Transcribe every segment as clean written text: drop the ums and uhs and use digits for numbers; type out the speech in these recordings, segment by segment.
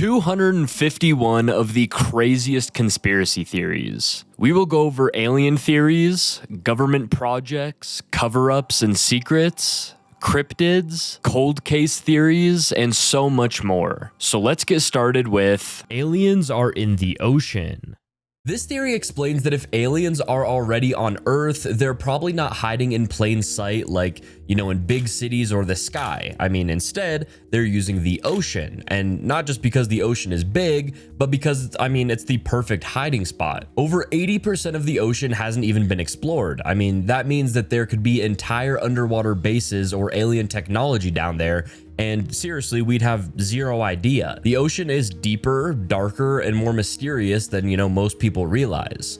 251 of the craziest conspiracy theories. We will go over alien theories, government projects, cover-ups and secrets, cryptids, cold case theories, and so much more. So let's get started with aliens are in the ocean. This theory explains that if aliens are already on Earth, they're probably not hiding in plain sight like, in big cities or the sky. Instead, they're using the ocean. And not just because the ocean is big, but because, it's the perfect hiding spot. Over 80% of the ocean hasn't even been explored. That means that there could be entire underwater bases or alien technology down there. And seriously, we'd have zero idea. The ocean is deeper, darker, and more mysterious than, most people realize.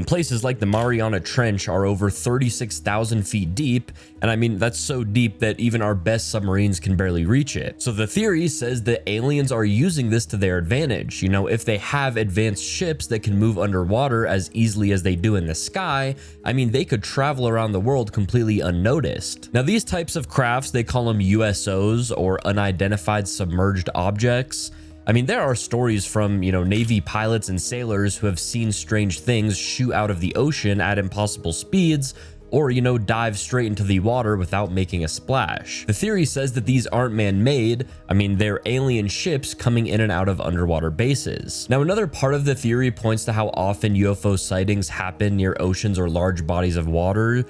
Places like the Mariana Trench are over 36,000 feet deep, and that's so deep that even our best submarines can barely reach it. So the theory says that aliens are using this to their advantage. If they have advanced ships that can move underwater as easily as they do in the sky, they could travel around the world completely unnoticed. Now, these types of crafts, they call them USOs, or unidentified submerged objects. There are stories from, Navy pilots and sailors who have seen strange things shoot out of the ocean at impossible speeds, or, dive straight into the water without making a splash. The theory says that these aren't man-made. They're alien ships coming in and out of underwater bases. Now, another part of the theory points to how often UFO sightings happen near oceans or large bodies of water.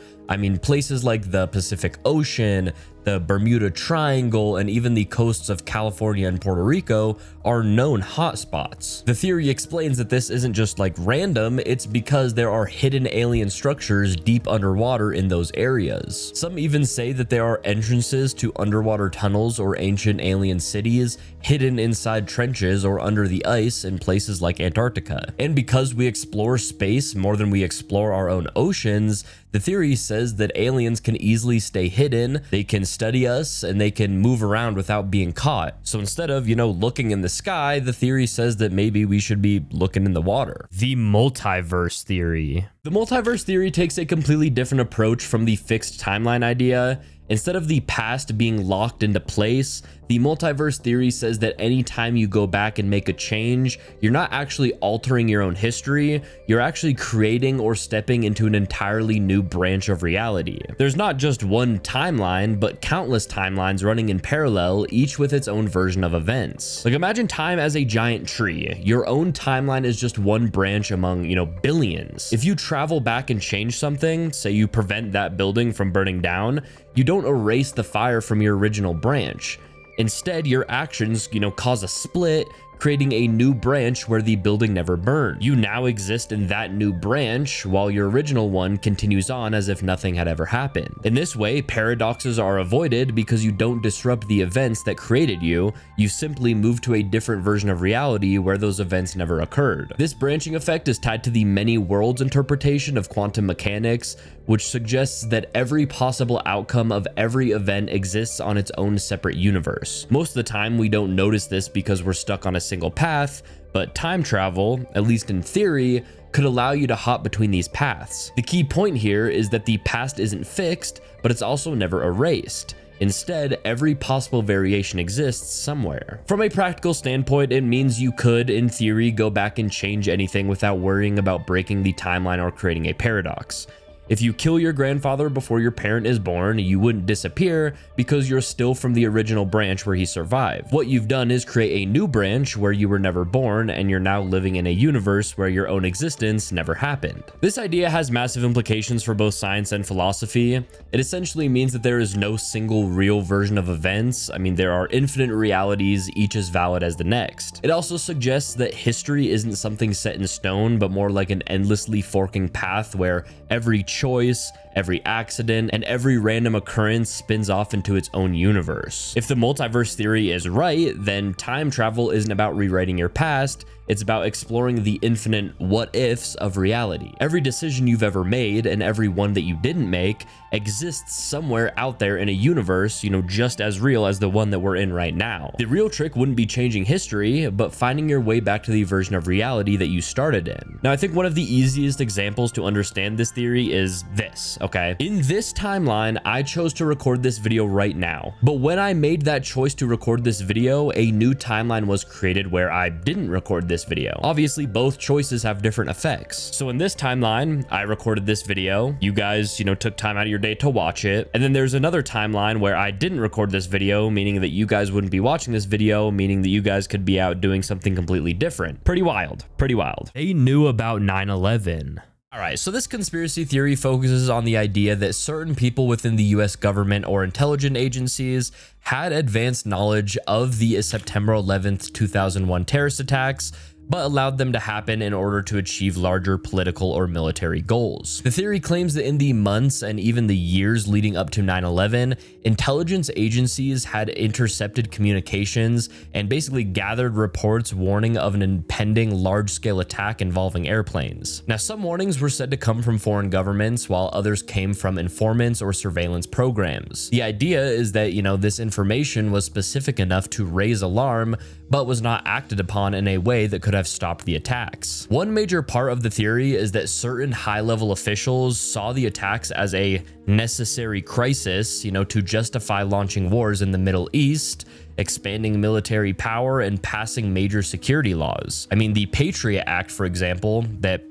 Places like the Pacific Ocean, the Bermuda Triangle, and even the coasts of California and Puerto Rico are known hotspots. The theory explains that this isn't just random, it's because there are hidden alien structures deep underwater in those areas. Some even say that there are entrances to underwater tunnels or ancient alien cities hidden inside trenches or under the ice in places like Antarctica. And because we explore space more than we explore our own oceans, the theory says that aliens can easily stay hidden, they can study us, and they can move around without being caught. So instead of, looking in the sky, the theory says that maybe we should be looking in the water. The multiverse theory. The multiverse theory takes a completely different approach from the fixed timeline idea. Instead of the past being locked into place, the multiverse theory says that anytime you go back and make a change, you're not actually altering your own history, you're actually creating or stepping into an entirely new branch of reality. There's not just one timeline, but countless timelines running in parallel, each with its own version of events. Imagine time as a giant tree. Your own timeline is just one branch among, billions. If you travel back and change something, say you prevent that building from burning down, you don't erase the fire from your original branch. Instead, your actions, cause a split, creating a new branch where the building never burned. You now exist in that new branch, while your original one continues on as if nothing had ever happened. In this way, paradoxes are avoided because you don't disrupt the events that created you, you simply move to a different version of reality where those events never occurred. This branching effect is tied to the many worlds interpretation of quantum mechanics, which suggests that every possible outcome of every event exists on its own separate universe. Most of the time, we don't notice this because we're stuck on a single path, but time travel, at least in theory, could allow you to hop between these paths. The key point here is that the past isn't fixed, but it's also never erased. Instead, every possible variation exists somewhere. From a practical standpoint, it means you could, in theory, go back and change anything without worrying about breaking the timeline or creating a paradox. If you kill your grandfather before your parent is born, you wouldn't disappear because you're still from the original branch where he survived. What you've done is create a new branch where you were never born, and you're now living in a universe where your own existence never happened. This idea has massive implications for both science and philosophy. It essentially means that there is no single real version of events. There are infinite realities, each as valid as the next. It also suggests that history isn't something set in stone, but more like an endlessly forking path where every choice, every accident, and every random occurrence spins off into its own universe. If the multiverse theory is right, then time travel isn't about rewriting your past, it's about exploring the infinite what-ifs of reality. Every decision you've ever made, and every one that you didn't make, exists somewhere out there in a universe, just as real as the one that we're in right now. The real trick wouldn't be changing history, but finding your way back to the version of reality that you started in. Now, I think one of the easiest examples to understand this theory is this. okay? In this timeline, I chose to record this video right now. But when I made that choice to record this video, a new timeline was created where I didn't record this video. Obviously, both choices have different effects. So in this timeline, I recorded this video. You guys, took time out of your day to watch it. And then there's another timeline where I didn't record this video, meaning that you guys wouldn't be watching this video, meaning that you guys could be out doing something completely different. Pretty wild. Pretty wild. They knew about 9/11. All right, so this conspiracy theory focuses on the idea that certain people within the US government or intelligence agencies had advanced knowledge of the September 11th, 2001 terrorist attacks, but allowed them to happen in order to achieve larger political or military goals. The theory claims that in the months and even the years leading up to 9/11, intelligence agencies had intercepted communications and basically gathered reports warning of an impending large-scale attack involving airplanes. Now, some warnings were said to come from foreign governments, while others came from informants or surveillance programs. The idea is that, this information was specific enough to raise alarm, but was not acted upon in a way that could have stopped the attacks. One major part of the theory is that certain high-level officials saw the attacks as a necessary crisis, to justify launching wars in the Middle East, expanding military power, and passing major security laws. I mean, the Patriot Act, for example, that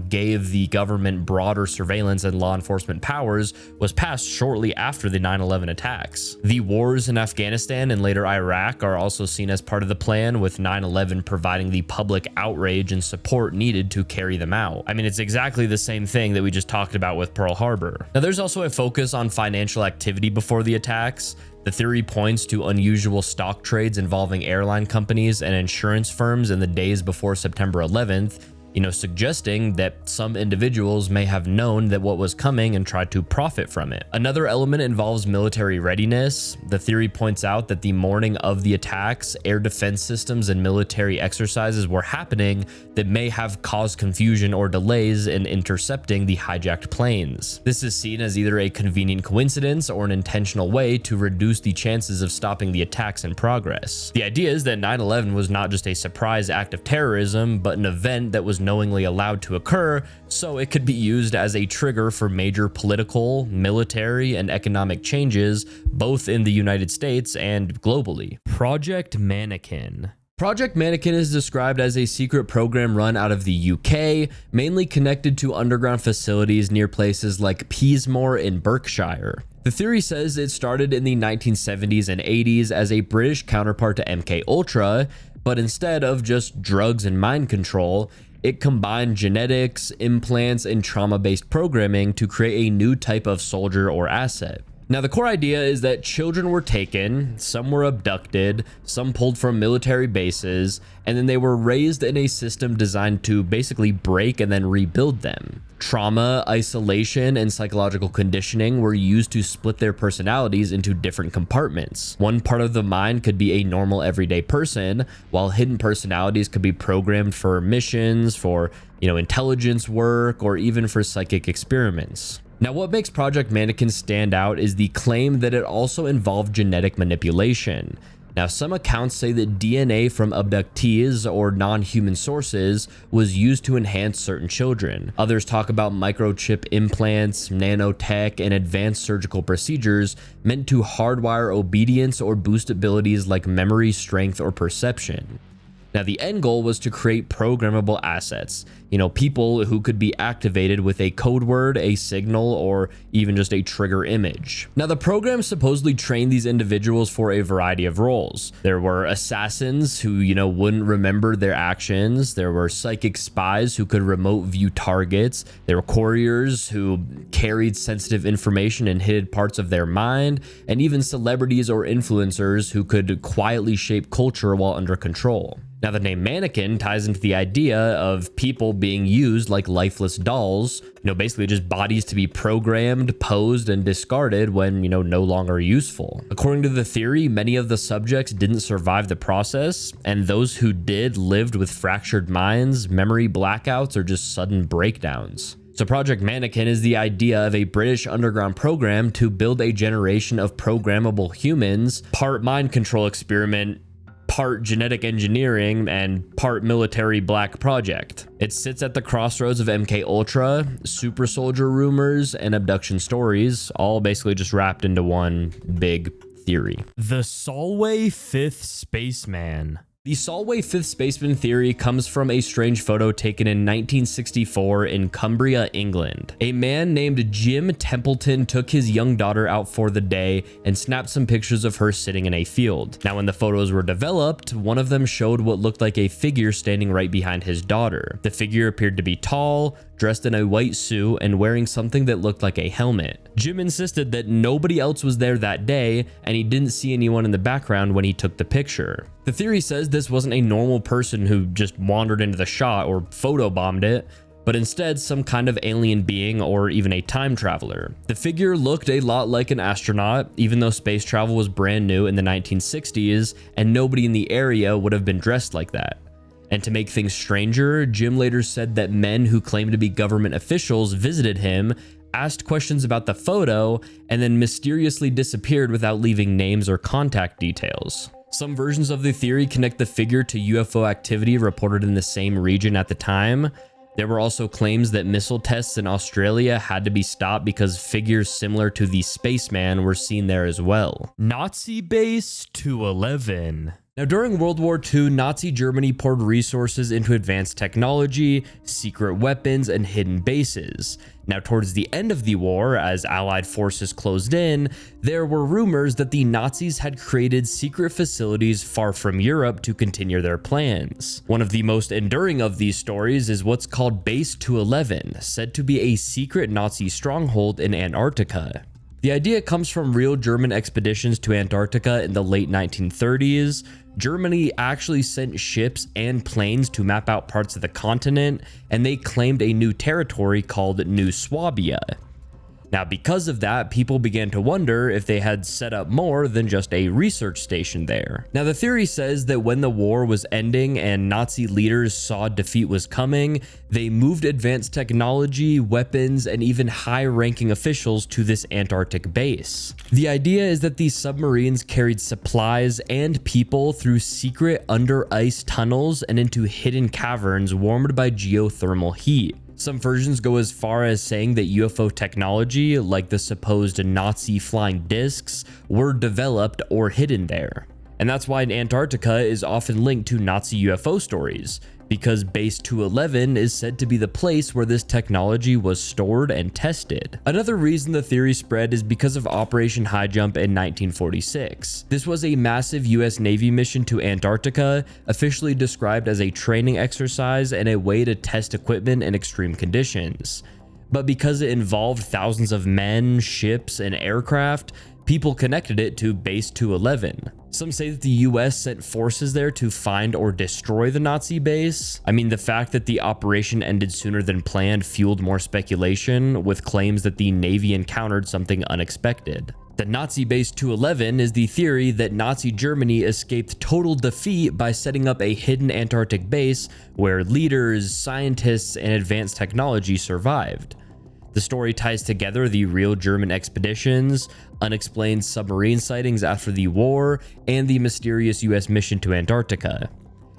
gave the government broader surveillance and law enforcement powers, was passed shortly after the 9/11 attacks. The wars in Afghanistan and later Iraq are also seen as part of the plan, with 9/11 providing the public outrage and support needed to carry them out. I mean, it's exactly the same thing that we just talked about with Pearl Harbor. Now, there's also a focus on financial activity before the attacks. The theory points to unusual stock trades involving airline companies and insurance firms in the days before September 11th, suggesting that some individuals may have known that what was coming and tried to profit from it. Another element involves military readiness. The theory points out that the morning of the attacks, air defense systems and military exercises were happening that may have caused confusion or delays in intercepting the hijacked planes. This is seen as either a convenient coincidence or an intentional way to reduce the chances of stopping the attacks in progress. The idea is that 9/11 was not just a surprise act of terrorism, but an event that was knowingly allowed to occur, so it could be used as a trigger for major political, military, and economic changes, both in the United States and globally. Project Mannequin. Project Mannequin is described as a secret program run out of the UK, mainly connected to underground facilities near places like Peasmore in Berkshire. The theory says it started in the 1970s and 80s as a British counterpart to MK Ultra, but instead of just drugs and mind control, it combined genetics, implants, and trauma-based programming to create a new type of soldier or asset. Now, the core idea is that children were taken, some were abducted, some pulled from military bases, and then they were raised in a system designed to basically break and then rebuild them. Trauma, isolation, and psychological conditioning were used to split their personalities into different compartments. One part of the mind could be a normal everyday person, while hidden personalities could be programmed for missions, for, intelligence work, or even for psychic experiments. Now, what makes Project Mannequin stand out is the claim that it also involved genetic manipulation. Now, some accounts say that DNA from abductees or non-human sources was used to enhance certain children. Others talk about microchip implants, nanotech, and advanced surgical procedures meant to hardwire obedience or boost abilities like memory, strength, or perception. Now, the end goal was to create programmable assets, people who could be activated with a code word, a signal, or even just a trigger image. Now, the program supposedly trained these individuals for a variety of roles. There were assassins who, wouldn't remember their actions. There were psychic spies who could remote view targets. There were couriers who carried sensitive information in hidden parts of their mind, and even celebrities or influencers who could quietly shape culture while under control. Now, the name mannequin ties into the idea of people being used like lifeless dolls, basically just bodies to be programmed, posed, and discarded when, no longer useful. According to the theory, many of the subjects didn't survive the process, and those who did lived with fractured minds, memory blackouts, or just sudden breakdowns. So Project Mannequin is the idea of a British underground program to build a generation of programmable humans, part mind control experiment, part genetic engineering and part military black project. It sits at the crossroads of MK Ultra, super soldier rumors, and abduction stories, all basically just wrapped into one big theory. The Solway Fifth Spaceman. The Solway Fifth Spaceman theory comes from a strange photo taken in 1964 in Cumbria, England. A man named Jim Templeton took his young daughter out for the day and snapped some pictures of her sitting in a field. Now, when the photos were developed, one of them showed what looked like a figure standing right behind his daughter. The figure appeared to be tall, dressed in a white suit, and wearing something that looked like a helmet. Jim insisted that nobody else was there that day, and he didn't see anyone in the background when he took the picture. The theory says this wasn't a normal person who just wandered into the shot or photobombed it, but instead some kind of alien being or even a time traveler. The figure looked a lot like an astronaut, even though space travel was brand new in the 1960s, and nobody in the area would have been dressed like that. And to make things stranger, Jim later said that men who claimed to be government officials visited him, asked questions about the photo, and then mysteriously disappeared without leaving names or contact details. Some versions of the theory connect the figure to UFO activity reported in the same region at the time. There were also claims that missile tests in Australia had to be stopped because figures similar to the spaceman were seen there as well. Nazi Base 211. Now, during World War II, Nazi Germany poured resources into advanced technology, secret weapons, and hidden bases. Now, towards the end of the war, as Allied forces closed in, there were rumors that the Nazis had created secret facilities far from Europe to continue their plans. One of the most enduring of these stories is what's called Base 211, said to be a secret Nazi stronghold in Antarctica. The idea comes from real German expeditions to Antarctica in the late 1930s. Germany actually sent ships and planes to map out parts of the continent, and they claimed a new territory called New Swabia. Now, because of that, people began to wonder if they had set up more than just a research station there. Now, the theory says that when the war was ending and Nazi leaders saw defeat was coming, they moved advanced technology, weapons, and even high-ranking officials to this Antarctic base. The idea is that these submarines carried supplies and people through secret under-ice tunnels and into hidden caverns warmed by geothermal heat. Some versions go as far as saying that UFO technology, like the supposed Nazi flying discs, were developed or hidden there. And that's why Antarctica is often linked to Nazi UFO stories, because Base 211 is said to be the place where this technology was stored and tested. Another reason the theory spread is because of Operation High Jump in 1946. This was a massive US Navy mission to Antarctica, officially described as a training exercise and a way to test equipment in extreme conditions. But because it involved thousands of men, ships, and aircraft, people connected it to Base 211. Some say that the US sent forces there to find or destroy the Nazi base. I mean, the fact that the operation ended sooner than planned fueled more speculation, with claims that the Navy encountered something unexpected. The Nazi Base 211 is the theory that Nazi Germany escaped total defeat by setting up a hidden Antarctic base where leaders, scientists, and advanced technology survived. The story ties together the real German expeditions, unexplained submarine sightings after the war, and the mysterious US mission to Antarctica.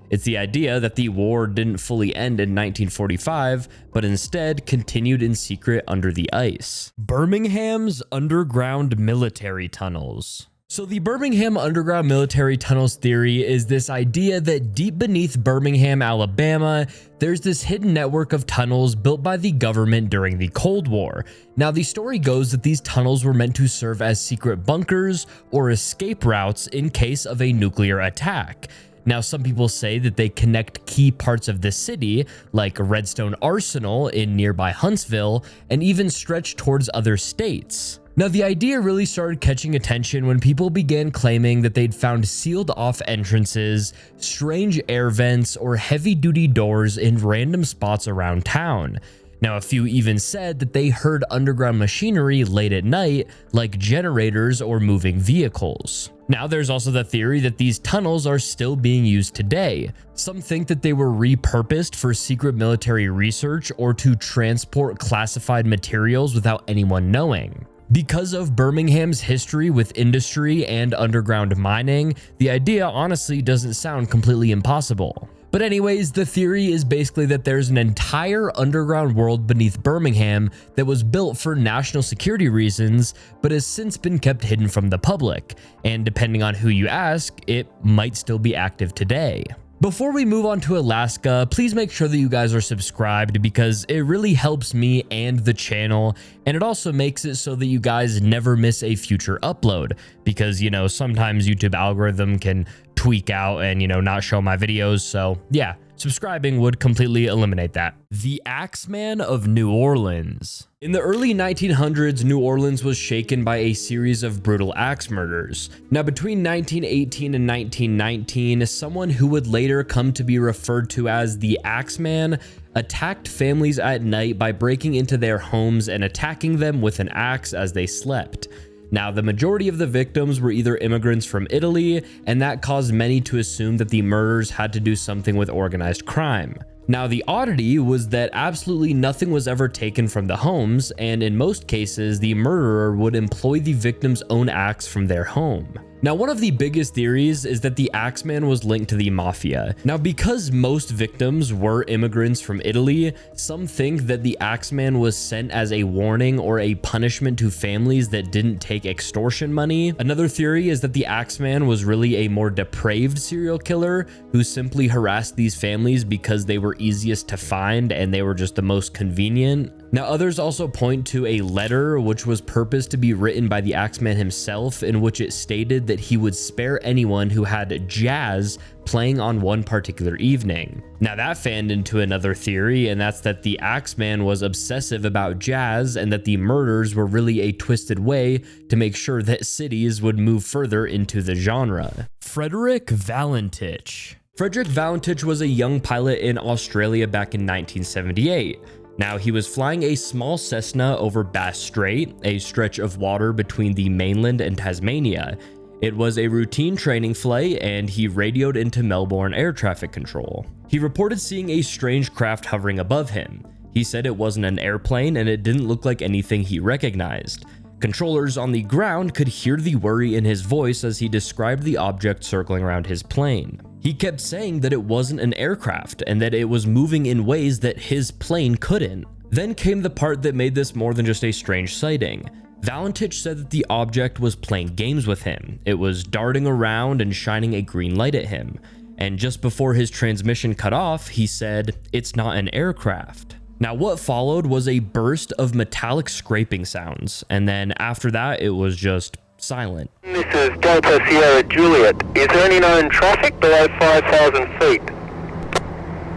It's the idea that the war didn't fully end in 1945, but instead continued in secret under the ice. Birmingham's underground military tunnels. So the Birmingham underground military tunnels theory is this idea that deep beneath Birmingham, Alabama, there's this hidden network of tunnels built by the government during the Cold War. Now, the story goes that these tunnels were meant to serve as secret bunkers or escape routes in case of a nuclear attack. Now, some people say that they connect key parts of the city, like Redstone Arsenal in nearby Huntsville, and even stretch towards other states. Now, the idea really started catching attention when people began claiming that they'd found sealed off entrances, strange air vents, or heavy-duty doors in random spots around town. Now, a few even said that they heard underground machinery late at night, like generators or moving vehicles. Now, there's also the theory that these tunnels are still being used today. Some think that they were repurposed for secret military research or to transport classified materials without anyone knowing. Because of Birmingham's history with industry and underground mining, the idea honestly doesn't sound completely impossible. But anyways, the theory is basically that there's an entire underground world beneath Birmingham that was built for national security reasons, but has since been kept hidden from the public, and depending on who you ask, it might still be active today. Before we move on to Alaska, please make sure that you guys are subscribed because it really helps me and the channel, and it also makes it so that you guys never miss a future upload because, you know, sometimes YouTube algorithm can tweak out and, you know, not show my videos. So yeah, subscribing would completely eliminate that. The Axeman of New Orleans. In the early 1900s, New Orleans was shaken by a series of brutal axe murders. Now, between 1918 and 1919, someone who would later come to be referred to as the Axeman attacked families at night by breaking into their homes and attacking them with an axe as they slept. Now, the majority of the victims were either immigrants from Italy, and that caused many to assume that the murders had to do something with organized crime. Now, the oddity was that absolutely nothing was ever taken from the homes, and in most cases, the murderer would employ the victim's own axe from their home. Now, one of the biggest theories is that the Axeman was linked to the mafia. Now, because most victims were immigrants from Italy, some think that the Axeman was sent as a warning or a punishment to families that didn't take extortion money. Another theory is that the Axeman was really a more depraved serial killer who simply harassed these families because they were easiest to find and they were just the most convenient. Now, others also point to a letter which was purposed to be written by the Axeman himself, in which it stated that he would spare anyone who had jazz playing on one particular evening. Now, that fanned into another theory, and that's that the Axeman was obsessive about jazz and that the murders were really a twisted way to make sure that cities would move further into the genre. Frederick Valentich. Frederick Valentich was a young pilot in Australia back in 1978. Now, he was flying a small Cessna over Bass Strait, a stretch of water between the mainland and Tasmania. It was a routine training flight, and he radioed into Melbourne air traffic control. He reported seeing a strange craft hovering above him. He said it wasn't an airplane, and it didn't look like anything he recognized. Controllers on the ground could hear the worry in his voice as he described the object circling around his plane. He kept saying that it wasn't an aircraft and that it was moving in ways that his plane couldn't. Then came the part that made this more than just a strange sighting. Valentich said that the object was playing games with him. It was darting around and shining a green light at him. And just before his transmission cut off, he said, "It's not an aircraft." Now, what followed was a burst of metallic scraping sounds, and then after that, it was just silent. This is Delta Sierra Juliet. Is there any known traffic below 5,000 feet?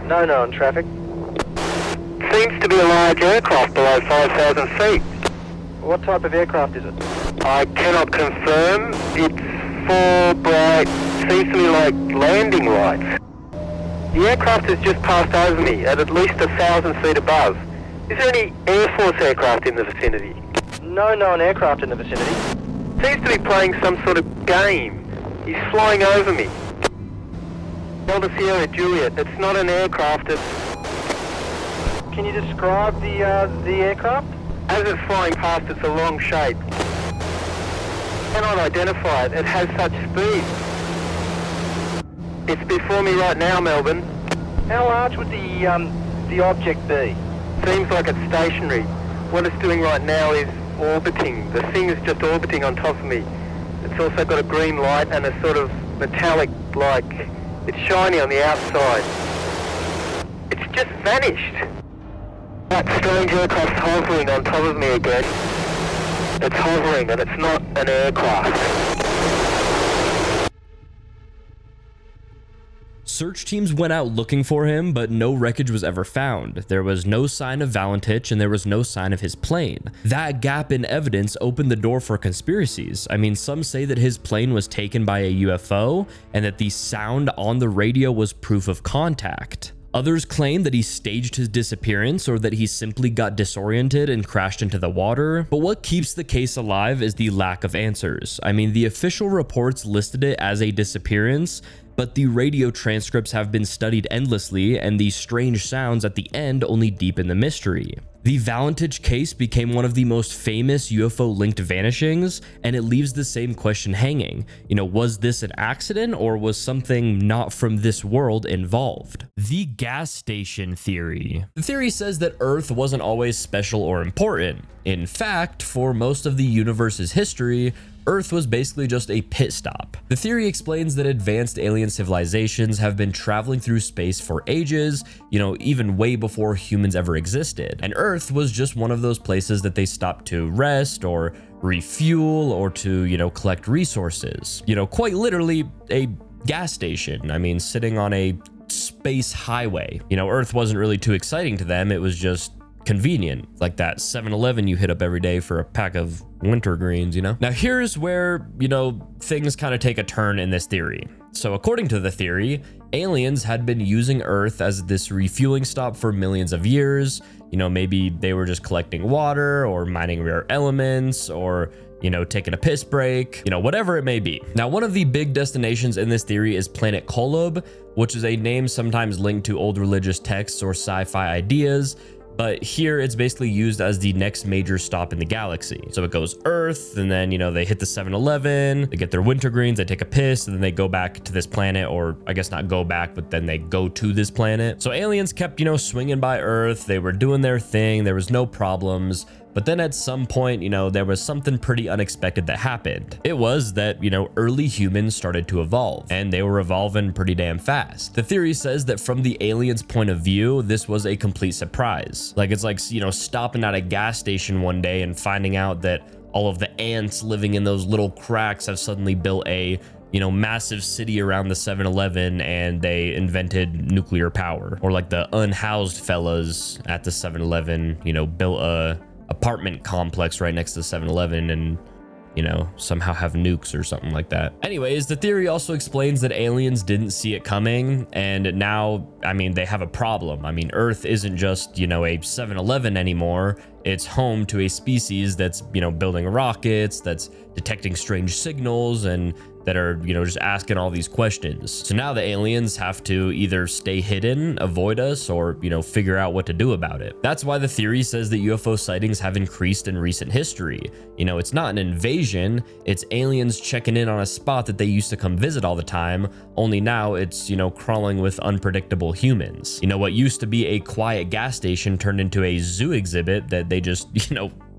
No known traffic. Seems to be a large aircraft below 5,000 feet. What type of aircraft is it? I cannot confirm. It's four bright, seems to me like landing lights. The aircraft has just passed over me at least 1,000 feet above. Is there any Air Force aircraft in the vicinity? No known aircraft in the vicinity. Seems to be playing some sort of game. He's flying over me. Delta Sierra Juliet, it's not an aircraft, it's... Can you describe the aircraft? As it's flying past, it's a long shape. Cannot identify it, it has such speed. It's before me right now, Melbourne. How large would the object be? Seems like it's stationary. What it's doing right now is orbiting. The thing is just orbiting on top of me. It's also got a green light and a sort of metallic, like, it's shiny on the outside. It's just vanished. That strange aircraft's hovering on top of me again. It's hovering and it's not an aircraft. Search teams went out looking for him, but no wreckage was ever found. There was no sign of Valentich, and there was no sign of his plane. That gap in evidence opened the door for conspiracies. I mean, some say that his plane was taken by a UFO, and that the sound on the radio was proof of contact. Others claim that he staged his disappearance or that he simply got disoriented and crashed into the water. But what keeps the case alive is the lack of answers. I mean, the official reports listed it as a disappearance, but the radio transcripts have been studied endlessly, and these strange sounds at the end only deepen the mystery. The Valentage case became one of the most famous UFO-linked vanishings, and it leaves the same question hanging. Was this an accident, or was something not from this world involved? The gas station theory. The theory says that Earth wasn't always special or important. In fact, for most of the universe's history, Earth was basically just a pit stop. The theory explains that advanced alien civilizations have been traveling through space for ages, even way before humans ever existed. And Earth was just one of those places that they stopped to rest or refuel or to, collect resources. Quite literally a gas station. I mean, sitting on a space highway. Earth wasn't really too exciting to them. It was just convenient, like that 7-Eleven you hit up every day for a pack of wintergreens, Now here's where, things kind of take a turn in this theory. So according to the theory, aliens had been using Earth as this refueling stop for millions of years. Maybe they were just collecting water or mining rare elements or taking a piss break, whatever it may be. Now, one of the big destinations in this theory is Planet Kolob, which is a name sometimes linked to old religious texts or sci-fi ideas. But here it's basically used as the next major stop in the galaxy. So it goes Earth, and then, they hit the 7-Eleven, they get their wintergreens, they take a piss, and then they go back to this planet, or I guess not go back, but then they go to this planet. So aliens kept, swinging by Earth, they were doing their thing, there was no problems. But then at some point, there was something pretty unexpected that happened. It was that, early humans started to evolve, and they were evolving pretty damn fast. The theory says that from the aliens' point of view, this was a complete surprise. It's like, stopping at a gas station one day and finding out that all of the ants living in those little cracks have suddenly built a massive city around the 7-Eleven, and they invented nuclear power. Or like the unhoused fellas at the 7-Eleven, built a apartment complex right next to the 7-Eleven and somehow have nukes or something like that. Anyways, the theory also explains that aliens didn't see it coming, and now, they have a problem. Earth isn't just, a 7-Eleven anymore. It's home to a species that's, building rockets, that's detecting strange signals, and that are, just asking all these questions. So now the aliens have to either stay hidden, avoid us, or, figure out what to do about it. That's why the theory says that UFO sightings have increased in recent history. It's not an invasion, it's aliens checking in on a spot that they used to come visit all the time, only now it's, crawling with unpredictable humans. What used to be a quiet gas station turned into a zoo exhibit that they just,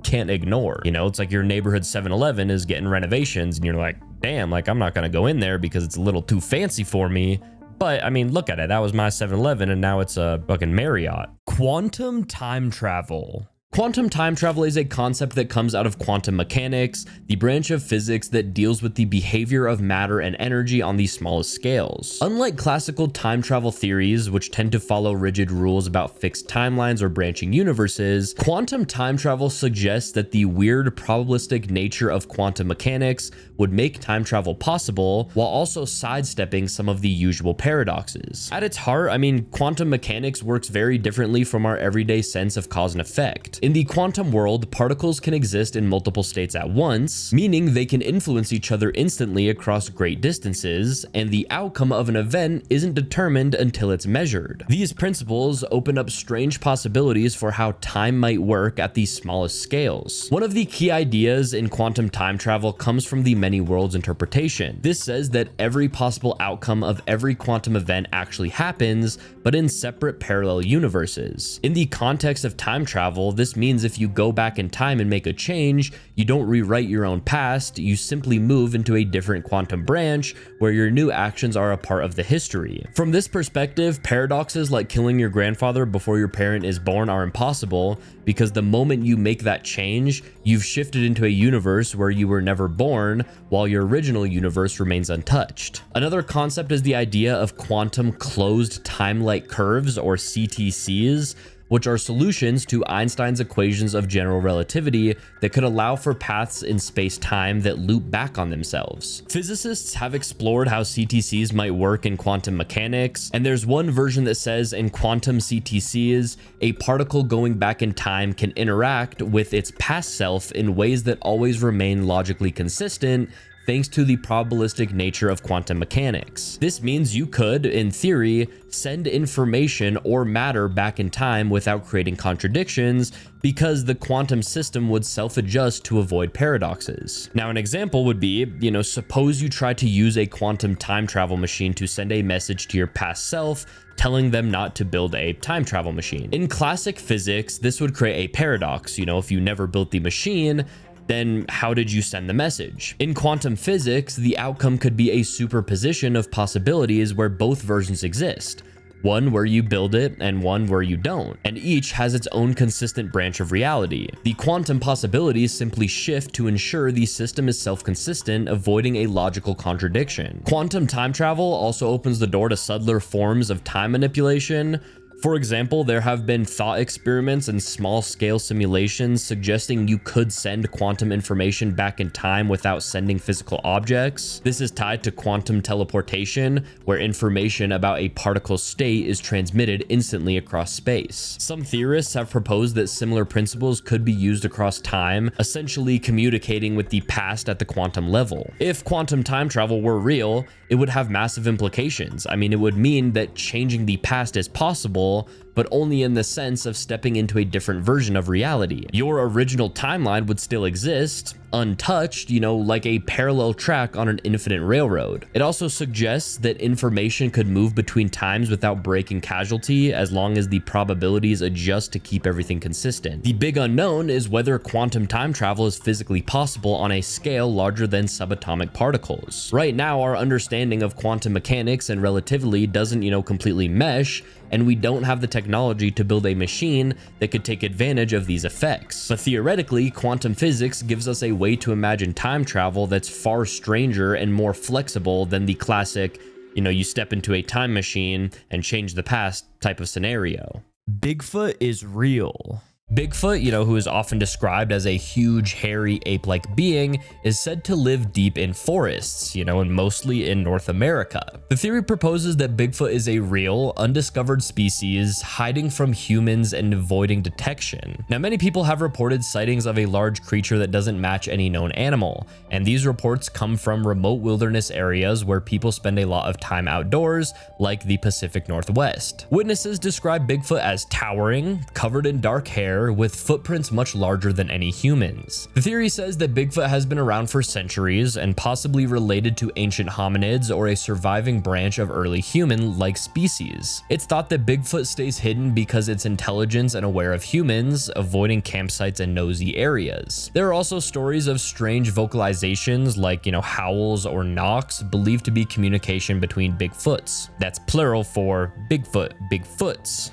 can't ignore. It's like your neighborhood 7-Eleven is getting renovations, and you're like, damn, I'm not gonna go in there because it's a little too fancy for me. But look at it, that was my 7-Eleven, and now it's a fucking Marriott. Quantum time travel. Quantum time travel is a concept that comes out of quantum mechanics, the branch of physics that deals with the behavior of matter and energy on the smallest scales. Unlike classical time travel theories, which tend to follow rigid rules about fixed timelines or branching universes, quantum time travel suggests that the weird probabilistic nature of quantum mechanics would make time travel possible, while also sidestepping some of the usual paradoxes. At its heart, quantum mechanics works very differently from our everyday sense of cause and effect. In the quantum world, particles can exist in multiple states at once, meaning they can influence each other instantly across great distances, and the outcome of an event isn't determined until it's measured. These principles open up strange possibilities for how time might work at the smallest scales. One of the key ideas in quantum time travel comes from the many worlds interpretation. This says that every possible outcome of every quantum event actually happens, but in separate parallel universes. In the context of time travel, this means if you go back in time and make a change, you don't rewrite your own past, you simply move into a different quantum branch where your new actions are a part of the history. From this perspective, paradoxes like killing your grandfather before your parent is born are impossible, because the moment you make that change, you've shifted into a universe where you were never born, while your original universe remains untouched. Another concept is the idea of quantum closed time-like curves, or CTCs, which are solutions to Einstein's equations of general relativity that could allow for paths in space-time that loop back on themselves. Physicists have explored how CTCs might work in quantum mechanics, and there's one version that says in quantum CTCs, a particle going back in time can interact with its past self in ways that always remain logically consistent, thanks to the probabilistic nature of quantum mechanics. This means you could, in theory, send information or matter back in time without creating contradictions because the quantum system would self-adjust to avoid paradoxes. Now, an example would be, suppose you try to use a quantum time travel machine to send a message to your past self, telling them not to build a time travel machine. In classic physics, this would create a paradox. If you never built the machine, then how did you send the message? In quantum physics, the outcome could be a superposition of possibilities where both versions exist. One where you build it and one where you don't, and each has its own consistent branch of reality. The quantum possibilities simply shift to ensure the system is self-consistent, avoiding a logical contradiction. Quantum time travel also opens the door to subtler forms of time manipulation. For example, there have been thought experiments and small-scale simulations suggesting you could send quantum information back in time without sending physical objects. This is tied to quantum teleportation, where information about a particle's state is transmitted instantly across space. Some theorists have proposed that similar principles could be used across time, essentially communicating with the past at the quantum level. If quantum time travel were real, it would have massive implications. It would mean that changing the past is possible, but only in the sense of stepping into a different version of reality. Your original timeline would still exist, untouched, like a parallel track on an infinite railroad. It also suggests that information could move between times without breaking casualty, as long as the probabilities adjust to keep everything consistent. The big unknown is whether quantum time travel is physically possible on a scale larger than subatomic particles. Right now, our understanding of quantum mechanics and relativity doesn't, completely mesh, and we don't have the technology to build a machine that could take advantage of these effects. But theoretically, quantum physics gives us a way to imagine time travel that's far stranger and more flexible than the classic, you step into a time machine and change the past type of scenario. Bigfoot is real. Bigfoot, who is often described as a huge, hairy, ape-like being, is said to live deep in forests, and mostly in North America. The theory proposes that Bigfoot is a real, undiscovered species, hiding from humans and avoiding detection. Now, many people have reported sightings of a large creature that doesn't match any known animal, and these reports come from remote wilderness areas where people spend a lot of time outdoors, like the Pacific Northwest. Witnesses describe Bigfoot as towering, covered in dark hair, with footprints much larger than any humans. The theory says that Bigfoot has been around for centuries and possibly related to ancient hominids or a surviving branch of early human-like species. It's thought that Bigfoot stays hidden because it's intelligent and aware of humans, avoiding campsites and nosy areas. There are also stories of strange vocalizations like, howls or knocks, believed to be communication between Bigfoots. That's plural for Bigfoot, Bigfoots,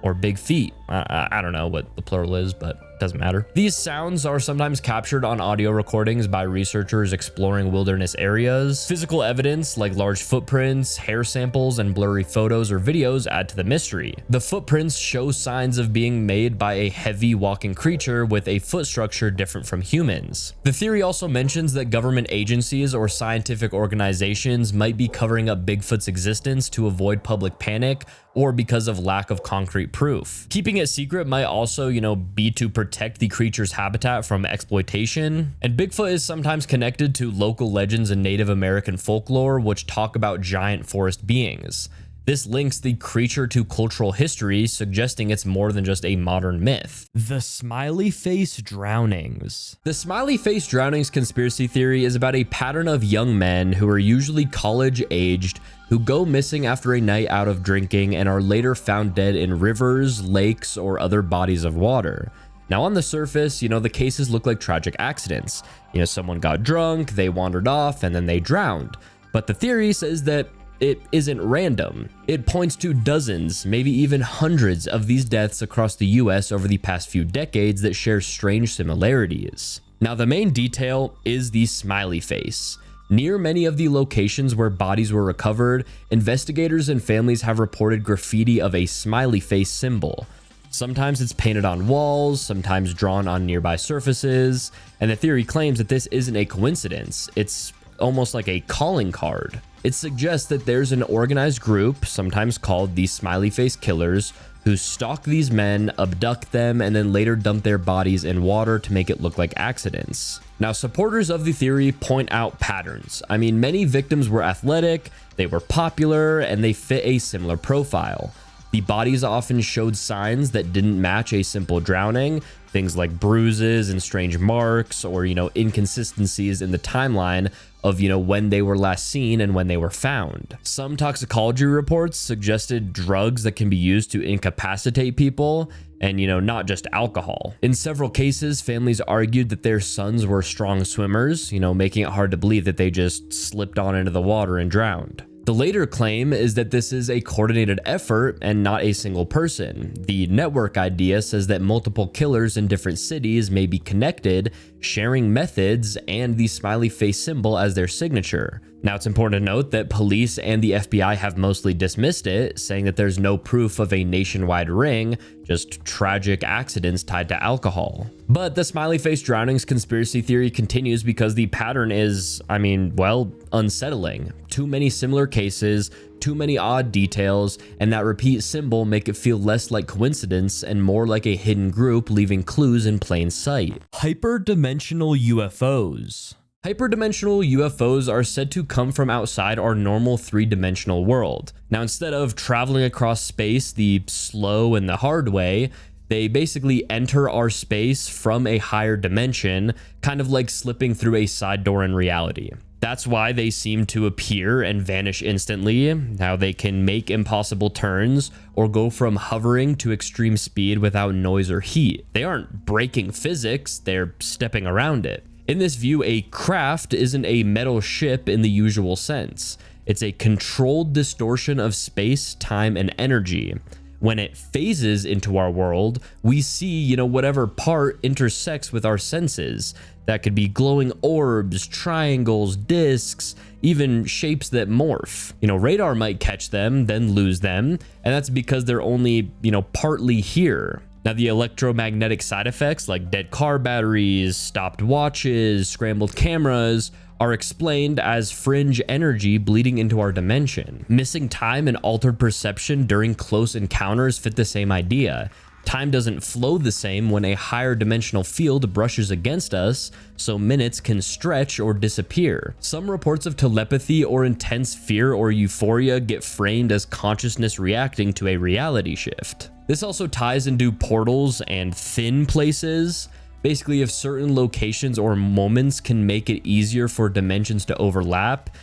or big feet. I don't know what the plural is, but doesn't matter. These sounds are sometimes captured on audio recordings by researchers exploring wilderness areas. Physical evidence like large footprints, hair samples, and blurry photos or videos add to the mystery. The footprints show signs of being made by a heavy walking creature with a foot structure different from humans. The theory also mentions that government agencies or scientific organizations might be covering up Bigfoot's existence to avoid public panic or because of lack of concrete proof. Keeping it secret might also, be to protect the creature's habitat from exploitation. And Bigfoot is sometimes connected to local legends and Native American folklore, which talk about giant forest beings. This links the creature to cultural history, suggesting it's more than just a modern myth. The smiley face drownings. The smiley face drownings conspiracy theory is about a pattern of young men who are usually college-aged who go missing after a night out of drinking and are later found dead in rivers, lakes, or other bodies of water. Now, on the surface, the cases look like tragic accidents. Someone got drunk, they wandered off, and then they drowned. But the theory says that it isn't random. It points to dozens, maybe even hundreds of these deaths across the US over the past few decades that share strange similarities. Now, the main detail is the smiley face. Near many of the locations where bodies were recovered, investigators and families have reported graffiti of a smiley face symbol. Sometimes it's painted on walls, sometimes drawn on nearby surfaces, and the theory claims that this isn't a coincidence. It's almost like a calling card. It suggests that there's an organized group, sometimes called the Smiley Face Killers, who stalk these men, abduct them, and then later dump their bodies in water to make it look like accidents. Now, supporters of the theory point out patterns. I mean, many victims were athletic, they were popular, and they fit a similar profile. The bodies often showed signs that didn't match a simple drowning, things like bruises and strange marks, or, inconsistencies in the timeline of, when they were last seen and when they were found. Some toxicology reports suggested drugs that can be used to incapacitate people, and, not just alcohol. In several cases, families argued that their sons were strong swimmers, making it hard to believe that they just slipped on into the water and drowned. The later claim is that this is a coordinated effort and not a single person. The network idea says that multiple killers in different cities may be connected, sharing methods and the smiley face symbol as their signature. Now, it's important to note that police and the FBI have mostly dismissed it, saying that there's no proof of a nationwide ring, just tragic accidents tied to alcohol. But the smiley face drownings conspiracy theory continues because the pattern is, unsettling. Too many similar cases, too many odd details, and that repeat symbol make it feel less like coincidence and more like a hidden group leaving clues in plain sight. Hyperdimensional UFOs. Hyperdimensional UFOs are said to come from outside our normal three-dimensional world. Now, instead of traveling across space the slow and the hard way, they basically enter our space from a higher dimension, kind of like slipping through a side door in reality. That's why they seem to appear and vanish instantly, how they can make impossible turns or go from hovering to extreme speed without noise or heat. They aren't breaking physics, they're stepping around it. In this view, a craft isn't a metal ship in the usual sense. It's a controlled distortion of space, time, and energy. When it phases into our world, we see, whatever part intersects with our senses. That could be glowing orbs, triangles, discs, even shapes that morph. Radar might catch them, then lose them, and that's because they're only, partly here. Now, the electromagnetic side effects like dead car batteries, stopped watches, scrambled cameras are explained as fringe energy bleeding into our dimension. Missing time and altered perception during close encounters fit the same idea. Time doesn't flow the same when a higher dimensional field brushes against us, so minutes can stretch or disappear. Some reports of telepathy or intense fear or euphoria get framed as consciousness reacting to a reality shift. This also ties into portals and thin places. Basically, if certain locations or moments can make it easier for dimensions to overlap,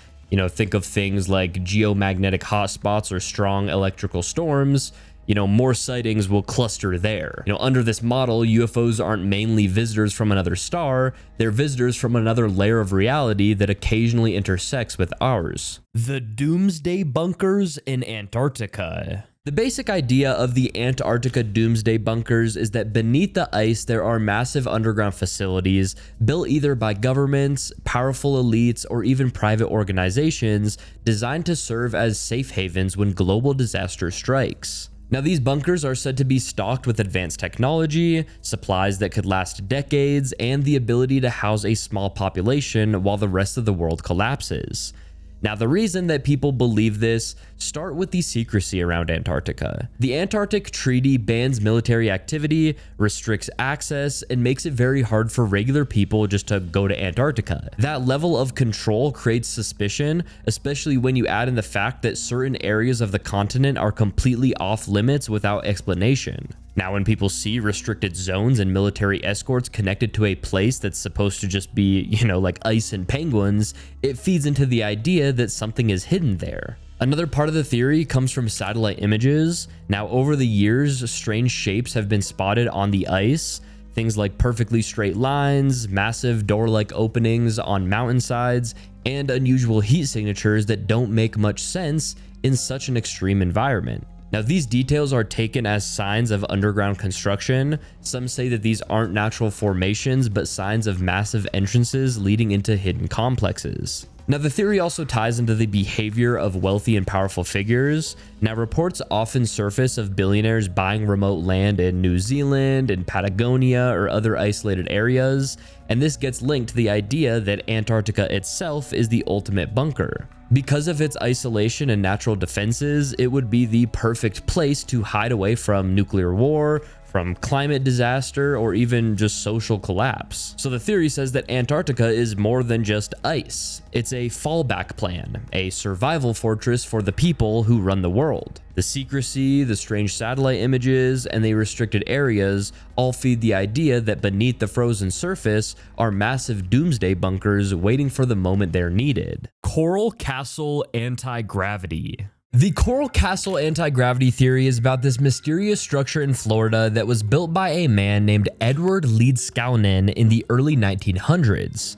think of things like geomagnetic hotspots or strong electrical storms, more sightings will cluster there. Under this model, UFOs aren't mainly visitors from another star, they're visitors from another layer of reality that occasionally intersects with ours. The Doomsday Bunkers in Antarctica. The basic idea of the Antarctica doomsday bunkers is that beneath the ice there are massive underground facilities built either by governments, powerful elites, or even private organizations designed to serve as safe havens when global disaster strikes. Now, these bunkers are said to be stocked with advanced technology, supplies that could last decades, and the ability to house a small population while the rest of the world collapses. Now, the reason that people believe this start with the secrecy around Antarctica. The Antarctic Treaty bans military activity, restricts access, and makes it very hard for regular people just to go to Antarctica. That level of control creates suspicion, especially when you add in the fact that certain areas of the continent are completely off limits without explanation. Now, when people see restricted zones and military escorts connected to a place that's supposed to just be, like ice and penguins, it feeds into the idea that something is hidden there. Another part of the theory comes from satellite images. Now, over the years, strange shapes have been spotted on the ice. Things like perfectly straight lines, massive door-like openings on mountainsides, and unusual heat signatures that don't make much sense in such an extreme environment. Now, these details are taken as signs of underground construction. Some say that these aren't natural formations, but signs of massive entrances leading into hidden complexes. Now, the theory also ties into the behavior of wealthy and powerful figures. Now, reports often surface of billionaires buying remote land in New Zealand and Patagonia or other isolated areas, and this gets linked to the idea that Antarctica itself is the ultimate bunker. Because of its isolation and natural defenses, it would be the perfect place to hide away from nuclear war, from climate disaster, or even just social collapse. So the theory says that Antarctica is more than just ice. It's a fallback plan, a survival fortress for the people who run the world. The secrecy, the strange satellite images, and the restricted areas all feed the idea that beneath the frozen surface are massive doomsday bunkers waiting for the moment they're needed. Coral Castle anti-gravity. The Coral Castle anti-gravity theory is about this mysterious structure in Florida that was built by a man named Edward Leedskaunen in the early 1900s.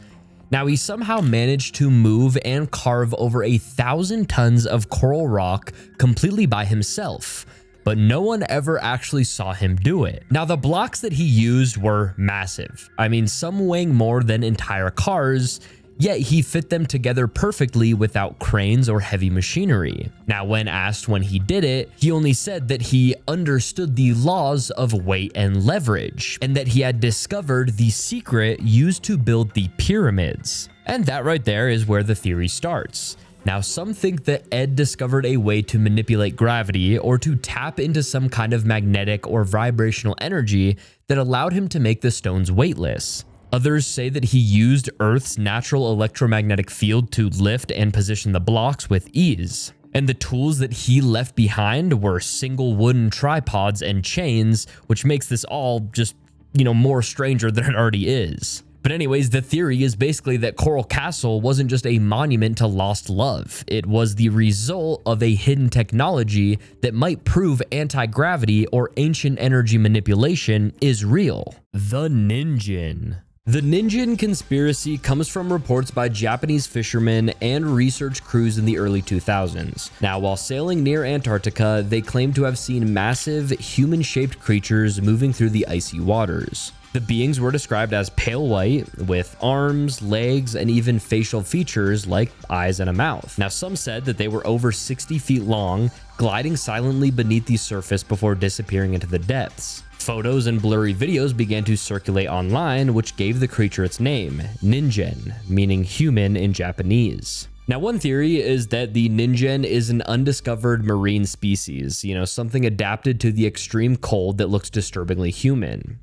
Now, he somehow managed to move and carve over 1,000 tons of coral rock completely by himself, but no one ever actually saw him do it. Now, the blocks that he used were massive. I mean, some weighing more than entire cars, yet he fit them together perfectly without cranes or heavy machinery. Now, when asked when he did it, he only said that he understood the laws of weight and leverage, and that he had discovered the secret used to build the pyramids. And that right there is where the theory starts. Now, some think that Ed discovered a way to manipulate gravity or to tap into some kind of magnetic or vibrational energy that allowed him to make the stones weightless. Others say that he used Earth's natural electromagnetic field to lift and position the blocks with ease. And the tools that he left behind were single wooden tripods and chains, which makes this all just, more stranger than it already is. But anyways, the theory is basically that Coral Castle wasn't just a monument to lost love. It was the result of a hidden technology that might prove anti-gravity or ancient energy manipulation is real. The Ninjin. The Ninjin conspiracy comes from reports by Japanese fishermen and research crews in the early 2000s. Now, while sailing near Antarctica, they claim to have seen massive, human-shaped creatures moving through the icy waters. The beings were described as pale white, with arms, legs, and even facial features like eyes and a mouth. Now, some said that they were over 60 feet long, gliding silently beneath the surface before disappearing into the depths. Photos and blurry videos began to circulate online, which gave the creature its name, Ninjin, meaning human in Japanese. Now, one theory is that the Ninjin is an undiscovered marine species, something adapted to the extreme cold that looks disturbingly human.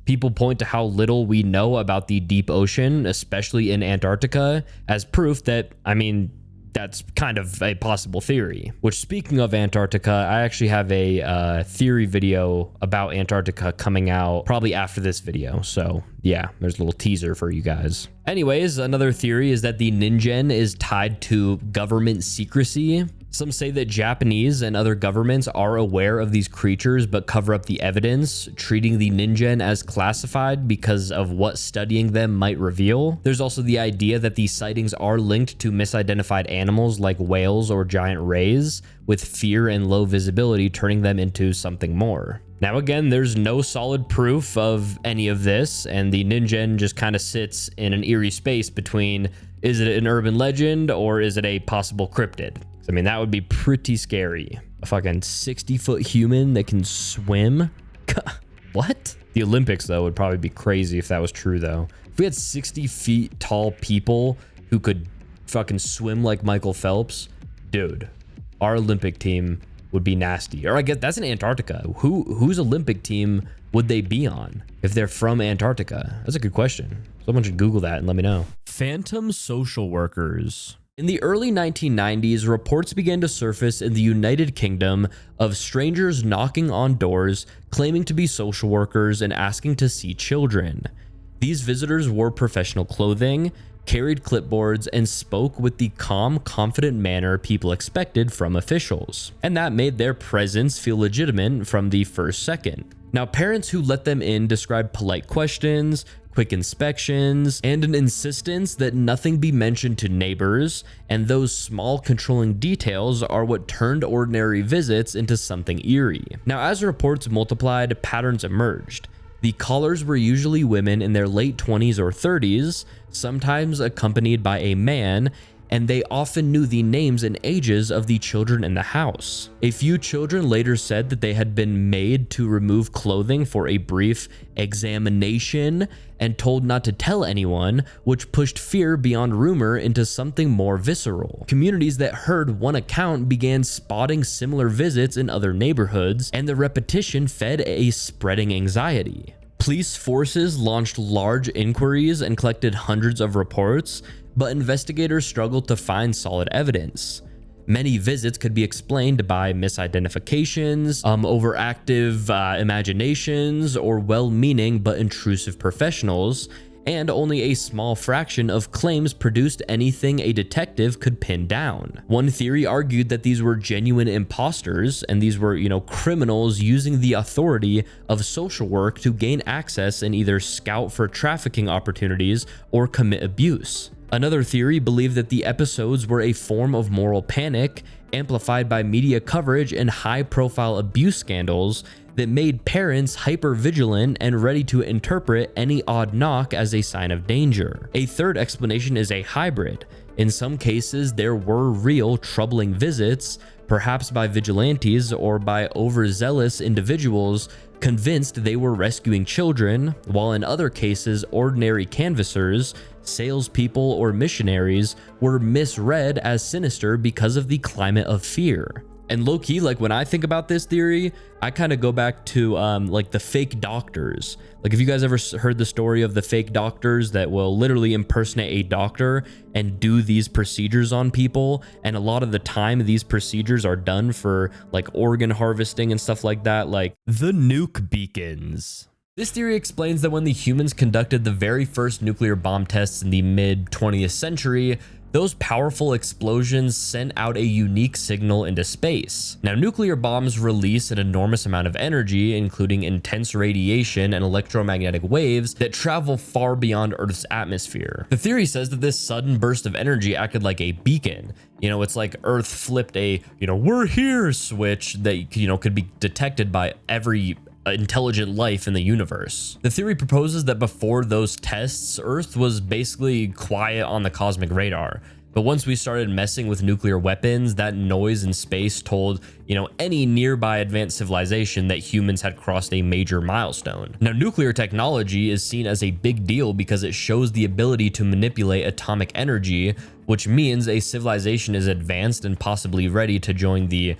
People point to how little we know about the deep ocean, especially in Antarctica, as proof that, that's kind of a possible theory. Which, speaking of Antarctica, I actually have a theory video about Antarctica coming out probably after this video. So yeah, there's a little teaser for you guys. Anyways, another theory is that the Ninjin is tied to government secrecy. Some say that Japanese and other governments are aware of these creatures but cover up the evidence, treating the Ninjin as classified because of what studying them might reveal. There's also the idea that these sightings are linked to misidentified animals like whales or giant rays, with fear and low visibility turning them into something more. Now, again, there's no solid proof of any of this, and the Ninjin just kind of sits in an eerie space between, is it an urban legend or is it a possible cryptid? That would be pretty scary. A fucking 60-foot human that can swim? What? The Olympics, though, would probably be crazy if that was true, though. If we had 60 feet tall people who could fucking swim like Michael Phelps, dude, our Olympic team would be nasty. Or I guess that's in Antarctica. Whose Olympic team would they be on if they're from Antarctica? That's a good question. Someone should Google that and let me know. Phantom social workers. In the early 1990s, reports began to surface in the United Kingdom of strangers knocking on doors, claiming to be social workers and asking to see children. These visitors wore professional clothing, carried clipboards, and spoke with the calm, confident manner people expected from officials. And that made their presence feel legitimate from the first second. Now, parents who let them in described polite questions, quick inspections, and an insistence that nothing be mentioned to neighbors, and those small controlling details are what turned ordinary visits into something eerie. Now, as reports multiplied, patterns emerged. The callers were usually women in their late 20s or 30s, sometimes accompanied by a man, and they often knew the names and ages of the children in the house. A few children later said that they had been made to remove clothing for a brief examination and told not to tell anyone, which pushed fear beyond rumor into something more visceral. Communities that heard one account began spotting similar visits in other neighborhoods, and the repetition fed a spreading anxiety. Police forces launched large inquiries and collected hundreds of reports, but investigators struggled to find solid evidence. Many visits could be explained by misidentifications, overactive imaginations, or well-meaning but intrusive professionals, and only a small fraction of claims produced anything a detective could pin down. One theory argued that these were genuine imposters, and these were, criminals using the authority of social work to gain access and either scout for trafficking opportunities or commit abuse. Another theory believed that the episodes were a form of moral panic, amplified by media coverage and high-profile abuse scandals that made parents hyper-vigilant and ready to interpret any odd knock as a sign of danger. A third explanation is a hybrid. In some cases, there were real troubling visits, perhaps by vigilantes or by overzealous individuals convinced they were rescuing children, while in other cases, ordinary canvassers, salespeople, or missionaries were misread as sinister because of the climate of fear. And low-key, like when I think about this theory, I kind of go back to like the fake doctors. Like if you guys ever heard the story of the fake doctors that will literally impersonate a doctor and do these procedures on people, and a lot of the time these procedures are done for like organ harvesting and stuff like that, like the nuke beacons. This theory explains that when the humans conducted the very first nuclear bomb tests in the mid-20th century, those powerful explosions sent out a unique signal into space. Now, nuclear bombs release an enormous amount of energy, including intense radiation and electromagnetic waves that travel far beyond Earth's atmosphere. The theory says that this sudden burst of energy acted like a beacon. It's like Earth flipped a, we're here switch that, could be detected by every intelligent life in the universe. The theory proposes that before those tests, Earth was basically quiet on the cosmic radar. But once we started messing with nuclear weapons, that noise in space told, any nearby advanced civilization that humans had crossed a major milestone. Now, nuclear technology is seen as a big deal because it shows the ability to manipulate atomic energy, which means a civilization is advanced and possibly ready to join the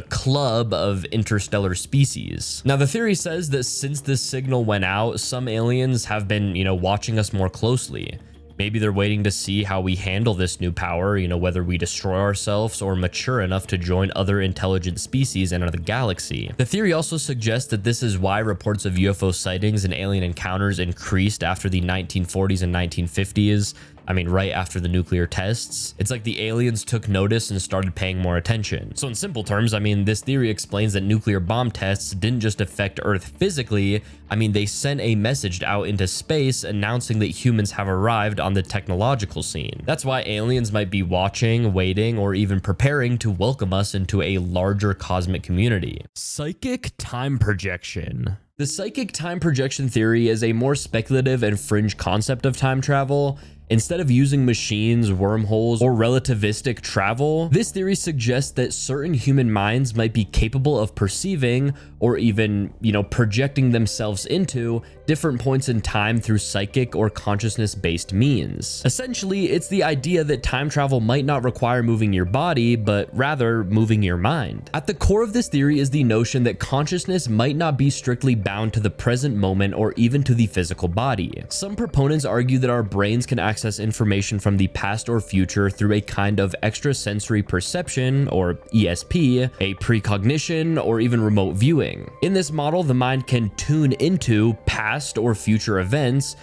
club of interstellar species. Now, the theory says that since this signal went out, some aliens have been, watching us more closely. Maybe they're waiting to see how we handle this new power, whether we destroy ourselves or mature enough to join other intelligent species in the galaxy. The theory also suggests that this is why reports of UFO sightings and alien encounters increased after the 1940s and 1950s. Right after the nuclear tests. It's like the aliens took notice and started paying more attention. So in simple terms, this theory explains that nuclear bomb tests didn't just affect Earth physically. They sent a message out into space announcing that humans have arrived on the technological scene. That's why aliens might be watching, waiting, or even preparing to welcome us into a larger cosmic community. Psychic time projection. The psychic time projection theory is a more speculative and fringe concept of time travel. Instead of using machines, wormholes, or relativistic travel, this theory suggests that certain human minds might be capable of perceiving or even, projecting themselves into different points in time through psychic or consciousness-based means. Essentially, it's the idea that time travel might not require moving your body, but rather moving your mind. At the core of this theory is the notion that consciousness might not be strictly bound to the present moment or even to the physical body. Some proponents argue that our brains can access information from the past or future through a kind of extrasensory perception, or ESP, a precognition, or even remote viewing. In this model, the mind can tune into past or future events,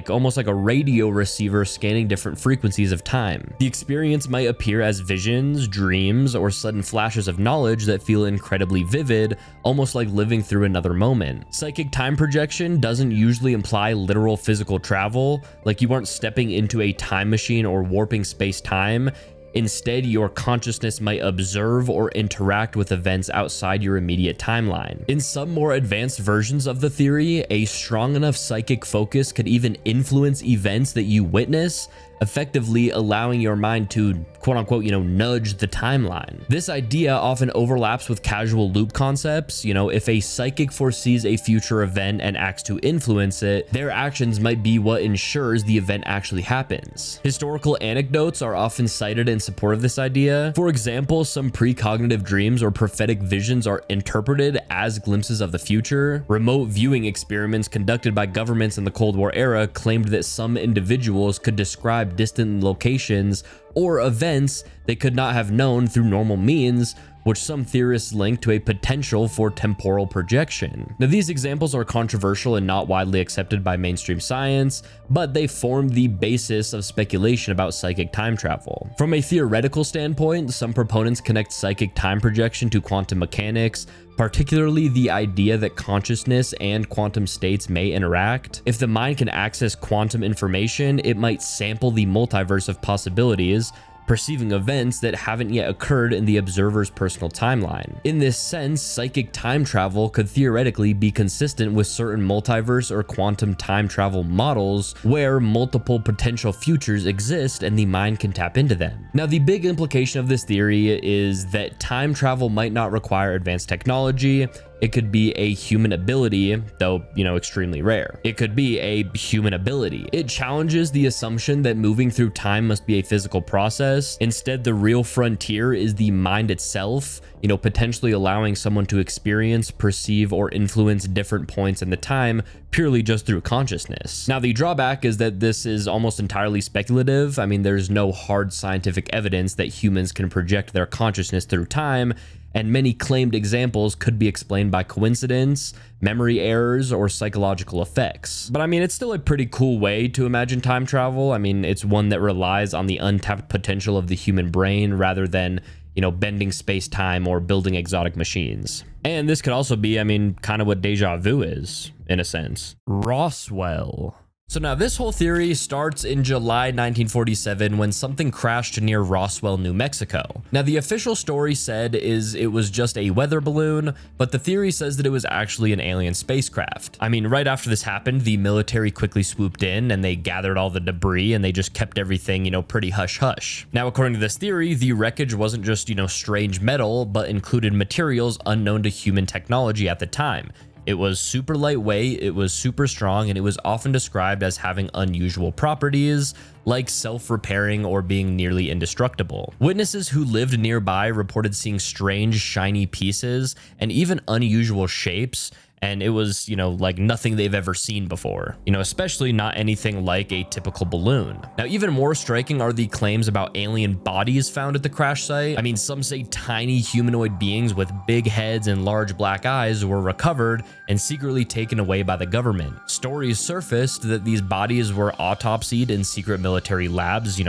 almost like a radio receiver scanning different frequencies of time. The experience might appear as visions, dreams, or sudden flashes of knowledge that feel incredibly vivid, almost like living through another moment. Psychic time projection doesn't usually imply literal physical travel, like you aren't stepping into a time machine or warping space-time. Instead, your consciousness might observe or interact with events outside your immediate timeline. In some more advanced versions of the theory, a strong enough psychic focus could even influence events that you witness, effectively allowing your mind to quote unquote, nudge the timeline. This idea often overlaps with casual loop concepts. If a psychic foresees a future event and acts to influence it, their actions might be what ensures the event actually happens. Historical anecdotes are often cited in support of this idea. For example, some precognitive dreams or prophetic visions are interpreted as glimpses of the future. Remote viewing experiments conducted by governments in the Cold War era claimed that some individuals could describe distant locations or events they could not have known through normal means, which some theorists link to a potential for temporal projection. Now, these examples are controversial and not widely accepted by mainstream science, but they form the basis of speculation about psychic time travel. From a theoretical standpoint, some proponents connect psychic time projection to quantum mechanics, particularly the idea that consciousness and quantum states may interact. If the mind can access quantum information, it might sample the multiverse of possibilities, perceiving events that haven't yet occurred in the observer's personal timeline. In this sense, psychic time travel could theoretically be consistent with certain multiverse or quantum time travel models where multiple potential futures exist and the mind can tap into them. Now, the big implication of this theory is that time travel might not require advanced technology. It could be a human ability, though, extremely rare. It could be a human ability. It challenges the assumption that moving through time must be a physical process. Instead, the real frontier is the mind itself, potentially allowing someone to experience, perceive, or influence different points in the time purely just through consciousness. Now, the drawback is that this is almost entirely speculative. There's no hard scientific evidence that humans can project their consciousness through time, and many claimed examples could be explained by coincidence, memory errors, or psychological effects. But it's still a pretty cool way to imagine time travel. It's one that relies on the untapped potential of the human brain rather than, bending space-time or building exotic machines. And this could also be, kind of what deja vu is, in a sense. Roswell. So now this whole theory starts in July 1947 when something crashed near Roswell, New Mexico. Now, the official story said it was just a weather balloon, but the theory says that it was actually an alien spacecraft. Right after this happened, the military quickly swooped in and they gathered all the debris and they just kept everything, pretty hush-hush. Now, according to this theory, the wreckage wasn't just, strange metal, but included materials unknown to human technology at the time. It was super lightweight, it was super strong, and it was often described as having unusual properties, like self-repairing or being nearly indestructible. Witnesses who lived nearby reported seeing strange, shiny pieces and even unusual shapes, and it was, like nothing they've ever seen before, especially not anything like a typical balloon. Now, even more striking are the claims about alien bodies found at the crash site. Some say tiny humanoid beings with big heads and large black eyes were recovered and secretly taken away by the government. Stories surfaced that these bodies were autopsied in secret military labs,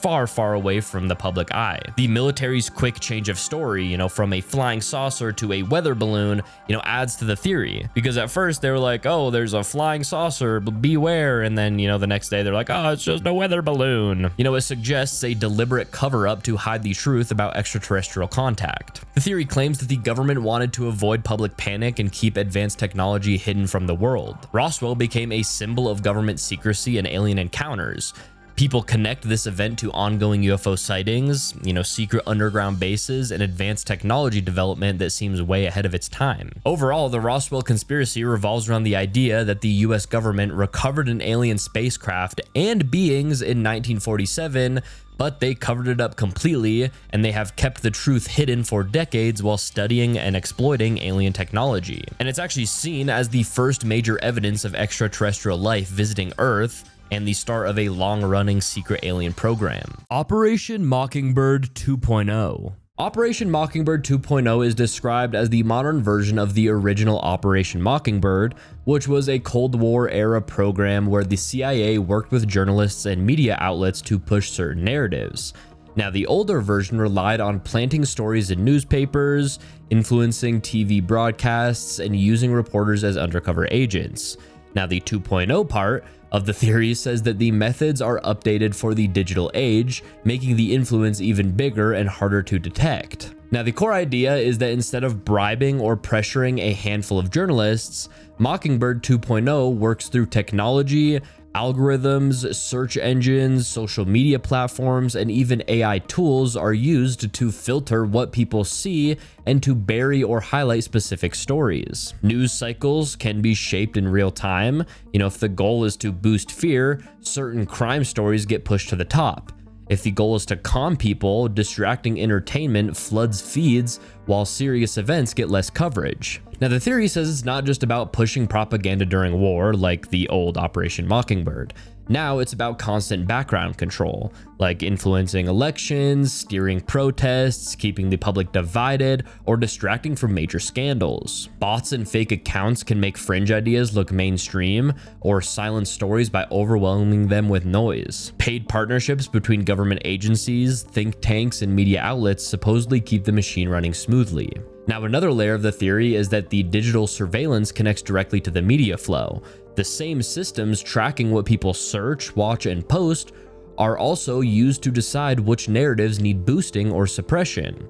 far, far away from the public eye. The military's quick change of story, from a flying saucer to a weather balloon, adds to the theory. Because at first they were like, oh, there's a flying saucer, but beware. And then, the next day they're like, oh, it's just a weather balloon. It suggests a deliberate cover-up to hide the truth about extraterrestrial contact. The theory claims that the government wanted to avoid public panic and keep advanced technology hidden from the world. Roswell became a symbol of government secrecy and alien encounters. People connect this event to ongoing UFO sightings, secret underground bases, and advanced technology development that seems way ahead of its time. Overall, the Roswell conspiracy revolves around the idea that the US government recovered an alien spacecraft and beings in 1947, but they covered it up completely, and they have kept the truth hidden for decades while studying and exploiting alien technology. And it's actually seen as the first major evidence of extraterrestrial life visiting Earth, and the start of a long-running secret alien program. Operation Mockingbird 2.0. Operation Mockingbird 2.0 is described as the modern version of the original Operation Mockingbird, which was a Cold War era program where the CIA worked with journalists and media outlets to push certain narratives. Now, the older version relied on planting stories in newspapers, influencing TV broadcasts, and using reporters as undercover agents. Now, the 2.0 part of the theory says that the methods are updated for the digital age, making the influence even bigger and harder to detect. Now, the core idea is that instead of bribing or pressuring a handful of journalists, Mockingbird 2.0 works through technology, algorithms, search engines, social media platforms, and even AI tools are used to filter what people see and to bury or highlight specific stories. News cycles can be shaped in real time. If the goal is to boost fear, certain crime stories get pushed to the top. If the goal is to calm people, distracting entertainment floods feeds while serious events get less coverage. Now, the theory says it's not just about pushing propaganda during war, like the old Operation Mockingbird. Now it's about constant background control, like influencing elections, steering protests, keeping the public divided, or distracting from major scandals. Bots and fake accounts can make fringe ideas look mainstream, or silence stories by overwhelming them with noise. Paid partnerships between government agencies, think tanks, and media outlets supposedly keep the machine running smoothly. Now, another layer of the theory is that the digital surveillance connects directly to the media flow. The same systems tracking what people search, watch, and post are also used to decide which narratives need boosting or suppression.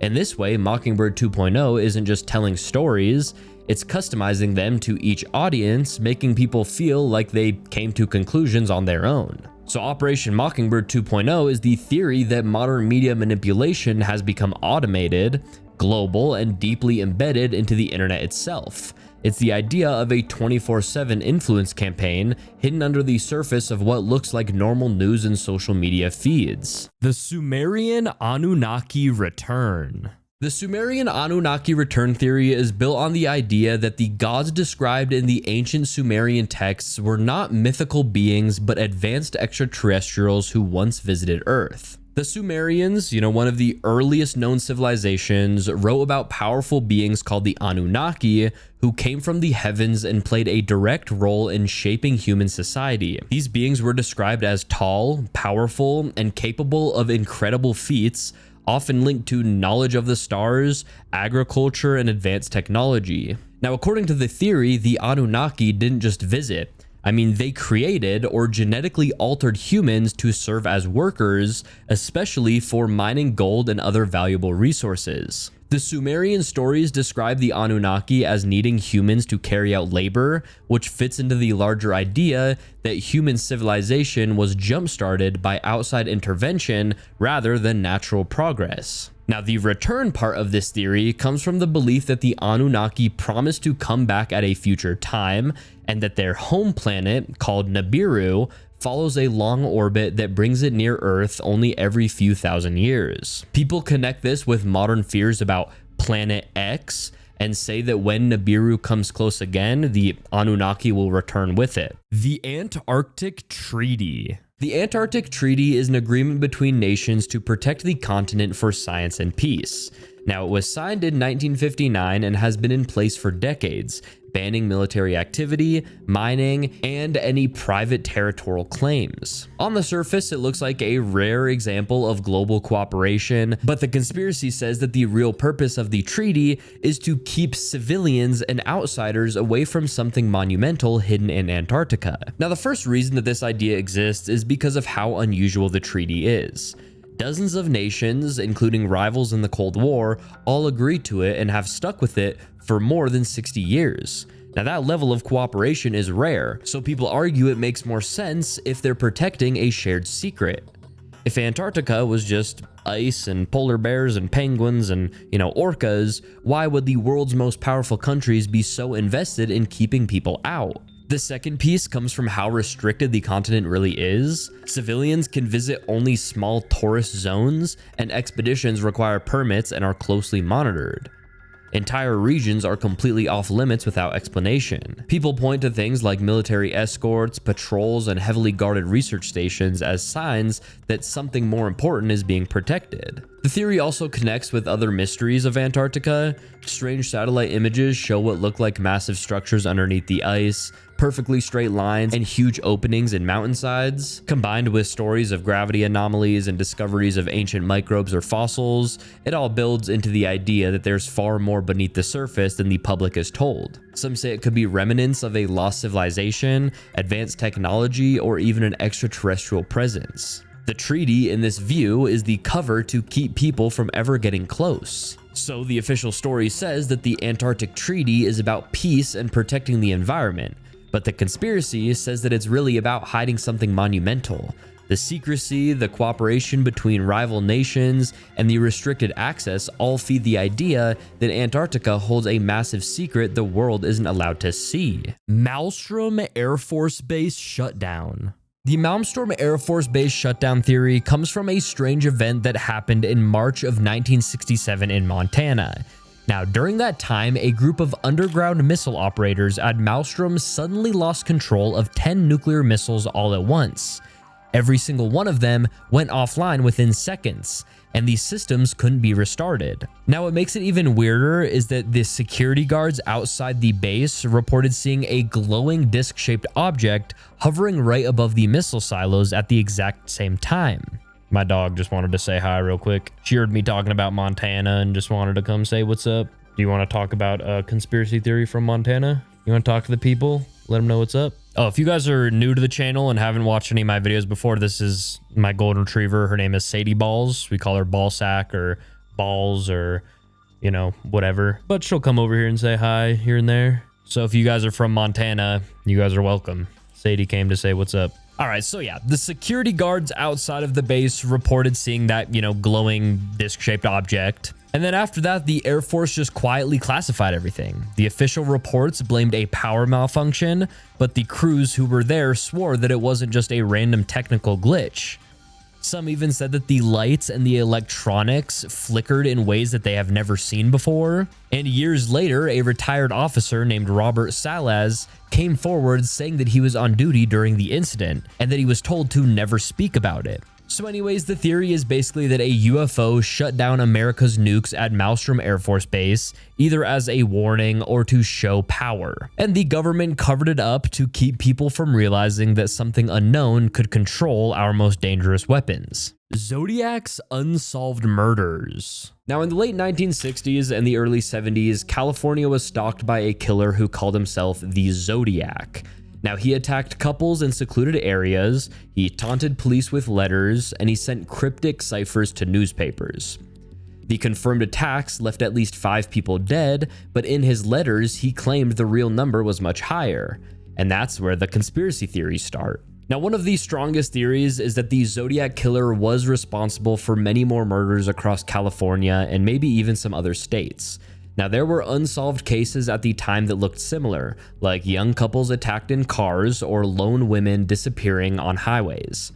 In this way, Mockingbird 2.0 isn't just telling stories, it's customizing them to each audience, making people feel like they came to conclusions on their own. So Operation Mockingbird 2.0 is the theory that modern media manipulation has become automated, global, and deeply embedded into the internet itself. It's the idea of a 24/7 influence campaign hidden under the surface of what looks like normal news and social media feeds. The Sumerian Anunnaki return. The Sumerian Anunnaki return theory is built on the idea that the gods described in the ancient Sumerian texts were not mythical beings but advanced extraterrestrials who once visited Earth. The Sumerians, one of the earliest known civilizations, wrote about powerful beings called the Anunnaki who came from the heavens and played a direct role in shaping human society. These beings were described as tall, powerful, and capable of incredible feats, often linked to knowledge of the stars, agriculture, and advanced technology. Now, according to the theory, the Anunnaki didn't just visit. They created or genetically altered humans to serve as workers, especially for mining gold and other valuable resources. The Sumerian stories describe the Anunnaki as needing humans to carry out labor, which fits into the larger idea that human civilization was jump-started by outside intervention rather than natural progress. Now, the return part of this theory comes from the belief that the Anunnaki promised to come back at a future time, and that their home planet, called Nibiru, follows a long orbit that brings it near Earth only every few thousand years. People connect this with modern fears about Planet X and say that when Nibiru comes close again, the Anunnaki will return with it. The Antarctic Treaty. The Antarctic Treaty is an agreement between nations to protect the continent for science and peace. Now, it was signed in 1959 and has been in place for decades, banning military activity, mining, and any private territorial claims. On the surface, it looks like a rare example of global cooperation, but the conspiracy says that the real purpose of the treaty is to keep civilians and outsiders away from something monumental hidden in Antarctica. Now, the first reason that this idea exists is because of how unusual the treaty is. Dozens of nations, including rivals in the Cold War, all agreed to it and have stuck with it for more than 60 years. Now, that level of cooperation is rare, so people argue it makes more sense if they're protecting a shared secret. If Antarctica was just ice and polar bears and penguins and, orcas, why would the world's most powerful countries be so invested in keeping people out? The second piece comes from how restricted the continent really is. Civilians can visit only small tourist zones, and expeditions require permits and are closely monitored. Entire regions are completely off limits without explanation. People point to things like military escorts, patrols, and heavily guarded research stations as signs that something more important is being protected. The theory also connects with other mysteries of Antarctica. Strange satellite images show what look like massive structures underneath the ice, perfectly straight lines, and huge openings in mountainsides. Combined with stories of gravity anomalies and discoveries of ancient microbes or fossils, it all builds into the idea that there's far more beneath the surface than the public is told. Some say it could be remnants of a lost civilization, advanced technology, or even an extraterrestrial presence. The treaty in this view is the cover to keep people from ever getting close. So the official story says that the Antarctic Treaty is about peace and protecting the environment, but the conspiracy says that it's really about hiding something monumental. The secrecy, the cooperation between rival nations, and the restricted access all feed the idea that Antarctica holds a massive secret the world isn't allowed to see. Maelstrom Air Force Base shutdown. The Malmstrom Air Force Base shutdown theory comes from a strange event that happened in March of 1967 in Montana. Now, during that time, a group of underground missile operators at Maelstrom suddenly lost control of 10 nuclear missiles all at once. Every single one of them went offline within seconds, and these systems couldn't be restarted. Now, what makes it even weirder is that the security guards outside the base reported seeing a glowing disc-shaped object hovering right above the missile silos at the exact same time. My dog just wanted to say hi real quick. She heard me talking about Montana and just wanted to come say what's up. Do you want to talk about a conspiracy theory from Montana? You want to talk to the people? Let them know what's up? Oh, if you guys are new to the channel and haven't watched any of my videos before, this is my golden retriever. Her name is Sadie Balls. We call her Ballsack or Balls or, you know, whatever. But she'll come over here and say hi here and there. So if you guys are from Montana, you guys are welcome. Sadie came to say what's up. All right, so yeah, the security guards outside of the base reported seeing that, glowing disc-shaped object. And then after that, the Air Force just quietly classified everything. The official reports blamed a power malfunction, but the crews who were there swore that it wasn't just a random technical glitch. Some even said that the lights and the electronics flickered in ways that they have never seen before. And years later, a retired officer named Robert Salaz came forward saying that he was on duty during the incident and that he was told to never speak about it. So anyways, the theory is basically that a UFO shut down America's nukes at Maelstrom Air Force Base, either as a warning or to show power. And the government covered it up to keep people from realizing that something unknown could control our most dangerous weapons. Zodiac's unsolved murders. Now, in the late 1960s and the early 70s, California was stalked by a killer who called himself the Zodiac. Now, he attacked couples in secluded areas, he taunted police with letters, and he sent cryptic ciphers to newspapers. The confirmed attacks left at least 5 people dead, but in his letters, he claimed the real number was much higher. And that's where the conspiracy theories start. Now, one of the strongest theories is that the Zodiac Killer was responsible for many more murders across California and maybe even some other states. Now, there were unsolved cases at the time that looked similar, like young couples attacked in cars or lone women disappearing on highways.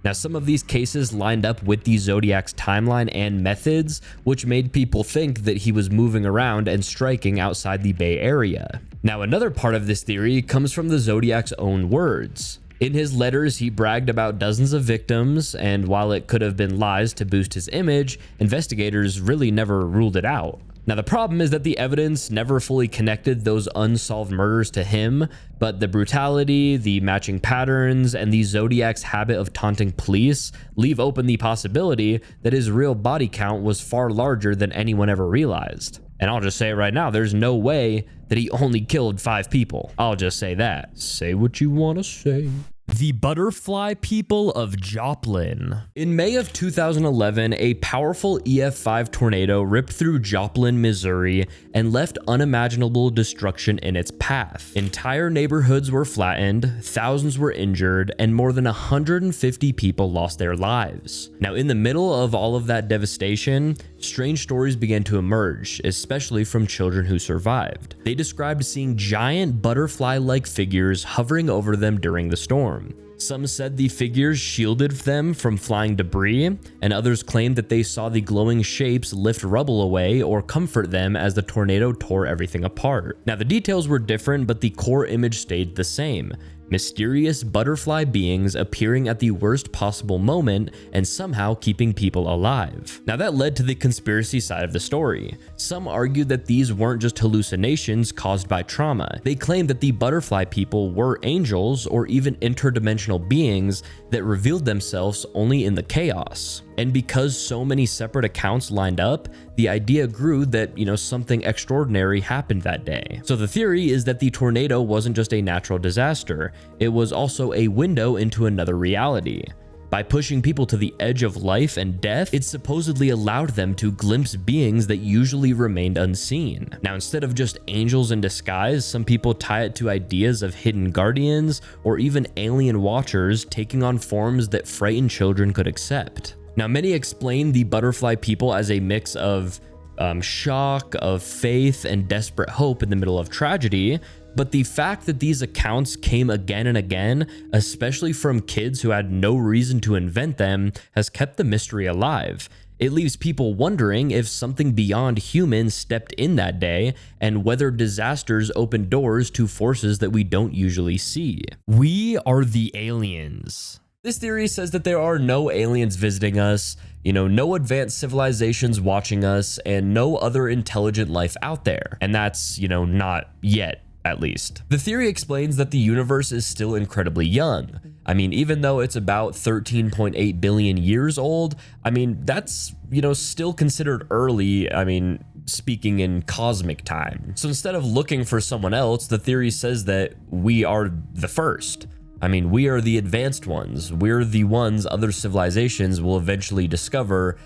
Now, some of these cases lined up with the Zodiac's timeline and methods, which made people think that he was moving around and striking outside the Bay Area. Now, another part of this theory comes from the Zodiac's own words. In his letters, he bragged about dozens of victims, and while it could have been lies to boost his image, investigators really never ruled it out. Now, the problem is that the evidence never fully connected those unsolved murders to him, but the brutality, the matching patterns, and the Zodiac's habit of taunting police leave open the possibility that his real body count was far larger than anyone ever realized. And I'll just say it right now, there's no way that he only killed 5 people. I'll just say that. Say what you want to say. The butterfly people of Joplin. In May of 2011, a powerful EF5 tornado ripped through Joplin, Missouri, and left unimaginable destruction in its path. Entire neighborhoods were flattened, thousands were injured, and more than 150 people lost their lives. Now, in the middle of all of that devastation, strange stories began to emerge, especially from children who survived. They described seeing giant butterfly-like figures hovering over them during the storm. Some said the figures shielded them from flying debris, and others claimed that they saw the glowing shapes lift rubble away or comfort them as the tornado tore everything apart. Now, the details were different, but the core image stayed the same. Mysterious butterfly beings appearing at the worst possible moment and somehow keeping people alive. Now, that led to the conspiracy side of the story. Some argued that these weren't just hallucinations caused by trauma. They claimed that the butterfly people were angels or even interdimensional beings that revealed themselves only in the chaos. And because so many separate accounts lined up, the idea grew that, something extraordinary happened that day. So the theory is that the tornado wasn't just a natural disaster, it was also a window into another reality. By pushing people to the edge of life and death, it supposedly allowed them to glimpse beings that usually remained unseen. Now, instead of just angels in disguise, some people tie it to ideas of hidden guardians or even alien watchers taking on forms that frightened children could accept. Now, many explain the butterfly people as a mix of shock, of faith, and desperate hope in the middle of tragedy. But the fact that these accounts came again and again, especially from kids who had no reason to invent them, has kept the mystery alive. It leaves people wondering if something beyond human stepped in that day and whether disasters opened doors to forces that we don't usually see. We are the aliens. This theory says that there are no aliens visiting us, no advanced civilizations watching us, and no other intelligent life out there. And that's, not yet. At least. The theory explains that the universe is still incredibly young. I mean, even though it's about 13.8 billion years old, that's, still considered early, speaking in cosmic time. So instead of looking for someone else, the theory says that we are the first. We are the advanced ones. We're the ones other civilizations will eventually discover,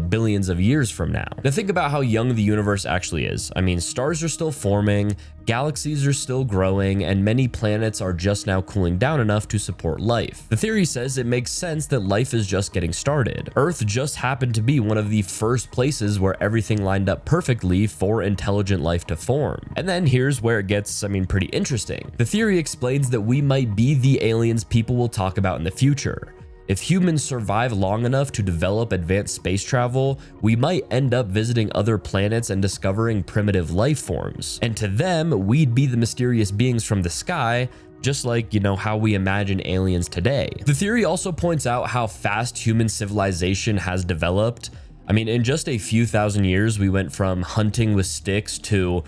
billions of years from now. Now think about how young the universe actually is. Stars are still forming, galaxies are still growing, and many planets are just now cooling down enough to support life. The theory says it makes sense that life is just getting started. Earth just happened to be one of the first places where everything lined up perfectly for intelligent life to form. And then here's where it gets, pretty interesting. The theory explains that we might be the aliens people will talk about in the future. If humans survive long enough to develop advanced space travel, we might end up visiting other planets and discovering primitive life forms. And to them, we'd be the mysterious beings from the sky, just like, how we imagine aliens today. The theory also points out how fast human civilization has developed. In just a few thousand years, we went from hunting with sticks to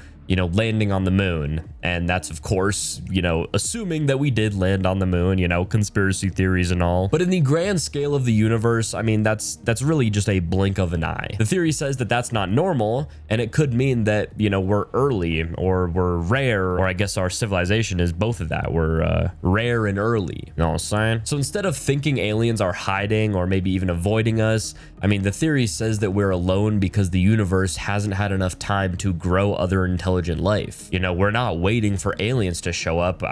landing on the moon. And that's, of course, assuming that we did land on the moon, conspiracy theories and all. But in the grand scale of the universe, that's really just a blink of an eye. The theory says that that's not normal, and it could mean that, we're early or we're rare, or I guess our civilization is both of that. We're rare and early. You know what I'm saying? So instead of thinking aliens are hiding or maybe even avoiding us, the theory says that we're alone because the universe hasn't had enough time to grow other intelligent life. We're not waiting for aliens to show up.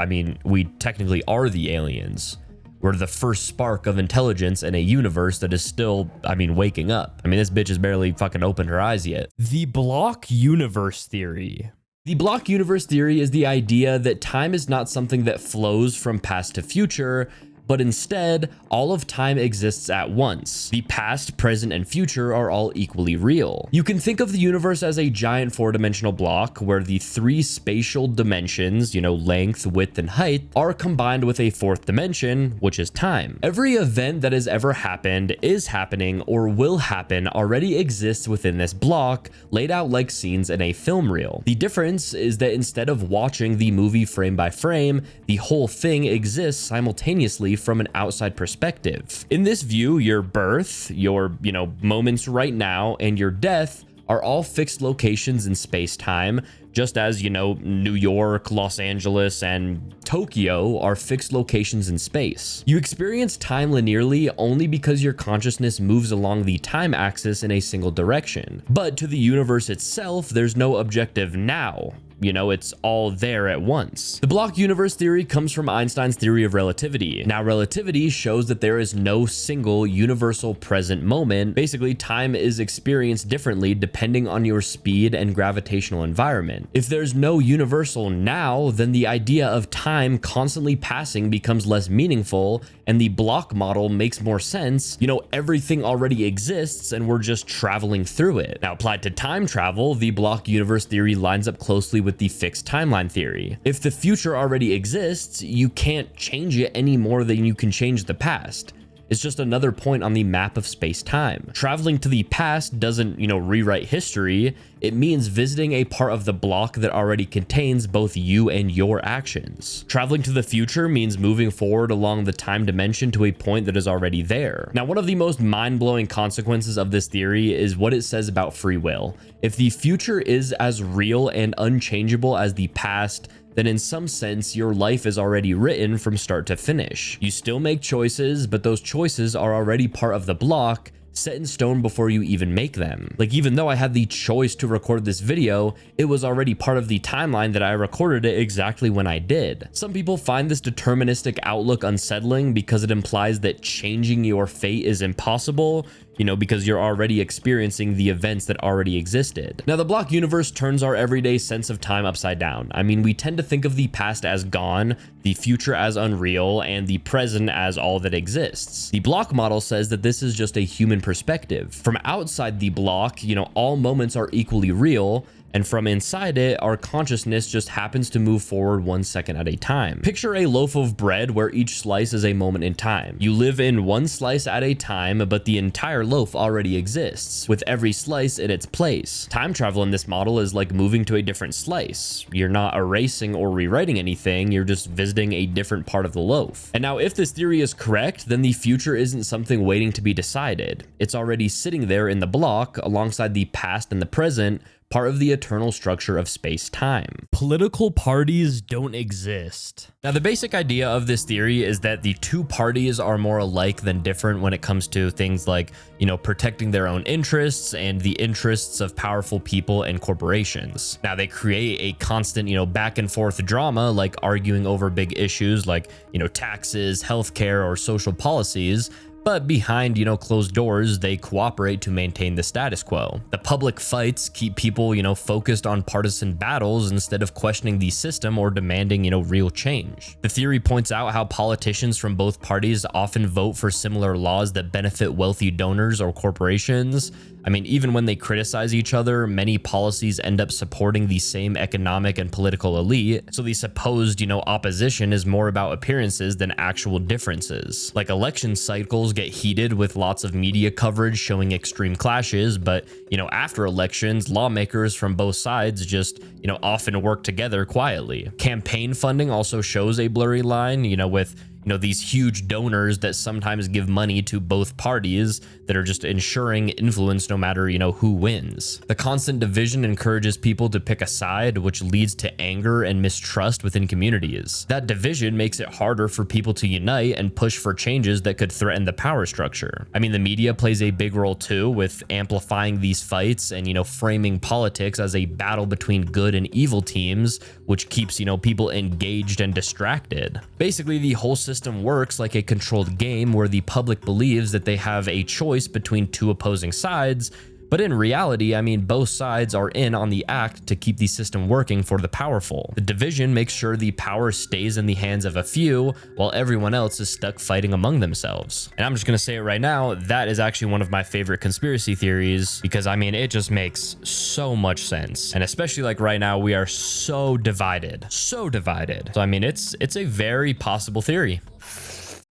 We technically are the aliens. We're the first spark of intelligence in a universe that is still, waking up. This bitch has barely fucking opened her eyes yet. The block universe theory. The block universe theory is the idea that time is not something that flows from past to future, but instead, all of time exists at once. The past, present, and future are all equally real. You can think of the universe as a giant four-dimensional block where the three spatial dimensions, length, width, and height, are combined with a fourth dimension, which is time. Every event that has ever happened, is happening, or will happen already exists within this block, laid out like scenes in a film reel. The difference is that instead of watching the movie frame by frame, the whole thing exists simultaneously from an outside perspective. In this view, your birth, your, moments right now, and your death are all fixed locations in space-time, just as, New York, Los Angeles, and Tokyo are fixed locations in space. You experience time linearly only because your consciousness moves along the time axis in a single direction. But to the universe itself, there's no objective now. It's all there at once. The block universe theory comes from Einstein's theory of relativity. Now, relativity shows that there is no single universal present moment. Basically, time is experienced differently depending on your speed and gravitational environment. If there's no universal now, then the idea of time constantly passing becomes less meaningful, and the block model makes more sense. Everything already exists, and we're just traveling through it. Now, applied to time travel, the block universe theory lines up closely with the fixed timeline theory. If the future already exists, you can't change it any more than you can change the past. It's just another point on the map of space-time. Traveling to the past doesn't, rewrite history. It means visiting a part of the block that already contains both you and your actions. Traveling to the future means moving forward along the time dimension to a point that is already there. Now, one of the most mind-blowing consequences of this theory is what it says about free will. If the future is as real and unchangeable as the past, then in some sense, your life is already written from start to finish. You still make choices, but those choices are already part of the block, set in stone before you even make them. Like, even though I had the choice to record this video, it was already part of the timeline that I recorded it exactly when I did. Some people find this deterministic outlook unsettling because it implies that changing your fate is impossible, you know, because you're already experiencing the events that already existed. Now, the block universe turns our everyday sense of time upside down. I mean, we tend to think of the past as gone, the future as unreal, and the present as all that exists. The block model says that this is just a human perspective. From outside the block, you know, all moments are equally real, and from inside it, our consciousness just happens to move forward 1 second at a time. Picture a loaf of bread where each slice is a moment in time. You live in one slice at a time, but the entire loaf already exists, with every slice in its place. Time travel in this model is like moving to a different slice. You're not erasing or rewriting anything, you're just visiting a different part of the loaf. And now, if this theory is correct, then the future isn't something waiting to be decided. It's already sitting there in the block alongside the past and the present, part of the eternal structure of space-time. Political parties don't exist. Now, the basic idea of this theory is that the two parties are more alike than different when it comes to things like, you know, protecting their own interests and the interests of powerful people and corporations. Now, they create a constant, you know, back and forth drama, like arguing over big issues like, you know, taxes, healthcare, or social policies. But behind, you know, closed doors, they cooperate to maintain the status quo. The public fights keep people, you know, focused on partisan battles instead of questioning the system or demanding, you know, real change. The theory points out how politicians from both parties often vote for similar laws that benefit wealthy donors or corporations. I mean, even when they criticize each other, many policies end up supporting the same economic and political elite. So the supposed, you know, opposition is more about appearances than actual differences. Like, election cycles get heated with lots of media coverage showing extreme clashes, but, you know, after elections, lawmakers from both sides just, you know, often work together quietly. Campaign funding also shows a blurry line, you know, with, you know, these huge donors that sometimes give money to both parties that are just ensuring influence no matter, you know, who wins. The constant division encourages people to pick a side, which leads to anger and mistrust within communities. That division makes it harder for people to unite and push for changes that could threaten the power structure. I mean, the media plays a big role too, with amplifying these fights and, you know, framing politics as a battle between good and evil teams, which keeps, you know, people engaged and distracted. Basically, the whole system works like a controlled game where the public believes that they have a choice between two opposing sides, but in reality, I mean, both sides are in on the act to keep the system working for the powerful. The division makes sure the power stays in the hands of a few, while everyone else is stuck fighting among themselves. And I'm just gonna say it right now, that is actually one of my favorite conspiracy theories, because I mean, it just makes so much sense. And especially like right now, we are so divided. So I mean, it's a very possible theory.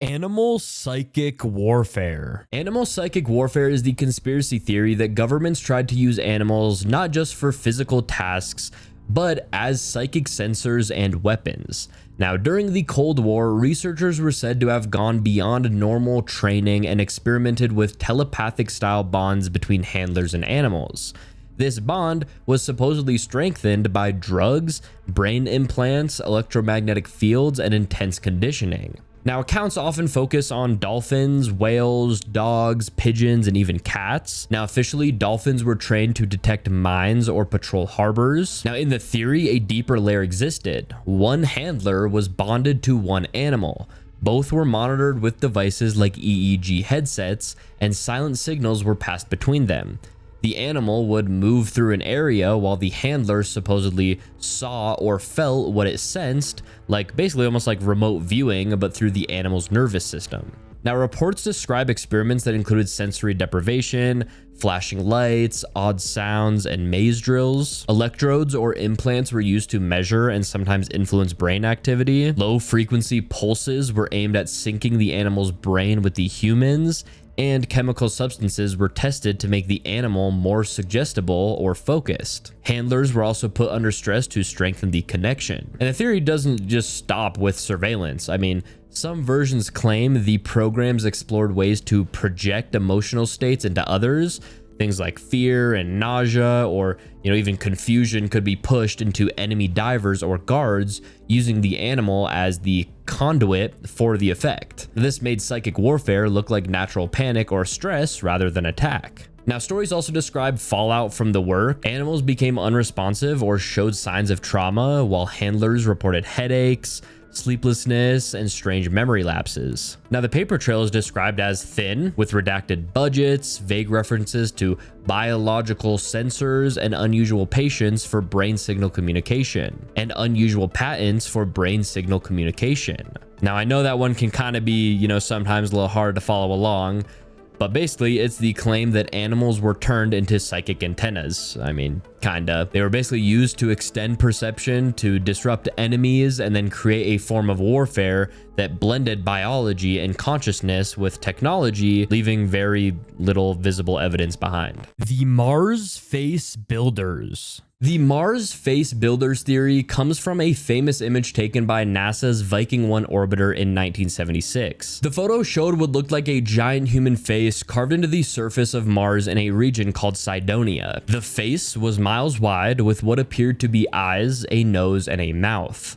Animal psychic warfare. Animal psychic warfare is the conspiracy theory that governments tried to use animals not just for physical tasks, but as psychic sensors and weapons. Now, during the Cold War, researchers were said to have gone beyond normal training and experimented with telepathic style bonds between handlers and animals. This bond was supposedly strengthened by drugs, brain implants, electromagnetic fields, and intense conditioning. Now, accounts often focus on dolphins, whales, dogs, pigeons, and even cats. Now, officially, dolphins were trained to detect mines or patrol harbors. Now, in the theory, a deeper layer existed. One handler was bonded to one animal. Both were monitored with devices like EEG headsets, and silent signals were passed between them. The animal would move through an area while the handler supposedly saw or felt what it sensed, like basically almost like remote viewing, but through the animal's nervous system. Now, reports describe experiments that included sensory deprivation, flashing lights, odd sounds, and maze drills. Electrodes or implants were used to measure and sometimes influence brain activity. Low frequency pulses were aimed at syncing the animal's brain with the human's, and chemical substances were tested to make the animal more suggestible or focused. Handlers were also put under stress to strengthen the connection. And the theory doesn't just stop with surveillance. I mean, some versions claim the programs explored ways to project emotional states into others, Things like fear and nausea, or even confusion, could be pushed into enemy divers or guards using the animal as the conduit for the effect. This made psychic warfare look like natural panic or stress rather than attack. Now, stories also describe fallout from the work. Animals became unresponsive or showed signs of trauma, while handlers reported headaches, sleeplessness, and strange memory lapses. Now, the paper trail is described as thin, with redacted budgets, vague references to biological sensors, and unusual patience for brain signal communication, and unusual patents for brain signal communication. Now, I know that one can kind of be, sometimes a little hard to follow along, but basically, it's the claim that animals were turned into psychic antennas. I mean, kinda. They were basically used to extend perception, to disrupt enemies, and then create a form of warfare that blended biology and consciousness with technology, leaving very little visible evidence behind. The Mars Face Builders. The Mars Face Builders theory comes from a famous image taken by NASA's Viking 1 orbiter in 1976. The photo showed what looked like a giant human face carved into the surface of Mars in a region called Cydonia. The face was miles wide, with what appeared to be eyes, a nose, and a mouth.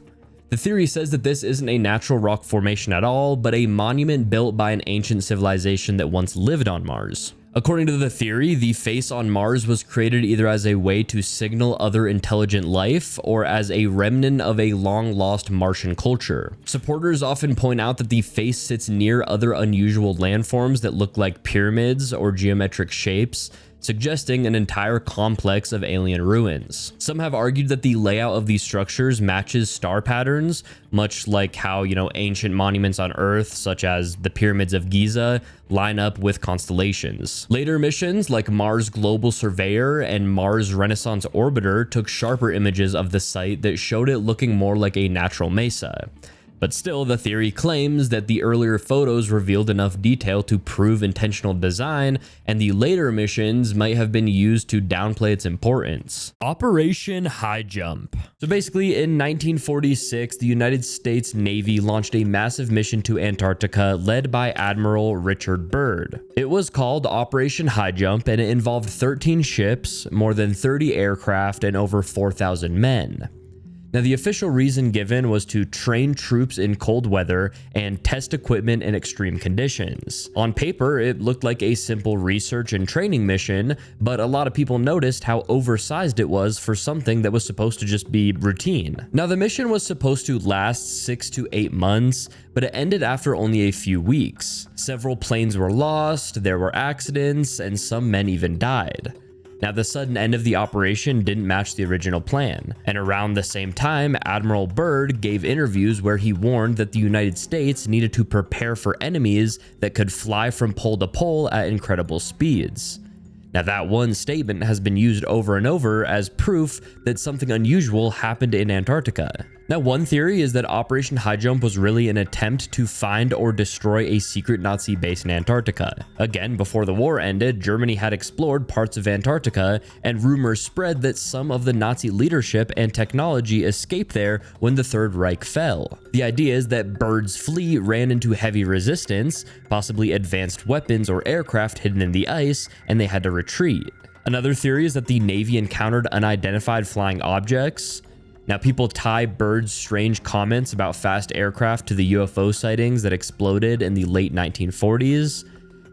The theory says that this isn't a natural rock formation at all, but a monument built by an ancient civilization that once lived on Mars. According to the theory, the face on Mars was created either as a way to signal other intelligent life or as a remnant of a long-lost Martian culture. Supporters often point out that the face sits near other unusual landforms that look like pyramids or geometric shapes, suggesting an entire complex of alien ruins. Some have argued that the layout of these structures matches star patterns, much like how, ancient monuments on Earth, such as the pyramids of Giza, line up with constellations. Later missions like Mars Global Surveyor and Mars Renaissance Orbiter took sharper images of the site that showed it looking more like a natural mesa. But still, the theory claims that the earlier photos revealed enough detail to prove intentional design, and the later missions might have been used to downplay its importance. Operation High Jump. So basically, in 1946, the United States Navy launched a massive mission to Antarctica led by Admiral Richard Byrd. It was called Operation High Jump, and it involved 13 ships, more than 30 aircraft, and over 4,000 men. Now, the official reason given was to train troops in cold weather and test equipment in extreme conditions. On paper, it looked like a simple research and training mission, but a lot of people noticed how oversized it was for something that was supposed to just be routine. Now, the mission was supposed to last 6 to 8 months, but it ended after only a few weeks. Several planes were lost, there were accidents, and some men even died. Now, the sudden end of the operation didn't match the original plan, and around the same time, Admiral Byrd gave interviews where he warned that the United States needed to prepare for enemies that could fly from pole to pole at incredible speeds. Now, that one statement has been used over and over as proof that something unusual happened in Antarctica. Now, one theory is that Operation High Jump was really an attempt to find or destroy a secret Nazi base in Antarctica. Again, before the war ended, Germany had explored parts of Antarctica, and rumors spread that some of the Nazi leadership and technology escaped there when the Third Reich fell. The idea is that Byrd's fleet ran into heavy resistance, possibly advanced weapons or aircraft hidden in the ice, and they had to retreat. Another theory is that the Navy encountered unidentified flying objects. Now, people tie Byrd's strange comments about fast aircraft to the UFO sightings that exploded in the late 1940s.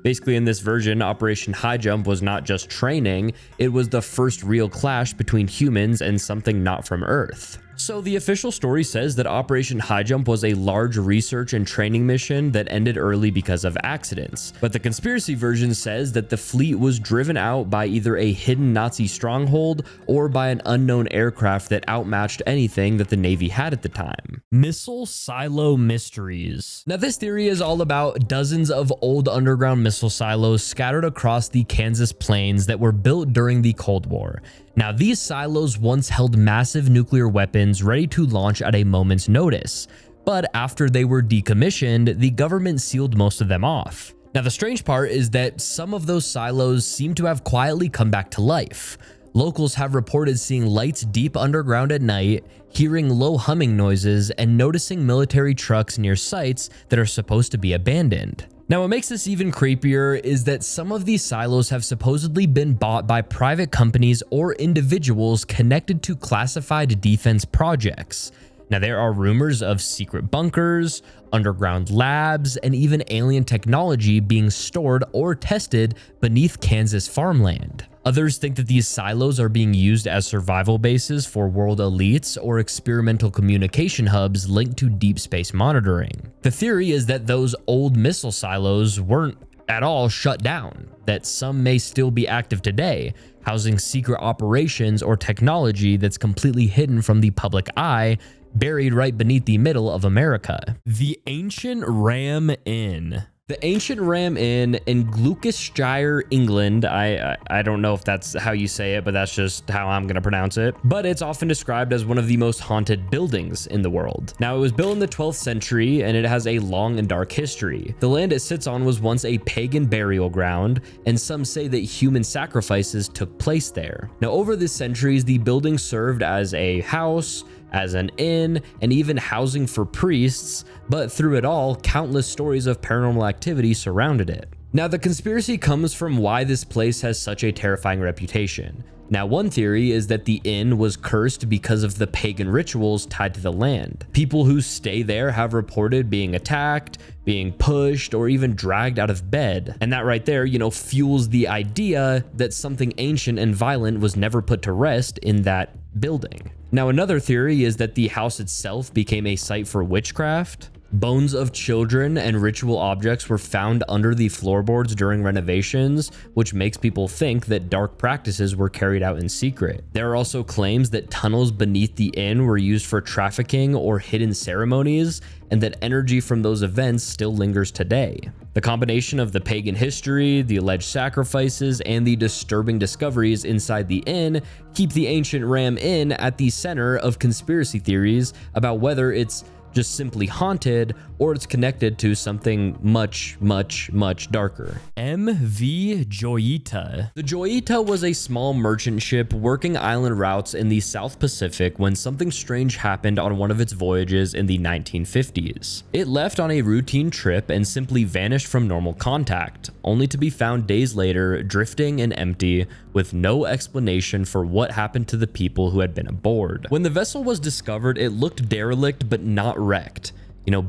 Basically, in this version, Operation High Jump was not just training, it was the first real clash between humans and something not from Earth. So the official story says that Operation High Jump was a large research and training mission that ended early because of accidents. But the conspiracy version says that the fleet was driven out by either a hidden Nazi stronghold or by an unknown aircraft that outmatched anything that the Navy had at the time. Missile Silo Mysteries. Now, this theory is all about dozens of old underground missile silos scattered across the Kansas plains that were built during the Cold War. Now, these silos once held massive nuclear weapons ready to launch at a moment's notice, but after they were decommissioned, the government sealed most of them off. Now, the strange part is that some of those silos seem to have quietly come back to life. Locals have reported seeing lights deep underground at night, hearing low humming noises, and noticing military trucks near sites that are supposed to be abandoned. Now, what makes this even creepier is that some of these silos have supposedly been bought by private companies or individuals connected to classified defense projects. Now, there are rumors of secret bunkers, underground labs, and even alien technology being stored or tested beneath Kansas farmland. Others think that these silos are being used as survival bases for world elites or experimental communication hubs linked to deep space monitoring. The theory is that those old missile silos weren't at all shut down, that some may still be active today, housing secret operations or technology that's completely hidden from the public eye, buried right beneath the middle of America. The Ancient Ram Inn. The Ancient Ram Inn in Gloucestershire, England. I don't know if that's how you say it, but that's just how I'm gonna pronounce it. But it's often described as one of the most haunted buildings in the world. Now, it was built in the 12th century and it has a long and dark history. The land it sits on was once a pagan burial ground, and some say that human sacrifices took place there. Now, over the centuries, the building served as a house, as an inn, and even housing for priests, but through it all, countless stories of paranormal activity surrounded it. Now, the conspiracy comes from why this place has such a terrifying reputation. Now, one theory is that the inn was cursed because of the pagan rituals tied to the land. People who stay there have reported being attacked, being pushed, or even dragged out of bed. And that right there, fuels the idea that something ancient and violent was never put to rest in that building. Now, another theory is that the house itself became a site for witchcraft. Bones of children and ritual objects were found under the floorboards during renovations, which makes people think that dark practices were carried out in secret. There are also claims that tunnels beneath the inn were used for trafficking or hidden ceremonies, and that energy from those events still lingers today. The combination of the pagan history, the alleged sacrifices, and the disturbing discoveries inside the inn keep the Ancient Ram Inn at the center of conspiracy theories about whether it's just simply haunted or it's connected to something much, much, much darker. MV Joyita. The Joyita was a small merchant ship working island routes in the South Pacific when something strange happened on one of its voyages in the 1950s. It left on a routine trip and simply vanished from normal contact, only to be found days later drifting and empty with no explanation for what happened to the people who had been aboard. When the vessel was discovered, it looked derelict but not wrecked.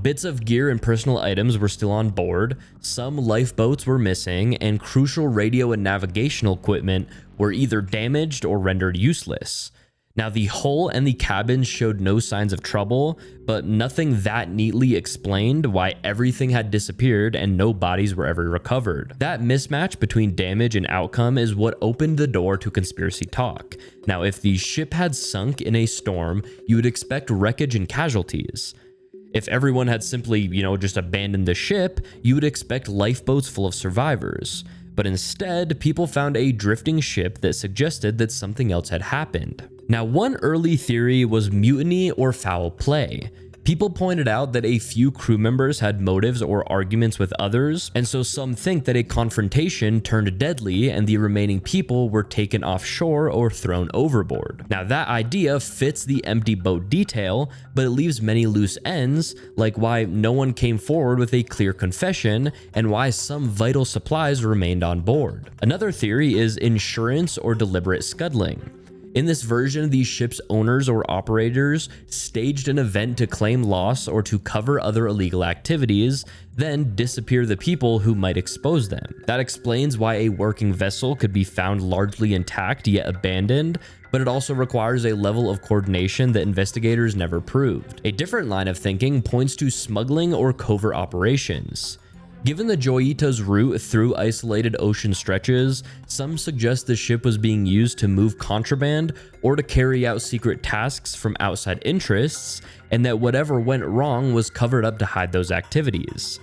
Bits of gear and personal items were still on board, some lifeboats were missing, and crucial radio and navigational equipment were either damaged or rendered useless. Now, the hull and the cabin showed no signs of trouble, but nothing that neatly explained why everything had disappeared and no bodies were ever recovered. That mismatch between damage and outcome is what opened the door to conspiracy talk. Now, if the ship had sunk in a storm, you would expect wreckage and casualties. If everyone had simply, just abandoned the ship, you would expect lifeboats full of survivors. But instead, people found a drifting ship that suggested that something else had happened. Now, one early theory was mutiny or foul play. People pointed out that a few crew members had motives or arguments with others, and so some think that a confrontation turned deadly and the remaining people were taken offshore or thrown overboard. Now, that idea fits the empty boat detail, but it leaves many loose ends, like why no one came forward with a clear confession and why some vital supplies remained on board. Another theory is insurance or deliberate scuttling. In this version, the ship's owners or operators staged an event to claim loss or to cover other illegal activities, then disappear the people who might expose them. That explains why a working vessel could be found largely intact yet abandoned, but it also requires a level of coordination that investigators never proved. A different line of thinking points to smuggling or covert operations. Given the Joyita's route through isolated ocean stretches, some suggest the ship was being used to move contraband or to carry out secret tasks from outside interests, and that whatever went wrong was covered up to hide those activities.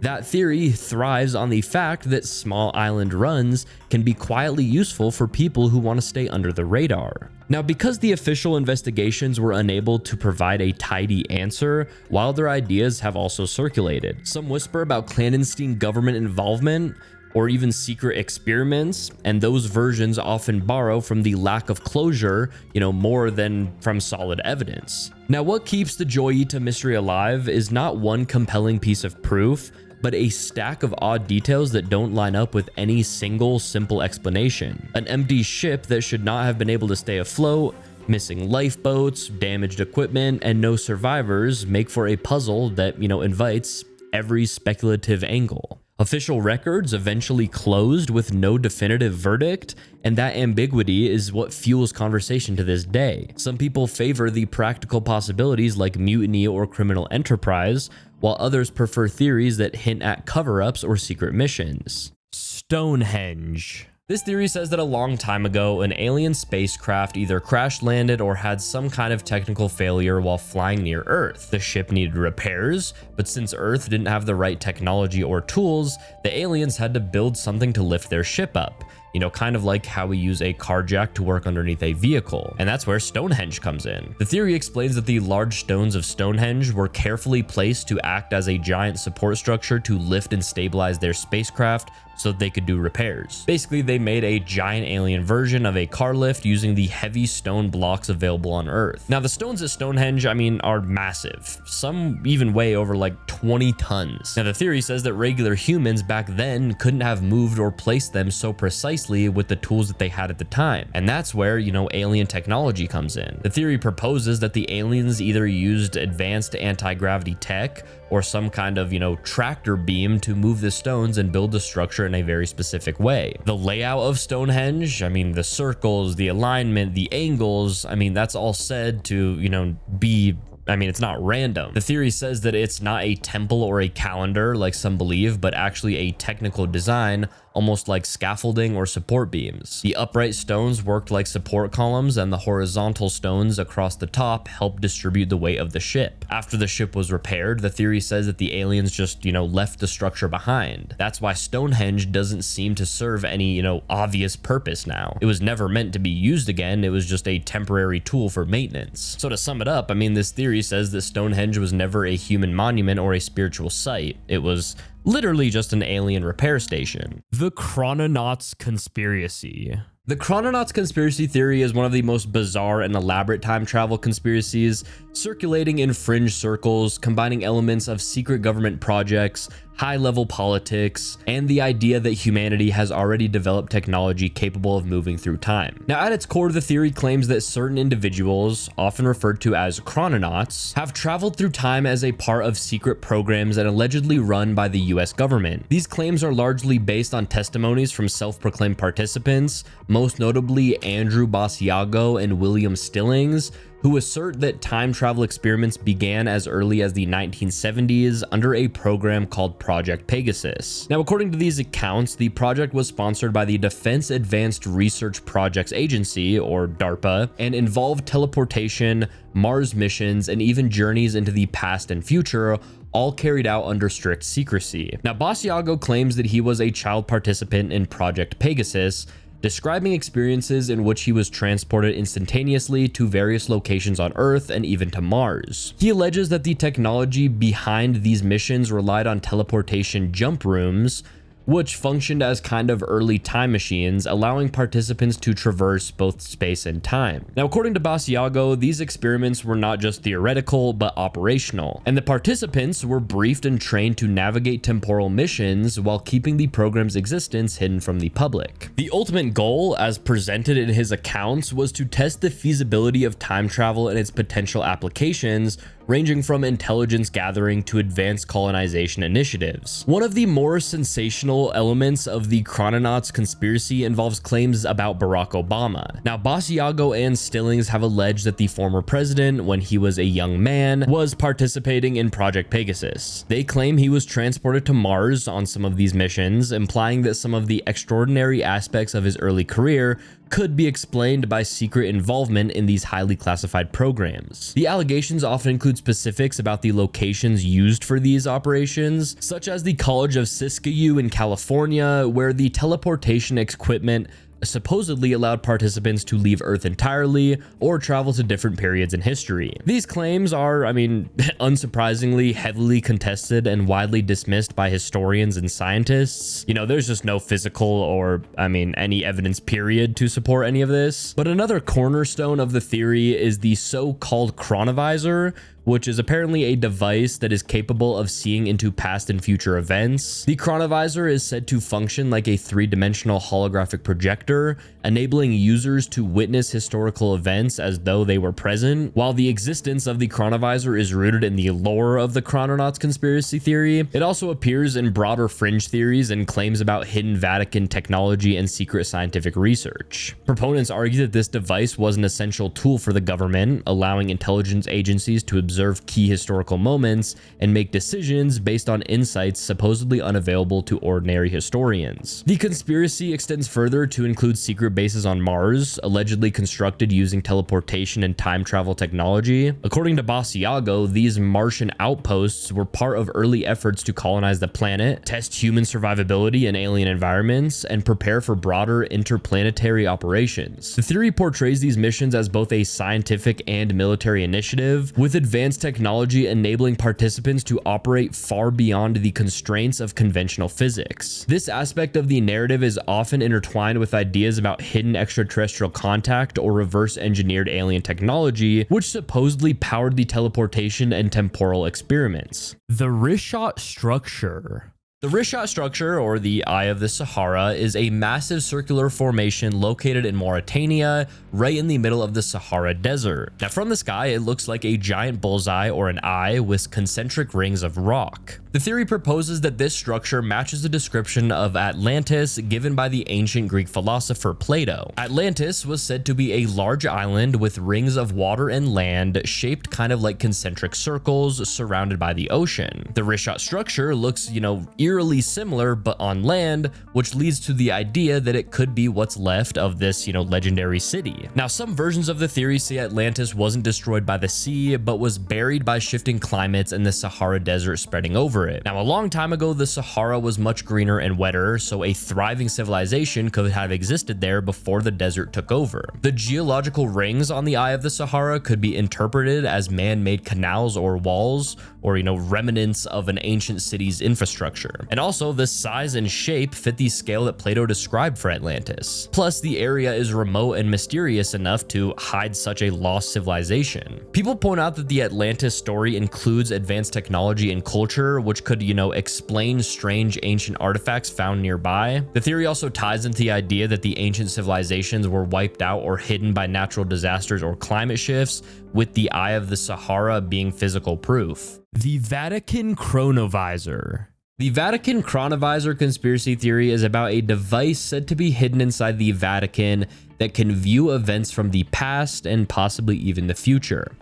That theory thrives on the fact that small island runs can be quietly useful for people who want to stay under the radar. Now, because the official investigations were unable to provide a tidy answer, wilder ideas have also circulated. Some whisper about clandestine government involvement, or even secret experiments, and those versions often borrow from the lack of closure, more than from solid evidence. Now, what keeps the Joyita mystery alive is not one compelling piece of proof, but a stack of odd details that don't line up with any single simple explanation. An empty ship that should not have been able to stay afloat, missing lifeboats, damaged equipment, and no survivors make for a puzzle that, invites every speculative angle. Official records eventually closed with no definitive verdict, and that ambiguity is what fuels conversation to this day. Some people favor the practical possibilities like mutiny or criminal enterprise, while others prefer theories that hint at cover-ups or secret missions. Stonehenge. This theory says that a long time ago, an alien spacecraft either crash landed or had some kind of technical failure while flying near Earth. The ship needed repairs, but since Earth didn't have the right technology or tools, the aliens had to build something to lift their ship up. Kind of like how we use a car jack to work underneath a vehicle. And that's where Stonehenge comes in. The theory explains that the large stones of Stonehenge were carefully placed to act as a giant support structure to lift and stabilize their spacecraft so they could do repairs. Basically, they made a giant alien version of a car lift using the heavy stone blocks available on Earth. Now, the stones at Stonehenge, are massive. Some even weigh over like 20 tons. Now, the theory says that regular humans back then couldn't have moved or placed them so precisely with the tools that they had at the time. And that's where, alien technology comes in. The theory proposes that the aliens either used advanced anti-gravity tech or some kind of, tractor beam to move the stones and build the structure in a very specific way. The layout of Stonehenge, the circles, the alignment, the angles, that's all said to, be it's not random. The theory says that it's not a temple or a calendar like some believe, but actually a technical design, almost like scaffolding or support beams. The upright stones worked like support columns, and the horizontal stones across the top helped distribute the weight of the ship. After the ship was repaired, the theory says that the aliens just, left the structure behind. That's why Stonehenge doesn't seem to serve any, obvious purpose now. It was never meant to be used again. It was just a temporary tool for maintenance. So to sum it up, this theory says that Stonehenge was never a human monument or a spiritual site. It was literally just an alien repair station. The Chrononauts conspiracy. The Chrononauts conspiracy theory is one of the most bizarre and elaborate time travel conspiracies circulating in fringe circles, combining elements of secret government projects, high-level politics, and the idea that humanity has already developed technology capable of moving through time. Now, at its core, the theory claims that certain individuals, often referred to as chrononauts, have traveled through time as a part of secret programs and allegedly run by the US government. These claims are largely based on testimonies from self-proclaimed participants, most notably Andrew Basiago and William Stillings, who assert that time travel experiments began as early as the 1970s under a program called Project Pegasus. Now, according to these accounts, the project was sponsored by the Defense Advanced Research Projects Agency, or DARPA, and involved teleportation, Mars missions, and even journeys into the past and future, all carried out under strict secrecy. Now, Basiago claims that he was a child participant in Project Pegasus, describing experiences in which he was transported instantaneously to various locations on Earth and even to Mars. He alleges that the technology behind these missions relied on teleportation jump rooms, which functioned as kind of early time machines, allowing participants to traverse both space and time. Now, according to Basiago, these experiments were not just theoretical, but operational, and the participants were briefed and trained to navigate temporal missions while keeping the program's existence hidden from the public. The ultimate goal, as presented in his accounts, was to test the feasibility of time travel and its potential applications, ranging from intelligence gathering to advanced colonization initiatives. One of the more sensational elements of the Chrononauts conspiracy involves claims about Barack Obama. Now, Basiago and Stillings have alleged that the former president, when he was a young man, was participating in Project Pegasus. They claim he was transported to Mars on some of these missions, implying that some of the extraordinary aspects of his early career could be explained by secret involvement in these highly classified programs. The allegations often include specifics about the locations used for these operations, such as the College of Siskiyou in California, where the teleportation equipment supposedly allowed participants to leave Earth entirely or travel to different periods in history. These claims are, unsurprisingly, heavily contested and widely dismissed by historians and scientists. There's just no physical or, any evidence period to support any of this. But another cornerstone of the theory is the so-called chronovisor, which is apparently a device that is capable of seeing into past and future events. The chronovisor is said to function like a three-dimensional holographic projector, enabling users to witness historical events as though they were present. While the existence of the chronovisor is rooted in the lore of the Chrononauts conspiracy theory, it also appears in broader fringe theories and claims about hidden Vatican technology and secret scientific research. Proponents argue that this device was an essential tool for the government, allowing intelligence agencies to observe key historical moments and make decisions based on insights supposedly unavailable to ordinary historians. The conspiracy extends further to include secret bases on Mars, allegedly constructed using teleportation and time travel technology. According to Basiago, these Martian outposts were part of early efforts to colonize the planet, test human survivability in alien environments, and prepare for broader interplanetary operations. The theory portrays these missions as both a scientific and military initiative, with advanced technology enabling participants to operate far beyond the constraints of conventional physics. This aspect of the narrative is often intertwined with ideas about hidden extraterrestrial contact or reverse engineered alien technology, which supposedly powered the teleportation and temporal experiments. The Richat structure. The Richat structure, or the Eye of the Sahara, is a massive circular formation located in Mauritania, right in the middle of the Sahara Desert. Now, from the sky, it looks like a giant bullseye or an eye with concentric rings of rock. The theory proposes that this structure matches the description of Atlantis given by the ancient Greek philosopher Plato. Atlantis was said to be a large island with rings of water and land shaped kind of like concentric circles surrounded by the ocean. The Richat structure looks, eerily similar but on land, which leads to the idea that it could be what's left of this, legendary city. Now, some versions of the theory say Atlantis wasn't destroyed by the sea, but was buried by shifting climates and the Sahara Desert spreading over it. Now, a long time ago, the Sahara was much greener and wetter, so a thriving civilization could have existed there before the desert took over. The geological rings on the Eye of the Sahara could be interpreted as man-made canals or walls, or, remnants of an ancient city's infrastructure. And also, the size and shape fit the scale that Plato described for Atlantis. Plus, the area is remote and mysterious enough to hide such a lost civilization. People point out that the Atlantis story includes advanced technology and culture, which could, explain strange ancient artifacts found nearby. The theory also ties into the idea that the ancient civilizations were wiped out or hidden by natural disasters or climate shifts, with the Eye of the Sahara being physical proof. The Vatican chronovisor. The Vatican chronovisor conspiracy theory is about a device said to be hidden inside the Vatican that can view events from the past and possibly even the future.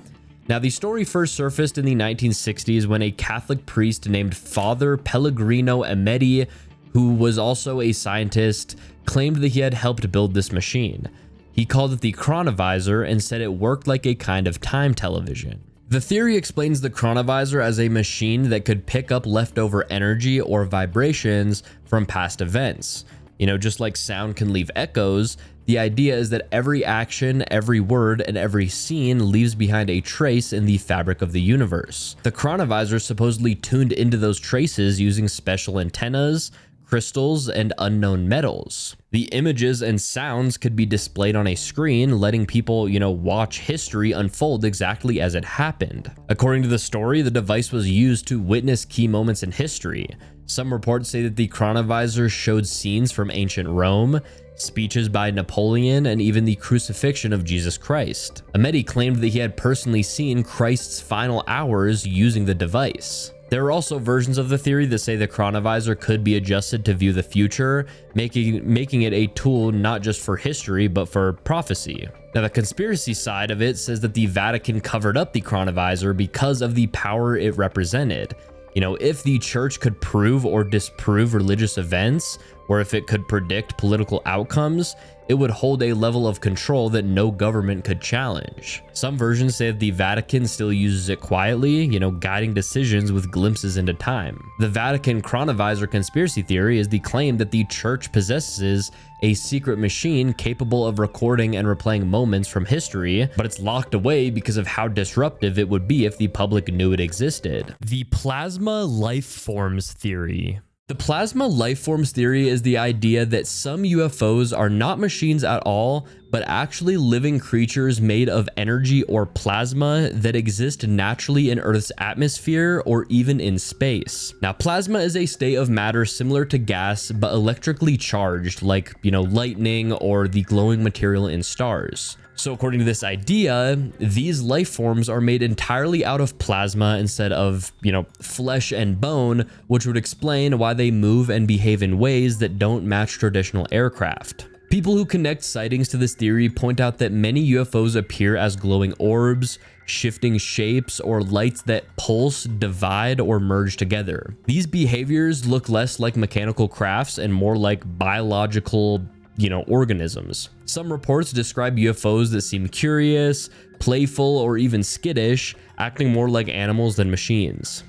Now, the story first surfaced in the 1960s when a Catholic priest named Father Pellegrino Ameti, who was also a scientist, claimed that he had helped build this machine. He called it the chronovisor and said it worked like a kind of time television. The theory explains the chronovisor as a machine that could pick up leftover energy or vibrations from past events. Just like sound can leave echoes, the idea is that every action, every word, and every scene leaves behind a trace in the fabric of the universe. The chronovisor supposedly tuned into those traces using special antennas, crystals, and unknown metals. The images and sounds could be displayed on a screen, letting people, watch history unfold exactly as it happened. According to the story, the device was used to witness key moments in history. Some reports say that the chronovisor showed scenes from ancient Rome, speeches by Napoleon, and even the crucifixion of Jesus Christ. Ameti claimed that he had personally seen Christ's final hours using the device. There are also versions of the theory that say the chronovisor could be adjusted to view the future, making it a tool not just for history, but for prophecy. Now, the conspiracy side of it says that the Vatican covered up the chronovisor because of the power it represented. If the church could prove or disprove religious events, or if it could predict political outcomes, it would hold a level of control that no government could challenge. Some versions say that the Vatican still uses it quietly, guiding decisions with glimpses into time. The Vatican chronovisor conspiracy theory is the claim that the church possesses a secret machine capable of recording and replaying moments from history, but it's locked away because of how disruptive it would be if the public knew it existed. The plasma life forms theory. The plasma life forms theory is the idea that some UFOs are not machines at all, but actually living creatures made of energy or plasma that exist naturally in Earth's atmosphere or even in space. Now, plasma is a state of matter similar to gas, but electrically charged, like, lightning or the glowing material in stars. So according to this idea, these life forms are made entirely out of plasma instead of, flesh and bone, which would explain why they move and behave in ways that don't match traditional aircraft. People who connect sightings to this theory point out that many UFOs appear as glowing orbs, shifting shapes, or lights that pulse, divide, or merge together. These behaviors look less like mechanical crafts and more like biological organisms. Some reports describe UFOs that seem curious, playful, or even skittish, acting more like animals than machines.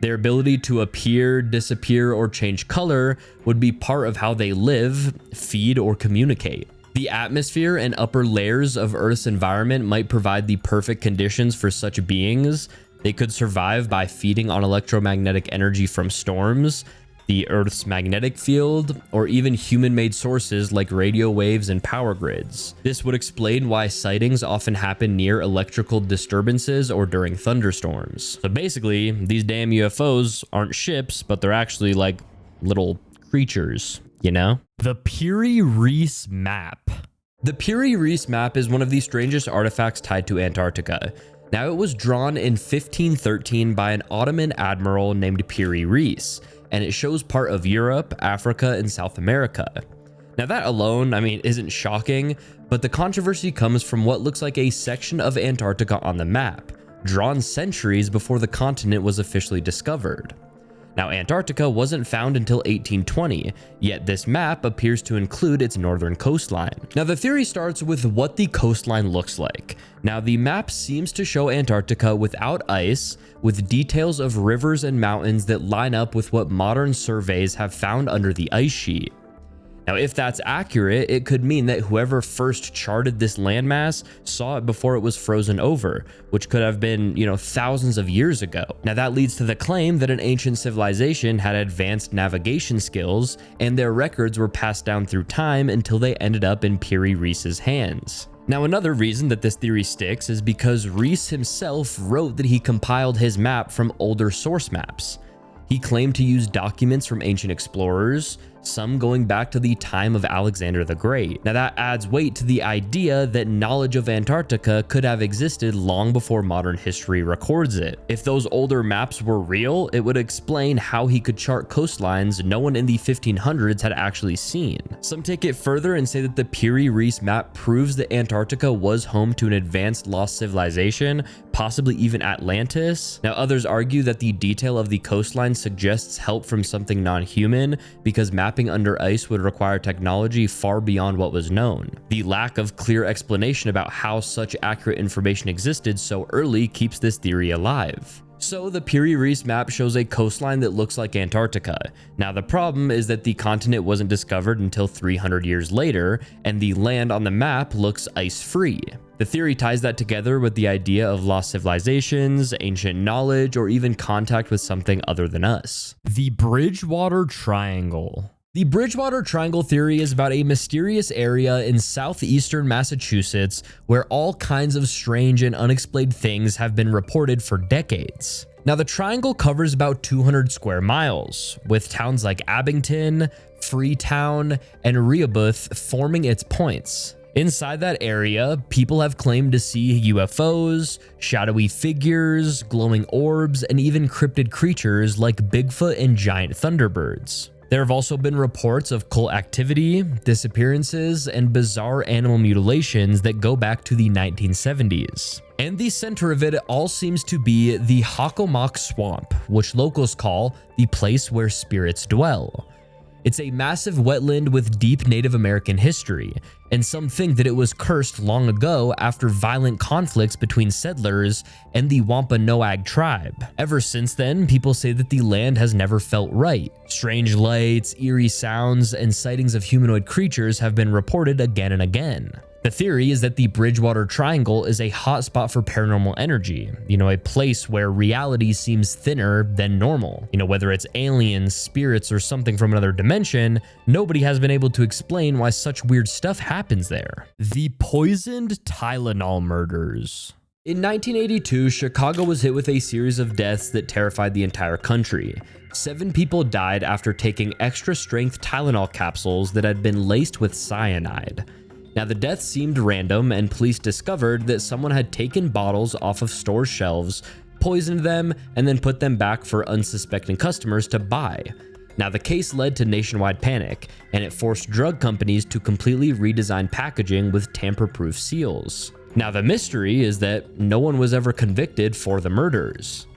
Their ability to appear, disappear, or change color would be part of how they live, feed, or communicate. The atmosphere and upper layers of Earth's environment might provide the perfect conditions for such beings. They could survive by feeding on electromagnetic energy from storms, the Earth's magnetic field, or even human-made sources like radio waves and power grids. This would explain why sightings often happen near electrical disturbances or during thunderstorms. So basically, these damn UFOs aren't ships, but they're actually like little creatures, The Piri-Reis map. The Piri-Reis map is one of the strangest artifacts tied to Antarctica. Now, it was drawn in 1513 by an Ottoman admiral named Piri-Reis, and it shows part of Europe, Africa, and South America. Now, that alone, isn't shocking, but the controversy comes from what looks like a section of Antarctica on the map, drawn centuries before the continent was officially discovered. Now, Antarctica wasn't found until 1820, yet this map appears to include its northern coastline. Now, the theory starts with what the coastline looks like. Now, the map seems to show Antarctica without ice, with details of rivers and mountains that line up with what modern surveys have found under the ice sheet. Now, if that's accurate, it could mean that whoever first charted this landmass saw it before it was frozen over, which could have been, thousands of years ago. Now, that leads to the claim that an ancient civilization had advanced navigation skills, and their records were passed down through time until they ended up in Piri-Reis's hands. Now, another reason that this theory sticks is because Reis himself wrote that he compiled his map from older source maps. He claimed to use documents from ancient explorers, some going back to the time of Alexander the Great. Now, that adds weight to the idea that knowledge of Antarctica could have existed long before modern history records it. If those older maps were real, it would explain how he could chart coastlines no one in the 1500s had actually seen. Some take it further and say that the Piri-Reis map proves that Antarctica was home to an advanced lost civilization, possibly even Atlantis. Now, others argue that the detail of the coastline suggests help from something non-human, because mapping under ice would require technology far beyond what was known. The lack of clear explanation about how such accurate information existed so early keeps this theory alive. So the Piri-Reis map shows a coastline that looks like Antarctica. Now, the problem is that the continent wasn't discovered until 300 years later, and the land on the map looks ice-free. The theory ties that together with the idea of lost civilizations, ancient knowledge, or even contact with something other than us. The Bridgewater Triangle. The Bridgewater Triangle theory is about a mysterious area in southeastern Massachusetts where all kinds of strange and unexplained things have been reported for decades. Now, the triangle covers about 200 square miles, with towns like Abington, Freetown, and Rehoboth forming its points. Inside that area, people have claimed to see UFOs, shadowy figures, glowing orbs, and even cryptid creatures like Bigfoot and giant thunderbirds. There have also been reports of cult activity, disappearances, and bizarre animal mutilations that go back to the 1970s. And the center of it all seems to be the Hockomock Swamp, which locals call the place where spirits dwell. It's a massive wetland with deep Native American history, and some think that it was cursed long ago after violent conflicts between settlers and the Wampanoag tribe. Ever since then, people say that the land has never felt right. Strange lights, eerie sounds, and sightings of humanoid creatures have been reported again and again. The theory is that the Bridgewater Triangle is a hotspot for paranormal energy, a place where reality seems thinner than normal. Whether it's aliens, spirits, or something from another dimension, nobody has been able to explain why such weird stuff happens there. The poisoned Tylenol murders. In 1982, Chicago was hit with a series of deaths that terrified the entire country. 7 people died after taking extra-strength Tylenol capsules that had been laced with cyanide. Now, the deaths seemed random, and police discovered that someone had taken bottles off of store shelves, poisoned them, and then put them back for unsuspecting customers to buy. Now, the case led to nationwide panic, and it forced drug companies to completely redesign packaging with tamper-proof seals. Now, the mystery is that no one was ever convicted for the murders.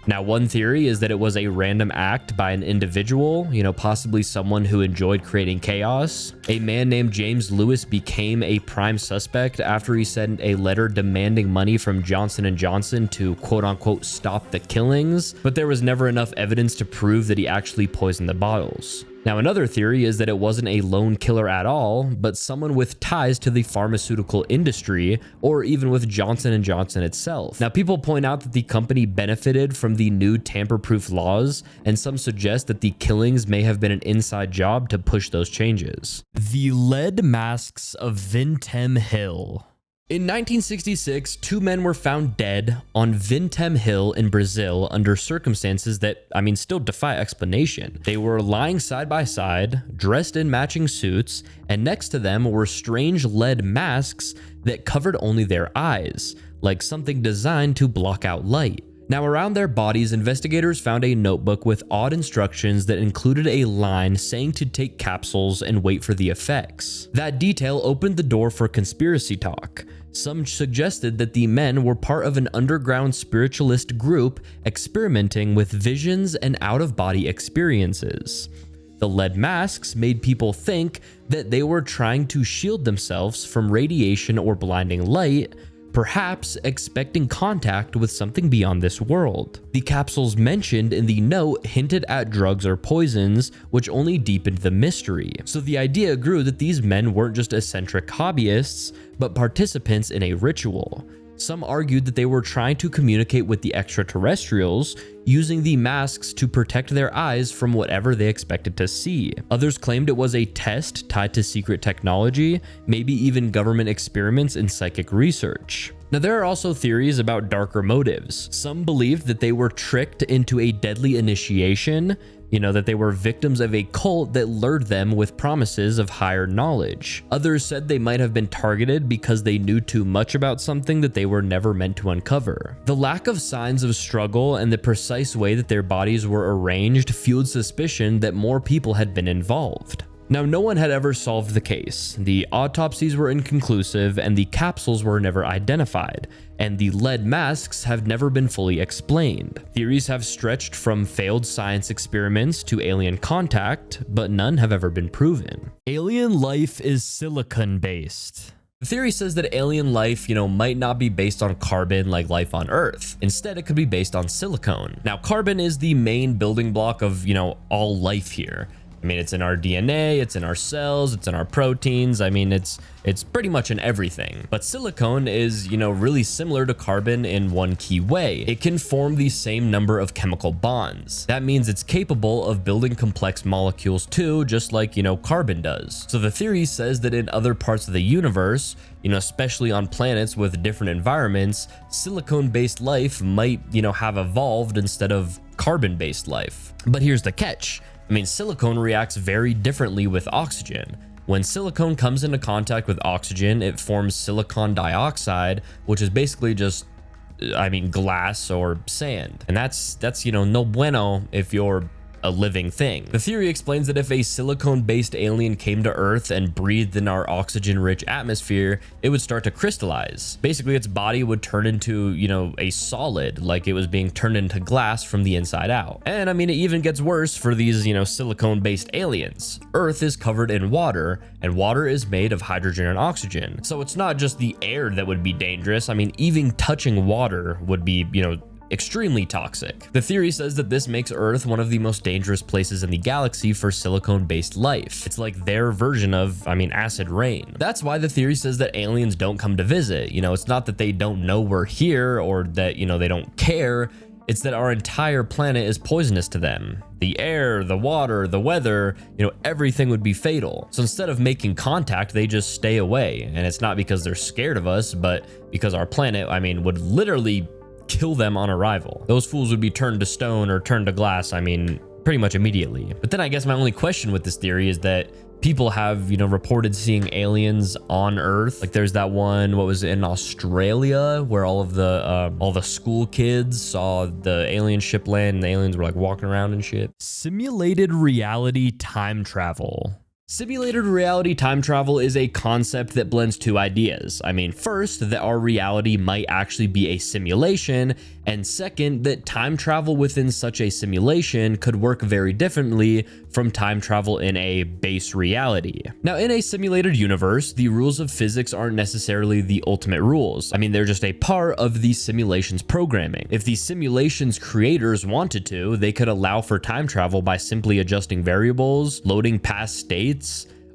Now, one theory is that it was a random act by an individual, possibly someone who enjoyed creating chaos. A man named James Lewis became a prime suspect after he sent a letter demanding money from Johnson & Johnson to quote-unquote stop the killings, but there was never enough evidence to prove that he actually poisoned the bottles. Now, another theory is that it wasn't a lone killer at all, but someone with ties to the pharmaceutical industry, or even with Johnson & Johnson itself. Now, people point out that the company benefited from the new tamper-proof laws, and some suggest that the killings may have been an inside job to push those changes. The lead masks of Vintem Hill. In 1966, 2 men were found dead on Vintem Hill in Brazil under circumstances that, still defy explanation. They were lying side by side, dressed in matching suits, and next to them were strange lead masks that covered only their eyes, like something designed to block out light. Now, around their bodies, investigators found a notebook with odd instructions that included a line saying to take capsules and wait for the effects. That detail opened the door for conspiracy talk. Some suggested that the men were part of an underground spiritualist group experimenting with visions and out-of-body experiences. The lead masks made people think that they were trying to shield themselves from radiation or blinding light, perhaps expecting contact with something beyond this world. The capsules mentioned in the note hinted at drugs or poisons, which only deepened the mystery. So the idea grew that these men weren't just eccentric hobbyists, but participants in a ritual. Some argued that they were trying to communicate with the extraterrestrials, using the masks to protect their eyes from whatever they expected to see. Others claimed it was a test tied to secret technology, maybe even government experiments in psychic research. Now, there are also theories about darker motives. Some believed that they were tricked into a deadly initiation, that they were victims of a cult that lured them with promises of higher knowledge. Others said they might have been targeted because they knew too much about something that they were never meant to uncover. The lack of signs of struggle and the precise way that their bodies were arranged fueled suspicion that more people had been involved. Now, no one had ever solved the case. The autopsies were inconclusive and the capsules were never identified, and the lead masks have never been fully explained. Theories have stretched from failed science experiments to alien contact, but none have ever been proven. Alien life is silicon-based. The theory says that alien life, might not be based on carbon like life on Earth. Instead, it could be based on silicone. Now, carbon is the main building block of, all life here. It's in our DNA, it's in our cells, it's in our proteins. It's pretty much in everything. But silicone is, really similar to carbon in one key way. It can form the same number of chemical bonds. That means it's capable of building complex molecules too, just like, carbon does. So the theory says that in other parts of the universe, especially on planets with different environments, silicone-based life might, have evolved instead of carbon-based life. But here's the catch. Silicone reacts very differently with oxygen. When silicone comes into contact with oxygen, it forms silicon dioxide, which is basically just, glass or sand. And that's no bueno if you're a living thing. The theory explains that if a silicone-based alien came to Earth and breathed in our oxygen-rich atmosphere, it would start to crystallize. Basically, its body would turn into, a solid, like it was being turned into glass from the inside out. And it even gets worse for these, silicone-based aliens. Earth is covered in water, and water is made of hydrogen and oxygen. So it's not just the air that would be dangerous. Even touching water would be, extremely toxic. The theory says that this makes Earth one of the most dangerous places in the galaxy for silicone-based life. It's like their version of, acid rain. That's why the theory says that aliens don't come to visit. It's not that they don't know we're here or that, they don't care. It's that our entire planet is poisonous to them. The air, the water, the weather, everything would be fatal. So instead of making contact, they just stay away. And it's not because they're scared of us, but because our planet, would literally kill them on arrival. Those fools would be turned to stone or turned to glass, pretty much immediately. But then I guess my only question with this theory is that people have, reported seeing aliens on Earth. Like there's that one, what was it, in Australia, where all the school kids saw the alien ship land and the aliens were like walking around and shit. Simulated reality time travel. Simulated reality time travel is a concept that blends two ideas. First, that our reality might actually be a simulation, and second, that time travel within such a simulation could work very differently from time travel in a base reality. Now, in a simulated universe, the rules of physics aren't necessarily the ultimate rules. They're just a part of the simulation's programming. If the simulation's creators wanted to, they could allow for time travel by simply adjusting variables, loading past states,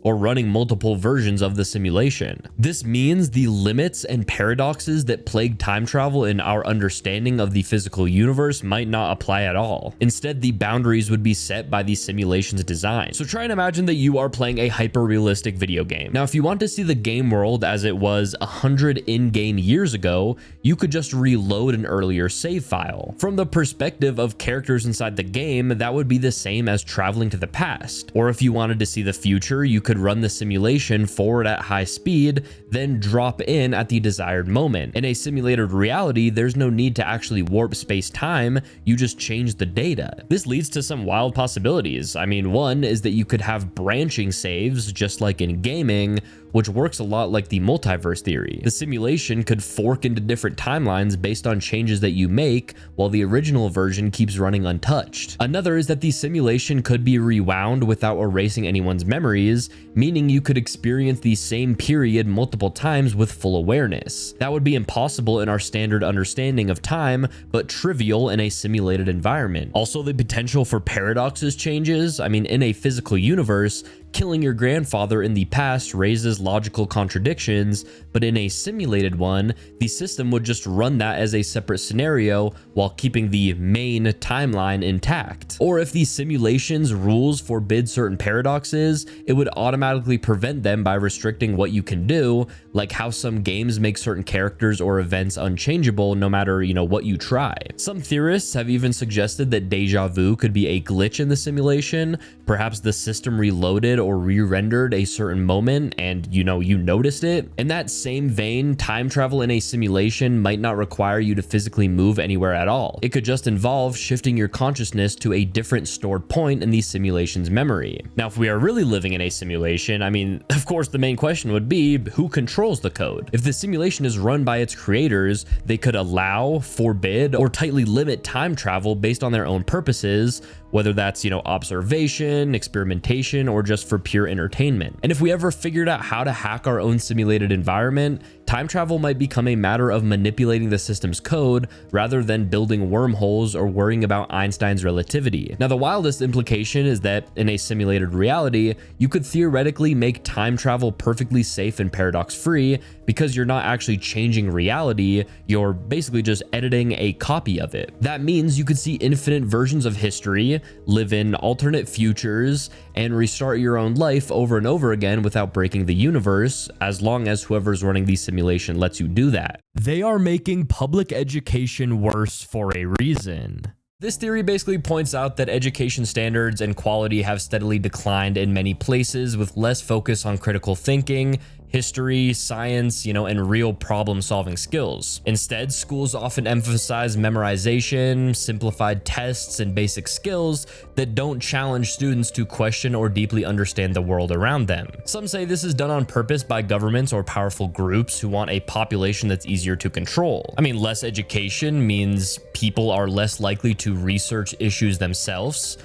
or running multiple versions of the simulation. This means the limits and paradoxes that plague time travel in our understanding of the physical universe might not apply at all. Instead, the boundaries would be set by the simulation's design. So try and imagine that you are playing a hyper-realistic video game. Now, if you want to see the game world as it was 100 in-game years ago, you could just reload an earlier save file. From the perspective of characters inside the game, that would be the same as traveling to the past. Or if you wanted to see the future, you could run the simulation forward at high speed, then drop in at the desired moment. In a simulated reality, there's no need to actually warp space-time, you just change the data. This leads to some wild possibilities. One is that you could have branching saves, just like in gaming, which works a lot like the multiverse theory. The simulation could fork into different timelines based on changes that you make, while the original version keeps running untouched. Another is that the simulation could be rewound without erasing anyone's memories, meaning you could experience the same period multiple times with full awareness. That would be impossible in our standard understanding of time, but trivial in a simulated environment. Also, the potential for paradoxes changes. In a physical universe, killing your grandfather in the past raises logical contradictions, but in a simulated one, the system would just run that as a separate scenario while keeping the main timeline intact. Or if the simulation's rules forbid certain paradoxes, it would automatically prevent them by restricting what you can do, like how some games make certain characters or events unchangeable no matter, what you try. Some theorists have even suggested that deja vu could be a glitch in the simulation. Perhaps the system reloaded or re-rendered a certain moment and you noticed it. In that same vein, time travel in a simulation might not require you to physically move anywhere at all. It could just involve shifting your consciousness to a different stored point in the simulation's memory. Now, if we are really living in a simulation, of course the main question would be, who controls the code? If the simulation is run by its creators, they could allow, forbid, or tightly limit time travel based on their own purposes, whether that's, observation, experimentation, or just for pure entertainment. And if we ever figured out how to hack our own simulated environment, time travel might become a matter of manipulating the system's code rather than building wormholes or worrying about Einstein's relativity. Now, the wildest implication is that in a simulated reality, you could theoretically make time travel perfectly safe and paradox-free because you're not actually changing reality, you're basically just editing a copy of it. That means you could see infinite versions of history, live in alternate futures, and restart your own life over and over again without breaking the universe, as long as whoever's running the simulation lets you do that. They are making public education worse for a reason. This theory basically points out that education standards and quality have steadily declined in many places, with less focus on critical thinking, history, science, and real problem-solving skills. Instead, schools often emphasize memorization, simplified tests, and basic skills that don't challenge students to question or deeply understand the world around them. Some say this is done on purpose by governments or powerful groups who want a population that's easier to control. Less education means people are less likely to research issues themselves,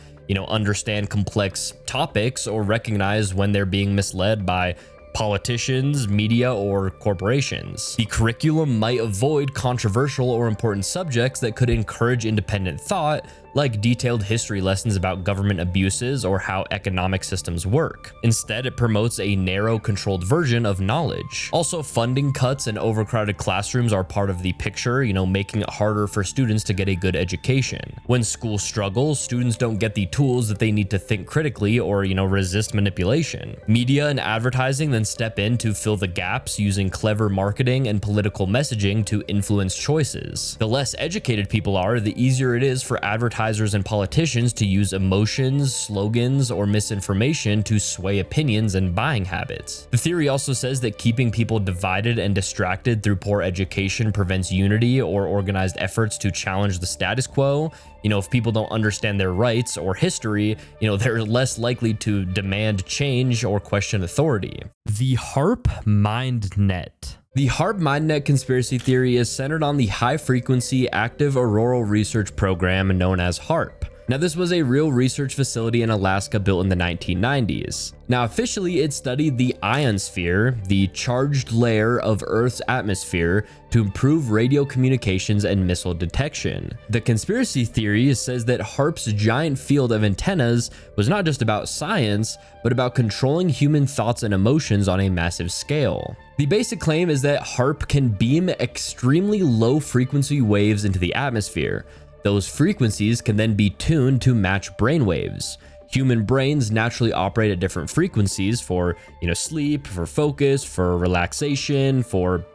understand complex topics, or recognize when they're being misled by politicians, media, or corporations. The curriculum might avoid controversial or important subjects that could encourage independent thought, like detailed history lessons about government abuses or how economic systems work. Instead, it promotes a narrow, controlled version of knowledge. Also, funding cuts and overcrowded classrooms are part of the picture, making it harder for students to get a good education. When school struggles, students don't get the tools that they need to think critically or, resist manipulation. Media and advertising then step in to fill the gaps using clever marketing and political messaging to influence choices. The less educated people are, the easier it is for advertisers and politicians to use emotions, slogans, or misinformation to sway opinions and buying habits. The theory also says that keeping people divided and distracted through poor education prevents unity or organized efforts to challenge the status quo. If people don't understand their rights or history, they're less likely to demand change or question authority. The HAARP MindNet. The HAARP MindNet conspiracy theory is centered on the high-frequency active auroral research program known as HAARP. Now, this was a real research facility in Alaska built in the 1990s. Now, officially, it studied the ionosphere, the charged layer of Earth's atmosphere, to improve radio communications and missile detection. The conspiracy theory says that HAARP's giant field of antennas was not just about science, but about controlling human thoughts and emotions on a massive scale. The basic claim is that HAARP can beam extremely low frequency waves into the atmosphere. Those frequencies can then be tuned to match brainwaves. Human brains naturally operate at different frequencies for, sleep, for focus, for relaxation, for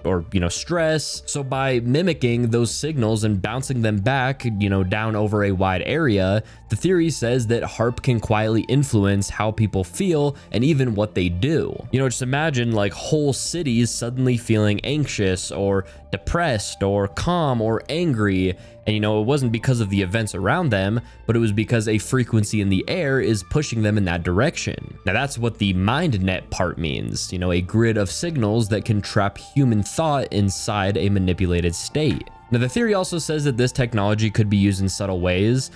stress. So by mimicking those signals and bouncing them back, down over a wide area, the theory says that HAARP can quietly influence how people feel and even what they do. Just imagine like whole cities suddenly feeling anxious or depressed or calm or angry. And it wasn't because of the events around them, but it was because a frequency in the air is pushing them in that direction. Now that's what the MindNet part means, a grid of signals that can trap human thought inside a manipulated state. Now the theory also says that this technology could be used in subtle ways.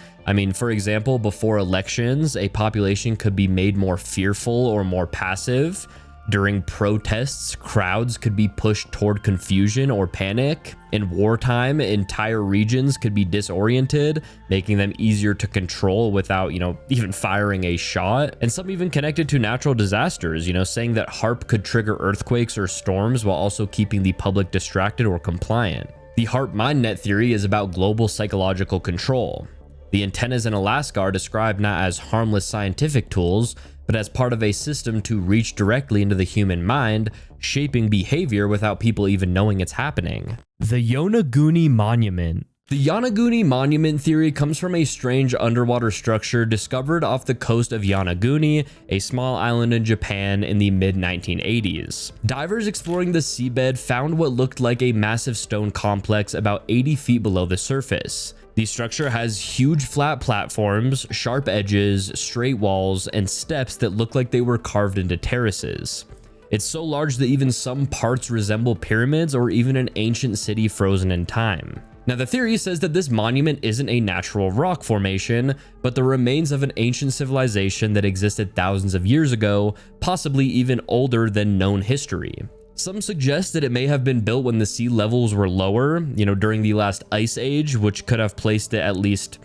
For example, before elections, a population could be made more fearful or more passive. During protests, crowds could be pushed toward confusion or panic. In wartime, entire regions could be disoriented, making them easier to control without, even firing a shot. And some even connected to natural disasters, saying that HAARP could trigger earthquakes or storms while also keeping the public distracted or compliant. The HAARP MindNet theory is about global psychological control. The antennas in Alaska are described not as harmless scientific tools, but as part of a system to reach directly into the human mind, shaping behavior without people even knowing it's happening. The Yonaguni Monument. The Yonaguni Monument theory comes from a strange underwater structure discovered off the coast of Yonaguni, a small island in Japan in the mid-1980s. Divers exploring the seabed found what looked like a massive stone complex about 80 feet below the surface. The structure has huge flat platforms, sharp edges, straight walls, and steps that look like they were carved into terraces. It's so large that even some parts resemble pyramids or even an ancient city frozen in time. Now, the theory says that this monument isn't a natural rock formation, but the remains of an ancient civilization that existed thousands of years ago, possibly even older than known history. Some suggest that it may have been built when the sea levels were lower, during the last ice age, which could have placed it at least,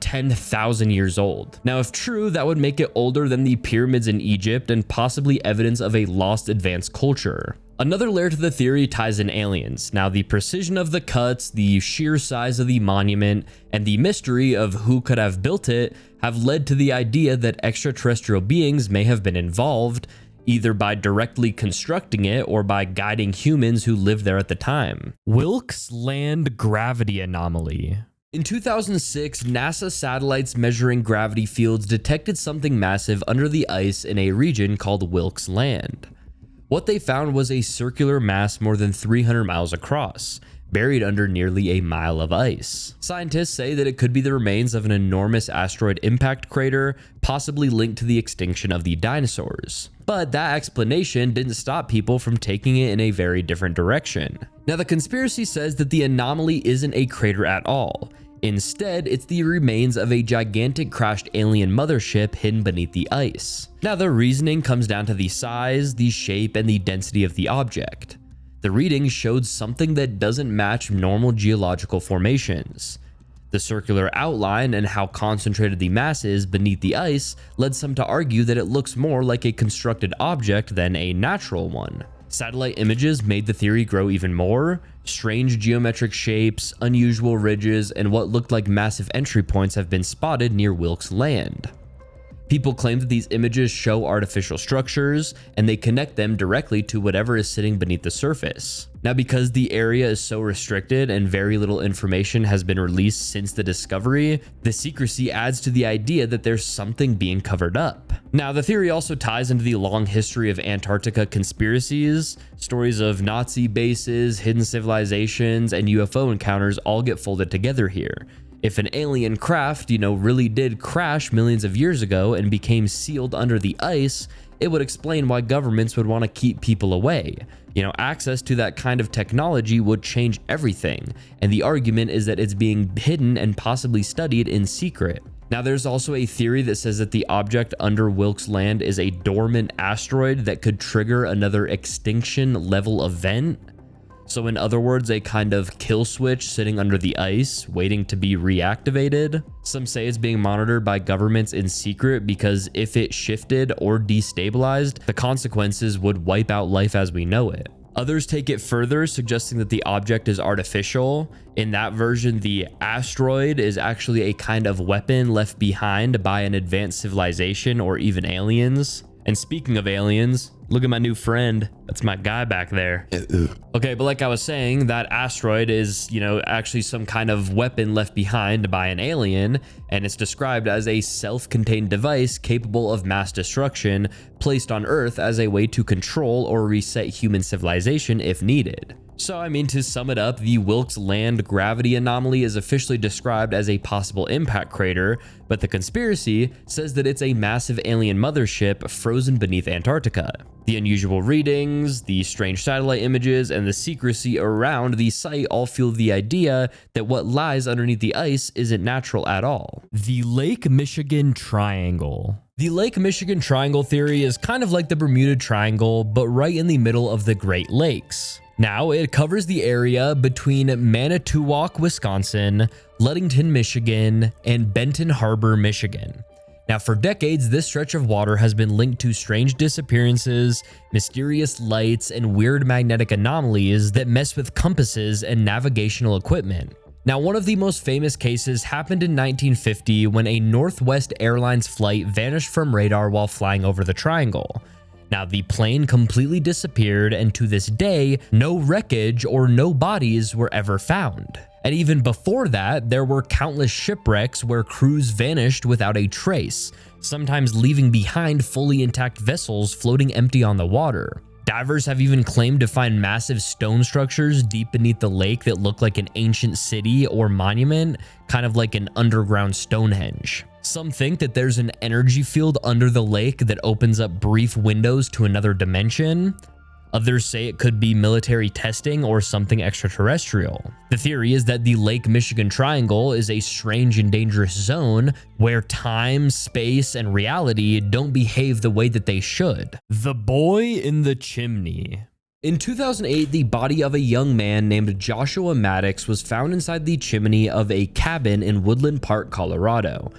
10,000 years old. Now, if true, that would make it older than the pyramids in Egypt and possibly evidence of a lost advanced culture. Another layer to the theory ties in aliens. Now, the precision of the cuts, the sheer size of the monument, and the mystery of who could have built it have led to the idea that extraterrestrial beings may have been involved, either by directly constructing it or by guiding humans who lived there at the time. Wilkes Land Gravity Anomaly. In 2006, NASA satellites measuring gravity fields detected something massive under the ice in a region called Wilkes Land. What they found was a circular mass more than 300 miles across, buried under nearly a mile of ice. Scientists say that it could be the remains of an enormous asteroid impact crater, possibly linked to the extinction of the dinosaurs. But that explanation didn't stop people from taking it in a very different direction. Now, the conspiracy says that the anomaly isn't a crater at all. Instead, it's the remains of a gigantic crashed alien mothership hidden beneath the ice. Now, the reasoning comes down to the size, the shape, and the density of the object. The readings showed something that doesn't match normal geological formations. The circular outline and how concentrated the mass is beneath the ice led some to argue that it looks more like a constructed object than a natural one. Satellite images made the theory grow even more. Strange geometric shapes, unusual ridges, and what looked like massive entry points have been spotted near Wilkes Land. People claim that these images show artificial structures, and they connect them directly to whatever is sitting beneath the surface. Now, because the area is so restricted and very little information has been released since the discovery, the secrecy adds to the idea that there's something being covered up. Now, the theory also ties into the long history of Antarctica conspiracies. Stories of Nazi bases, hidden civilizations, and UFO encounters all get folded together here. If an alien craft, really did crash millions of years ago and became sealed under the ice, it would explain why governments would want to keep people away. Access to that kind of technology would change everything, and the argument is that it's being hidden and possibly studied in secret. Now, there's also a theory that says that the object under Wilkes Land is a dormant asteroid that could trigger another extinction level event. So in other words, a kind of kill switch sitting under the ice, waiting to be reactivated. Some say it's being monitored by governments in secret because if it shifted or destabilized, the consequences would wipe out life as we know it. Others take it further, suggesting that the object is artificial. In that version, the asteroid is actually a kind of weapon left behind by an advanced civilization or even aliens. And speaking of aliens, look at my new friend. That's my guy back there. Okay, but like I was saying, that asteroid is, actually some kind of weapon left behind by an alien, and it's described as a self-contained device capable of mass destruction placed on Earth as a way to control or reset human civilization if needed. So, to sum it up, the Wilkes Land gravity anomaly is officially described as a possible impact crater, but the conspiracy says that it's a massive alien mothership frozen beneath Antarctica. The unusual readings, the strange satellite images, and the secrecy around the site all fuel the idea that what lies underneath the ice isn't natural at all. The Lake Michigan Triangle. The Lake Michigan Triangle theory is kind of like the Bermuda Triangle, but right in the middle of the Great Lakes. Now, it covers the area between Manitowoc, Wisconsin, Ludington, Michigan, and Benton Harbor, Michigan. Now, for decades, this stretch of water has been linked to strange disappearances, mysterious lights, and weird magnetic anomalies that mess with compasses and navigational equipment. Now, one of the most famous cases happened in 1950 when a Northwest Airlines flight vanished from radar while flying over the triangle. Now, the plane completely disappeared, and to this day, no wreckage or no bodies were ever found. And even before that, there were countless shipwrecks where crews vanished without a trace, sometimes leaving behind fully intact vessels floating empty on the water. Divers have even claimed to find massive stone structures deep beneath the lake that look like an ancient city or monument, kind of like an underground Stonehenge. Some think that there's an energy field under the lake that opens up brief windows to another dimension. Others say it could be military testing or something extraterrestrial. The theory is that the Lake Michigan Triangle is a strange and dangerous zone where time, space, and reality don't behave the way that they should. The Boy in the Chimney. In 2008, the body of a young man named Joshua Maddox was found inside the chimney of a cabin in Woodland Park, Colorado.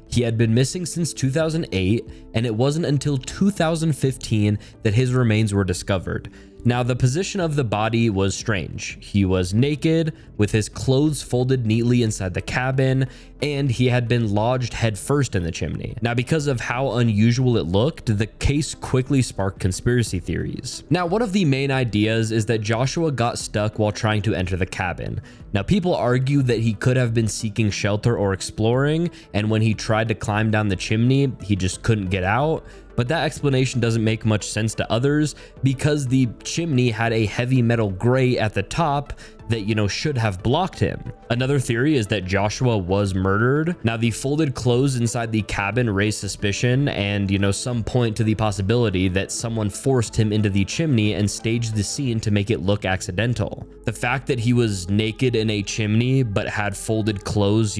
He had been missing since 2008, and it wasn't until 2015 that his remains were discovered. Now, the position of the body was strange. He was naked, with his clothes folded neatly inside the cabin, and he had been lodged headfirst in the chimney. Now, because of how unusual it looked, the case quickly sparked conspiracy theories. Now, one of the main ideas is that Joshua got stuck while trying to enter the cabin. Now, people argue that he could have been seeking shelter or exploring, and when he tried to climb down the chimney, he just couldn't get out. But that explanation doesn't make much sense to others because the chimney had a heavy metal grate at the top that, should have blocked him. Another theory is that Joshua was murdered. Now, the folded clothes inside the cabin raise suspicion and, some point to the possibility that someone forced him into the chimney and staged the scene to make it look accidental. The fact that he was naked in a chimney but had folded clothes,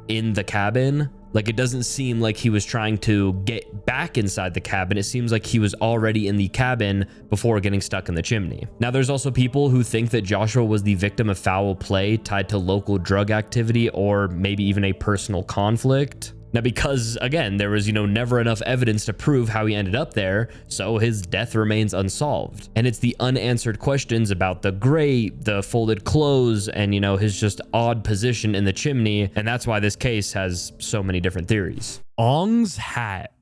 in the cabin, like, it doesn't seem like he was trying to get back inside the cabin. It seems like he was already in the cabin before getting stuck in the chimney. Now, there's also people who think that Joshua was the victim of foul play tied to local drug activity or maybe even a personal conflict. Now, because, again, there was, never enough evidence to prove how he ended up there, so his death remains unsolved. And it's the unanswered questions about the grate, the folded clothes, and, his just odd position in the chimney, and that's why this case has so many different theories. Ong's hat.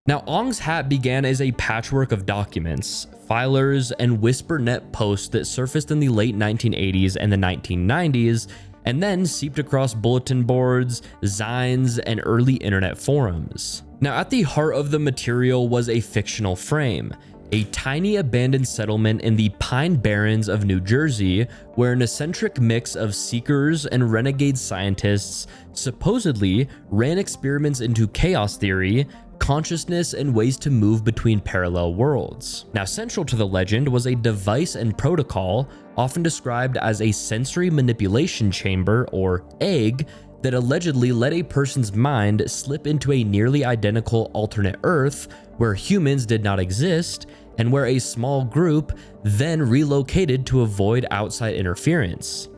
Now, Ong's hat began as a patchwork of documents, filers, and WhisperNet posts that surfaced in the late 1980s and the 1990s, and then seeped across bulletin boards, zines, and early internet forums. Now, at the heart of the material was a fictional frame, a tiny abandoned settlement in the Pine Barrens of New Jersey, where an eccentric mix of seekers and renegade scientists supposedly ran experiments into chaos theory, consciousness, and ways to move between parallel worlds. Now, central to the legend was a device and protocol, often described as a sensory manipulation chamber, or egg, that allegedly let a person's mind slip into a nearly identical alternate Earth where humans did not exist, and where a small group then relocated to avoid outside interference.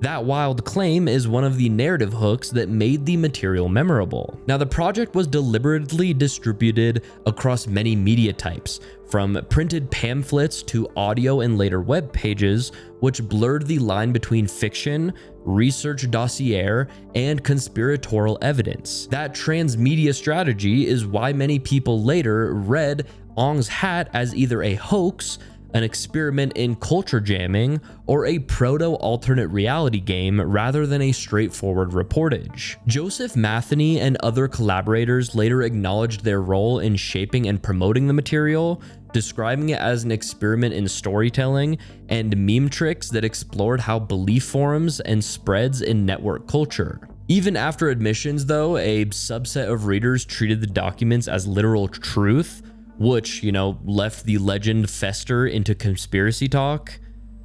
That wild claim is one of the narrative hooks that made the material memorable. Now, the project was deliberately distributed across many media types, from printed pamphlets to audio and later web pages, which blurred the line between fiction, research dossier, and conspiratorial evidence. That transmedia strategy is why many people later read Ong's hat as either a hoax, an experiment in culture jamming, or a proto-alternate reality game rather than a straightforward reportage. Joseph Matheny and other collaborators later acknowledged their role in shaping and promoting the material, describing it as an experiment in storytelling and meme tricks that explored how belief forms and spreads in network culture. Even after admissions, though, a subset of readers treated the documents as literal truth, which, left the legend fester into conspiracy talk.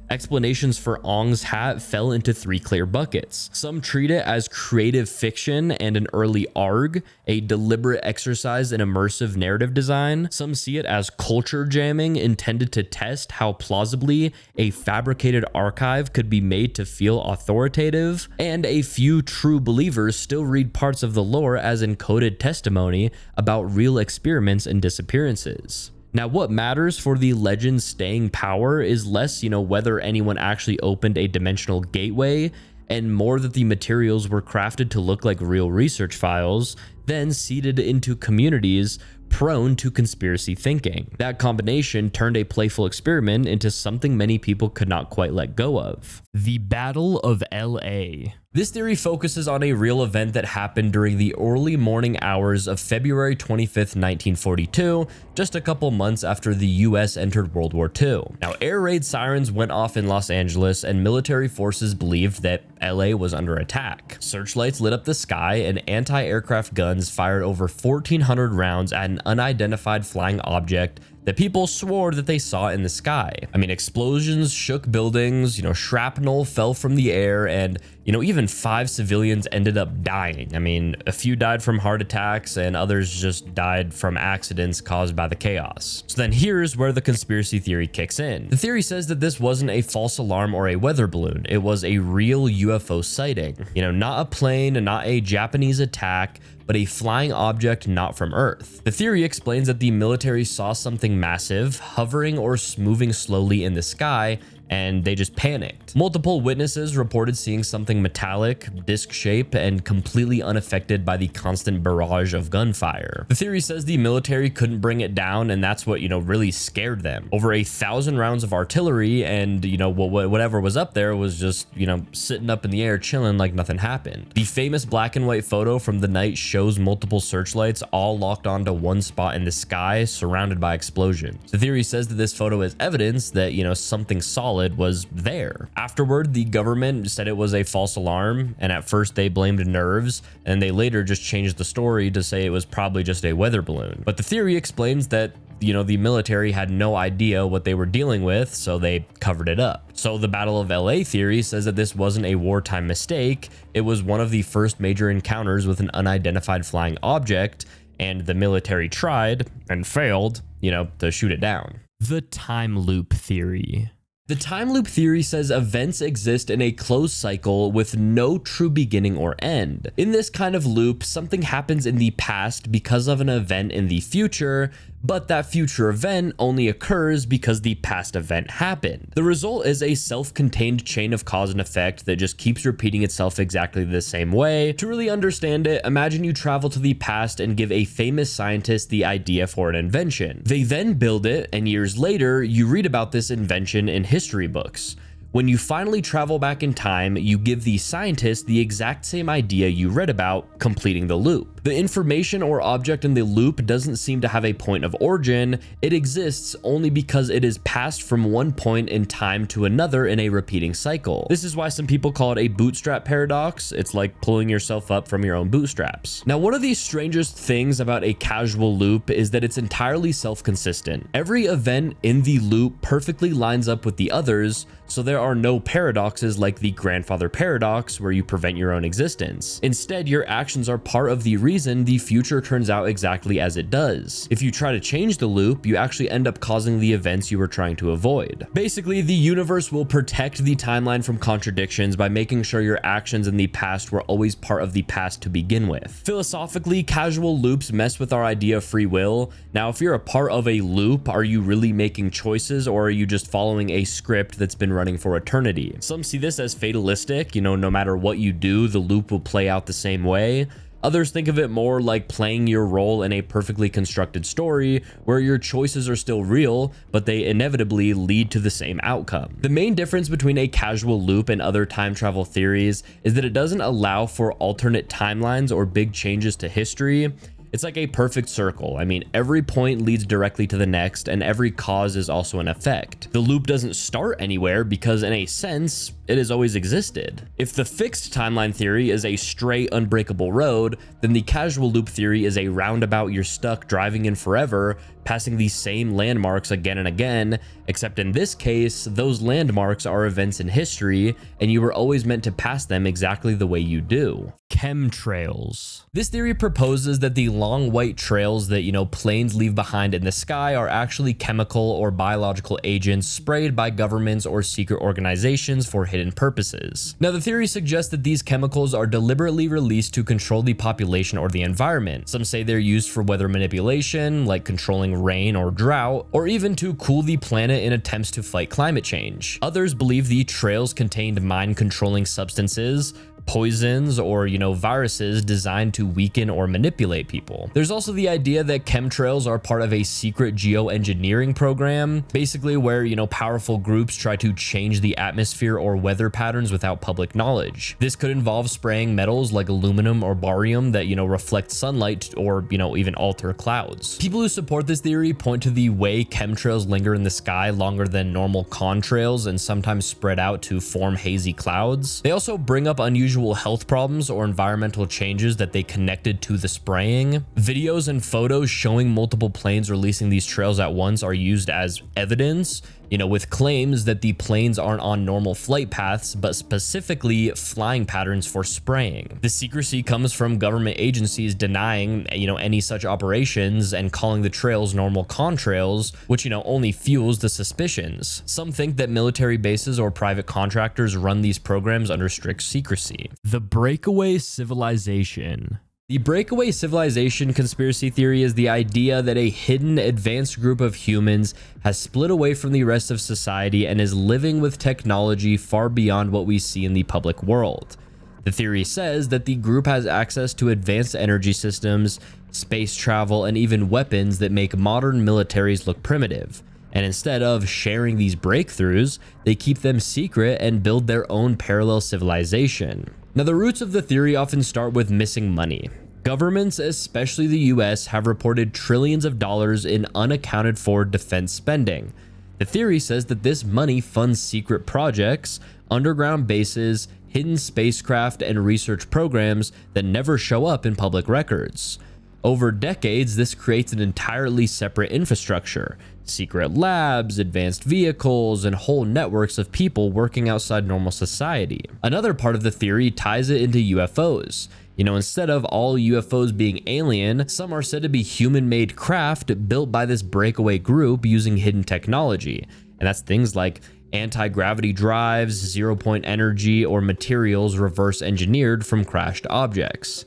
Explanations for Ong's hat fell into three clear buckets. Some treat it as creative fiction and an early ARG, a deliberate exercise in immersive narrative design. Some see it as culture jamming intended to test how plausibly a fabricated archive could be made to feel authoritative. And a few true believers still read parts of the lore as encoded testimony about real experiments and disappearances. Now, what matters for the legend's staying power is less, whether anyone actually opened a dimensional gateway, and more that the materials were crafted to look like real research files, then seeded into communities prone to conspiracy thinking. That combination turned a playful experiment into something many people could not quite let go of. The Battle of LA. This theory focuses on a real event that happened during the early morning hours of February 25th, 1942, just a couple months after the US entered World War II. Now, air raid sirens went off in Los Angeles, and military forces believed that LA was under attack. Searchlights lit up the sky, and anti-aircraft guns fired over 1,400 rounds at an unidentified flying object that people swore that they saw in the sky. I mean, explosions shook buildings, shrapnel fell from the air, and, even 5 civilians ended up dying. I mean, a few died from heart attacks, and others just died from accidents caused by the chaos. So then here's where the conspiracy theory kicks in. The theory says that this wasn't a false alarm or a weather balloon. It was a real UFO sighting. Not a plane, not a Japanese attack, but a flying object not from Earth. The theory explains that the military saw something massive, hovering or moving slowly in the sky, and they just panicked. Multiple witnesses reported seeing something metallic, disc-shaped, and completely unaffected by the constant barrage of gunfire. The theory says the military couldn't bring it down, and that's what, really scared them. Over 1,000 rounds of artillery, and, whatever was up there was just, sitting up in the air chilling like nothing happened. The famous black and white photo from the night shows multiple searchlights all locked onto one spot in the sky, surrounded by explosions. The theory says that this photo is evidence that, something solid was there. Afterward, the government said it was a false alarm, and at first they blamed nerves, and they later just changed the story to say it was probably just a weather balloon. But the theory explains that the military had no idea what they were dealing with, so they covered it up. So the Battle of LA theory says that this wasn't a wartime mistake. It was one of the first major encounters with an unidentified flying object, and the military tried and failed, to shoot it down. The time loop theory. The time loop theory says events exist in a closed cycle with no true beginning or end. In this kind of loop, something happens in the past because of an event in the future, but that future event only occurs because the past event happened. The result is a self-contained chain of cause and effect that just keeps repeating itself exactly the same way. To really understand it, imagine you travel to the past and give a famous scientist the idea for an invention. They then build it, and years later, you read about this invention in history books. When you finally travel back in time, you give the scientist the exact same idea you read about, completing the loop. The information or object in the loop doesn't seem to have a point of origin. It exists only because it is passed from one point in time to another in a repeating cycle. This is why some people call it a bootstrap paradox. It's like pulling yourself up from your own bootstraps. Now, one of the strangest things about a casual loop is that it's entirely self-consistent. Every event in the loop perfectly lines up with the others, so there are no paradoxes like the grandfather paradox where you prevent your own existence. Instead, your actions are part of the reason the future turns out exactly as it does. If you try to change the loop, you actually end up causing the events you were trying to avoid. Basically, the universe will protect the timeline from contradictions by making sure your actions in the past were always part of the past to begin with. Philosophically, casual loops mess with our idea of free will. Now, if you're a part of a loop, are you really making choices, or are you just following a script that's been running for eternity? Some see this as fatalistic, no matter what you do, the loop will play out the same way. Others think of it more like playing your role in a perfectly constructed story where your choices are still real, but they inevitably lead to the same outcome. The main difference between a casual loop and other time travel theories is that it doesn't allow for alternate timelines or big changes to history. It's like a perfect circle. I mean, every point leads directly to the next, and every cause is also an effect. The loop doesn't start anywhere because, in a sense, it has always existed. If the fixed timeline theory is a straight, unbreakable road, then the casual loop theory is a roundabout you're stuck driving in forever, passing these same landmarks again and again, except in this case, those landmarks are events in history, and you were always meant to pass them exactly the way you do. Chemtrails. This theory proposes that the long white trails that, planes leave behind in the sky are actually chemical or biological agents sprayed by governments or secret organizations for hidden purposes. Now, the theory suggests that these chemicals are deliberately released to control the population or the environment. Some say they're used for weather manipulation, like controlling rain or drought, or even to cool the planet in attempts to fight climate change. Others believe the trails contained mind-controlling substances, poisons, or viruses designed to weaken or manipulate people. There's also the idea that chemtrails are part of a secret geoengineering program, basically where powerful groups try to change the atmosphere or weather patterns without public knowledge. This could involve spraying metals like aluminum or barium that reflect sunlight or even alter clouds. People who support this theory point to the way chemtrails linger in the sky longer than normal contrails and sometimes spread out to form hazy clouds. They also bring up unusual health problems or environmental changes that they connected to the spraying. Videos and photos showing multiple planes releasing these trails at once are used as evidence, with claims that the planes aren't on normal flight paths, but specifically flying patterns for spraying. The secrecy comes from government agencies denying, any such operations and calling the trails normal contrails, which, only fuels the suspicions. Some think that military bases or private contractors run these programs under strict secrecy. The breakaway civilization. The breakaway civilization conspiracy theory is the idea that a hidden advanced group of humans has split away from the rest of society and is living with technology far beyond what we see in the public world. The theory says that the group has access to advanced energy systems, space travel, and even weapons that make modern militaries look primitive. And instead of sharing these breakthroughs, they keep them secret and build their own parallel civilization. Now, the roots of the theory often start with missing money. Governments, especially the US, have reported trillions of dollars in unaccounted for defense spending. The theory says that this money funds secret projects, underground bases, hidden spacecraft, and research programs that never show up in public records. Over decades, this creates an entirely separate infrastructure, secret labs, advanced vehicles, and whole networks of people working outside normal society. Another part of the theory ties it into UFOs. Instead of all UFOs being alien, some are said to be human-made craft built by this breakaway group using hidden technology. And that's things like anti-gravity drives, zero-point energy, or materials reverse engineered from crashed objects.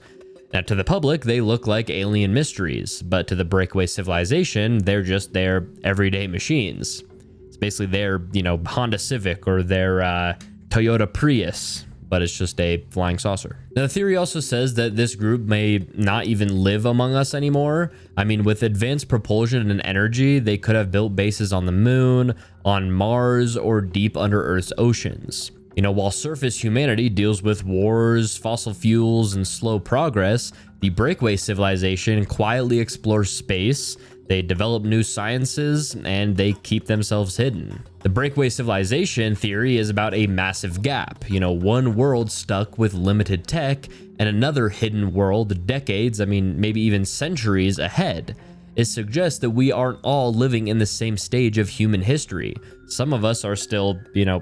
Now, to the public, they look like alien mysteries, but to the breakaway civilization, they're just their everyday machines. It's basically their, Honda Civic or their Toyota Prius, but it's just a flying saucer. Now, the theory also says that this group may not even live among us anymore. With advanced propulsion and energy, they could have built bases on the moon, on Mars, or deep under Earth's oceans. While surface humanity deals with wars, fossil fuels, and slow progress, the breakaway civilization quietly explores space, they develop new sciences, and they keep themselves hidden. The breakaway civilization theory is about a massive gap, one world stuck with limited tech and another hidden world decades, maybe even centuries ahead. It suggests that we aren't all living in the same stage of human history. Some of us are still,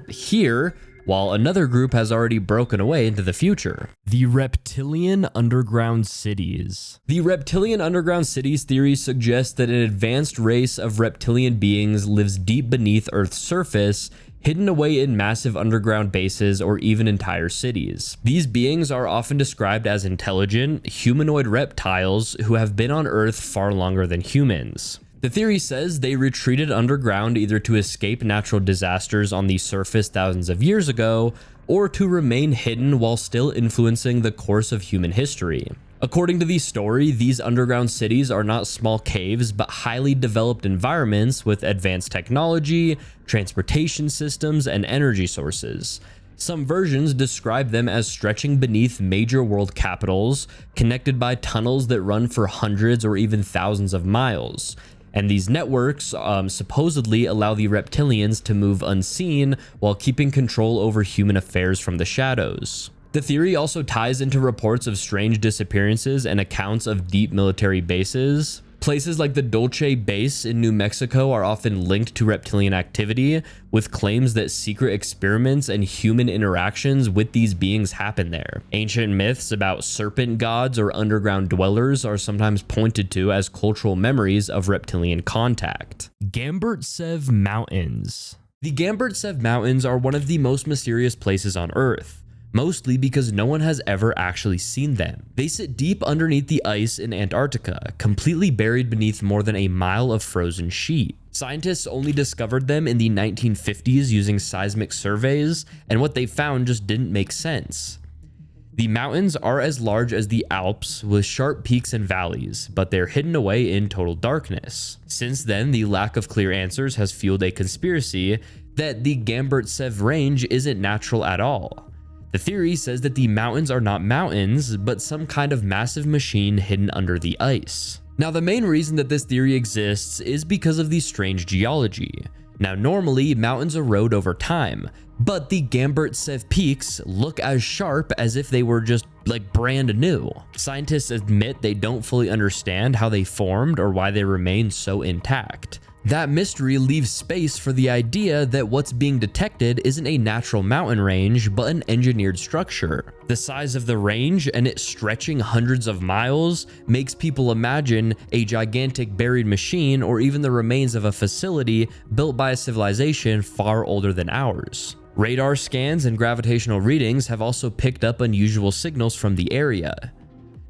here, while another group has already broken away into the future. The reptilian underground cities. The reptilian underground cities theory suggests that an advanced race of reptilian beings lives deep beneath Earth's surface, hidden away in massive underground bases or even entire cities. These beings are often described as intelligent, humanoid reptiles who have been on Earth far longer than humans. The theory says they retreated underground either to escape natural disasters on the surface thousands of years ago, or to remain hidden while still influencing the course of human history. According to the story, these underground cities are not small caves, but highly developed environments with advanced technology, transportation systems, and energy sources. Some versions describe them as stretching beneath major world capitals, connected by tunnels that run for hundreds or even thousands of miles. And these networks supposedly allow the reptilians to move unseen while keeping control over human affairs from the shadows. The theory also ties into reports of strange disappearances and accounts of deep military bases. Places like the Dulce base in New Mexico are often linked to reptilian activity, with claims that secret experiments and human interactions with these beings happen there. Ancient myths about serpent gods or underground dwellers are sometimes pointed to as cultural memories of reptilian contact. Gamburtsev Mountains. The Gamburtsev Mountains are one of the most mysterious places on Earth, mostly because no one has ever actually seen them. They sit deep underneath the ice in Antarctica, completely buried beneath more than a mile of frozen sheet. Scientists only discovered them in the 1950s using seismic surveys, and what they found just didn't make sense. The mountains are as large as the Alps, with sharp peaks and valleys, but they're hidden away in total darkness. Since then, the lack of clear answers has fueled a conspiracy that the Gamburtsev Range isn't natural at all. The theory says that the mountains are not mountains, but some kind of massive machine hidden under the ice. Now, the main reason that this theory exists is because of the strange geology. Now, normally, mountains erode over time, but the Gamburtsev peaks look as sharp as if they were just brand new. Scientists admit they don't fully understand how they formed or why they remain so intact. That mystery leaves space for the idea that what's being detected isn't a natural mountain range, but an engineered structure. The size of the range and it stretching hundreds of miles makes people imagine a gigantic buried machine or even the remains of a facility built by a civilization far older than ours. Radar scans and gravitational readings have also picked up unusual signals from the area.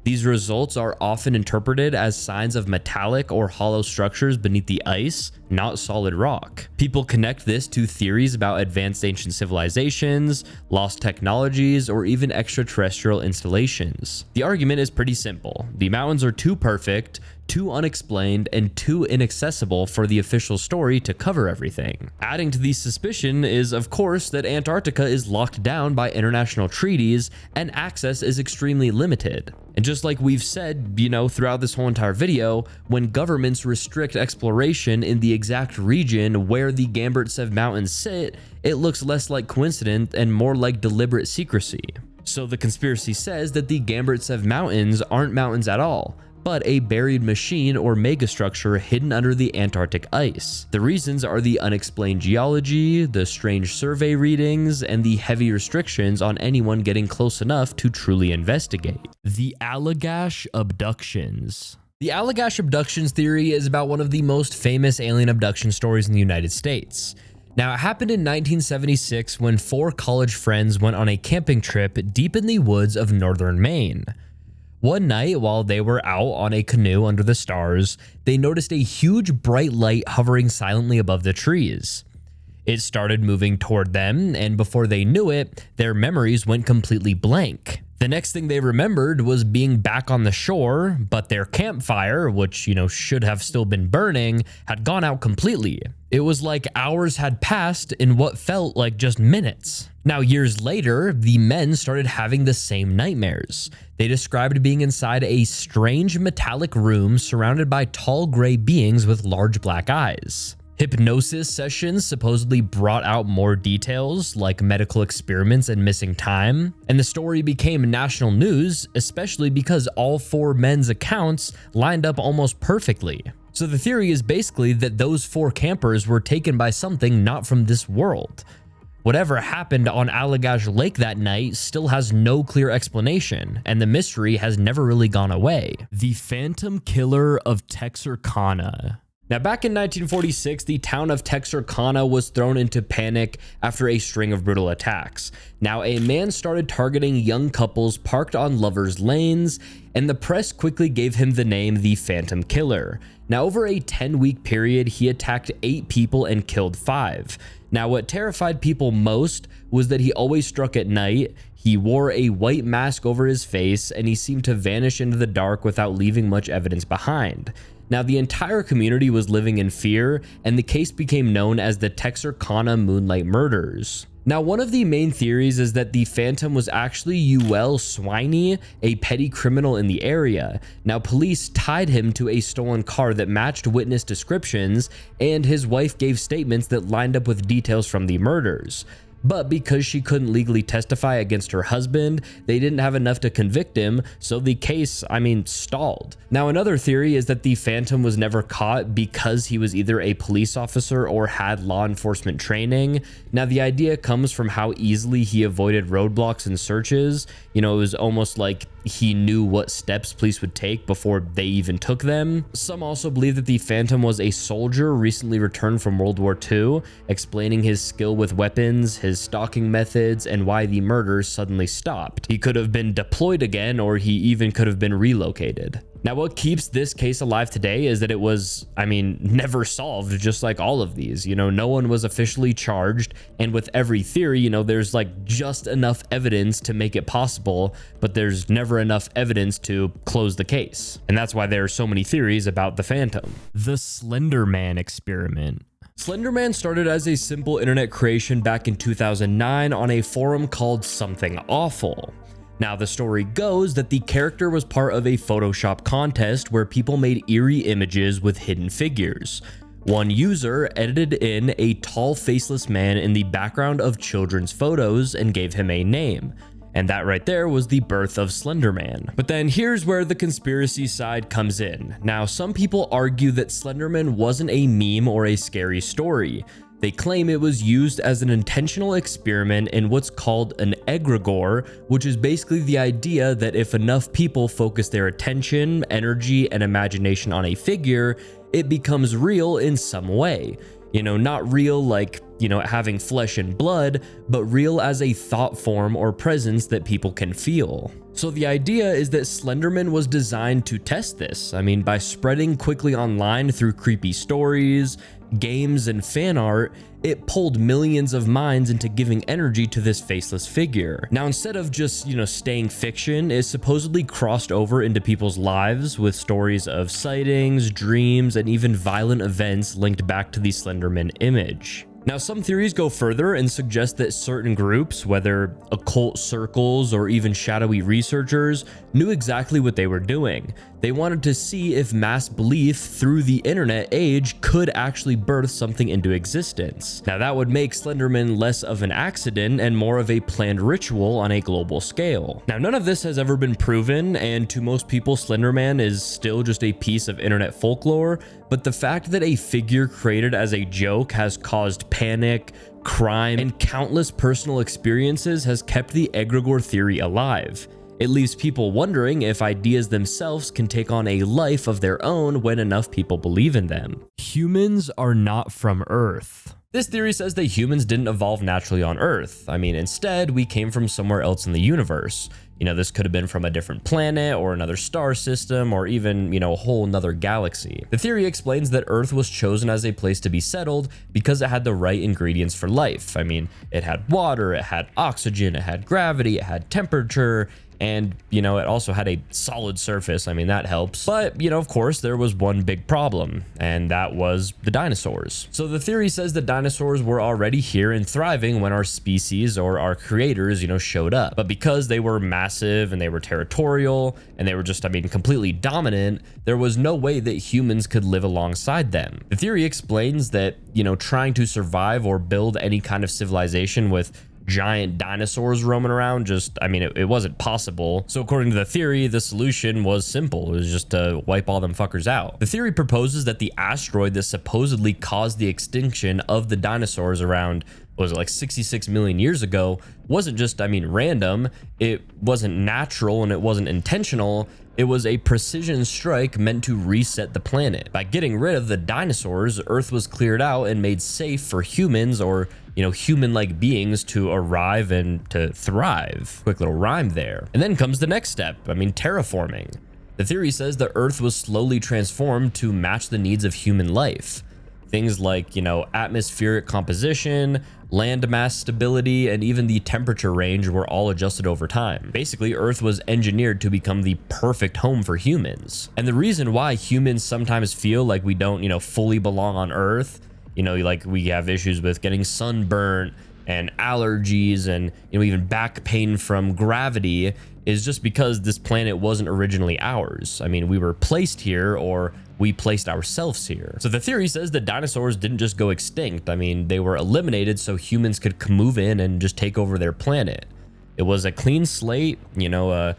These results are often interpreted as signs of metallic or hollow structures beneath the ice, not solid rock. People connect this to theories about advanced ancient civilizations, lost technologies, or even extraterrestrial installations. The argument is pretty simple. The mountains are too perfect, too unexplained, and too inaccessible for the official story to cover everything. Adding to the suspicion is, of course, that Antarctica is locked down by international treaties and access is extremely limited. And just like we've said, throughout this whole entire video, when governments restrict exploration in the exact region where the Gamburtsev Mountains sit, it looks less like coincidence and more like deliberate secrecy. So the conspiracy says that the Gamburtsev Mountains aren't mountains at all, but a buried machine or megastructure hidden under the Antarctic ice. The reasons are the unexplained geology, the strange survey readings, and the heavy restrictions on anyone getting close enough to truly investigate. The Allagash abductions. The Allagash abductions theory is about one of the most famous alien abduction stories in the United States. Now, it happened in 1976 when 4 college friends went on a camping trip deep in the woods of northern Maine. One night, while they were out on a canoe under the stars, they noticed a huge bright light hovering silently above the trees. It started moving toward them, and before they knew it, their memories went completely blank. The next thing they remembered was being back on the shore, but their campfire, which, should have still been burning, had gone out completely. It was like hours had passed in what felt like just minutes. Now, years later, the men started having the same nightmares. They described being inside a strange metallic room surrounded by tall gray beings with large black eyes. Hypnosis sessions supposedly brought out more details, like medical experiments and missing time, and the story became national news, especially because all 4 men's accounts lined up almost perfectly. So the theory is basically that those 4 campers were taken by something not from this world. Whatever happened on Allagash Lake that night still has no clear explanation, and the mystery has never really gone away. The Phantom Killer of Texarkana. Now, back in 1946, the town of Texarkana was thrown into panic after a string of brutal attacks. Now, a man started targeting young couples parked on lovers' lanes, and the press quickly gave him the name the Phantom Killer. Now, over a 10-week period, he attacked 8 people and killed 5. Now, what terrified people most was that he always struck at night, he wore a white mask over his face, and he seemed to vanish into the dark without leaving much evidence behind. Now, the entire community was living in fear, and the case became known as the Texarkana Moonlight Murders. Now, one of the main theories is that the Phantom was actually Ewell Swiney, a petty criminal in the area. Now, police tied him to a stolen car that matched witness descriptions, and his wife gave statements that lined up with details from the murders. But because she couldn't legally testify against her husband, they didn't have enough to convict him, so the case, stalled. Now, another theory is that the Phantom was never caught because he was either a police officer or had law enforcement training. Now, the idea comes from how easily he avoided roadblocks and searches. It was almost like he knew what steps police would take before they even took them. Some also believe that the Phantom was a soldier recently returned from World War II, explaining his skill with weapons, his stalking methods, and why the murders suddenly stopped. He could have been deployed again, or he even could have been relocated. Now, what keeps this case alive today is that it was, never solved, just like all of these. No one was officially charged, and with every theory, there's just enough evidence to make it possible, but there's never enough evidence to close the case. And that's why there are so many theories about the Phantom. The Slender Man experiment. Slender Man started as a simple internet creation back in 2009 on a forum called Something Awful. Now, the story goes that the character was part of a Photoshop contest where people made eerie images with hidden figures. One user edited in a tall, faceless man in the background of children's photos and gave him a name. And that right there was the birth of Slender Man. But then here's where the conspiracy side comes in. Now, some people argue that Slender Man wasn't a meme or a scary story. They claim it was used as an intentional experiment in what's called an egregore, which is basically the idea that if enough people focus their attention, energy, and imagination on a figure, it becomes real in some way. Not real like having flesh and blood, but real as a thought form or presence that people can feel. So the idea is that Slenderman was designed to test this. By spreading quickly online through creepy stories, games, and fan art, it pulled millions of minds into giving energy to this faceless figure. Now, instead of just, staying fiction, it supposedly crossed over into people's lives with stories of sightings, dreams, and even violent events linked back to the Slenderman image. Now, some theories go further and suggest that certain groups, whether occult circles or even shadowy researchers, knew exactly what they were doing. They wanted to see if mass belief through the internet age could actually birth something into existence. Now, that would make Slenderman less of an accident and more of a planned ritual on a global scale. Now, none of this has ever been proven, and to most people, Slenderman is still just a piece of internet folklore, but the fact that a figure created as a joke has caused panic, crime, and countless personal experiences has kept the egregore theory alive. It leaves people wondering if ideas themselves can take on a life of their own when enough people believe in them. Humans are not from Earth. This theory says that humans didn't evolve naturally on Earth. Instead, we came from somewhere else in the universe. This could have been from a different planet or another star system or even, a whole nother galaxy. The theory explains that Earth was chosen as a place to be settled because it had the right ingredients for life. It had water, it had oxygen, it had gravity, it had temperature, and, it also had a solid surface. That helps. But, of course, there was one big problem, and that was the dinosaurs. So the theory says that dinosaurs were already here and thriving when our species or our creators, showed up. But because they were massive and they were territorial and they were just, completely dominant, there was no way that humans could live alongside them. The theory explains that, trying to survive or build any kind of civilization with giant dinosaurs roaming around, it wasn't possible. So according to the theory, the solution was simple. It was just to wipe all them fuckers out. The theory proposes that the asteroid that supposedly caused the extinction of the dinosaurs around, was it like 66 million years ago, wasn't just, random. It wasn't natural and it wasn't intentional. It was a precision strike meant to reset the planet. By getting rid of the dinosaurs, Earth was cleared out and made safe for humans or, human-like beings to arrive and to thrive. Quick little rhyme there. And then comes the next step, terraforming. The theory says the Earth was slowly transformed to match the needs of human life. Things like, atmospheric composition, land mass stability, and even the temperature range were all adjusted over time. Basically, Earth was engineered to become the perfect home for humans. And the reason why humans sometimes feel like we don't, fully belong on Earth, like we have issues with getting sunburnt and allergies and, even back pain from gravity, is just because this planet wasn't originally ours. We were placed here, or we placed ourselves here. So the theory says that dinosaurs didn't just go extinct. They were eliminated so humans could move in and just take over their planet. It was a clean slate, a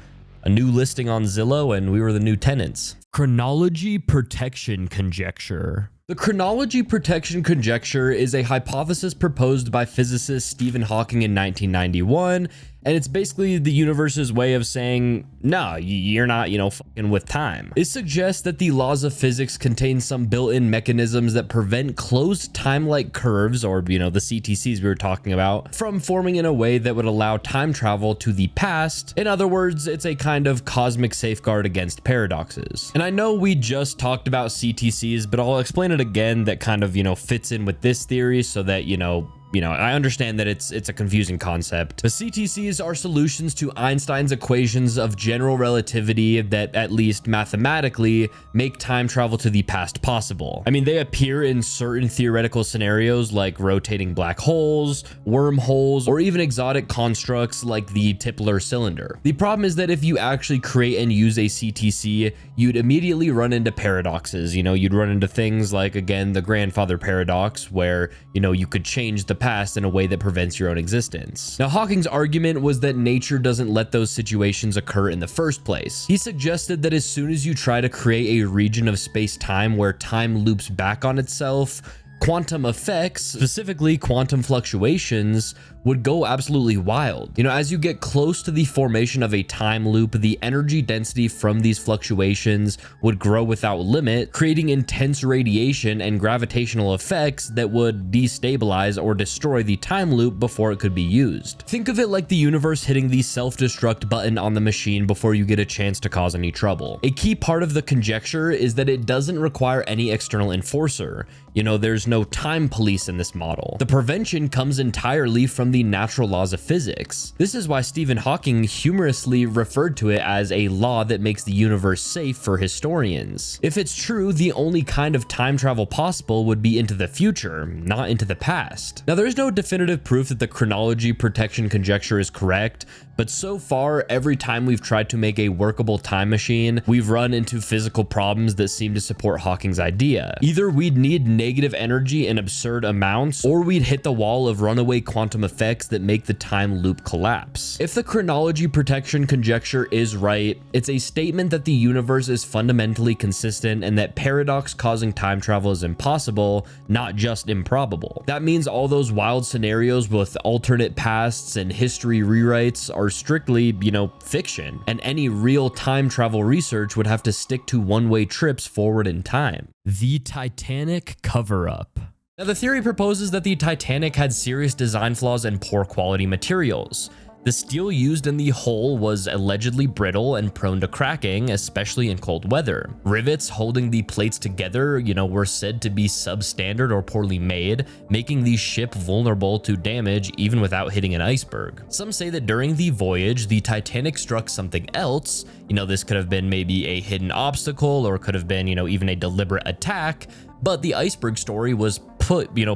new listing on Zillow, and we were the new tenants. Chronology protection conjecture. The chronology protection conjecture is a hypothesis proposed by physicist Stephen Hawking in 1991, and it's basically the universe's way of saying, no, you're not, fucking with time. It suggests that the laws of physics contain some built-in mechanisms that prevent closed time-like curves, or, the CTCs we were talking about, from forming in a way that would allow time travel to the past. In other words, it's a kind of cosmic safeguard against paradoxes. And I know we just talked about CTCs, but I'll explain it again that kind of, fits in with this theory so that, I understand that it's a confusing concept. The CTCs are solutions to Einstein's equations of general relativity that, at least mathematically, make time travel to the past possible. They appear in certain theoretical scenarios like rotating black holes, wormholes, or even exotic constructs like the Tipler cylinder. The problem is that if you actually create and use a CTC, you'd immediately run into paradoxes. You'd run into things like, again, the grandfather paradox, where, you could change the past in a way that prevents your own existence. Now, Hawking's argument was that nature doesn't let those situations occur in the first place. He suggested that as soon as you try to create a region of space-time where time loops back on itself, quantum effects, specifically quantum fluctuations, would go absolutely wild. You know, as you get close to the formation of a time loop, the energy density from these fluctuations would grow without limit, creating intense radiation and gravitational effects that would destabilize or destroy the time loop before it could be used. Think of it like the universe hitting the self-destruct button on the machine before you get a chance to cause any trouble. A key part of the conjecture is that it doesn't require any external enforcer. You know, there's no time police in this model. The prevention comes entirely from the natural laws of physics. This is why Stephen Hawking humorously referred to it as a law that makes the universe safe for historians. If it's true, the only kind of time travel possible would be into the future, not into the past. Now, there's no definitive proof that the chronology protection conjecture is correct, but so far, every time we've tried to make a workable time machine, we've run into physical problems that seem to support Hawking's idea. Either we'd need negative energy in absurd amounts, or we'd hit the wall of runaway quantum effects that make the time loop collapse. If the chronology protection conjecture is right, it's a statement that the universe is fundamentally consistent and that paradox causing time travel is impossible, not just improbable. That means all those wild scenarios with alternate pasts and history rewrites are strictly, you know, fiction, and any real time travel research would have to stick to one-way trips forward in time. The Titanic cover-up. Now, the theory proposes that the Titanic had serious design flaws and poor quality materials. The steel used in the hull was allegedly brittle and prone to cracking, especially in cold weather. Rivets holding the plates together, you know, were said to be substandard or poorly made, making the ship vulnerable to damage even without hitting an iceberg. Some say that during the voyage, the Titanic struck something else. You know, this could have been maybe a hidden obstacle, or could have been, you know, even a deliberate attack. But the iceberg story was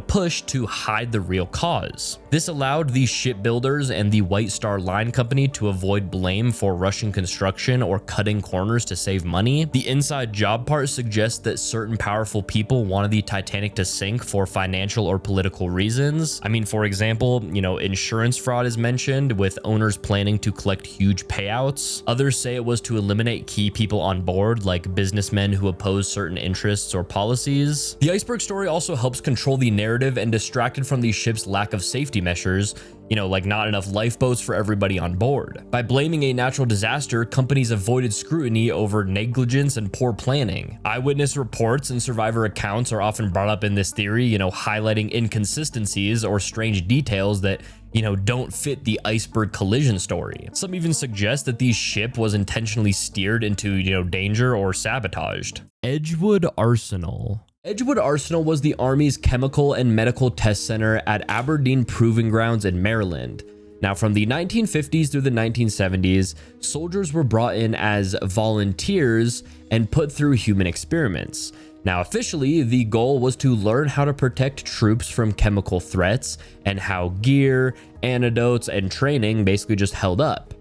pushed to hide the real cause. This allowed the shipbuilders and the White Star Line Company to avoid blame for rushing construction or cutting corners to save money. The inside job part suggests that certain powerful people wanted the Titanic to sink for financial or political reasons. I mean, for example, you know, insurance fraud is mentioned, with owners planning to collect huge payouts. Others say it was to eliminate key people on board, like businessmen who oppose certain interests or policies. The iceberg story also helps control the narrative and distracted from the ship's lack of safety measures, you know, like not enough lifeboats for everybody on board. By blaming a natural disaster, companies avoided scrutiny over negligence and poor planning. Eyewitness reports and survivor accounts are often brought up in this theory, you know, highlighting inconsistencies or strange details that, you know, don't fit the iceberg collision story. Some even suggest that the ship was intentionally steered into, you know, danger or sabotaged. Edgewood Arsenal. Edgewood Arsenal was the Army's chemical and medical test center at Aberdeen Proving Grounds in Maryland. Now, from the 1950s through the 1970s, soldiers were brought in as volunteers and put through human experiments. Now, officially, the goal was to learn how to protect troops from chemical threats and how gear, antidotes, and training basically just held up.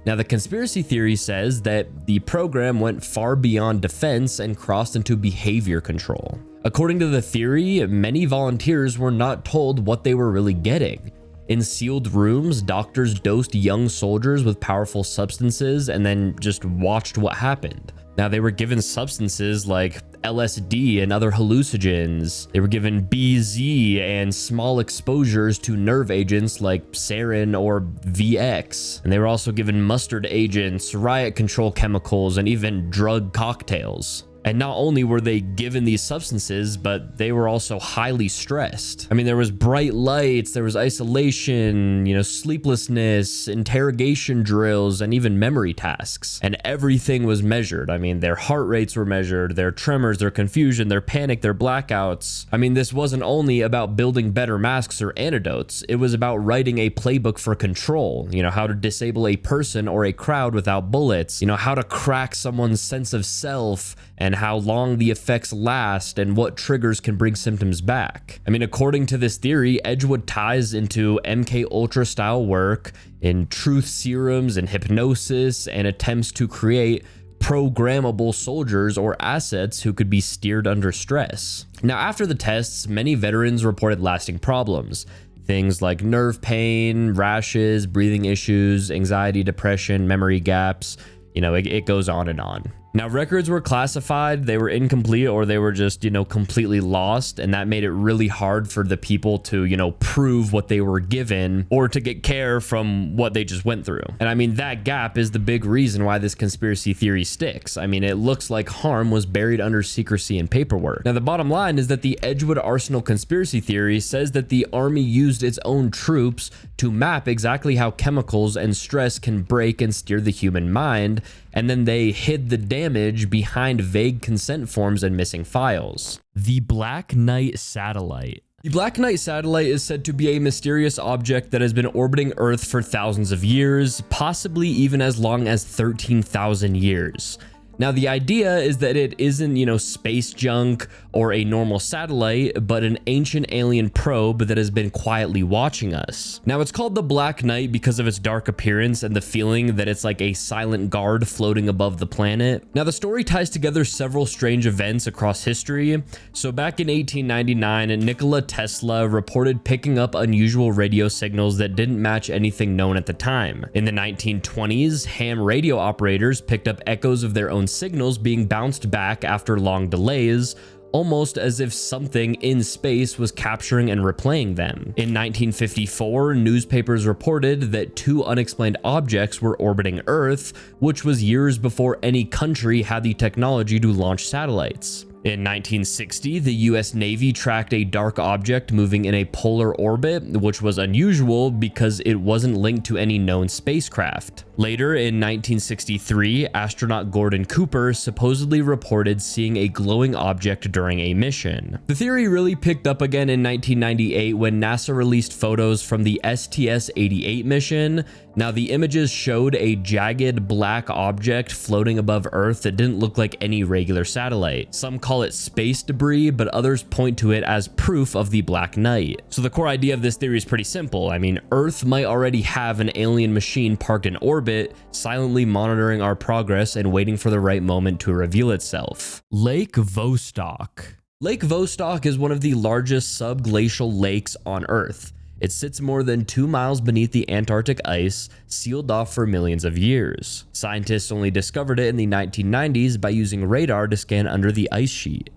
Now, the conspiracy theory says that the program went far beyond defense and crossed into behavior control. According to the theory, many volunteers were not told what they were really getting. In sealed rooms, doctors dosed young soldiers with powerful substances and then just watched what happened. Now, they were given substances like LSD and other hallucinogens. They were given BZ and small exposures to nerve agents like sarin or VX. And they were also given mustard agents, riot control chemicals, and even drug cocktails. And not only were they given these substances, but they were also highly stressed. I mean, there was bright lights, there was isolation, you know, sleeplessness, interrogation drills, and even memory tasks. And everything was measured. I mean, their heart rates were measured, their tremors, their confusion, their panic, their blackouts. I mean, this wasn't only about building better masks or antidotes. It was about writing a playbook for control. You know, how to disable a person or a crowd without bullets. You know, how to crack someone's sense of self, and how long the effects last, and what triggers can bring symptoms back. I mean, according to this theory, Edgewood ties into MK Ultra style work in truth serums and hypnosis, and attempts to create programmable soldiers or assets who could be steered under stress. Now, after the tests, many veterans reported lasting problems. Things like nerve pain, rashes, breathing issues, anxiety, depression, memory gaps, you know, it goes on and on. Now, records were classified, they were incomplete, or they were just, completely lost. And that made it really hard for the people to, prove what they were given or to get care from what they just went through. And I mean, that gap is the big reason why this conspiracy theory sticks. I mean, it looks like harm was buried under secrecy and paperwork. Now, the bottom line is that the Edgewood Arsenal conspiracy theory says that the army used its own troops to map exactly how chemicals and stress can break and steer the human mind, and then they hid the damage behind vague consent forms and missing files. The Black Knight satellite. The Black Knight satellite is said to be a mysterious object that has been orbiting Earth for thousands of years, possibly even as long as 13,000 years. Now, the idea is that it isn't, space junk or a normal satellite, but an ancient alien probe that has been quietly watching us. Now, it's called the Black Knight because of its dark appearance and the feeling that it's like a silent guard floating above the planet. Now, the story ties together several strange events across history. So back in 1899, Nikola Tesla reported picking up unusual radio signals that didn't match anything known at the time. In the 1920s, ham radio operators picked up echoes of their own signals being bounced back after long delays, almost as if something in space was capturing and replaying them. In 1954, newspapers reported that 2 unexplained objects were orbiting Earth, which was years before any country had the technology to launch satellites. In 1960, the US Navy tracked a dark object moving in a polar orbit, which was unusual because it wasn't linked to any known spacecraft. Later, in 1963, astronaut Gordon Cooper supposedly reported seeing a glowing object during a mission. The theory really picked up again in 1998 when NASA released photos from the STS-88 mission. Now, the images showed a jagged black object floating above Earth that didn't look like any regular satellite. Some call it space debris, but others point to it as proof of the Black Knight. So the core idea of this theory is pretty simple. I mean, Earth might already have an alien machine parked in orbit, silently monitoring our progress and waiting for the right moment to reveal itself. Lake Vostok. Lake Vostok is one of the largest subglacial lakes on Earth. It sits more than 2 miles beneath the Antarctic ice, sealed off for millions of years. Scientists only discovered it in the 1990s by using radar to scan under the ice sheet.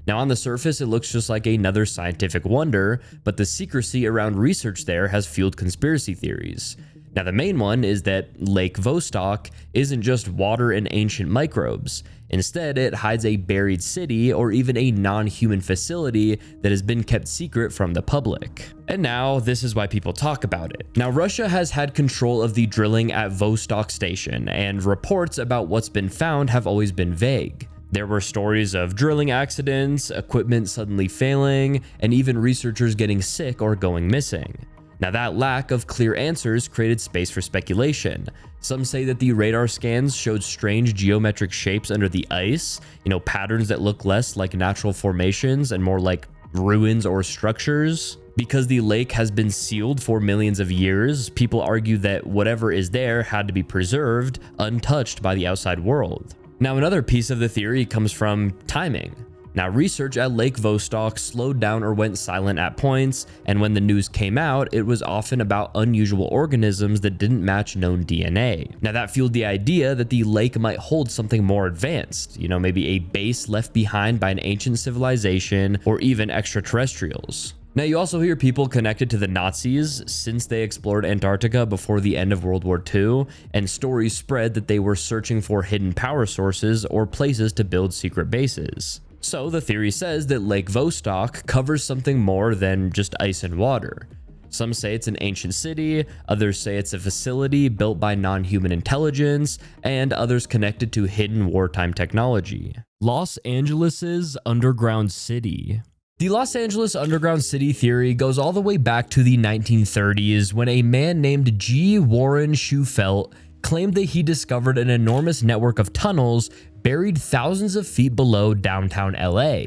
Now, on the surface, it looks just like another scientific wonder, but the secrecy around research there has fueled conspiracy theories. Now, the main one is that Lake Vostok isn't just water and ancient microbes. Instead, it hides a buried city or even a non-human facility that has been kept secret from the public. And now, this is why people talk about it. Now, Russia has had control of the drilling at Vostok Station, and reports about what's been found have always been vague. There were stories of drilling accidents, equipment suddenly failing, and even researchers getting sick or going missing. Now, that lack of clear answers created space for speculation. Some say that the radar scans showed strange geometric shapes under the ice, patterns that look less like natural formations and more like ruins or structures. Because the lake has been sealed for millions of years, people argue that whatever is there had to be preserved, untouched by the outside world. Now, another piece of the theory comes from timing. Now, research at Lake Vostok slowed down or went silent at points, and when the news came out, it was often about unusual organisms that didn't match known DNA. Now, that fueled the idea that the lake might hold something more advanced, maybe a base left behind by an ancient civilization or even extraterrestrials. Now, you also hear people connected to the Nazis since they explored Antarctica before the end of World War II, and stories spread that they were searching for hidden power sources or places to build secret bases. So the theory says that Lake Vostok covers something more than just ice and water. Some say it's an ancient city, others say it's a facility built by non-human intelligence, and others connected to hidden wartime technology. Los Angeles's underground city. The Los Angeles underground city theory goes all the way back to the 1930s when a man named G. Warren Shufelt claimed that he discovered an enormous network of tunnels buried thousands of feet below downtown LA.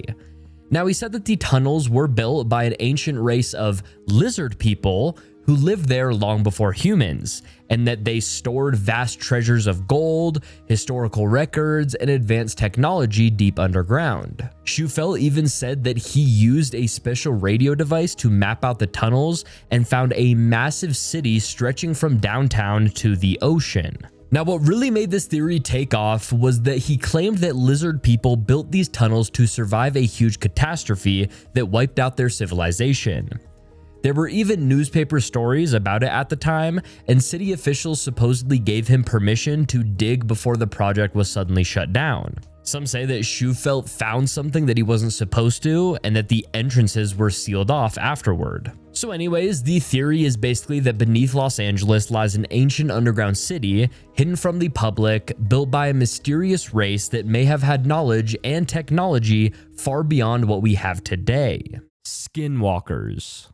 Now, he said that the tunnels were built by an ancient race of lizard people who lived there long before humans, and that they stored vast treasures of gold, historical records, and advanced technology deep underground. Shufelt even said that he used a special radio device to map out the tunnels and found a massive city stretching from downtown to the ocean. Now, what really made this theory take off was that he claimed that lizard people built these tunnels to survive a huge catastrophe that wiped out their civilization. There were even newspaper stories about it at the time, and city officials supposedly gave him permission to dig before the project was suddenly shut down. Some say that Schufelt found something that he wasn't supposed to, and that the entrances were sealed off afterward. So anyways, the theory is basically that beneath Los Angeles lies an ancient underground city, hidden from the public, built by a mysterious race that may have had knowledge and technology far beyond what we have today. Skinwalkers.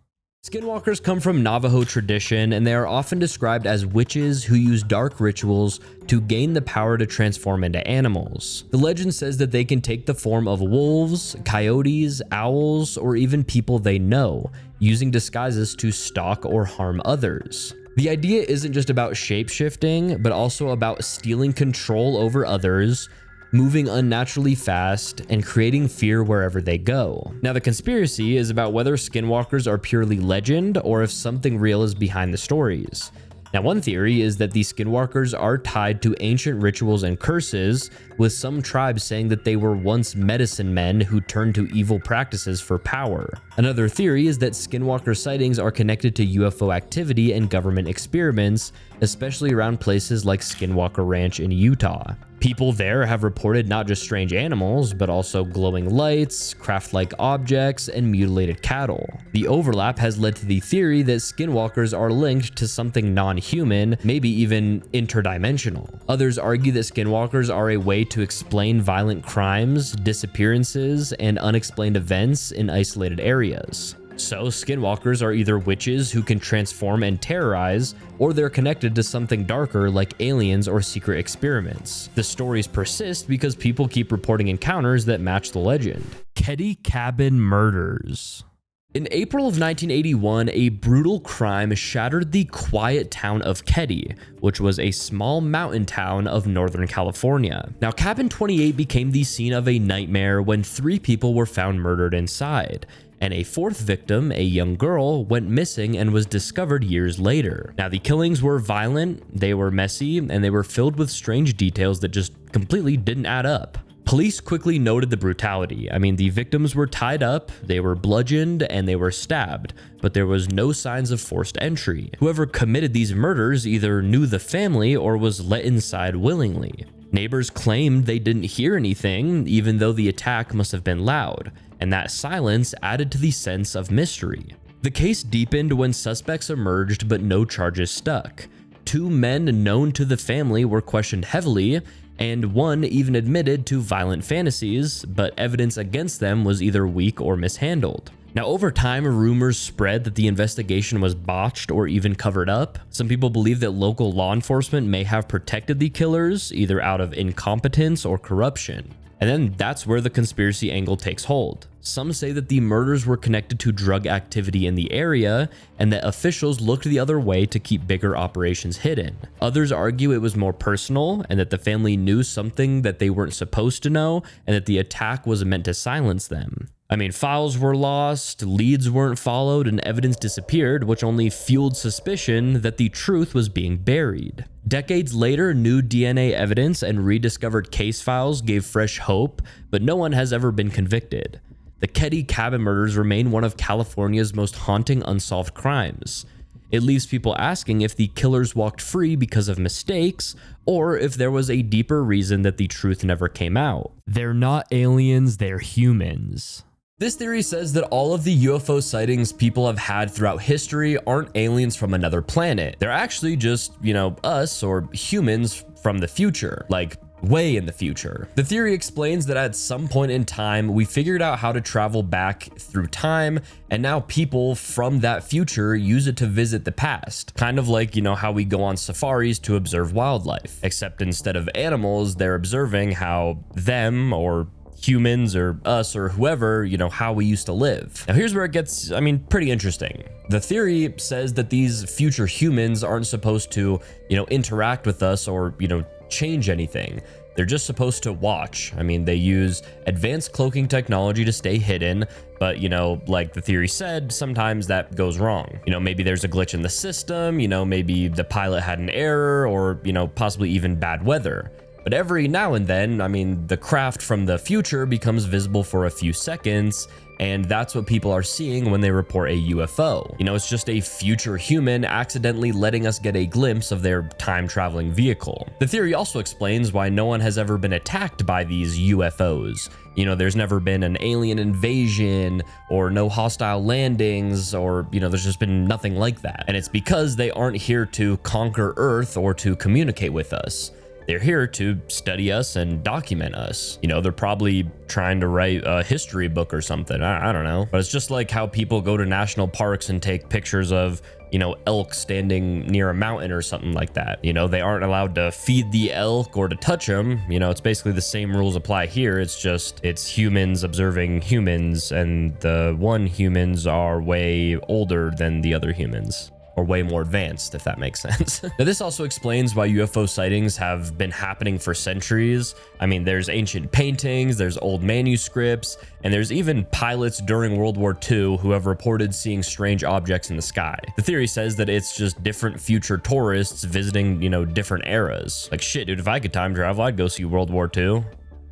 Skinwalkers come from Navajo tradition, and they are often described as witches who use dark rituals to gain the power to transform into animals. The legend says that they can take the form of wolves, coyotes, owls, or even people they know, using disguises to stalk or harm others. The idea isn't just about shape-shifting, but also about stealing control over others, moving unnaturally fast, and creating fear wherever they go. Now, the conspiracy is about whether skinwalkers are purely legend or if something real is behind the stories. Now, one theory is that these skinwalkers are tied to ancient rituals and curses, with some tribes saying that they were once medicine men who turned to evil practices for power. Another theory is that skinwalker sightings are connected to UFO activity and government experiments, especially around places like Skinwalker Ranch in Utah. People there have reported not just strange animals, but also glowing lights, craft-like objects, and mutilated cattle. The overlap has led to the theory that skinwalkers are linked to something non-human, maybe even interdimensional. Others argue that skinwalkers are a way to explain violent crimes, disappearances, and unexplained events in isolated areas. So, skinwalkers are either witches who can transform and terrorize, or they're connected to something darker like aliens or secret experiments. The stories persist because people keep reporting encounters that match the legend. Ketty Cabin Murders. In April of 1981, a brutal crime shattered the quiet town of Ketty, which was a small mountain town of Northern California. Now, Cabin 28 became the scene of a nightmare when 3 people were found murdered inside, and a 4th victim, a young girl, went missing and was discovered years later. Now, the killings were violent, they were messy, and they were filled with strange details that just completely didn't add up. Police quickly noted the brutality. I mean, the victims were tied up, they were bludgeoned, and they were stabbed, but there was no signs of forced entry. Whoever committed these murders either knew the family or was let inside willingly. Neighbors claimed they didn't hear anything, even though the attack must have been loud, and that silence added to the sense of mystery. The case deepened when suspects emerged, but no charges stuck. 2 men known to the family were questioned heavily, and 1 even admitted to violent fantasies, but evidence against them was either weak or mishandled. Now, over time, rumors spread that the investigation was botched or even covered up. Some people believe that local law enforcement may have protected the killers, either out of incompetence or corruption. And then that's where the conspiracy angle takes hold. Some say that the murders were connected to drug activity in the area, and that officials looked the other way to keep bigger operations hidden. Others argue it was more personal, and that the family knew something that they weren't supposed to know, and that the attack was meant to silence them. I mean, files were lost, leads weren't followed, and evidence disappeared, which only fueled suspicion that the truth was being buried. Decades later, new DNA evidence and rediscovered case files gave fresh hope, but no one has ever been convicted. The Ketty Cabin murders remain one of California's most haunting unsolved crimes. It leaves people asking if the killers walked free because of mistakes, or if there was a deeper reason that the truth never came out. They're not aliens, they're humans. This theory says that all of the UFO sightings people have had throughout history aren't aliens from another planet. They're actually just, us or humans from the future, like way in the future. The theory explains that at some point in time, we figured out how to travel back through time, and now people from that future use it to visit the past. Kind of like, how we go on safaris to observe wildlife, except instead of animals, they're observing how them or humans or us or whoever, how we used to live. Now here's where it gets, pretty interesting. The theory says that these future humans aren't supposed to, interact with us or, change anything. They're just supposed to watch. I mean, they use advanced cloaking technology to stay hidden, but, you know, like the theory said, sometimes that goes wrong. You know, maybe there's a glitch in the system, you know, maybe the pilot had an error, or, you know, possibly even bad weather. But every now and then, I mean, the craft from the future becomes visible for a few seconds, and that's what people are seeing when they report a UFO. You know, it's just a future human accidentally letting us get a glimpse of their time-traveling vehicle. The theory also explains why no one has ever been attacked by these UFOs. You know, there's never been an alien invasion or no hostile landings, or, you know, there's just been nothing like that. And it's because they aren't here to conquer Earth or to communicate with us. They're here to study us and document us. You know, they're probably trying to write a history book or something. I don't know. But it's just like how people go to national parks and take pictures of, you know, elk standing near a mountain or something like that. You know, they aren't allowed to feed the elk or to touch them. You know, it's basically the same rules apply here. It's just, it's humans observing humans, and the one humans are way older than the other humans. Or way more advanced, if that makes sense. Now, this also explains why UFO sightings have been happening for centuries. I mean, there's ancient paintings, there's old manuscripts, and there's even pilots during World War II who have reported seeing strange objects in the sky. The theory says that it's just different future tourists visiting, you know, different eras. Like, shit, dude, if I could time travel, I'd go see World War II.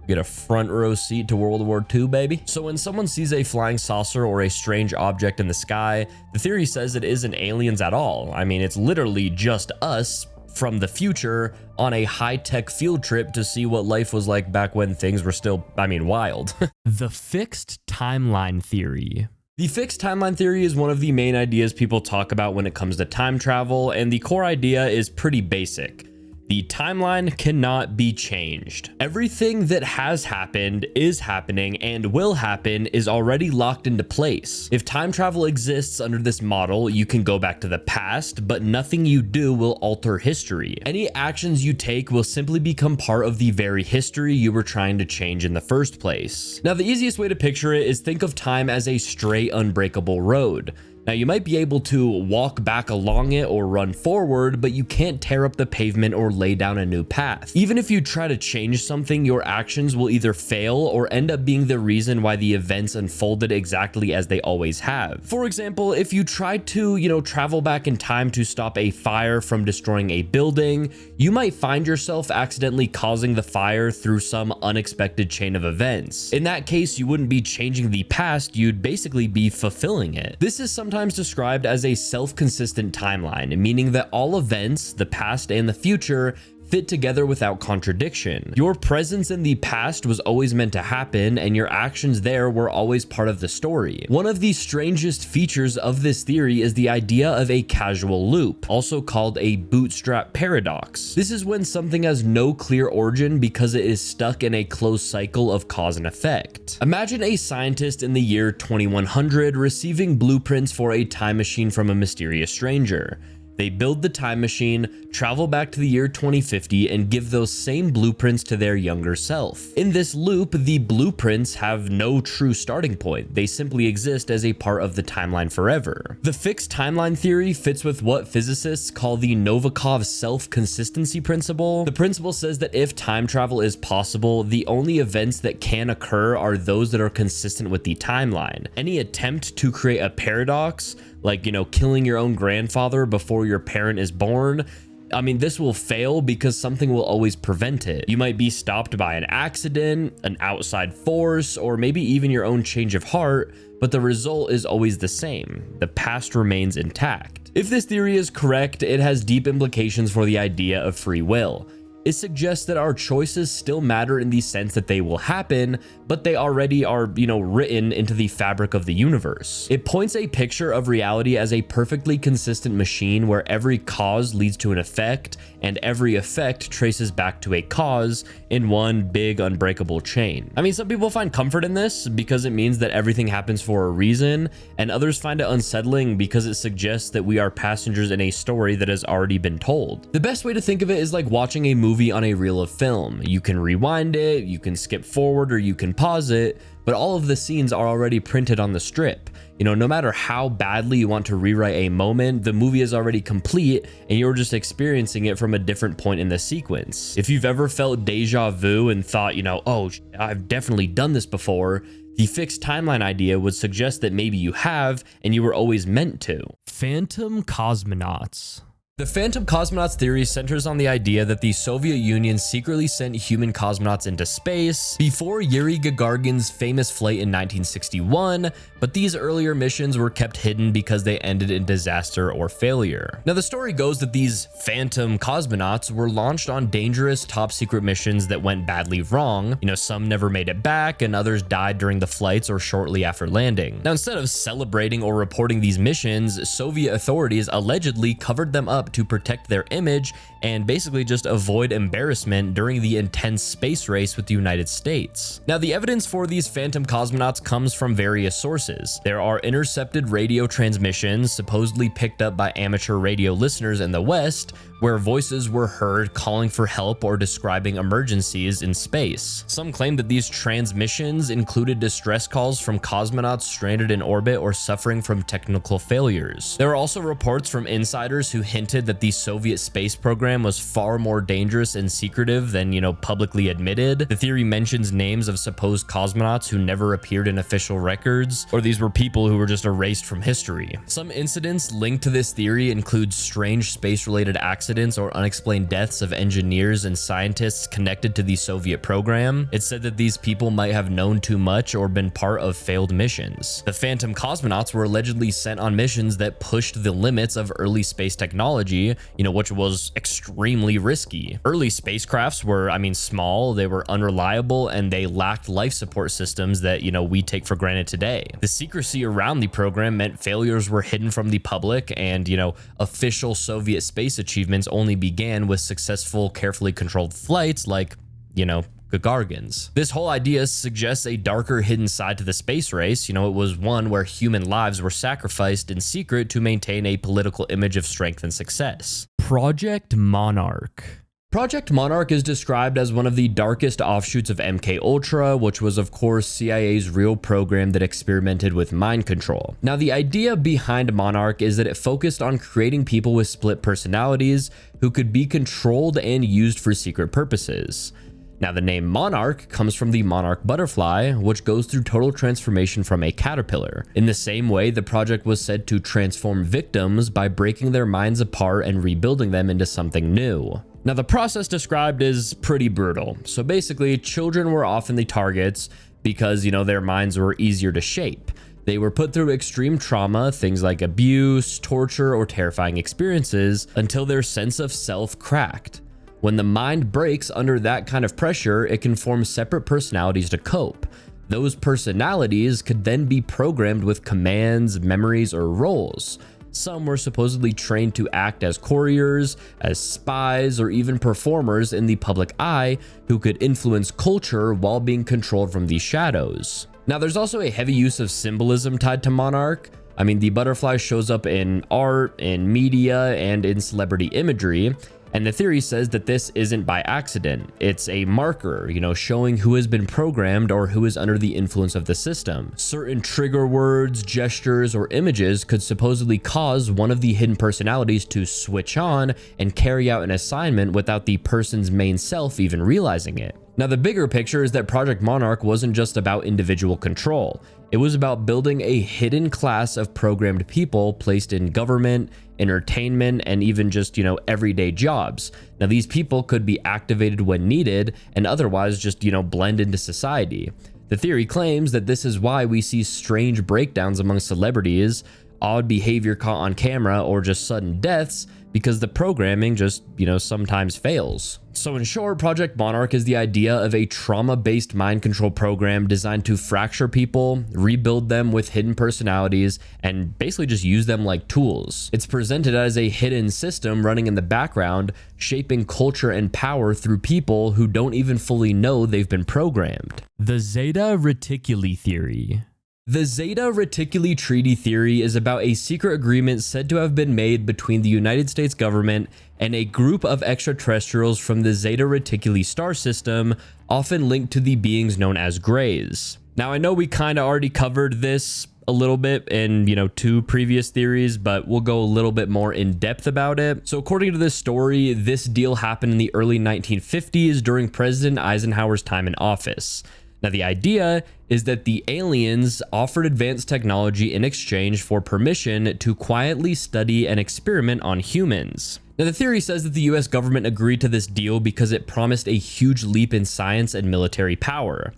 Get a front row seat to World War II, baby. So when someone sees a flying saucer or a strange object in the sky, the theory says it isn't aliens at all. I mean, it's literally just us from the future on a high-tech field trip to see what life was like back when things were still, I mean, wild. The fixed timeline theory. The fixed timeline theory is one of the main ideas people talk about when it comes to time travel, and the core idea is pretty basic. The timeline cannot be changed. Everything that has happened, is happening, and will happen is already locked into place. If time travel exists under this model, you can go back to the past, but nothing you do will alter history. Any actions you take will simply become part of the very history you were trying to change in the first place. Now, the easiest way to picture it is think of time as a straight, unbreakable road. Now, you might be able to walk back along it or run forward, but you can't tear up the pavement or lay down a new path. Even if you try to change something, your actions will either fail or end up being the reason why the events unfolded exactly as they always have. For example, if you try to, travel back in time to stop a fire from destroying a building, you might find yourself accidentally causing the fire through some unexpected chain of events. In that case, you wouldn't be changing the past, you'd basically be fulfilling it. This is sometimes described as a self-consistent timeline, meaning that all events, the past and the future, fit together without contradiction. Your presence in the past was always meant to happen, and your actions there were always part of the story. One of the strangest features of this theory is the idea of a causal loop, also called a bootstrap paradox. This is when something has no clear origin because it is stuck in a closed cycle of cause and effect. Imagine a scientist in the year 2100 receiving blueprints for a time machine from a mysterious stranger. They build the time machine, travel back to the year 2050, and give those same blueprints to their younger self. In this loop, the blueprints have no true starting point. They simply exist as a part of the timeline forever. The fixed timeline theory fits with what physicists call the Novikov self-consistency principle. The principle says that if time travel is possible, the only events that can occur are those that are consistent with the timeline. Any attempt to create a paradox, like, killing your own grandfather before your parent is born, I mean, this will fail because something will always prevent it. You might be stopped by an accident, an outside force, or maybe even your own change of heart, but the result is always the same. The past remains intact. If this theory is correct, it has deep implications for the idea of free will. It suggests that our choices still matter in the sense that they will happen, but they already are, written into the fabric of the universe. It points a picture of reality as a perfectly consistent machine where every cause leads to an effect, and every effect traces back to a cause in one big unbreakable chain. I mean, some people find comfort in this because it means that everything happens for a reason, and others find it unsettling because it suggests that we are passengers in a story that has already been told. The best way to think of it is like watching a movie on a reel of film. You can rewind it, you can skip forward, or you can pause it, but all of the scenes are already printed on the strip. You know, no matter how badly you want to rewrite a moment, the movie is already complete and you're just experiencing it from a different point in the sequence. If you've ever felt deja vu and thought, you know, oh, I've definitely done this before, the fixed timeline idea would suggest that maybe you have and you were always meant to. Phantom cosmonauts. The phantom cosmonauts theory centers on the idea that the Soviet Union secretly sent human cosmonauts into space before Yuri Gagarin's famous flight in 1961, but these earlier missions were kept hidden because they ended in disaster or failure. Now, the story goes that these phantom cosmonauts were launched on dangerous top secret missions that went badly wrong. You know, some never made it back and others died during the flights or shortly after landing. Now, instead of celebrating or reporting these missions, Soviet authorities allegedly covered them up to protect their image and basically just avoid embarrassment during the intense space race with the United States. Now, the evidence for these phantom cosmonauts comes from various sources. There are intercepted radio transmissions supposedly picked up by amateur radio listeners in the West, where voices were heard calling for help or describing emergencies in space. Some claim that these transmissions included distress calls from cosmonauts stranded in orbit or suffering from technical failures. There are also reports from insiders who hinted that the Soviet space program was far more dangerous and secretive than, you know, publicly admitted. The theory mentions names of supposed cosmonauts who never appeared in official records, or these were people who were just erased from history. Some incidents linked to this theory include strange space-related accidents or unexplained deaths of engineers and scientists connected to the Soviet program. It's said that these people might have known too much or been part of failed missions. The phantom cosmonauts were allegedly sent on missions that pushed the limits of early space technology, you know, which was extremely risky. Early spacecrafts were, small, they were unreliable, and they lacked life support systems that, you know, we take for granted today. The secrecy around the program meant failures were hidden from the public, and, you know, official Soviet space achievements only began with successful, carefully controlled flights like, you know, Gagarin's. This whole idea suggests a darker hidden side to the space race. You know, it was one where human lives were sacrificed in secret to maintain a political image of strength and success. Project Monarch. Project Monarch is described as one of the darkest offshoots of MK Ultra, which was of course CIA's real program that experimented with mind control. Now, the idea behind Monarch is that it focused on creating people with split personalities who could be controlled and used for secret purposes. Now, the name Monarch comes from the monarch butterfly, which goes through total transformation from a caterpillar. In the same way, the project was said to transform victims by breaking their minds apart and rebuilding them into something new. Now, the process described is pretty brutal. So basically, children were often the targets because, you know, their minds were easier to shape. They were put through extreme trauma, things like abuse, torture, or terrifying experiences, until their sense of self cracked. When the mind breaks under that kind of pressure, it can form separate personalities to cope. Those personalities could then be programmed with commands, memories, or roles. Some were supposedly trained to act as couriers, as spies, or even performers in the public eye who could influence culture while being controlled from these shadows. Now, there's also a heavy use of symbolism tied to Monarch. The butterfly shows up in art, in media, and in celebrity imagery. And the theory says that this isn't by accident. It's a marker, you know, showing who has been programmed or who is under the influence of the system. Certain trigger words, gestures, or images could supposedly cause one of the hidden personalities to switch on and carry out an assignment without the person's main self even realizing it. Now, the bigger picture is that Project Monarch wasn't just about individual control. It was about building a hidden class of programmed people placed in government, entertainment, and even just, you know, everyday jobs. Now, these people could be activated when needed and otherwise just, you know, blend into society. The theory claims that this is why we see strange breakdowns among celebrities, odd behavior caught on camera, or just sudden deaths, because the programming just, you know, sometimes fails. So in short, Project Monarch is the idea of a trauma-based mind control program designed to fracture people, rebuild them with hidden personalities, and basically just use them like tools. It's presented as a hidden system running in the background, shaping culture and power through people who don't even fully know they've been programmed. The Zeta Reticuli theory. The Zeta Reticuli Treaty theory is about a secret agreement said to have been made between the United States government and a group of extraterrestrials from the Zeta Reticuli star system, often linked to the beings known as Greys. Now, I know we kind of already covered this a little bit in, 2 previous theories, but we'll go a little bit more in depth about it. So according to this story, this deal happened in the early 1950s during President Eisenhower's time in office. Now, the idea is that the aliens offered advanced technology in exchange for permission to quietly study and experiment on humans. Now, the theory says that the US government agreed to this deal because it promised a huge leap in science and military power.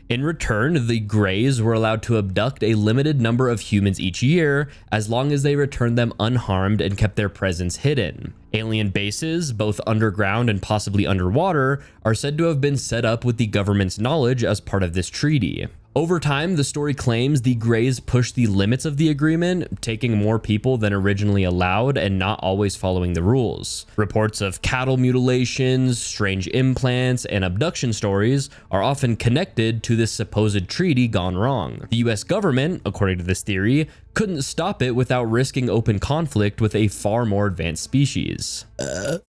In return, the Greys were allowed to abduct a limited number of humans each year, as long as they returned them unharmed and kept their presence hidden. Alien bases, both underground and possibly underwater, are said to have been set up with the government's knowledge as part of this treaty. Over time, the story claims the Greys pushed the limits of the agreement, taking more people than originally allowed and not always following the rules. Reports of cattle mutilations, strange implants, and abduction stories are often connected to this supposed treaty gone wrong. The US government, according to this theory, couldn't stop it without risking open conflict with a far more advanced species.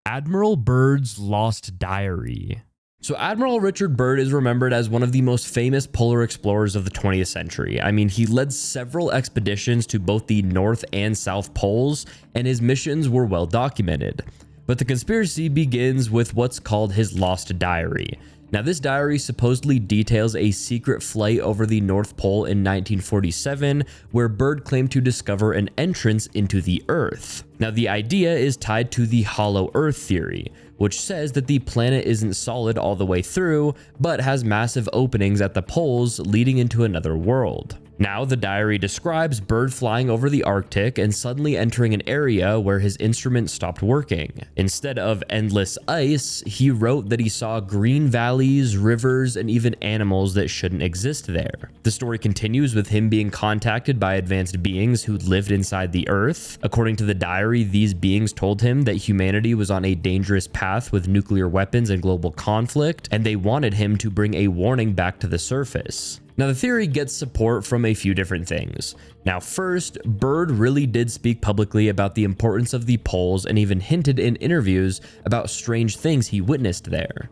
Admiral Byrd's lost diary. So Admiral Richard Byrd is remembered as one of the most famous polar explorers of the 20th century. I mean, he led several expeditions to both the North and South Poles, and his missions were well documented. But the conspiracy begins with what's called his lost diary. Now, this diary supposedly details a secret flight over the North Pole in 1947, where Byrd claimed to discover an entrance into the Earth. Now, the idea is tied to the hollow Earth theory, which says that the planet isn't solid all the way through, but has massive openings at the poles leading into another world. Now, the diary describes Byrd flying over the Arctic and suddenly entering an area where his instrument stopped working. Instead of endless ice, he wrote that he saw green valleys, rivers, and even animals that shouldn't exist there. The story continues with him being contacted by advanced beings who lived inside the Earth. According to the diary, these beings told him that humanity was on a dangerous path with nuclear weapons and global conflict, and they wanted him to bring a warning back to the surface. Now, the theory gets support from a few different things. Now, first, Byrd really did speak publicly about the importance of the poles and even hinted in interviews about strange things he witnessed there.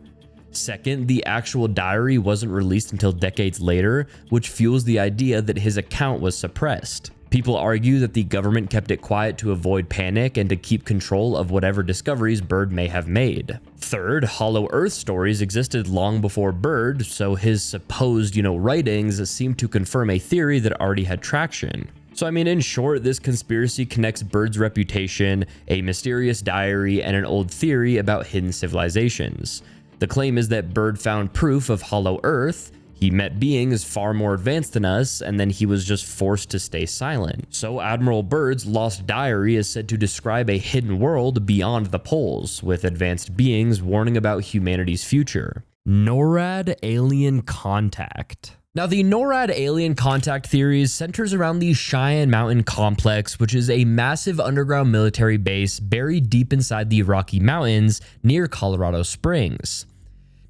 Second, the actual diary wasn't released until decades later, which fuels the idea that his account was suppressed. People argue that the government kept it quiet to avoid panic and to keep control of whatever discoveries Byrd may have made. Third, hollow Earth stories existed long before Byrd, so his supposed, writings seem to confirm a theory that already had traction. So I mean, in short, this conspiracy connects Byrd's reputation, a mysterious diary, and an old theory about hidden civilizations. The claim is that Byrd found proof of hollow Earth. He met beings far more advanced than us, and then he was just forced to stay silent. So Admiral Byrd's lost diary is said to describe a hidden world beyond the poles, with advanced beings warning about humanity's future. NORAD alien contact. Now, the NORAD alien contact theory centers around the Cheyenne Mountain Complex, which is a massive underground military base buried deep inside the Rocky Mountains near Colorado Springs.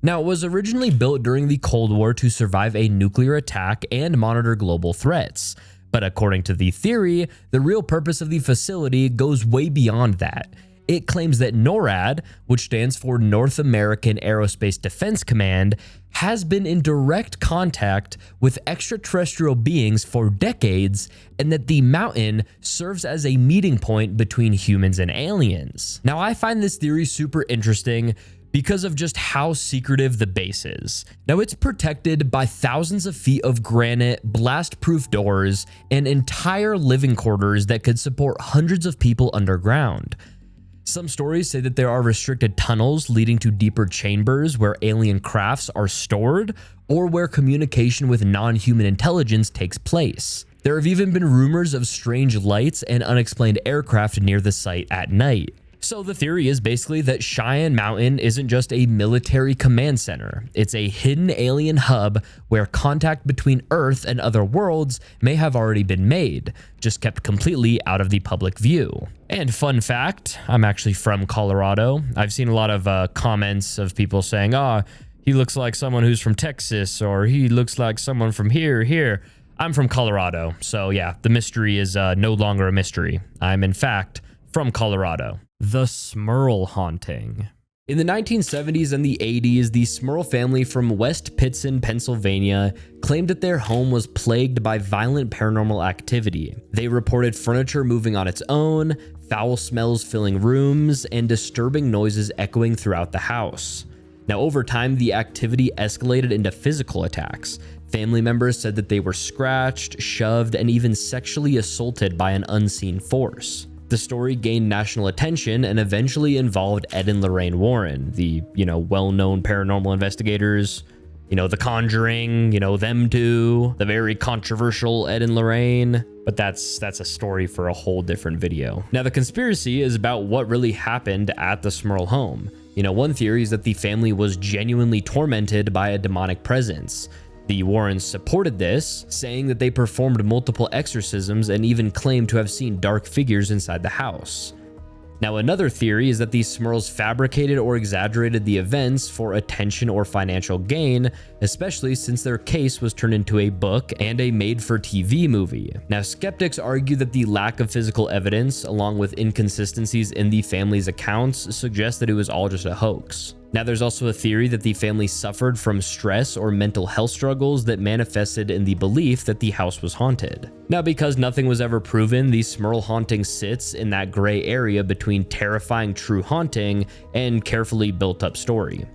Now, it was originally built during the Cold War to survive a nuclear attack and monitor global threats. But according to the theory, the real purpose of the facility goes way beyond that. It claims that NORAD, which stands for North American Aerospace Defense Command, has been in direct contact with extraterrestrial beings for decades, and that the mountain serves as a meeting point between humans and aliens. Now, I find this theory super interesting because of just how secretive the base is. Now, it's protected by thousands of feet of granite, blast-proof doors, and entire living quarters that could support hundreds of people underground. Some stories say that there are restricted tunnels leading to deeper chambers where alien crafts are stored, or where communication with non-human intelligence takes place. There have even been rumors of strange lights and unexplained aircraft near the site at night. So the theory is basically that Cheyenne Mountain isn't just a military command center. It's a hidden alien hub where contact between Earth and other worlds may have already been made, just kept completely out of the public view. And fun fact, I'm actually from Colorado. I've seen a lot of comments of people saying, he looks like someone who's from Texas, or he looks like someone from here. I'm from Colorado. So yeah, the mystery is no longer a mystery. I'm in fact from Colorado. The Smurl haunting. In the 1970s and the 80s, the Smurl family from West Pittston, Pennsylvania, claimed that their home was plagued by violent paranormal activity. They reported furniture moving on its own, foul smells filling rooms, and disturbing noises echoing throughout the house. Now, over time, the activity escalated into physical attacks. Family members said that they were scratched, shoved, and even sexually assaulted by an unseen force. The story gained national attention and eventually involved Ed and Lorraine Warren, the, well-known paranormal investigators, The Conjuring, them two, the very controversial Ed and Lorraine. But that's a story for a whole different video. Now, the conspiracy is about what really happened at the Smurl home. One theory is that the family was genuinely tormented by a demonic presence. The Warrens supported this, saying that they performed multiple exorcisms and even claimed to have seen dark figures inside the house. Now, another theory is that the Smurls fabricated or exaggerated the events for attention or financial gain, especially since their case was turned into a book and a made-for-TV movie. Now, skeptics argue that the lack of physical evidence, along with inconsistencies in the family's accounts, suggest that it was all just a hoax. Now, there's also a theory that the family suffered from stress or mental health struggles that manifested in the belief that the house was haunted. Now, because nothing was ever proven, the Smurl haunting sits in that gray area between terrifying true haunting and carefully built up story.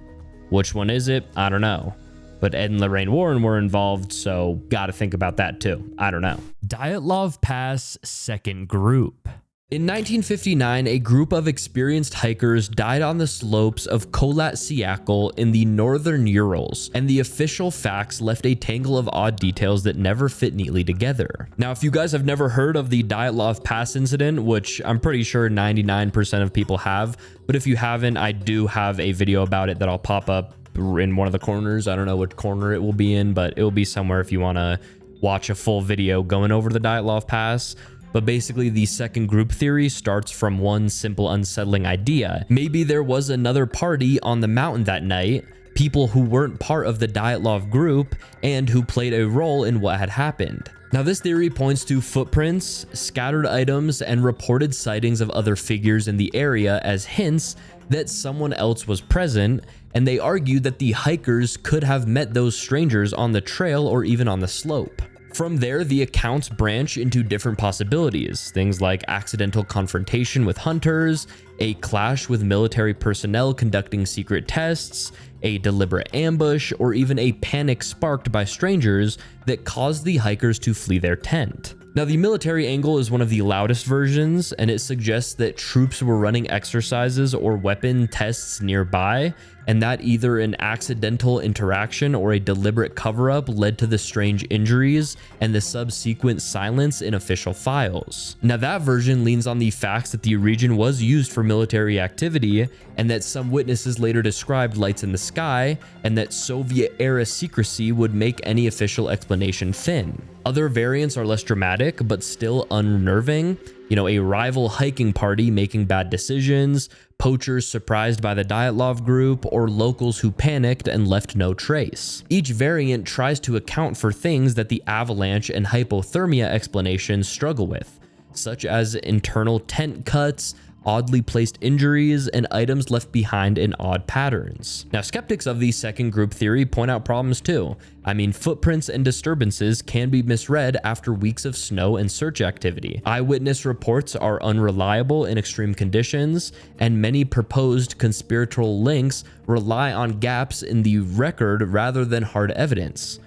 Which one is it? I don't know. But Ed and Lorraine Warren were involved, so gotta think about that too. I don't know. Dyatlov Pass second group. In 1959, a group of experienced hikers died on the slopes of Kholat Syakhl in the northern Urals, and the official facts left a tangle of odd details that never fit neatly together. Now, if you guys have never heard of the Dyatlov Pass incident, which I'm pretty sure 99% of people have, but if you haven't, I do have a video about it that I'll pop up in one of the corners. I don't know which corner it will be in, but it will be somewhere if you want to watch a full video going over the Dyatlov Pass. But basically, the second group theory starts from one simple unsettling idea. Maybe there was another party on the mountain that night, people who weren't part of the Dyatlov group, and who played a role in what had happened. Now, this theory points to footprints, scattered items, and reported sightings of other figures in the area as hints that someone else was present, and they argue that the hikers could have met those strangers on the trail or even on the slope. From there, the accounts branch into different possibilities, things like accidental confrontation with hunters, a clash with military personnel conducting secret tests, a deliberate ambush, or even a panic sparked by strangers that caused the hikers to flee their tent. Now, the military angle is one of the loudest versions, and it suggests that troops were running exercises or weapon tests nearby, and that either an accidental interaction or a deliberate cover-up led to the strange injuries and the subsequent silence in official files. Now, that version leans on the facts that the region was used for military activity, and that some witnesses later described lights in the sky, and that Soviet-era secrecy would make any official explanation thin. Other variants are less dramatic, but still unnerving. A rival hiking party making bad decisions, poachers surprised by the Dyatlov group, or locals who panicked and left no trace. Each variant tries to account for things that the avalanche and hypothermia explanations struggle with, such as internal tent cuts, oddly placed injuries, and items left behind in odd patterns. Now, skeptics of the second group theory point out problems too. Footprints and disturbances can be misread after weeks of snow and search activity. Eyewitness reports are unreliable in extreme conditions, and many proposed conspiratorial links rely on gaps in the record rather than hard evidence.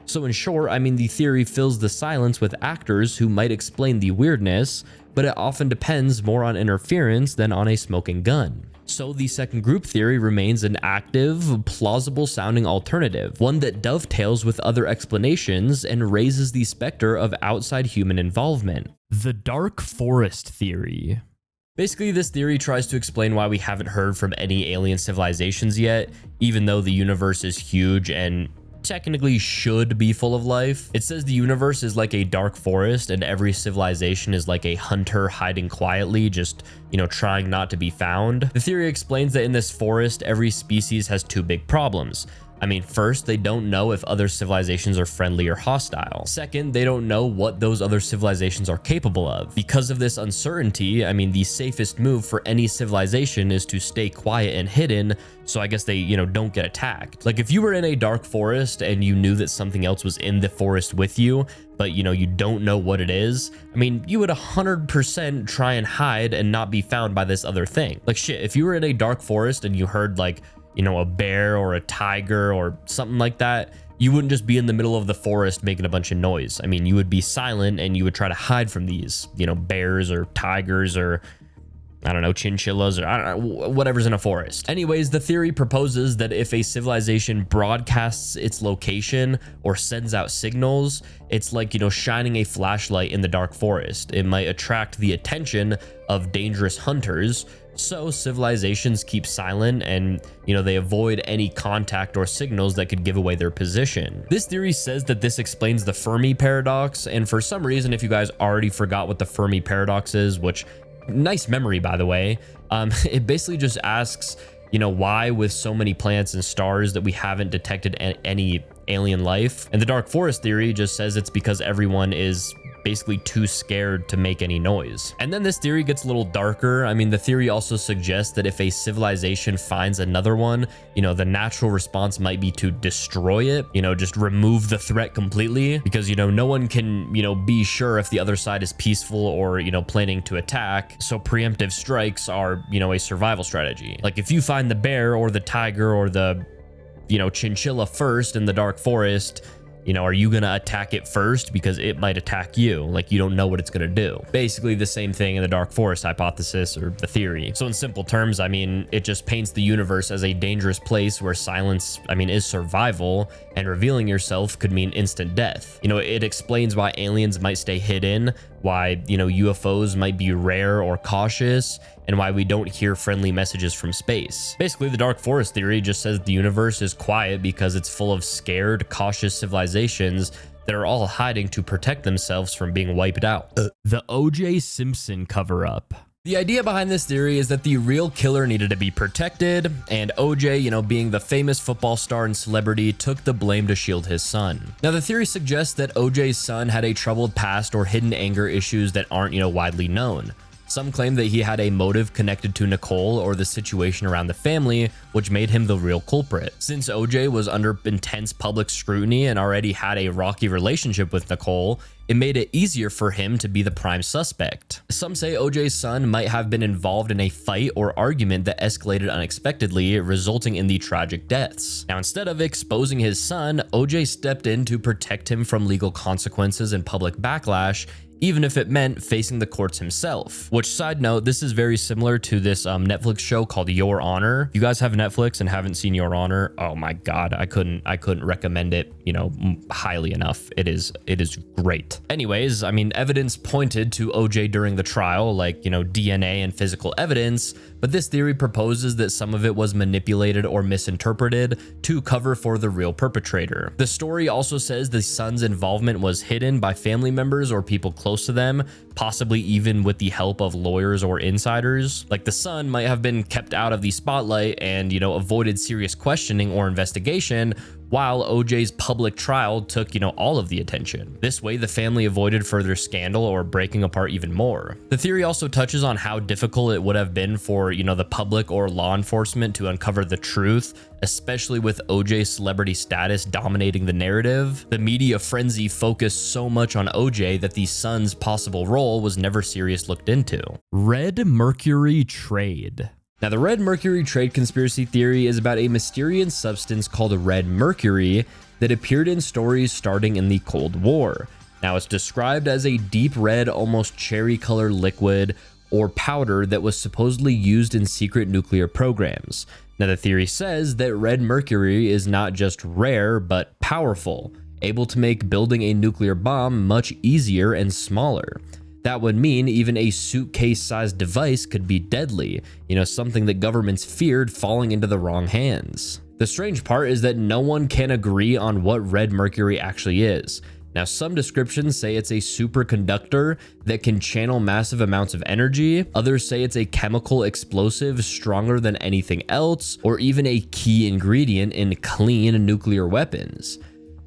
So in short, the theory fills the silence with actors who might explain the weirdness, but it often depends more on interference than on a smoking gun. So the second group theory remains an active, plausible sounding alternative, one that dovetails with other explanations and raises the specter of outside human involvement. The Dark Forest Theory. Basically, this theory tries to explain why we haven't heard from any alien civilizations yet, even though the universe is huge and technically should be full of life. It says the universe is like a dark forest and every civilization is like a hunter hiding quietly, just, trying not to be found. The theory explains that in this forest, every species has two big problems: I mean, first, they don't know if other civilizations are friendly or hostile. Second, they don't know what those other civilizations are capable of. Because of this uncertainty, I mean, the safest move for any civilization is to stay quiet and hidden, so I guess they, don't get attacked. Like if you were in a dark forest and you knew that something else was in the forest with you, but you don't know what it is, I mean, you would 100% try and hide and not be found by this other thing. Like shit, if you were in a dark forest and you heard like, a bear or a tiger or something like that, you wouldn't just be in the middle of the forest making a bunch of noise. I mean, you would be silent and you would try to hide from these, bears or tigers or I don't know, chinchillas or I don't know, whatever's in a forest. Anyways, the theory proposes that if a civilization broadcasts its location or sends out signals, it's like, shining a flashlight in the dark forest. It might attract the attention of dangerous hunters. So civilizations keep silent and, they avoid any contact or signals that could give away their position. This theory says that this explains the Fermi paradox. And for some reason, if you guys already forgot what the Fermi paradox is, which nice memory, by the way, it basically just asks, why with so many planets and stars that we haven't detected any alien life. And the dark forest theory just says it's because everyone is basically too scared to make any noise. And then this theory gets a little darker. I mean, the theory also suggests that if a civilization finds another one, the natural response might be to destroy it, just remove the threat completely, because, no one can, be sure if the other side is peaceful or, planning to attack. So preemptive strikes are, a survival strategy. Like if you find the bear or the tiger or the, chinchilla first in the dark forest, are you going to attack it first? Because it might attack you. Like you don't know what it's going to do. Basically the same thing in the dark forest hypothesis or the theory. So in simple terms, I mean, it just paints the universe as a dangerous place where silence, is survival, and revealing yourself could mean instant death. It explains why aliens might stay hidden, why, UFOs might be rare or cautious, and why we don't hear friendly messages from space. Basically, the dark forest theory just says the universe is quiet because it's full of scared, cautious civilizations that are all hiding to protect themselves from being wiped out. The O.J. Simpson cover-up. The idea behind this theory is that the real killer needed to be protected, and OJ, being the famous football star and celebrity, took the blame to shield his son. Now, the theory suggests that OJ's son had a troubled past or hidden anger issues that aren't, widely known. Some claim that he had a motive connected to Nicole or the situation around the family, which made him the real culprit. Since OJ was under intense public scrutiny and already had a rocky relationship with Nicole, it made it easier for him to be the prime suspect. Some say OJ's son might have been involved in a fight or argument that escalated unexpectedly, resulting in the tragic deaths. Now, instead of exposing his son, OJ stepped in to protect him from legal consequences and public backlash, even if it meant facing the courts himself. Which, side note, this is very similar to this Netflix show called Your Honor. If you guys have Netflix and haven't seen Your Honor, oh my God, I couldn't recommend it, highly enough. It is great. Anyways, evidence pointed to OJ during the trial, like, DNA and physical evidence, but this theory proposes that some of it was manipulated or misinterpreted to cover for the real perpetrator. The story also says the son's involvement was hidden by family members or people close to them, possibly even with the help of lawyers or insiders. Like the son might have been kept out of the spotlight and, avoided serious questioning or investigation, while OJ's public trial took, all of the attention. This way, the family avoided further scandal or breaking apart even more. The theory also touches on how difficult it would have been for, the public or law enforcement to uncover the truth, especially with OJ's celebrity status dominating the narrative. The media frenzy focused so much on OJ that the son's possible role was never seriously looked into. Red Mercury trade. Now, the red mercury trade conspiracy theory is about a mysterious substance called red mercury that appeared in stories starting in the Cold War. Now, it's described as a deep red, almost cherry-colored liquid or powder that was supposedly used in secret nuclear programs. Now, the theory says that red mercury is not just rare, but powerful, able to make building a nuclear bomb much easier and smaller. That would mean even a suitcase-sized device could be deadly, something that governments feared falling into the wrong hands. The strange part is that no one can agree on what red mercury actually is. Now, some descriptions say it's a superconductor that can channel massive amounts of energy. Others say it's a chemical explosive stronger than anything else, or even a key ingredient in clean nuclear weapons.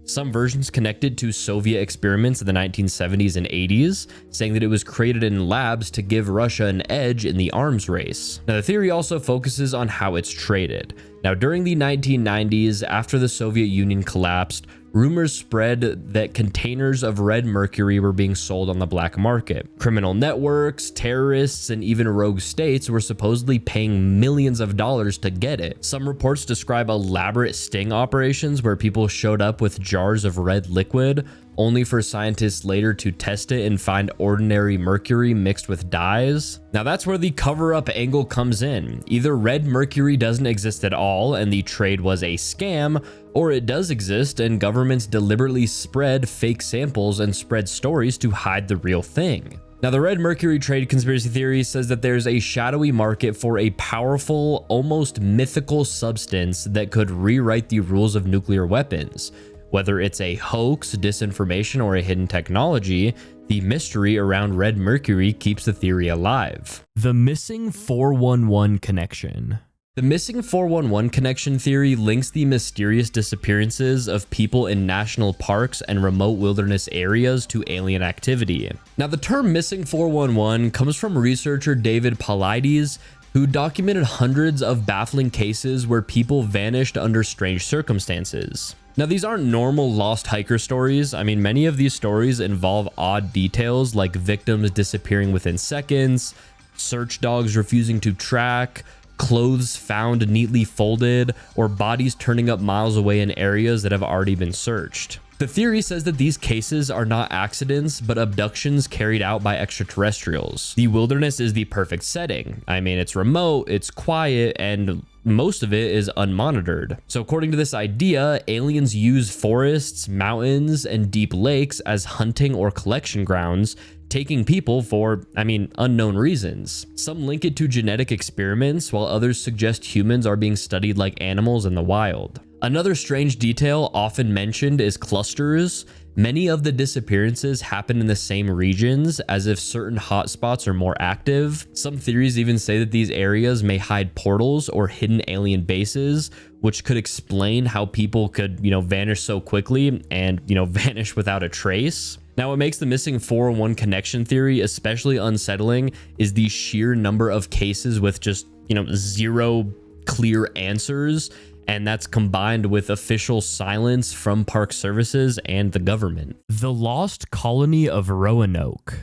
Some versions connected to Soviet experiments in the 1970s and 80s, saying that it was created in labs to give Russia an edge in the arms race. Now, the theory also focuses on how it's traded. Now, during the 1990s, after the Soviet Union collapsed, rumors spread that containers of red mercury were being sold on the black market. Criminal networks, terrorists, and even rogue states were supposedly paying millions of dollars to get it. Some reports describe elaborate sting operations where people showed up with jars of red liquid, only for scientists later to test it and find ordinary mercury mixed with dyes. Now, that's where the cover-up angle comes in. Either red mercury doesn't exist at all and the trade was a scam, or it does exist and governments deliberately spread fake samples and spread stories to hide the real thing. Now, the red mercury trade conspiracy theory says that there's a shadowy market for a powerful, almost mythical substance that could rewrite the rules of nuclear weapons. Whether it's a hoax, disinformation, or a hidden technology, the mystery around red mercury keeps the theory alive. The missing 411 connection. The missing 411 connection theory links the mysterious disappearances of people in national parks and remote wilderness areas to alien activity. Now, the term missing 411 comes from researcher David Paulides, who documented hundreds of baffling cases where people vanished under strange circumstances. Now, these aren't normal lost hiker stories. I mean, many of these stories involve odd details like victims disappearing within seconds, search dogs refusing to track, clothes found neatly folded, or bodies turning up miles away in areas that have already been searched. The theory says that these cases are not accidents, but abductions carried out by extraterrestrials. The wilderness is the perfect setting. I mean, it's remote, it's quiet, and most of it is unmonitored. So according to this idea, aliens use forests, mountains, and deep lakes as hunting or collection grounds, taking people for, unknown reasons. Some link it to genetic experiments, while others suggest humans are being studied like animals in the wild. Another strange detail often mentioned is clusters. Many of the disappearances happen in the same regions, as if certain hotspots are more active. Some theories even say that these areas may hide portals or hidden alien bases, which could explain how people could, vanish so quickly and, vanish without a trace. Now, what makes the missing 411 connection theory especially unsettling is the sheer number of cases with just, zero clear answers. And that's combined with official silence from park services and the government. The lost colony of Roanoke.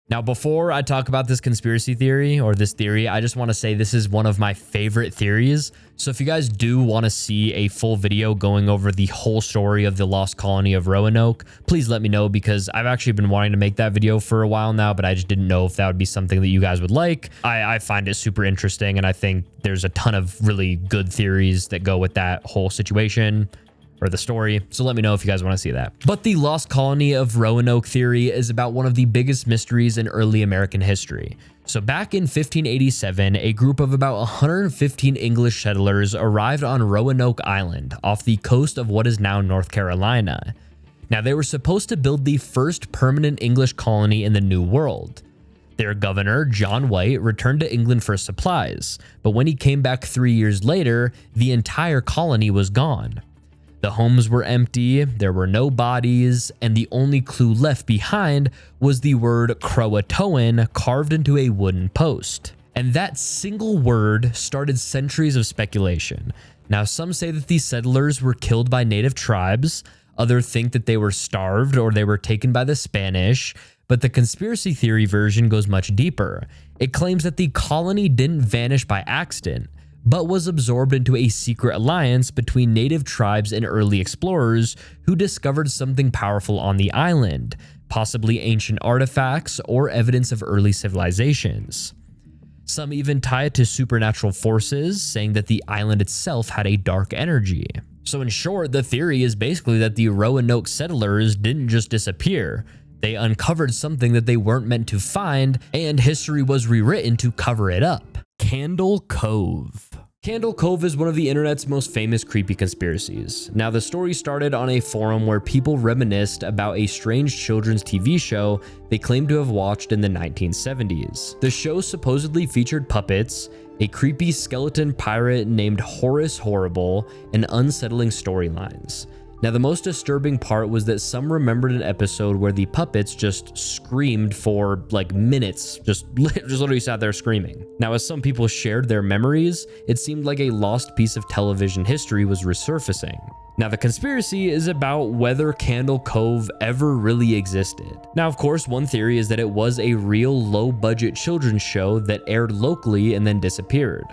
Now, before I talk about this conspiracy theory or this theory, I just want to say this is one of my favorite theories. So if you guys do want to see a full video going over the whole story of the lost colony of Roanoke, please let me know, because I've actually been wanting to make that video for a while now, but I just didn't know if that would be something that you guys would like. I find it super interesting, and I think there's a ton of really good theories that go with that whole situation or the story. So let me know if you guys want to see that. But the lost colony of Roanoke theory is about one of the biggest mysteries in early American history. So back in 1587, a group of about 115 English settlers arrived on Roanoke Island off the coast of what is now North Carolina. Now, they were supposed to build the first permanent English colony in the New World. Their governor, John White, returned to England for supplies, but when he came back 3 years later, the entire colony was gone. The homes were empty, there were no bodies, and the only clue left behind was the word Croatoan carved into a wooden post. And that single word started centuries of speculation. Now, some say that these settlers were killed by native tribes, others think that they were starved or they were taken by the Spanish, but the conspiracy theory version goes much deeper. It claims that the colony didn't vanish by accident, but was absorbed into a secret alliance between native tribes and early explorers who discovered something powerful on the island, possibly ancient artifacts or evidence of early civilizations. Some even tie it to supernatural forces, saying that the island itself had a dark energy. So in short, the theory is basically that the Roanoke settlers didn't just disappear. They uncovered something that they weren't meant to find, and history was rewritten to cover it up. Candle Cove. Candle Cove is one of the internet's most famous creepy conspiracies. Now, the story started on a forum where people reminisced about a strange children's TV show they claimed to have watched in the 1970s. The show supposedly featured puppets, a creepy skeleton pirate named Horace Horrible, and unsettling storylines. Now, the most disturbing part was that some remembered an episode where the puppets just screamed for like minutes, just literally sat there screaming. Now, as some people shared their memories, it seemed like a lost piece of television history was resurfacing. Now, the conspiracy is about whether Candle Cove ever really existed. Now, of course, one theory is that it was a real low-budget children's show that aired locally and then disappeared.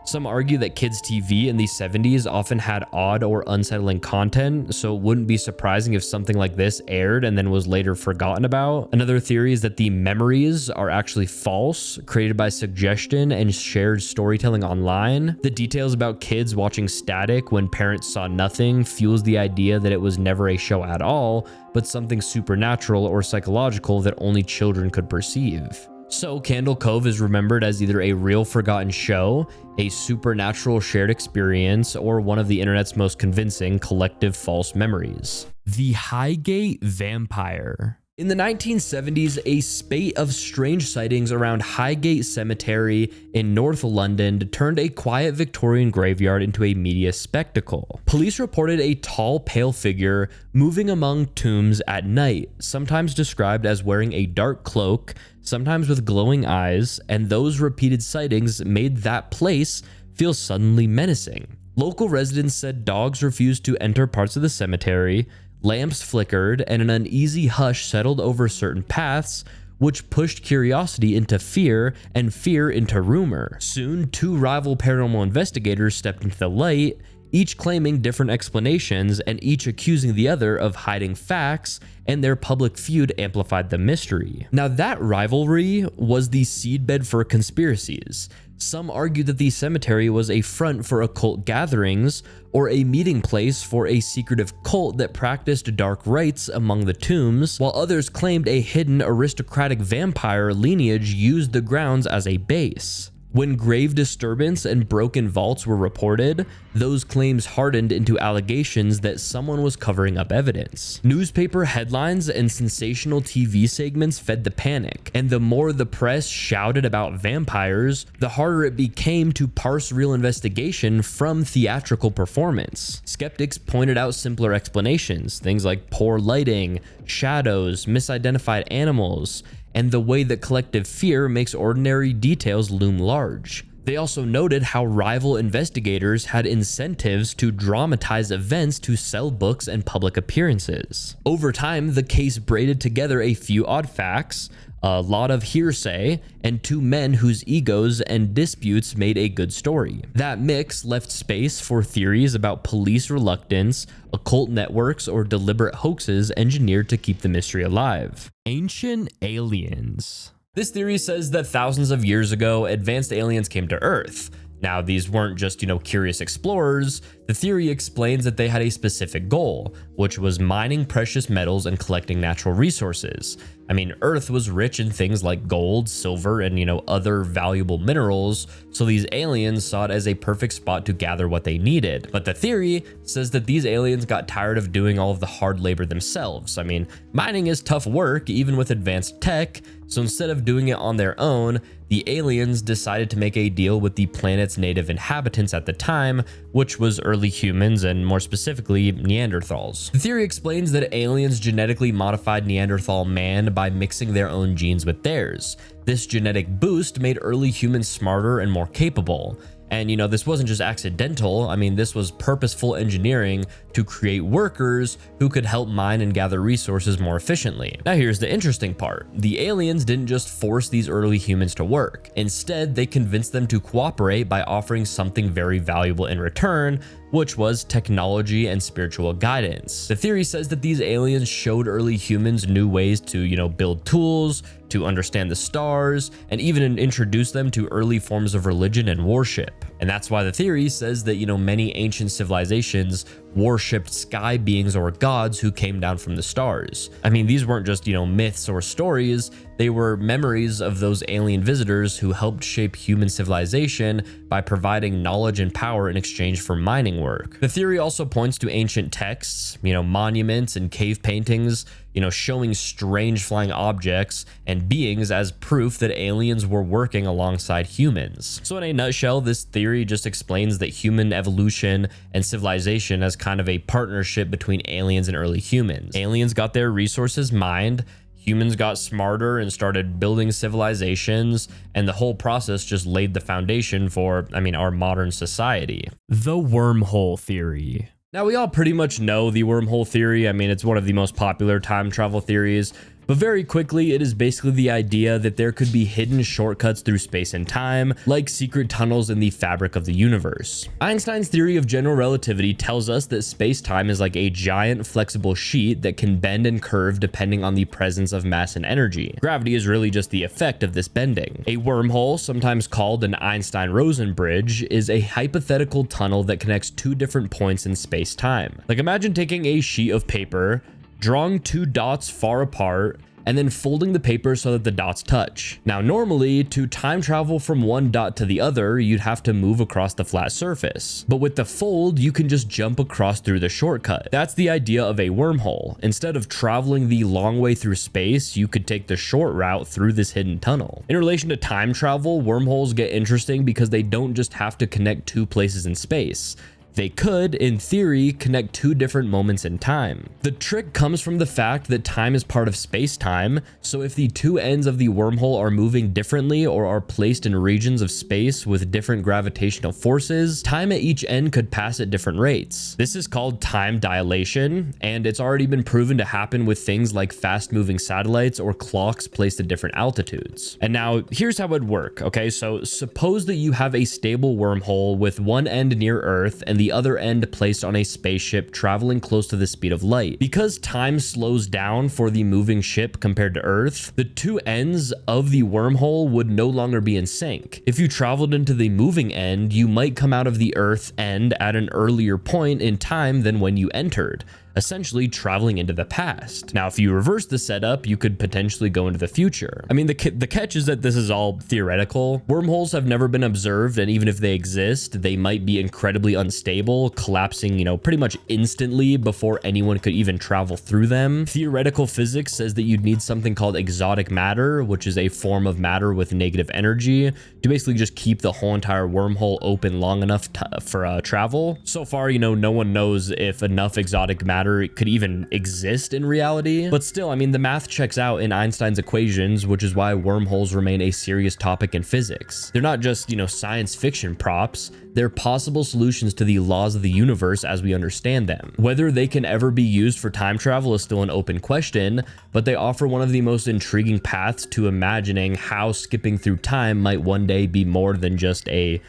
Some argue that kids' TV in the 70s often had odd or unsettling content, so it wouldn't be surprising if something like this aired and then was later forgotten about. Another theory is that the memories are actually false, created by suggestion and shared storytelling online. The details about kids watching static when parents saw nothing fuels the idea that it was never a show at all, but something supernatural or psychological that only children could perceive. So Candle Cove is remembered as either a real forgotten show, a supernatural shared experience, or one of the internet's most convincing collective false memories. The Highgate Vampire. In the 1970s, a spate of strange sightings around Highgate Cemetery in North London turned a quiet Victorian graveyard into a media spectacle. Police reported a tall, pale figure moving among tombs at night, sometimes described as wearing a dark cloak, sometimes with glowing eyes, and those repeated sightings made that place feel suddenly menacing. Local residents said dogs refused to enter parts of the cemetery, lamps flickered, and an uneasy hush settled over certain paths, which pushed curiosity into fear and fear into rumor. Soon, two rival paranormal investigators stepped into the light, each claiming different explanations and each accusing the other of hiding facts, and their public feud amplified the mystery. Now, that rivalry was the seedbed for conspiracies. Some argued that the cemetery was a front for occult gatherings or a meeting place for a secretive cult that practiced dark rites among the tombs, while others claimed a hidden aristocratic vampire lineage used the grounds as a base. When grave disturbance and broken vaults were reported, those claims hardened into allegations that someone was covering up evidence. Newspaper headlines and sensational TV segments fed the panic, and the more the press shouted about vampires, the harder it became to parse real investigation from theatrical performance. Skeptics pointed out simpler explanations, things like poor lighting, shadows, misidentified animals, and the way that collective fear makes ordinary details loom large. They also noted how rival investigators had incentives to dramatize events to sell books and public appearances. Over time, the case braided together a few odd facts, a lot of hearsay, and two men whose egos and disputes made a good story. That mix left space for theories about police reluctance, occult networks, or deliberate hoaxes engineered to keep the mystery alive. Ancient aliens. This theory says that thousands of years ago, advanced aliens came to Earth. Now, these weren't just, curious explorers. The theory explains that they had a specific goal, which was mining precious metals and collecting natural resources. I mean, Earth was rich in things like gold, silver, and, other valuable minerals, so these aliens saw it as a perfect spot to gather what they needed. But the theory says that these aliens got tired of doing all of the hard labor themselves. I mean, mining is tough work, even with advanced tech, so instead of doing it on their own, the aliens decided to make a deal with the planet's native inhabitants at the time, which was early humans and more specifically Neanderthals. The theory explains that aliens genetically modified Neanderthal man by mixing their own genes with theirs. This genetic boost made early humans smarter and more capable. And this wasn't just accidental. I mean, this was purposeful engineering to create workers who could help mine and gather resources more efficiently. Now, here's the interesting part. The aliens didn't just force these early humans to work. Instead, they convinced them to cooperate by offering something very valuable in return, which was technology and spiritual guidance. The theory says that these aliens showed early humans new ways to, build tools, to understand the stars, and even introduce them to early forms of religion and worship. And that's why the theory says that, many ancient civilizations worshipped sky beings or gods who came down from the stars. I mean, these weren't just, myths or stories. They were memories of those alien visitors who helped shape human civilization by providing knowledge and power in exchange for mining work. The theory also points to ancient texts, monuments and cave paintings, showing strange flying objects and beings as proof that aliens were working alongside humans. So in a nutshell, this theory just explains that human evolution and civilization as kind of a partnership between aliens and early humans. Aliens got their resources mined, humans got smarter and started building civilizations, and the whole process just laid the foundation for, our modern society. The wormhole theory. Now, we all pretty much know the wormhole theory. It's one of the most popular time travel theories. But very quickly, it is basically the idea that there could be hidden shortcuts through space and time, like secret tunnels in the fabric of the universe. Einstein's theory of general relativity tells us that space-time is like a giant flexible sheet that can bend and curve depending on the presence of mass and energy. Gravity is really just the effect of this bending. A wormhole, sometimes called an Einstein-Rosen bridge, is a hypothetical tunnel that connects two different points in space-time. Like, imagine taking a sheet of paper, drawing two dots far apart, and then folding the paper so that the dots touch. Now, normally, to time travel from one dot to the other, you'd have to move across the flat surface. But with the fold, you can just jump across through the shortcut. That's the idea of a wormhole. Instead of traveling the long way through space, you could take the short route through this hidden tunnel. In relation to time travel, wormholes get interesting because they don't just have to connect two places in space. They could, in theory, connect two different moments in time. The trick comes from the fact that time is part of space-time, so if the two ends of the wormhole are moving differently or are placed in regions of space with different gravitational forces, time at each end could pass at different rates. This is called time dilation, and it's already been proven to happen with things like fast-moving satellites or clocks placed at different altitudes. And now, here's how it would work, okay? So suppose that you have a stable wormhole with one end near Earth and the other end placed on a spaceship traveling close to the speed of light. Because time slows down for the moving ship compared to Earth, the two ends of the wormhole would no longer be in sync. If you traveled into the moving end, you might come out of the Earth end at an earlier point in time than when you entered, essentially traveling into the past. Now, if you reverse the setup, you could potentially go into the future. The catch is that this is all theoretical. Wormholes have never been observed, and even if they exist, they might be incredibly unstable, collapsing, pretty much instantly before anyone could even travel through them. Theoretical physics says that you'd need something called exotic matter, which is a form of matter with negative energy, to basically just keep the whole entire wormhole open long enough for travel. So far, no one knows if enough exotic matter could even exist in reality. But still, the math checks out in Einstein's equations, which is why wormholes remain a serious topic in physics. They're not just, science fiction props. They're possible solutions to the laws of the universe as we understand them. Whether they can ever be used for time travel is still an open question, but they offer one of the most intriguing paths to imagining how skipping through time might one day be more than just a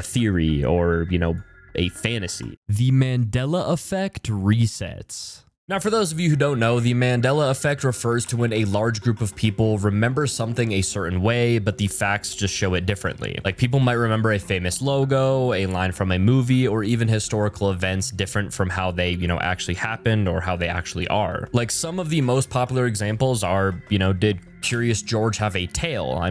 theory or, a fantasy. The Mandela effect resets. Now, for those of you who don't know, the Mandela effect refers to when a large group of people remember something a certain way, but the facts just show it differently. Like, people might remember a famous logo, a line from a movie, or even historical events different from how they, actually happened or how they actually are. Like, some of the most popular examples are, did Curious George have a tail?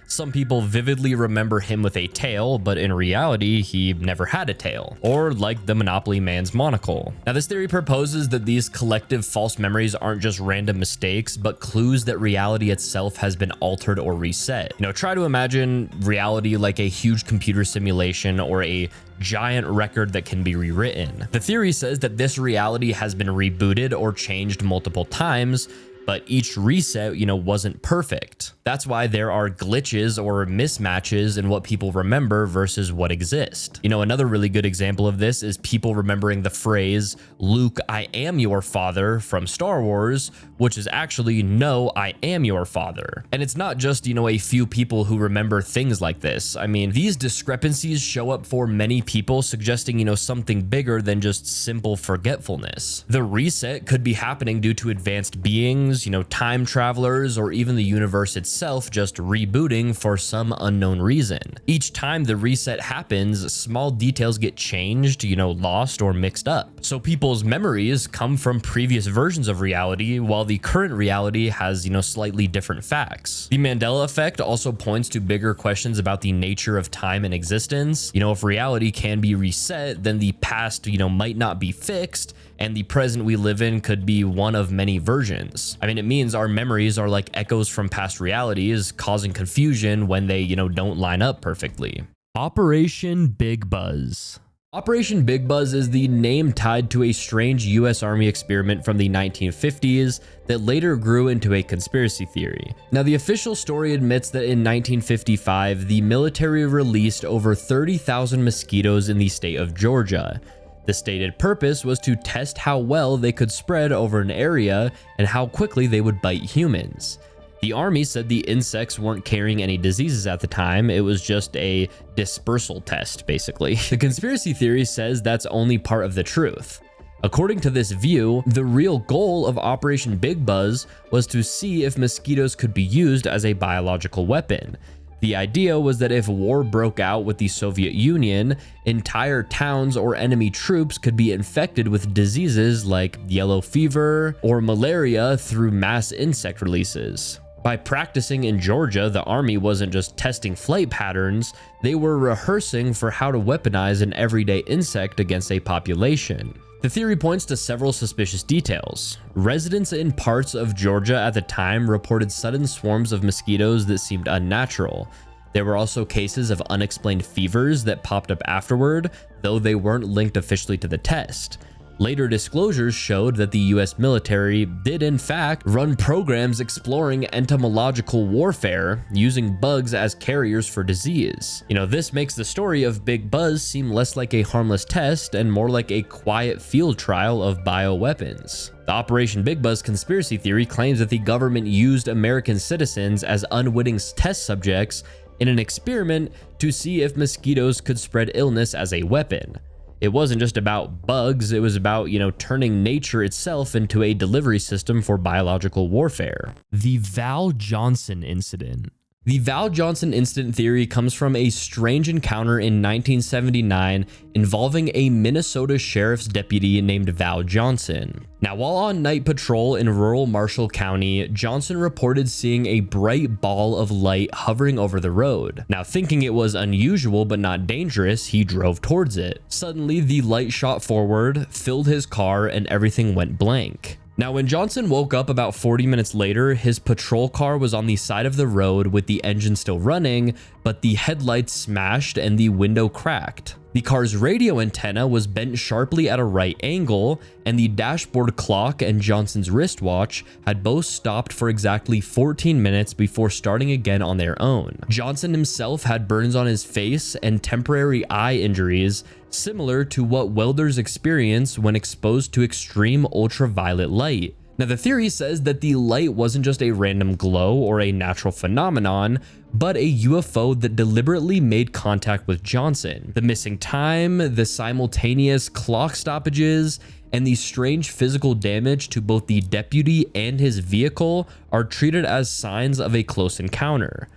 Some people vividly remember him with a tail, but in reality, he never had a tail. Or like the Monopoly Man's monocle. Now, this theory proposes that these collective false memories aren't just random mistakes, but clues that reality itself has been altered or reset. Try to imagine reality like a huge computer simulation or a giant record that can be rewritten. The theory says that this reality has been rebooted or changed multiple times, but each reset, wasn't perfect. That's why there are glitches or mismatches in what people remember versus what exists. Another really good example of this is people remembering the phrase, "Luke, I am your father" from Star Wars, which is actually, "No, I am your father." And it's not just, a few people who remember things like this. These discrepancies show up for many people, suggesting, something bigger than just simple forgetfulness. The reset could be happening due to advanced beings, time travelers, or even the universe itself. itself just rebooting for some unknown reason. Each time the reset happens, small details get changed, lost or mixed up. So people's memories come from previous versions of reality, while the current reality has, slightly different facts. The Mandela effect also points to bigger questions about the nature of time and existence. If reality can be reset, then the past, might not be fixed, and the present we live in could be one of many versions. It means our memories are like echoes from past realities, causing confusion when they, don't line up perfectly. Operation Big Buzz. Operation Big Buzz is the name tied to a strange US Army experiment from the 1950s that later grew into a conspiracy theory. Now, the official story admits that in 1955, the military released over 30,000 mosquitoes in the state of Georgia. The stated purpose was to test how well they could spread over an area and how quickly they would bite humans. The army said the insects weren't carrying any diseases at the time, it was just a dispersal test, basically. The conspiracy theory says that's only part of the truth. According to this view, the real goal of Operation Big Buzz was to see if mosquitoes could be used as a biological weapon. The idea was that if war broke out with the Soviet Union, entire towns or enemy troops could be infected with diseases like yellow fever or malaria through mass insect releases. By practicing in Georgia, the army wasn't just testing flight patterns, they were rehearsing for how to weaponize an everyday insect against a population. The theory points to several suspicious details. Residents in parts of Georgia at the time reported sudden swarms of mosquitoes that seemed unnatural. There were also cases of unexplained fevers that popped up afterward, though they weren't linked officially to the test. Later disclosures showed that the US military did in fact run programs exploring entomological warfare, using bugs as carriers for disease. This makes the story of Big Buzz seem less like a harmless test and more like a quiet field trial of bioweapons. The Operation Big Buzz conspiracy theory claims that the government used American citizens as unwitting test subjects in an experiment to see if mosquitoes could spread illness as a weapon. It wasn't just about bugs, it was about, turning nature itself into a delivery system for biological warfare. The Val Johnson incident. The Val Johnson incident theory comes from a strange encounter in 1979 involving a Minnesota sheriff's deputy named Val Johnson. Now, while on night patrol in rural Marshall County, Johnson reported seeing a bright ball of light hovering over the road. Now, thinking it was unusual but not dangerous, he drove towards it. Suddenly, the light shot forward, filled his car, and everything went blank. Now, when Johnson woke up about 40 minutes later, his patrol car was on the side of the road with the engine still running, but the headlights smashed and the window cracked. The car's radio antenna was bent sharply at a right angle, and the dashboard clock and Johnson's wristwatch had both stopped for exactly 14 minutes before starting again on their own. Johnson himself had burns on his face and temporary eye injuries, similar to what welders experience when exposed to extreme ultraviolet light. Now, the theory says that the light wasn't just a random glow or a natural phenomenon, but a UFO that deliberately made contact with Johnson. The missing time, the simultaneous clock stoppages, and the strange physical damage to both the deputy and his vehicle are treated as signs of a close encounter.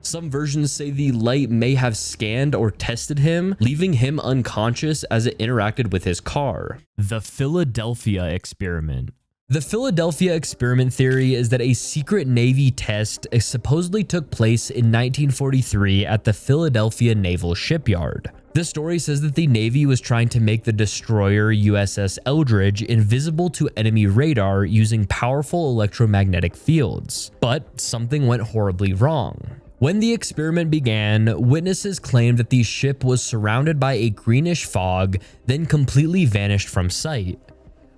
Some versions say the light may have scanned or tested him, leaving him unconscious as it interacted with his car. The Philadelphia experiment. The Philadelphia experiment theory is that a secret Navy test supposedly took place in 1943 at the Philadelphia Naval Shipyard. The story says that the Navy was trying to make the destroyer USS Eldridge invisible to enemy radar using powerful electromagnetic fields. But something went horribly wrong. When the experiment began, witnesses claimed that the ship was surrounded by a greenish fog, then completely vanished from sight.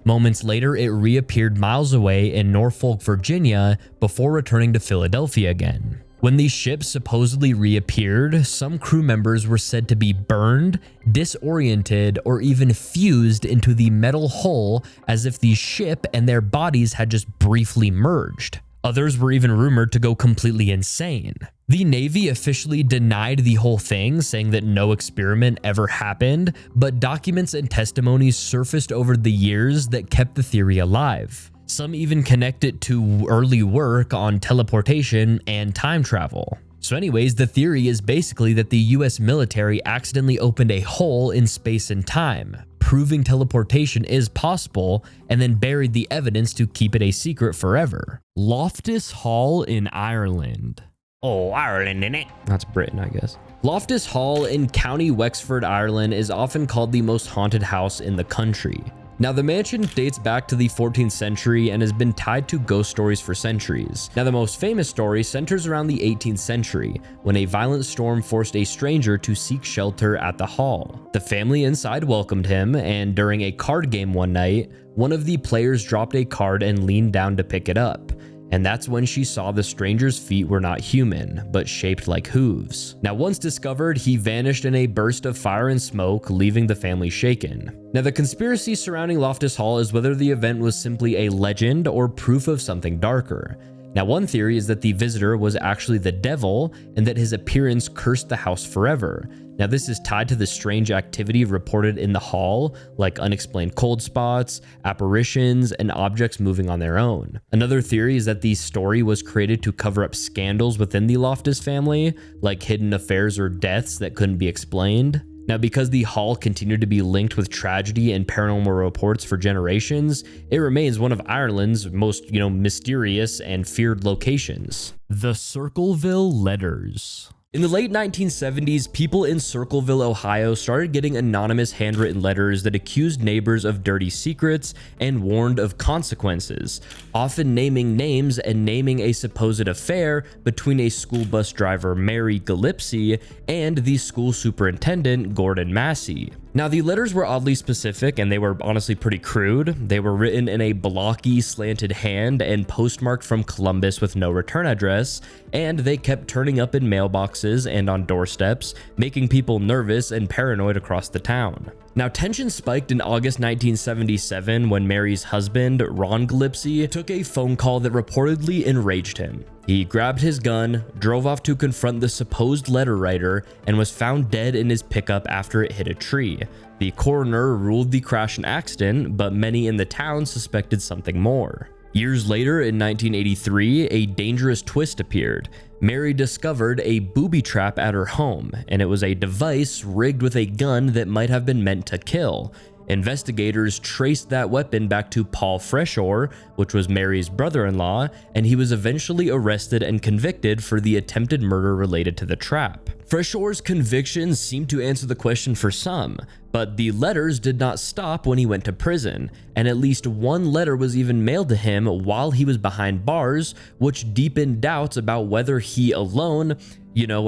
Moments later, it reappeared miles away in Norfolk, Virginia, before returning to Philadelphia again. When the ship supposedly reappeared, some crew members were said to be burned, disoriented, or even fused into the metal hull as if the ship and their bodies had just briefly merged. Others were even rumored to go completely insane. The Navy officially denied the whole thing, saying that no experiment ever happened, but documents and testimonies surfaced over the years that kept the theory alive. Some even connect it to early work on teleportation and time travel. So anyways, the theory is basically that the US military accidentally opened a hole in space and time, proving teleportation is possible, and then buried the evidence to keep it a secret forever. Loftus Hall in Ireland. Oh, Ireland, innit? That's Britain, I guess. Loftus Hall in County Wexford, Ireland is often called the most haunted house in the country. Now, the mansion dates back to the 14th century and has been tied to ghost stories for centuries. Now, the most famous story centers around the 18th century, when a violent storm forced a stranger to seek shelter at the hall. The family inside welcomed him, and during a card game one night, one of the players dropped a card and leaned down to pick it up. And that's when she saw the stranger's feet were not human, but shaped like hooves. Now, once discovered, he vanished in a burst of fire and smoke, leaving the family shaken. Now, the conspiracy surrounding Loftus Hall is whether the event was simply a legend or proof of something darker. Now, one theory is that the visitor was actually the devil and that his appearance cursed the house forever. Now, this is tied to the strange activity reported in the hall, like unexplained cold spots, apparitions, and objects moving on their own. Another theory is that the story was created to cover up scandals within the Loftus family, like hidden affairs or deaths that couldn't be explained. Now, because the hall continued to be linked with tragedy and paranormal reports for generations, it remains one of Ireland's most, mysterious and feared locations. The Circleville Letters. In the late 1970s, people in Circleville, Ohio started getting anonymous handwritten letters that accused neighbors of dirty secrets and warned of consequences, often naming names and naming a supposed affair between a school bus driver, Mary Gillespie, and the school superintendent, Gordon Massey. Now, the letters were oddly specific and they were honestly pretty crude. They were written in a blocky, slanted hand and postmarked from Columbus with no return address, and they kept turning up in mailboxes and on doorsteps, making people nervous and paranoid across the town. Now, tension spiked in August 1977 when Mary's husband, Ron Gillespie, took a phone call that reportedly enraged him. He grabbed his gun, drove off to confront the supposed letter writer, and was found dead in his pickup after it hit a tree. The coroner ruled the crash an accident, but many in the town suspected something more. Years later, in 1983, a dangerous twist appeared. Mary discovered a booby trap at her home, and it was a device rigged with a gun that might have been meant to kill. Investigators traced that weapon back to Paul Freshore, which was Mary's brother-in-law, and he was eventually arrested and convicted for the attempted murder related to the trap. Freshore's convictions seemed to answer the question for some, but the letters did not stop when he went to prison, and at least one letter was even mailed to him while he was behind bars, which deepened doubts about whether he alone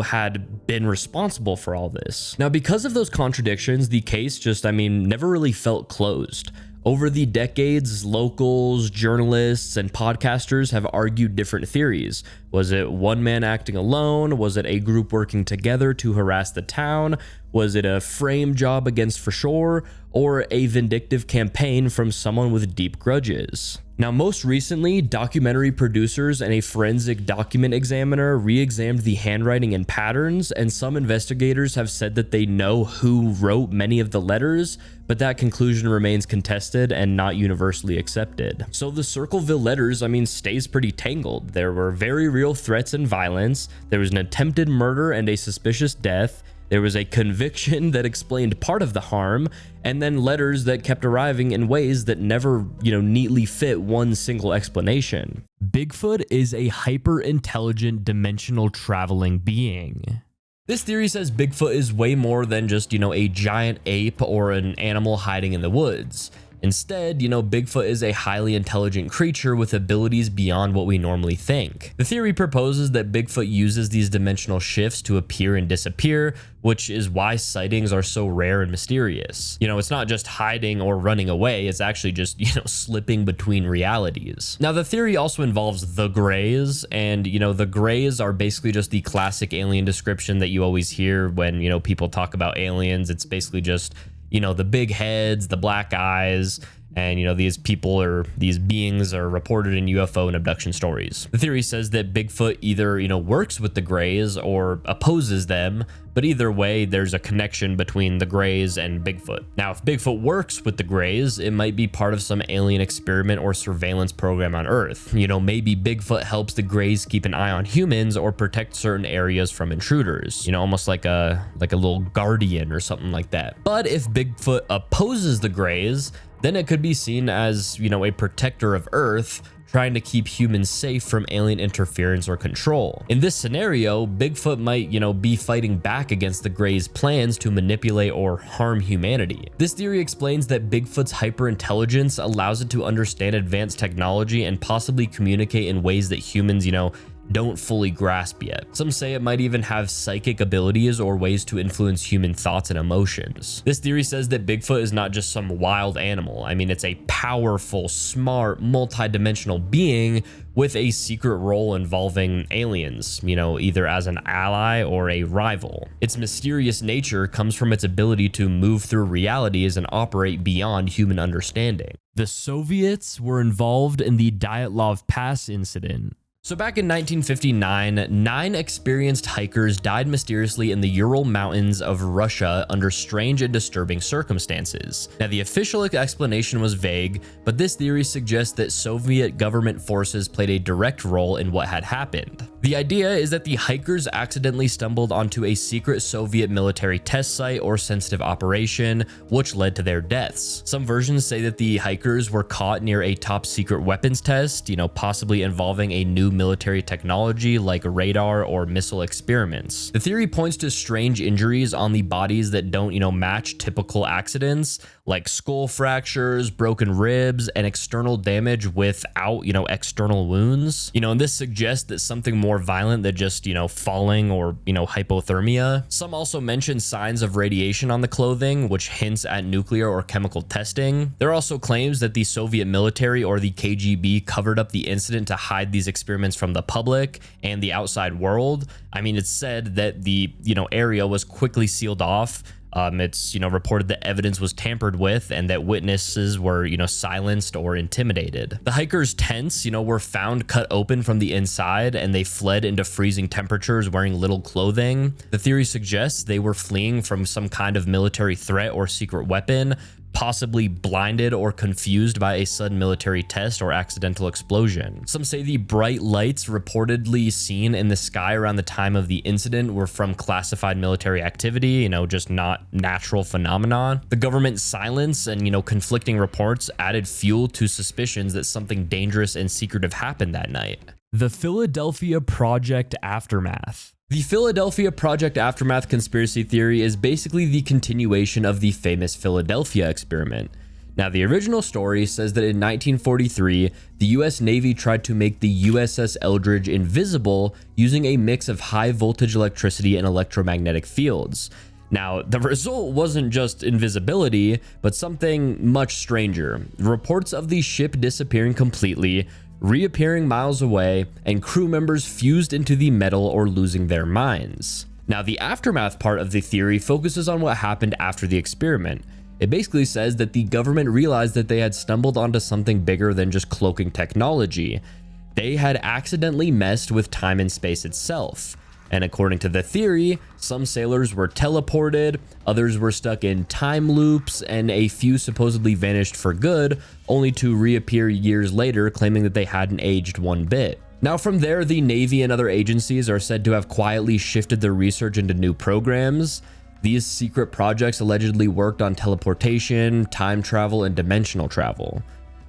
had been responsible for all this. Now, because of those contradictions, the case never really felt closed. Over the decades, locals, journalists, and podcasters have argued different theories. Was it one man acting alone? Was it a group working together to harass the town? Was it a frame job against Freshore? Or a vindictive campaign from someone with deep grudges? Now, most recently, documentary producers and a forensic document examiner re-examined the handwriting and patterns, and some investigators have said that they know who wrote many of the letters, but that conclusion remains contested and not universally accepted. So the Circleville Letters, stays pretty tangled. There were very real threats and violence. There was an attempted murder and a suspicious death. There was a conviction that explained part of the harm, and then letters that kept arriving in ways that never, neatly fit one single explanation. Bigfoot is a hyper-intelligent dimensional traveling being. This theory says Bigfoot is way more than just, a giant ape or an animal hiding in the woods. Instead, Bigfoot is a highly intelligent creature with abilities beyond what we normally think. The theory proposes that Bigfoot uses these dimensional shifts to appear and disappear, which is why sightings are so rare and mysterious. It's not just hiding or running away, it's actually just, slipping between realities. Now, the theory also involves the Greys, and, the Greys are basically just the classic alien description that you always hear when, people talk about aliens. It's basically just the big heads, the black eyes, And, these people or these beings are reported in UFO and abduction stories. The theory says that Bigfoot either, works with the Greys or opposes them, but either way, there's a connection between the Greys and Bigfoot. Now, if Bigfoot works with the Greys, it might be part of some alien experiment or surveillance program on Earth. Maybe Bigfoot helps the Greys keep an eye on humans or protect certain areas from intruders. Almost like a little guardian or something like that. But if Bigfoot opposes the Greys, then it could be seen as, a protector of Earth, trying to keep humans safe from alien interference or control. In this scenario, Bigfoot might, be fighting back against the Greys' plans to manipulate or harm humanity. This theory explains that Bigfoot's hyperintelligence allows it to understand advanced technology and possibly communicate in ways that humans, don't fully grasp yet. Some say it might even have psychic abilities or ways to influence human thoughts and emotions. This theory says that Bigfoot is not just some wild animal. It's a powerful, smart, multi-dimensional being with a secret role involving aliens, either as an ally or a rival. Its mysterious nature comes from its ability to move through realities and operate beyond human understanding. The Soviets were involved in the Dyatlov Pass incident. So back in 1959, 9 experienced hikers died mysteriously in the Ural Mountains of Russia under strange and disturbing circumstances. Now, the official explanation was vague, but this theory suggests that Soviet government forces played a direct role in what had happened. The idea is that the hikers accidentally stumbled onto a secret Soviet military test site or sensitive operation, which led to their deaths. Some versions say that the hikers were caught near a top secret weapons test, possibly involving a new military technology like radar or missile experiments. The theory points to strange injuries on the bodies that don't, match typical accidents, like skull fractures, broken ribs, and external damage without, external wounds. And this suggests that something more violent than just, falling or, hypothermia. Some also mention signs of radiation on the clothing, which hints at nuclear or chemical testing. There are also claims that the Soviet military or the KGB covered up the incident to hide these experiments from the public and the outside world. It's said that the, area was quickly sealed off. It's, reported that evidence was tampered with and that witnesses were, silenced or intimidated. The hikers' tents, were found cut open from the inside and they fled into freezing temperatures wearing little clothing. The theory suggests they were fleeing from some kind of military threat or secret weapon, possibly blinded or confused by a sudden military test or accidental explosion. Some say the bright lights reportedly seen in the sky around the time of the incident were from classified military activity, just not natural phenomenon. The government's silence and, conflicting reports added fuel to suspicions that something dangerous and secretive happened that night. The Philadelphia Project Aftermath. The Philadelphia Project Aftermath conspiracy theory is basically the continuation of the famous Philadelphia experiment. Now, the original story says that in 1943, the US Navy tried to make the USS Eldridge invisible using a mix of high voltage electricity and electromagnetic fields. Now, the result wasn't just invisibility, but something much stranger. Reports of the ship disappearing completely, reappearing miles away, and crew members fused into the metal or losing their minds. Now, the aftermath part of the theory focuses on what happened after the experiment. It basically says that the government realized that they had stumbled onto something bigger than just cloaking technology. They had accidentally messed with time and space itself. And according to the theory, some sailors were teleported, others were stuck in time loops, and a few supposedly vanished for good, only to reappear years later claiming that they hadn't aged one bit. Now from there, the Navy and other agencies are said to have quietly shifted their research into new programs. These secret projects allegedly worked on teleportation, time travel, and dimensional travel.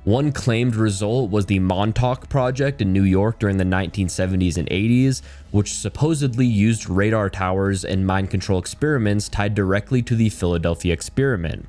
One claimed result was the Montauk Project in New York during the 1970s and 80s, which supposedly used radar towers and mind control experiments tied directly to the Philadelphia experiment.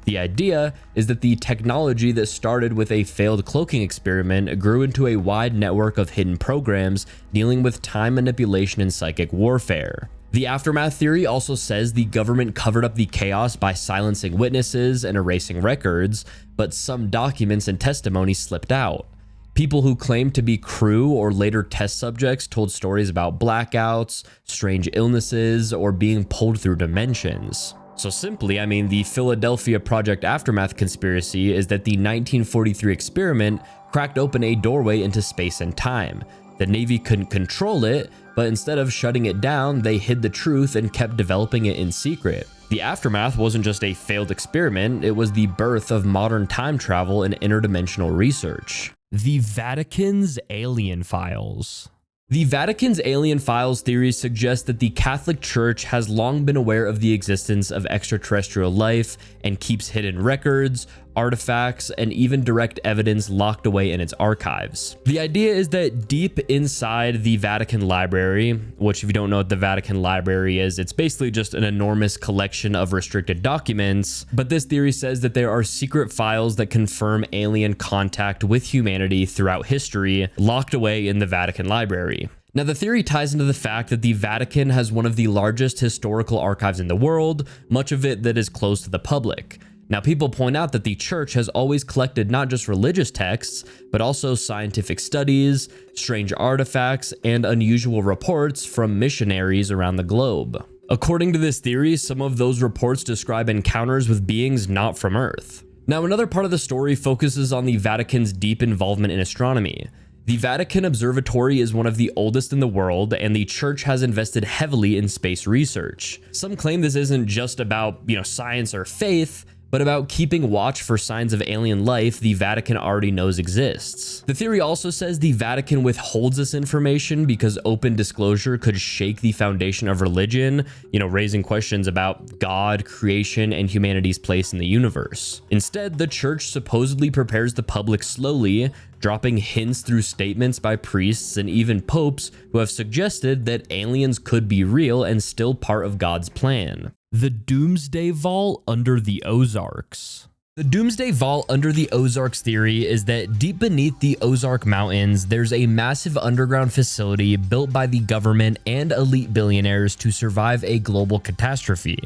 The idea is that the technology that started with a failed cloaking experiment grew into a wide network of hidden programs dealing with time manipulation and psychic warfare. The aftermath theory also says the government covered up the chaos by silencing witnesses and erasing records, but some documents and testimony slipped out. People who claimed to be crew or later test subjects told stories about blackouts, strange illnesses, or being pulled through dimensions. So simply, I mean, the Philadelphia Project Aftermath conspiracy is that the 1943 experiment cracked open a doorway into space and time. The Navy couldn't control it, but instead of shutting it down, they hid the truth and kept developing it in secret. The aftermath wasn't just a failed experiment, it was the birth of modern time travel and interdimensional research. The Vatican's alien files. The Vatican's alien files theory suggests that the Catholic Church has long been aware of the existence of extraterrestrial life and keeps hidden records, artifacts, and even direct evidence locked away in its archives. The idea is that deep inside the Vatican Library, which if you don't know what the Vatican Library is, it's basically just an enormous collection of restricted documents, but this theory says that there are secret files that confirm alien contact with humanity throughout history, locked away in the Vatican Library. Now, the theory ties into the fact that the Vatican has one of the largest historical archives in the world, much of it that is closed to the public. Now, people point out that the church has always collected not just religious texts, but also scientific studies, strange artifacts, and unusual reports from missionaries around the globe. According to this theory, some of those reports describe encounters with beings not from Earth. Now, another part of the story focuses on the Vatican's deep involvement in astronomy. The Vatican Observatory is one of the oldest in the world, and the church has invested heavily in space research. Some claim this isn't just about, science or faith, but about keeping watch for signs of alien life the Vatican already knows exists. The theory also says the Vatican withholds this information because open disclosure could shake the foundation of religion, raising questions about God, creation, and humanity's place in the universe. Instead, the church supposedly prepares the public slowly, dropping hints through statements by priests and even popes who have suggested that aliens could be real and still part of God's plan. The Doomsday Vault under the Ozarks. The Doomsday Vault under the Ozarks theory is that deep beneath the Ozark Mountains, there's a massive underground facility built by the government and elite billionaires to survive a global catastrophe.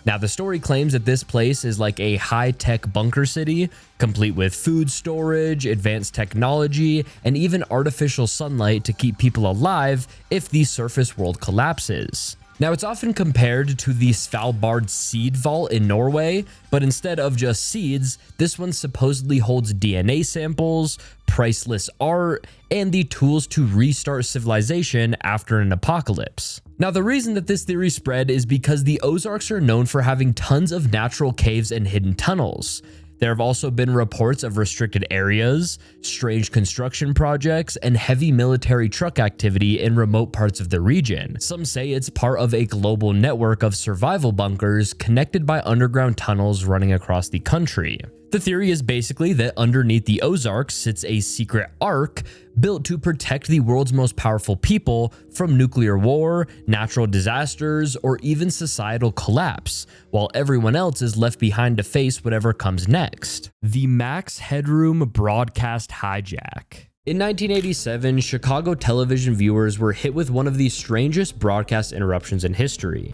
Now, the story claims that this place is like a high-tech bunker city, complete with food storage, advanced technology, and even artificial sunlight to keep people alive if the surface world collapses. Now, it's often compared to the Svalbard Seed Vault in Norway, but instead of just seeds, this one supposedly holds DNA samples, priceless art, and the tools to restart civilization after an apocalypse. Now, the reason that this theory spread is because the Ozarks are known for having tons of natural caves and hidden tunnels. There have also been reports of restricted areas, strange construction projects, and heavy military truck activity in remote parts of the region. Some say it's part of a global network of survival bunkers connected by underground tunnels running across the country. The theory is basically that underneath the Ozarks sits a secret ark built to protect the world's most powerful people from nuclear war, natural disasters, or even societal collapse, while everyone else is left behind to face whatever comes next. The Max Headroom broadcast hijack. In 1987, Chicago television viewers were hit with one of the strangest broadcast interruptions in history.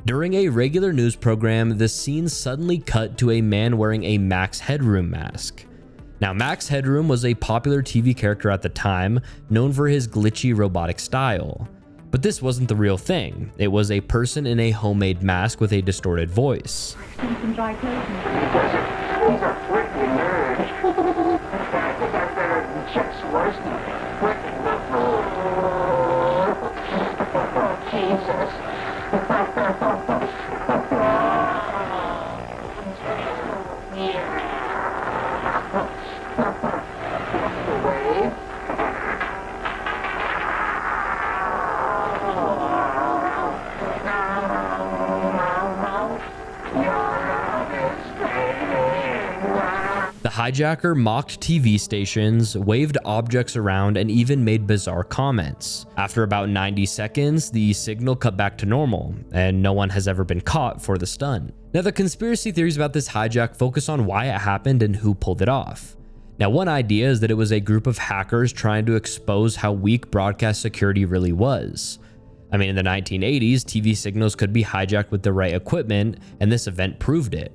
During a regular news program, the scene suddenly cut to a man wearing a Max Headroom mask. Now, Max Headroom was a popular TV character at the time, known for his glitchy robotic style. But this wasn't the real thing. It was a person in a homemade mask with a distorted voice. Some dry clothes. The hijacker mocked TV stations, waved objects around, and even made bizarre comments. After about 90 seconds, the signal cut back to normal, and no one has ever been caught for the stunt. Now, the conspiracy theories about this hijack focus on why it happened and who pulled it off. Now, one idea is that it was a group of hackers trying to expose how weak broadcast security really was. I mean, in the 1980s, TV signals could be hijacked with the right equipment, and this event proved it.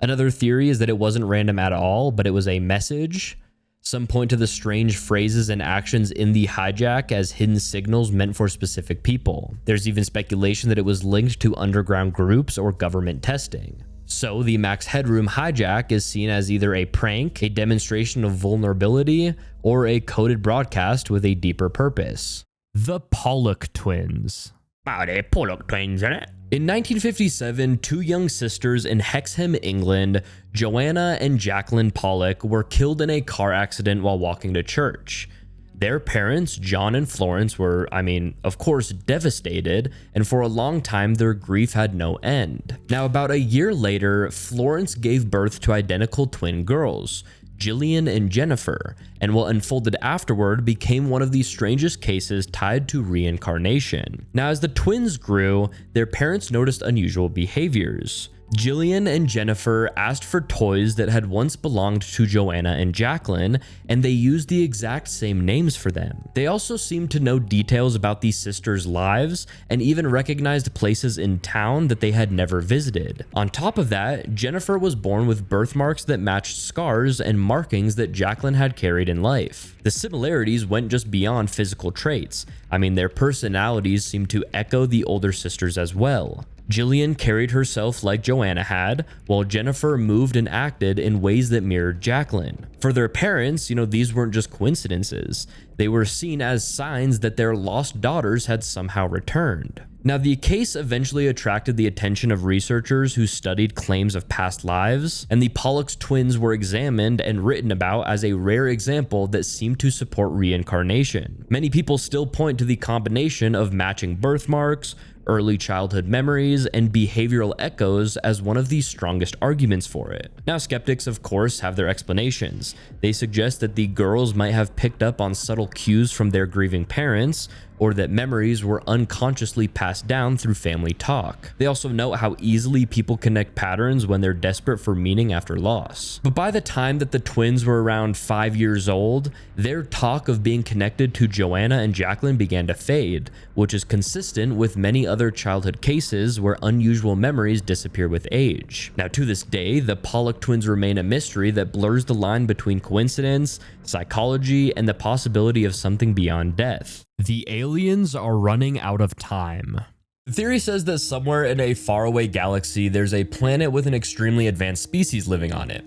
Another theory is that it wasn't random at all, but it was a message. Some point to the strange phrases and actions in the hijack as hidden signals meant for specific people. There's even speculation that it was linked to underground groups or government testing. So the Max Headroom hijack is seen as either a prank, a demonstration of vulnerability, or a coded broadcast with a deeper purpose. The Pollock twins. Pollock twins, isn't it? In 1957, two young sisters in Hexham, England, Joanna and Jacqueline Pollock, were killed in a car accident while walking to church. Their parents, John and Florence, were, of course, devastated, and for a long time their grief had no end. Now, about a year later, Florence gave birth to identical twin girls, Jillian and Jennifer, and what unfolded afterward became one of the strangest cases tied to reincarnation. Now, as the twins grew, their parents noticed unusual behaviors. Jillian and Jennifer asked for toys that had once belonged to Joanna and Jacqueline, and they used the exact same names for them. They also seemed to know details about these sisters' lives and even recognized places in town that they had never visited. On top of that, Jennifer was born with birthmarks that matched scars and markings that Jacqueline had carried in life. The similarities went just beyond physical traits. Their personalities seemed to echo the older sisters as well. Jillian carried herself like Joanna had, while Jennifer moved and acted in ways that mirrored Jacqueline. For their parents, these weren't just coincidences. They were seen as signs that their lost daughters had somehow returned. Now, the case eventually attracted the attention of researchers who studied claims of past lives, and the Pollock twins were examined and written about as a rare example that seemed to support reincarnation. Many people still point to the combination of matching birthmarks, early childhood memories, and behavioral echoes as one of the strongest arguments for it. Now, skeptics, of course, have their explanations. They suggest that the girls might have picked up on subtle cues from their grieving parents, or that memories were unconsciously passed down through family talk. They also note how easily people connect patterns when they're desperate for meaning after loss. But by the time that the twins were around 5 years old, their talk of being connected to Joanna and Jacqueline began to fade, which is consistent with many other childhood cases where unusual memories disappear with age. Now, to this day, the Pollock twins remain a mystery that blurs the line between coincidence, psychology, and the possibility of something beyond death. The aliens are running out of time. The theory says that somewhere in a faraway galaxy, there's a planet with an extremely advanced species living on it.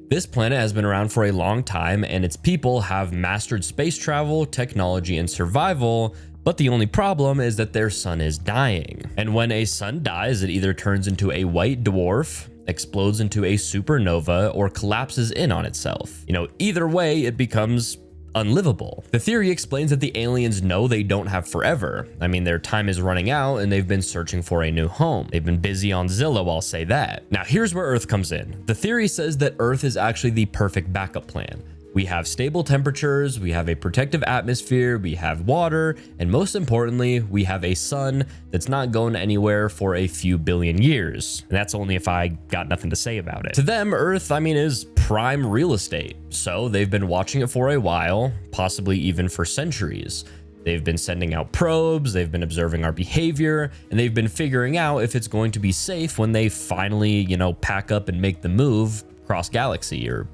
This planet has been around for a long time, and its people have mastered space travel, technology, and survival, but the only problem is that their sun is dying. And when a sun dies, it either turns into a white dwarf, explodes into a supernova, or collapses in on itself. Either way, it becomes unlivable. The theory explains that the aliens know they don't have forever. Their time is running out and they've been searching for a new home. They've been busy on Zillow, I'll say that. Now, here's where Earth comes in. The theory says that Earth is actually the perfect backup plan. We have stable temperatures, we have a protective atmosphere, we have water, and most importantly, we have a sun that's not going anywhere for a few billion years. And that's only if I got nothing to say about it. To them, Earth, is prime real estate. So they've been watching it for a while, possibly even for centuries. They've been sending out probes, they've been observing our behavior, and they've been figuring out if it's going to be safe when they finally, pack up and make the move cross galaxy or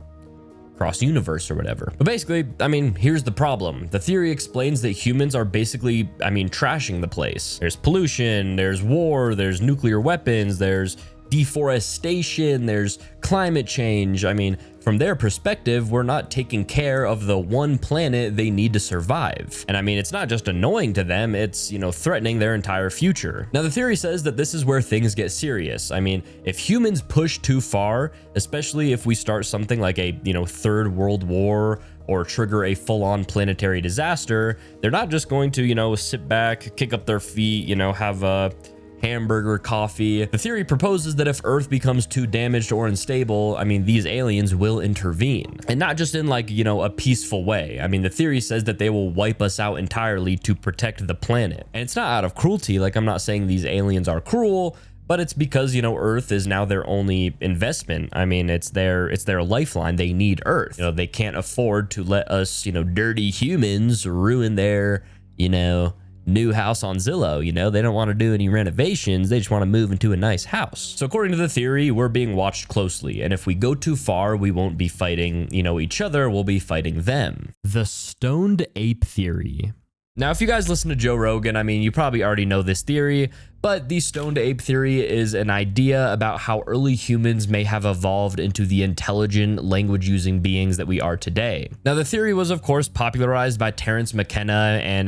cross universe or whatever. But basically, here's the problem. The theory explains that humans are basically, trashing the place. There's pollution, there's war, there's nuclear weapons, there's deforestation, there's climate change. From their perspective, we're not taking care of the one planet they need to survive. And it's not just annoying to them, it's, threatening their entire future. Now, the theory says that this is where things get serious. If humans push too far, especially if we start something like a, third world war or trigger a full-on planetary disaster, they're not just going to, sit back, kick up their feet, have a hamburger, coffee. The theory proposes that if Earth becomes too damaged or unstable, these aliens will intervene. And not just in a peaceful way. The theory says that they will wipe us out entirely to protect the planet. And it's not out of cruelty. I'm not saying these aliens are cruel, but it's because, Earth is now their only investment. It's their lifeline. They need Earth. They can't afford to let us, dirty humans ruin their, new house on Zillow. You know, they don't want to do any renovations. They just want to move into a nice house. So according to the theory, we're being watched closely. And if we go too far, we won't be fighting, each other. We'll be fighting them. The stoned ape theory. Now, if you guys listen to Joe Rogan, I mean, you probably already know this theory, but the stoned ape theory is an idea about how early humans may have evolved into the intelligent, language-using beings that we are today. Now, the theory was, of course, popularized by Terence McKenna and,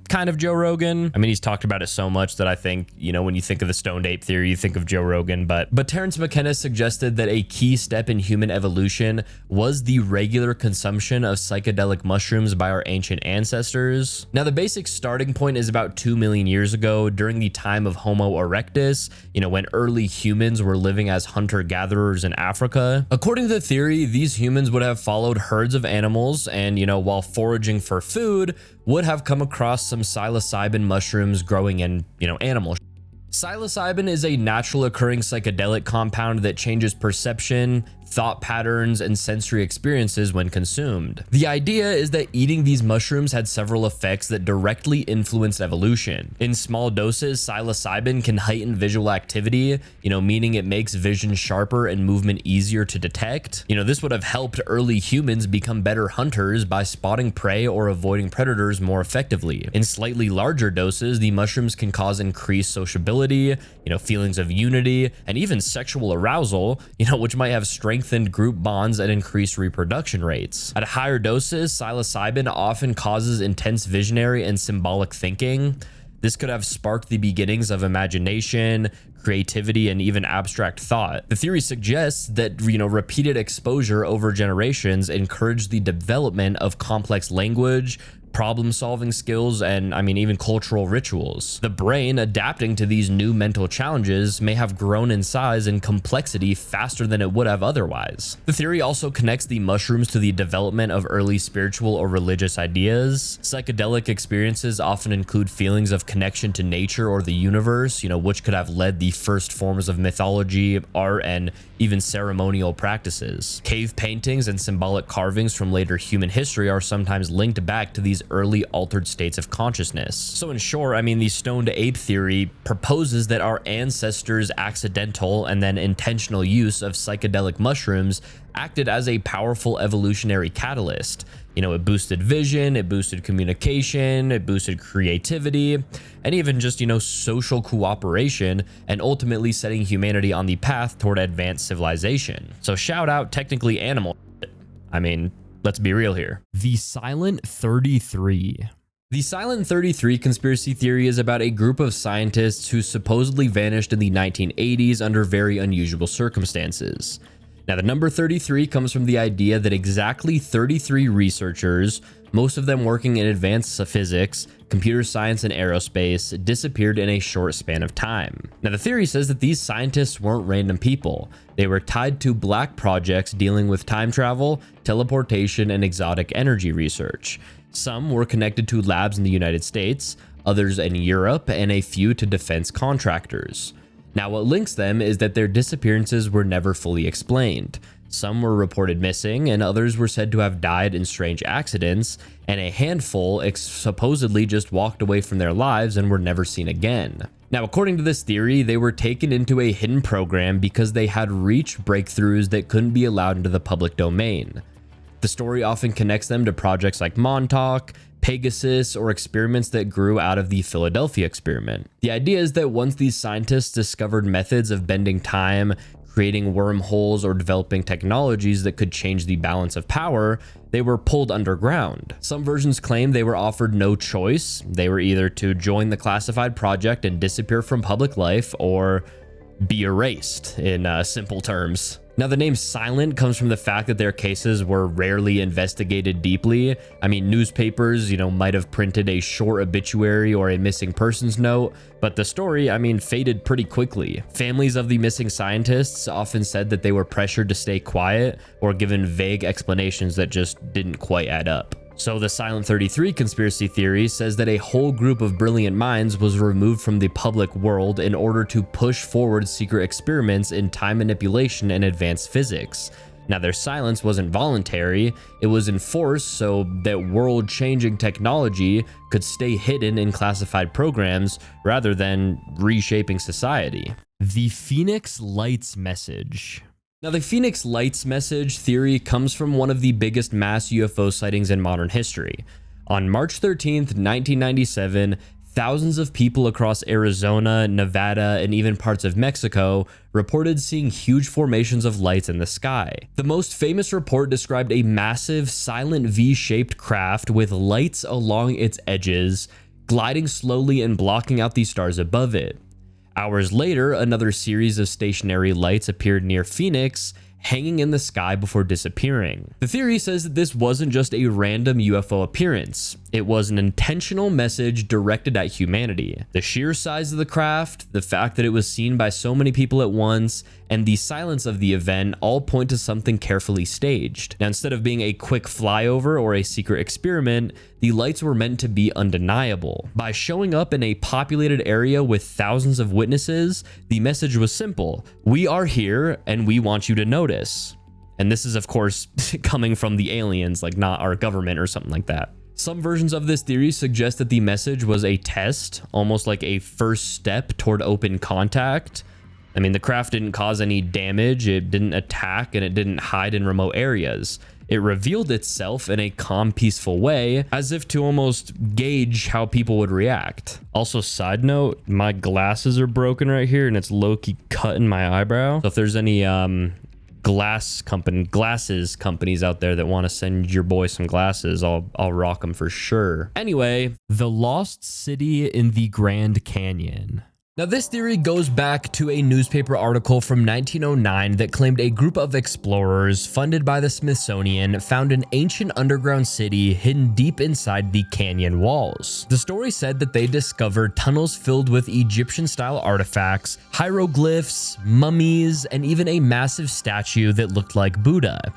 kind of Joe Rogan. He's talked about it so much that I think, when you think of the stoned ape theory, you think of Joe Rogan, but Terence McKenna suggested that a key step in human evolution was the regular consumption of psychedelic mushrooms by our ancient ancestors. Now, the basic starting point is about 2 million years ago, during the time of Homo erectus, when early humans were living as hunter-gatherers in Africa. According to the theory, these humans would have followed herds of animals and, while foraging for food, would have come across some psilocybin mushrooms growing in, animal. Psilocybin is a natural occurring psychedelic compound that changes perception, thought patterns, and sensory experiences when consumed. The idea is that eating these mushrooms had several effects that directly influenced evolution. In small doses, psilocybin can heighten visual activity, meaning it makes vision sharper and movement easier to detect. This would have helped early humans become better hunters by spotting prey or avoiding predators more effectively. In slightly larger doses, the mushrooms can cause increased sociability, feelings of unity, and even sexual arousal, which might have strengthened group bonds and increased reproduction rates. At higher doses, psilocybin often causes intense visionary and symbolic thinking. This could have sparked the beginnings of imagination, creativity, and even abstract thought. The theory suggests that, repeated exposure over generations encouraged the development of complex language, problem-solving skills, and even cultural rituals. The brain, adapting to these new mental challenges, may have grown in size and complexity faster than it would have otherwise. The theory also connects the mushrooms to the development of early spiritual or religious ideas. Psychedelic experiences often include feelings of connection to nature or the universe, which could have led the first forms of mythology, art, and even ceremonial practices. Cave paintings and symbolic carvings from later human history are sometimes linked back to these early altered states of consciousness. So in short, the stoned ape theory proposes that our ancestors' accidental and then intentional use of psychedelic mushrooms acted as a powerful evolutionary catalyst. It boosted vision, it boosted communication, it boosted creativity, and even just, social cooperation, and ultimately setting humanity on the path toward advanced civilization. So shout out technically animal. Let's be real here. The Silent 33. The Silent 33 conspiracy theory is about a group of scientists who supposedly vanished in the 1980s under very unusual circumstances. Now, the number 33 comes from the idea that exactly 33 researchers, most of them working in advanced physics, computer science, and aerospace, disappeared in a short span of time. Now, the theory says that these scientists weren't random people. They were tied to black projects dealing with time travel, teleportation, and exotic energy research. Some were connected to labs in the United States, others in Europe, and a few to defense contractors. Now, what links them is that their disappearances were never fully explained. Some were reported missing, and others were said to have died in strange accidents, and a handful supposedly just walked away from their lives and were never seen again. Now, according to this theory, they were taken into a hidden program because they had reached breakthroughs that couldn't be allowed into the public domain. The story often connects them to projects like Montauk, Pegasus, or experiments that grew out of the Philadelphia experiment. The idea is that once these scientists discovered methods of bending time, creating wormholes, or developing technologies that could change the balance of power, they were pulled underground. Some versions claim they were offered no choice. They were either to join the classified project and disappear from public life, or be erased, in simple terms. Now, the name Silent comes from the fact that their cases were rarely investigated deeply. Newspapers, might have printed a short obituary or a missing persons note, but the story, faded pretty quickly. Families of the missing scientists often said that they were pressured to stay quiet or given vague explanations that just didn't quite add up. So the Silent 33 conspiracy theory says that a whole group of brilliant minds was removed from the public world in order to push forward secret experiments in time manipulation and advanced physics. Now, their silence wasn't voluntary, it was enforced so that world-changing technology could stay hidden in classified programs rather than reshaping society. The Phoenix Lights message. Now, the Phoenix Lights message theory comes from one of the biggest mass UFO sightings in modern history. On March 13th, 1997, thousands of people across Arizona, Nevada, and even parts of Mexico reported seeing huge formations of lights in the sky. The most famous report described a massive, silent V-shaped craft with lights along its edges, gliding slowly and blocking out the stars above it. Hours later, another series of stationary lights appeared near Phoenix, hanging in the sky before disappearing. The theory says that this wasn't just a random UFO appearance. It was an intentional message directed at humanity. The sheer size of the craft, the fact that it was seen by so many people at once, and the silence of the event all point to something carefully staged. Now, instead of being a quick flyover or a secret experiment, the lights were meant to be undeniable. By showing up in a populated area with thousands of witnesses, the message was simple: we are here and we want you to notice. And this is, of course, coming from the aliens, like not our government or something like that. Some versions of this theory suggest that the message was a test, almost like a first step toward open contact. I mean, the craft didn't cause any damage, it didn't attack, and it didn't hide in remote areas. It revealed itself in a calm, peaceful way, as if to almost gauge how people would react. Also, side note, my glasses are broken right here, and it's low-key cutting my eyebrow. So if there's any glasses companies out there that want to send your boy some glasses, I'll rock them for sure. Anyway, The Lost City in the Grand Canyon. now, this theory goes back to a newspaper article from 1909 that claimed a group of explorers funded by the Smithsonian found an ancient underground city hidden deep inside the canyon walls. The story said that they discovered tunnels filled with Egyptian-style artifacts, hieroglyphs, mummies, and even a massive statue that looked like Buddha.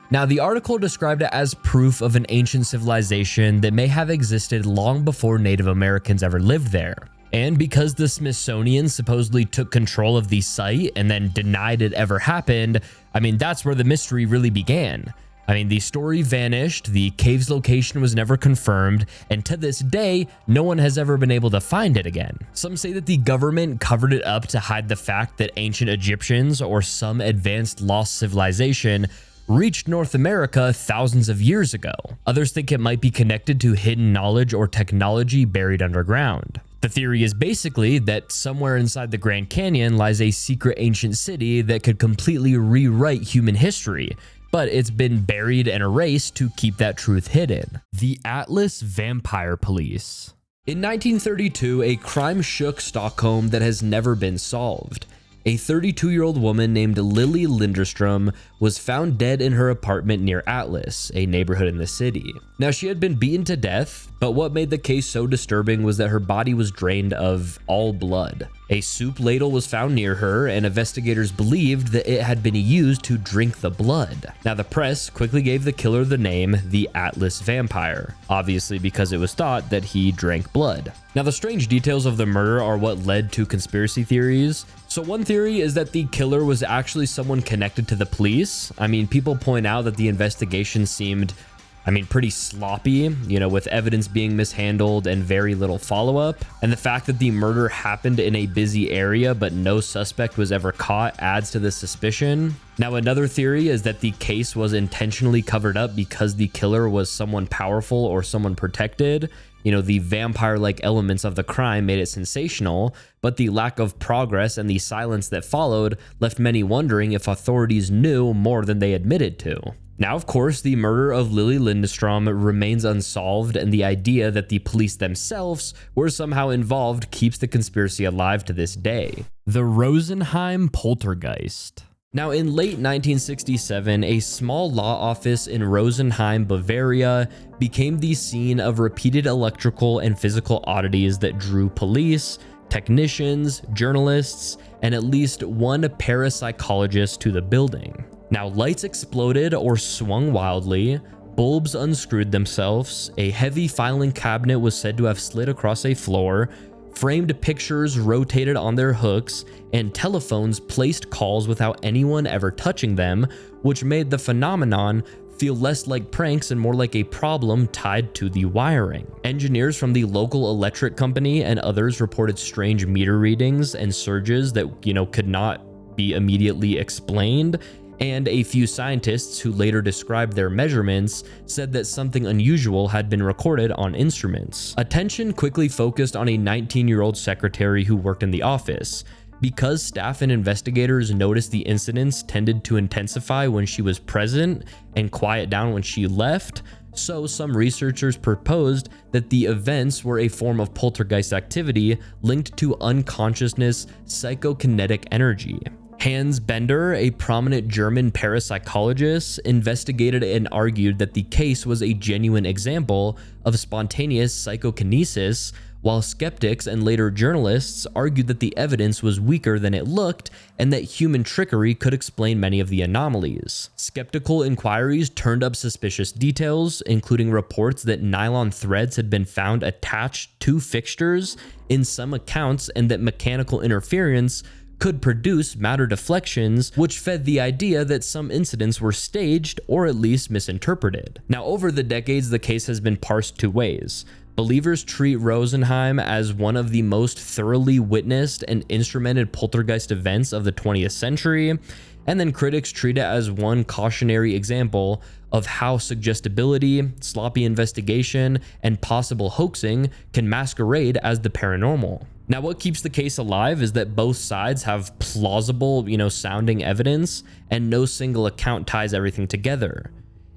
Now, the article described it as proof of an ancient civilization that may have existed long before Native Americans ever lived there. And because the Smithsonian supposedly took control of the site and then denied it ever happened, I mean, that's where the mystery really began. I mean, the story vanished, the cave's location was never confirmed, and to this day, no one has ever been able to find it again. Some say that the government covered it up to hide the fact that ancient Egyptians or some advanced lost civilization reached North America thousands of years ago. Others think it might be connected to hidden knowledge or technology buried underground. The theory is basically that somewhere inside the Grand Canyon lies a secret ancient city that could completely rewrite human history, but it's been buried and erased to keep that truth hidden. The Atlas Vampire Police. In 1932, a crime shook Stockholm that has never been solved. A 32-year-old woman named Lily Linderstrom was found dead in her apartment near Atlas, a neighborhood in the city. Now, she had been beaten to death, but what made the case so disturbing was that her body was drained of all blood. A soup ladle was found near her, and investigators believed that it had been used to drink the blood. Now, the press quickly gave the killer the name the Atlas Vampire, obviously because it was thought that he drank blood. Now, the strange details of the murder are what led to conspiracy theories. So one theory is that the killer was actually someone connected to the police. I mean, people point out that the investigation seemed, pretty sloppy, with evidence being mishandled and very little follow-up. And the fact that the murder happened in a busy area but no suspect was ever caught adds to the suspicion. Now, another theory is that the case was intentionally covered up because the killer was someone powerful or someone protected. The vampire-like elements of the crime made it sensational, but the lack of progress and the silence that followed left many wondering if authorities knew more than they admitted to. Now, of course, the murder of Lily Lindstrom remains unsolved, and the idea that the police themselves were somehow involved keeps the conspiracy alive to this day. The Rosenheim Poltergeist. Now, in late 1967, a small law office in Rosenheim, Bavaria, became the scene of repeated electrical and physical oddities that drew police, technicians, journalists, and at least one parapsychologist to the building. Now, lights exploded or swung wildly, bulbs unscrewed themselves, a heavy filing cabinet was said to have slid across a floor, framed pictures rotated on their hooks, and telephones placed calls without anyone ever touching them, which made the phenomenon feel less like pranks and more like a problem tied to the wiring. Engineers from the local electric company and others reported strange meter readings and surges that, could not be immediately explained. And a few scientists who later described their measurements said that something unusual had been recorded on instruments. Attention quickly focused on a 19-year-old secretary who worked in the office. Because staff and investigators noticed the incidents tended to intensify when she was present and quiet down when she left, so some researchers proposed that the events were a form of poltergeist activity linked to unconsciousness psychokinetic energy. Hans Bender, a prominent German parapsychologist, investigated and argued that the case was a genuine example of spontaneous psychokinesis, while skeptics and later journalists argued that the evidence was weaker than it looked and that human trickery could explain many of the anomalies. Skeptical inquiries turned up suspicious details, including reports that nylon threads had been found attached to fixtures in some accounts and that mechanical interference could produce matter deflections, which fed the idea that some incidents were staged or at least misinterpreted. Now, over the decades, the case has been parsed two ways. Believers treat Rosenheim as one of the most thoroughly witnessed and instrumented poltergeist events of the 20th century, and then critics treat it as one cautionary example of how suggestibility, sloppy investigation, and possible hoaxing can masquerade as the paranormal. Now, what keeps the case alive is that both sides have plausible, sounding evidence, and no single account ties everything together.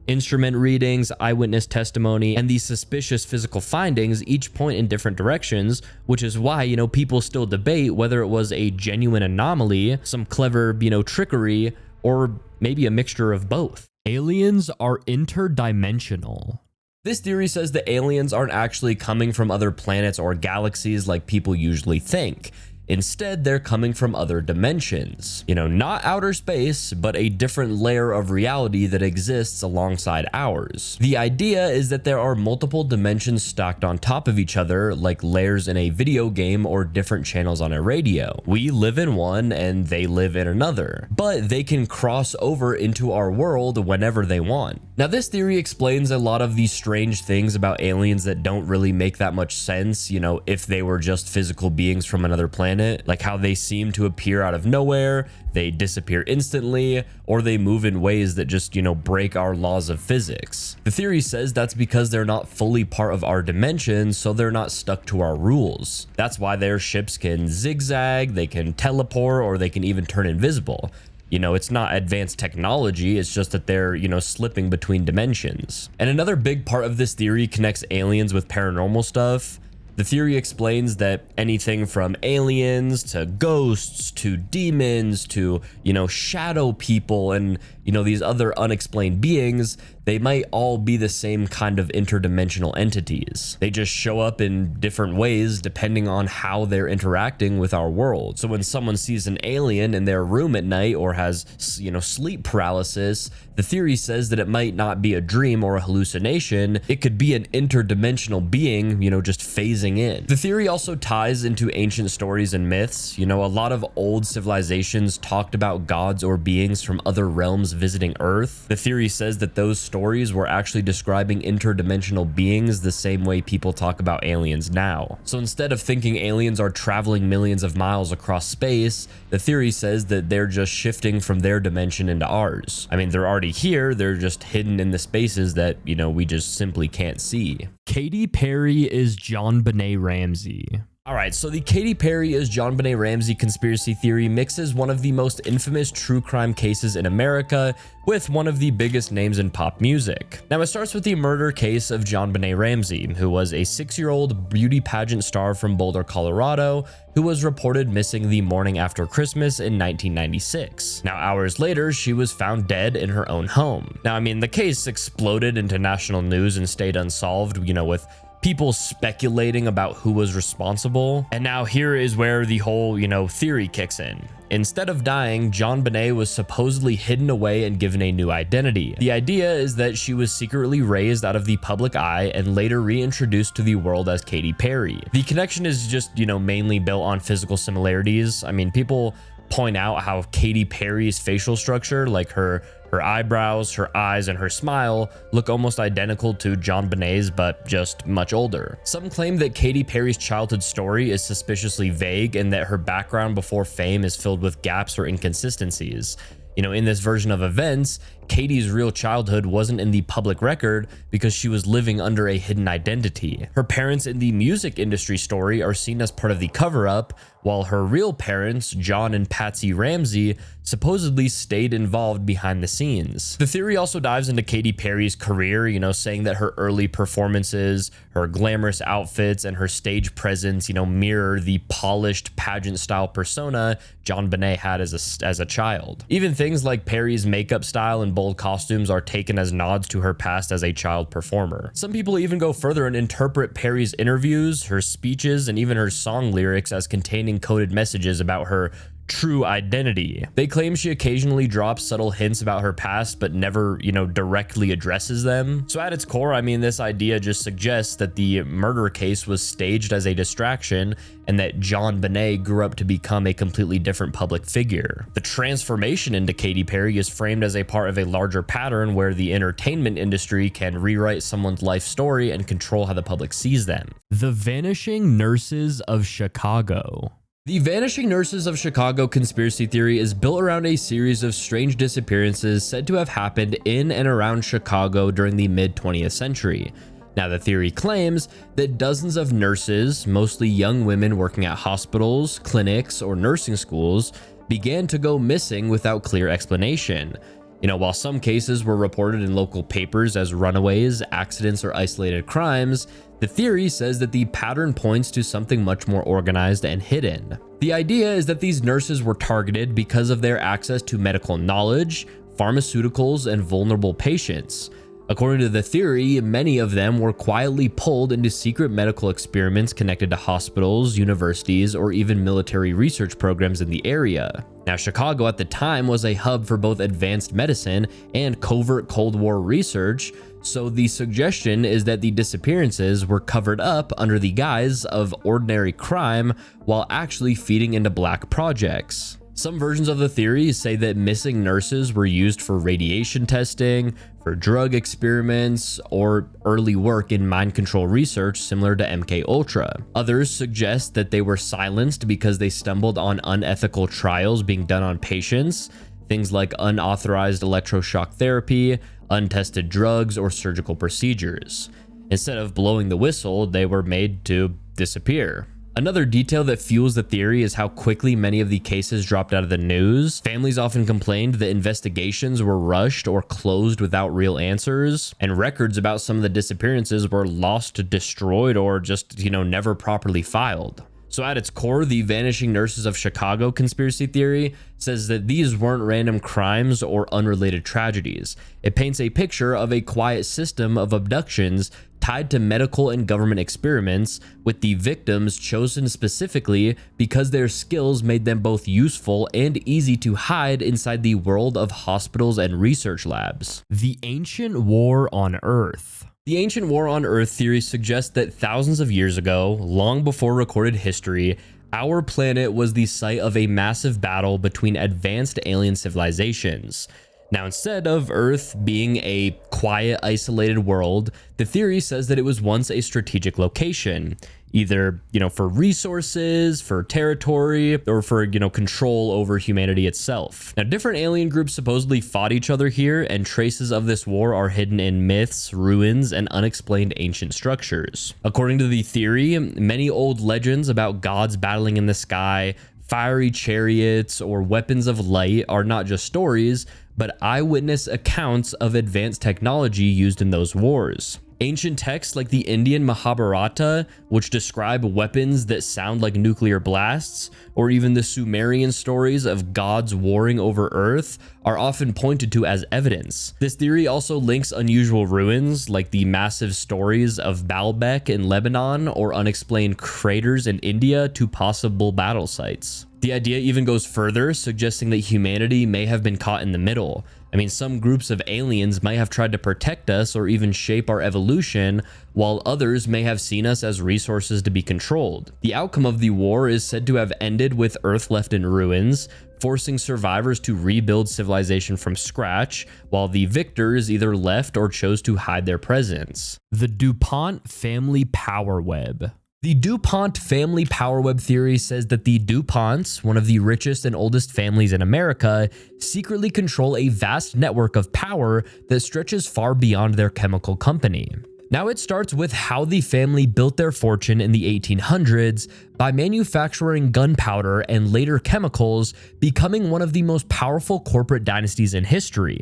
Instrument readings, eyewitness testimony, and these suspicious physical findings each point in different directions, which is why, people still debate whether it was a genuine anomaly, some clever, trickery, or maybe a mixture of both. Aliens are interdimensional. This theory says that aliens aren't actually coming from other planets or galaxies like people usually think. Instead, they're coming from other dimensions. Not outer space, but a different layer of reality that exists alongside ours. The idea is that there are multiple dimensions stacked on top of each other, like layers in a video game or different channels on a radio. We live in one and they live in another, but they can cross over into our world whenever they want. Now, this theory explains a lot of these strange things about aliens that don't really make that much sense, if they were just physical beings from another planet. Like how they seem to appear out of nowhere, they disappear instantly, or they move in ways that just, break our laws of physics. The theory says that's because they're not fully part of our dimension, so they're not stuck to our rules. That's why their ships can zigzag, they can teleport, or they can even turn invisible. It's not advanced technology, it's just that they're, slipping between dimensions. And another big part of this theory connects aliens with paranormal stuff. The theory explains that anything from aliens to ghosts to demons to, shadow people and, these other unexplained beings, they might all be the same kind of interdimensional entities. They just show up in different ways depending on how they're interacting with our world. So when someone sees an alien in their room at night or has, sleep paralysis, the theory says that it might not be a dream or a hallucination. It could be an interdimensional being, just phasing in. The theory also ties into ancient stories and myths. A lot of old civilizations talked about gods or beings from other realms visiting Earth. The theory says that those stories were actually describing interdimensional beings the same way people talk about aliens now. So instead of thinking aliens are traveling millions of miles across space, the theory says that they're just shifting from their dimension into ours. I mean, they're already here, they're just hidden in the spaces that, we just simply can't see. Katy Perry is JonBenet Ramsey. Alright, so the Katy Perry is JonBenet Ramsey conspiracy theory mixes one of the most infamous true crime cases in America with one of the biggest names in pop music. Now, it starts with the murder case of JonBenet Ramsey, who was a 6-year-old beauty pageant star from Boulder, Colorado, who was reported missing the morning after Christmas in 1996. Now, hours later, she was found dead in her own home. Now, the case exploded into national news and stayed unsolved, with people speculating about who was responsible. And now here is where the whole, theory kicks in. Instead of dying, JonBenet was supposedly hidden away and given a new identity. The idea is that she was secretly raised out of the public eye and later reintroduced to the world as Katy Perry. The connection is just, mainly built on physical similarities. People point out how Katy Perry's facial structure, like her eyebrows, her eyes, and her smile, look almost identical to JonBenét's, but just much older. Some claim that Katy Perry's childhood story is suspiciously vague and that her background before fame is filled with gaps or inconsistencies. You know, in this version of events, Katy's real childhood wasn't in the public record because she was living under a hidden identity. Her parents in the music industry story are seen as part of the cover-up, while her real parents, John and Patsy Ramsey, supposedly stayed involved behind the scenes. The theory also dives into Katy Perry's career, you know, saying that her early performances, her glamorous outfits, and her stage presence, you know, mirror the polished pageant-style persona JonBenet had as a child. Even things like Perry's makeup style and bold costumes are taken as nods to her past as a child performer. Some people even go further and interpret Perry's interviews, her speeches, and even her song lyrics as containing coded messages about her true identity. They claim she occasionally drops subtle hints about her past, but never, you know, directly addresses them. So at its core, I mean, this idea just suggests that the murder case was staged as a distraction and that JonBenet grew up to become a completely different public figure. The transformation into Katy Perry is framed as a part of a larger pattern where the entertainment industry can rewrite someone's life story and control how the public sees them. The Vanishing Nurses of Chicago. The Vanishing Nurses of Chicago conspiracy theory is built around a series of strange disappearances said to have happened in and around Chicago during the mid-20th century. Now, the theory claims that dozens of nurses, mostly young women working at hospitals, clinics, or nursing schools, began to go missing without clear explanation. You know, while some cases were reported in local papers as runaways, accidents, or isolated crimes, the theory says that the pattern points to something much more organized and hidden. The idea is that these nurses were targeted because of their access to medical knowledge, pharmaceuticals, and vulnerable patients. According to the theory, many of them were quietly pulled into secret medical experiments connected to hospitals, universities, or even military research programs in the area. Now, Chicago at the time was a hub for both advanced medicine and covert Cold War research, so the suggestion is that the disappearances were covered up under the guise of ordinary crime while actually feeding into black projects. Some versions of the theory say that missing nurses were used for radiation testing, for drug experiments, or early work in mind control research similar to MKUltra. Others suggest that they were silenced because they stumbled on unethical trials being done on patients, things like unauthorized electroshock therapy, untested drugs, or surgical procedures. Instead of blowing the whistle, they were made to disappear. Another detail that fuels the theory is how quickly many of the cases dropped out of the news. Families often complained that investigations were rushed or closed without real answers, and records about some of the disappearances were lost, destroyed, or just, you know, never properly filed. So at its core, the Vanishing Nurses of Chicago conspiracy theory says that these weren't random crimes or unrelated tragedies. It paints a picture of a quiet system of abductions tied to medical and government experiments, with the victims chosen specifically because their skills made them both useful and easy to hide inside the world of hospitals and research labs. The Ancient War on Earth. The Ancient War on Earth theory suggests that thousands of years ago, long before recorded history, our planet was the site of a massive battle between advanced alien civilizations. Now, instead of Earth being a quiet, isolated world, the theory says that it was once a strategic location, either, you know, for resources, for territory, or for, you know, control over humanity itself. Now, different alien groups supposedly fought each other here, and traces of this war are hidden in myths, ruins, and unexplained ancient structures. According to the theory, many old legends about gods battling in the sky, fiery chariots, or weapons of light are not just stories, but eyewitness accounts of advanced technology used in those wars. Ancient texts like the Indian Mahabharata, which describe weapons that sound like nuclear blasts, or even the Sumerian stories of gods warring over Earth, are often pointed to as evidence. This theory also links unusual ruins, like the massive stories of Baalbek in Lebanon or unexplained craters in India, to possible battle sites. The idea even goes further, suggesting that humanity may have been caught in the middle. I mean, some groups of aliens might have tried to protect us or even shape our evolution, while others may have seen us as resources to be controlled. The outcome of the war is said to have ended with Earth left in ruins, forcing survivors to rebuild civilization from scratch, while the victors either left or chose to hide their presence. The DuPont family power web. The DuPont family power web theory says that the DuPonts, one of the richest and oldest families in America, secretly control a vast network of power that stretches far beyond their chemical company. Now, it starts with how the family built their fortune in the 1800s by manufacturing gunpowder and later chemicals, becoming one of the most powerful corporate dynasties in history.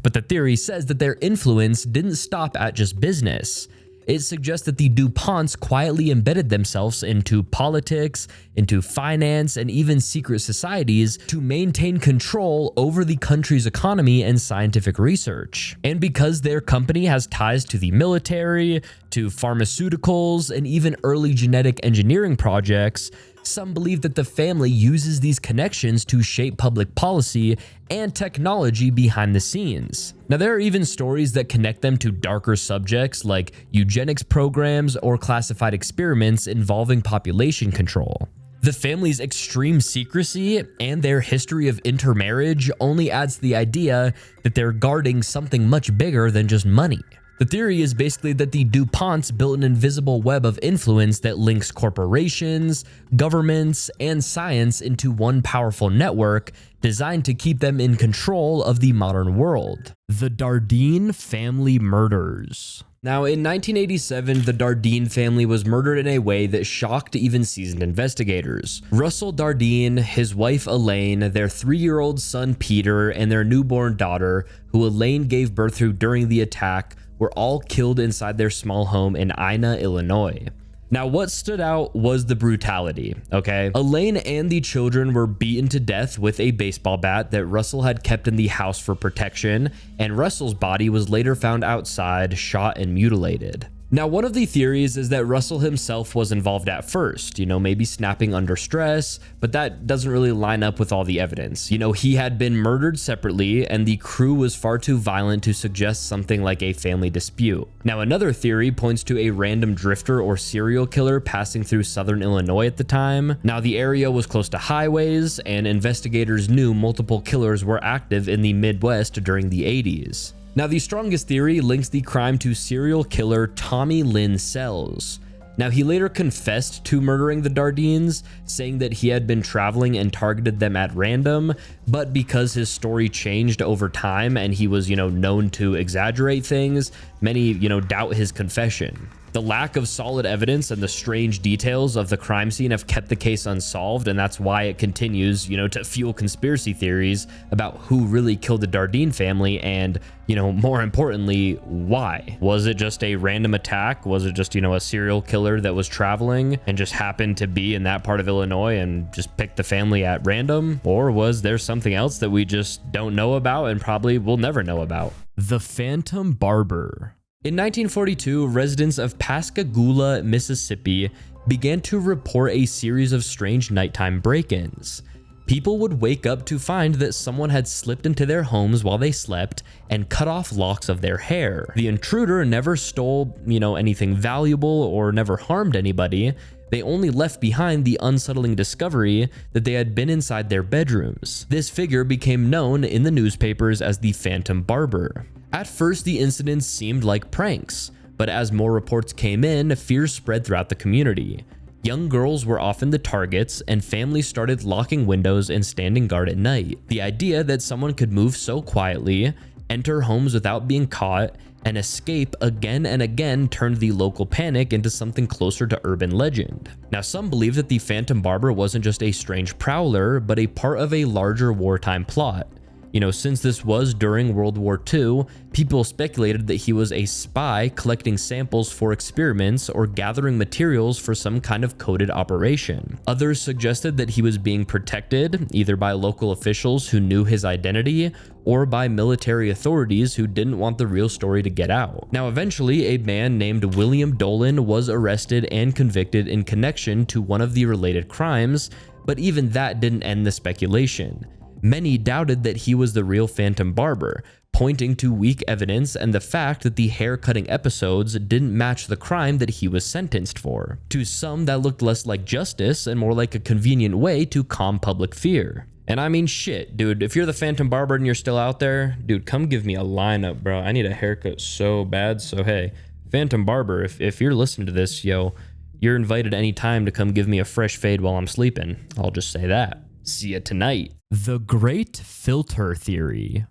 But the theory says that their influence didn't stop at just business. It suggests that the DuPonts quietly embedded themselves into politics, into finance, and even secret societies to maintain control over the country's economy and scientific research. And because their company has ties to the military, to pharmaceuticals, and even early genetic engineering projects, some believe that the family uses these connections to shape public policy and technology behind the scenes. Now, there are even stories that connect them to darker subjects like eugenics programs or classified experiments involving population control. The family's extreme secrecy and their history of intermarriage only adds to the idea that they're guarding something much bigger than just money. The theory is basically that the DuPonts built an invisible web of influence that links corporations, governments, and science into one powerful network designed to keep them in control of the modern world. The Dardeen family murders. Now, in 1987, the Dardeen family was murdered in a way that shocked even seasoned investigators. Russell Dardeen, his wife Elaine, their 3-year-old son Peter, and their newborn daughter, who Elaine gave birth to during the attack, were all killed inside their small home in Ina, Illinois. Now, what stood out was the brutality, okay? Elaine and the children were beaten to death with a baseball bat that Russell had kept in the house for protection, and Russell's body was later found outside, shot and mutilated. Now, one of the theories is that Russell himself was involved at first, maybe snapping under stress, but that doesn't really line up with all the evidence. He had been murdered separately, and the crew was far too violent to suggest something like a family dispute. Now, another theory points to a random drifter or serial killer passing through southern Illinois at the time. Now, the area was close to highways, and investigators knew multiple killers were active in the Midwest during the 80s. Now, the strongest theory links the crime to serial killer Tommy Lynn Sells. Now, he later confessed to murdering the Dardeens, saying that he had been traveling and targeted them at random, but because his story changed over time and he was, known to exaggerate things, many, doubt his confession. The lack of solid evidence and the strange details of the crime scene have kept the case unsolved, and that's why it continues, to fuel conspiracy theories about who really killed the Dardeen family and, more importantly, why. Was it just a random attack? Was it just, a serial killer that was traveling and just happened to be in that part of Illinois and just picked the family at random? Or was there something else that we just don't know about and probably will never know about? The Phantom Barber. In 1942, residents of Pascagoula, Mississippi, began to report a series of strange nighttime break-ins. People would wake up to find that someone had slipped into their homes while they slept and cut off locks of their hair. The intruder never stole, anything valuable or never harmed anybody. They only left behind the unsettling discovery that they had been inside their bedrooms. This figure became known in the newspapers as the Phantom Barber. At first, the incidents seemed like pranks, but as more reports came in, fears spread throughout the community. Young girls were often the targets, and families started locking windows and standing guard at night. The idea that someone could move so quietly, enter homes without being caught, and escape again and again turned the local panic into something closer to urban legend. Now, some believe that the Phantom Barber wasn't just a strange prowler, but a part of a larger wartime plot. Since this was during World War II, people speculated that he was a spy collecting samples for experiments or gathering materials for some kind of coded operation. Others suggested that he was being protected, either by local officials who knew his identity, or by military authorities who didn't want the real story to get out. Now, eventually, a man named William Dolan was arrested and convicted in connection to one of the related crimes, but even that didn't end the speculation. Many doubted that he was the real Phantom Barber, pointing to weak evidence and the fact that the hair-cutting episodes didn't match the crime that he was sentenced for. To some, that looked less like justice and more like a convenient way to calm public fear. And I mean, shit, dude, if you're the Phantom Barber and you're still out there, dude, come give me a lineup, bro. I need a haircut so bad. So, hey, Phantom Barber, if you're listening to this, yo, you're invited anytime to come give me a fresh fade while I'm sleeping. I'll just say that. See ya tonight. The Great Filter Theory.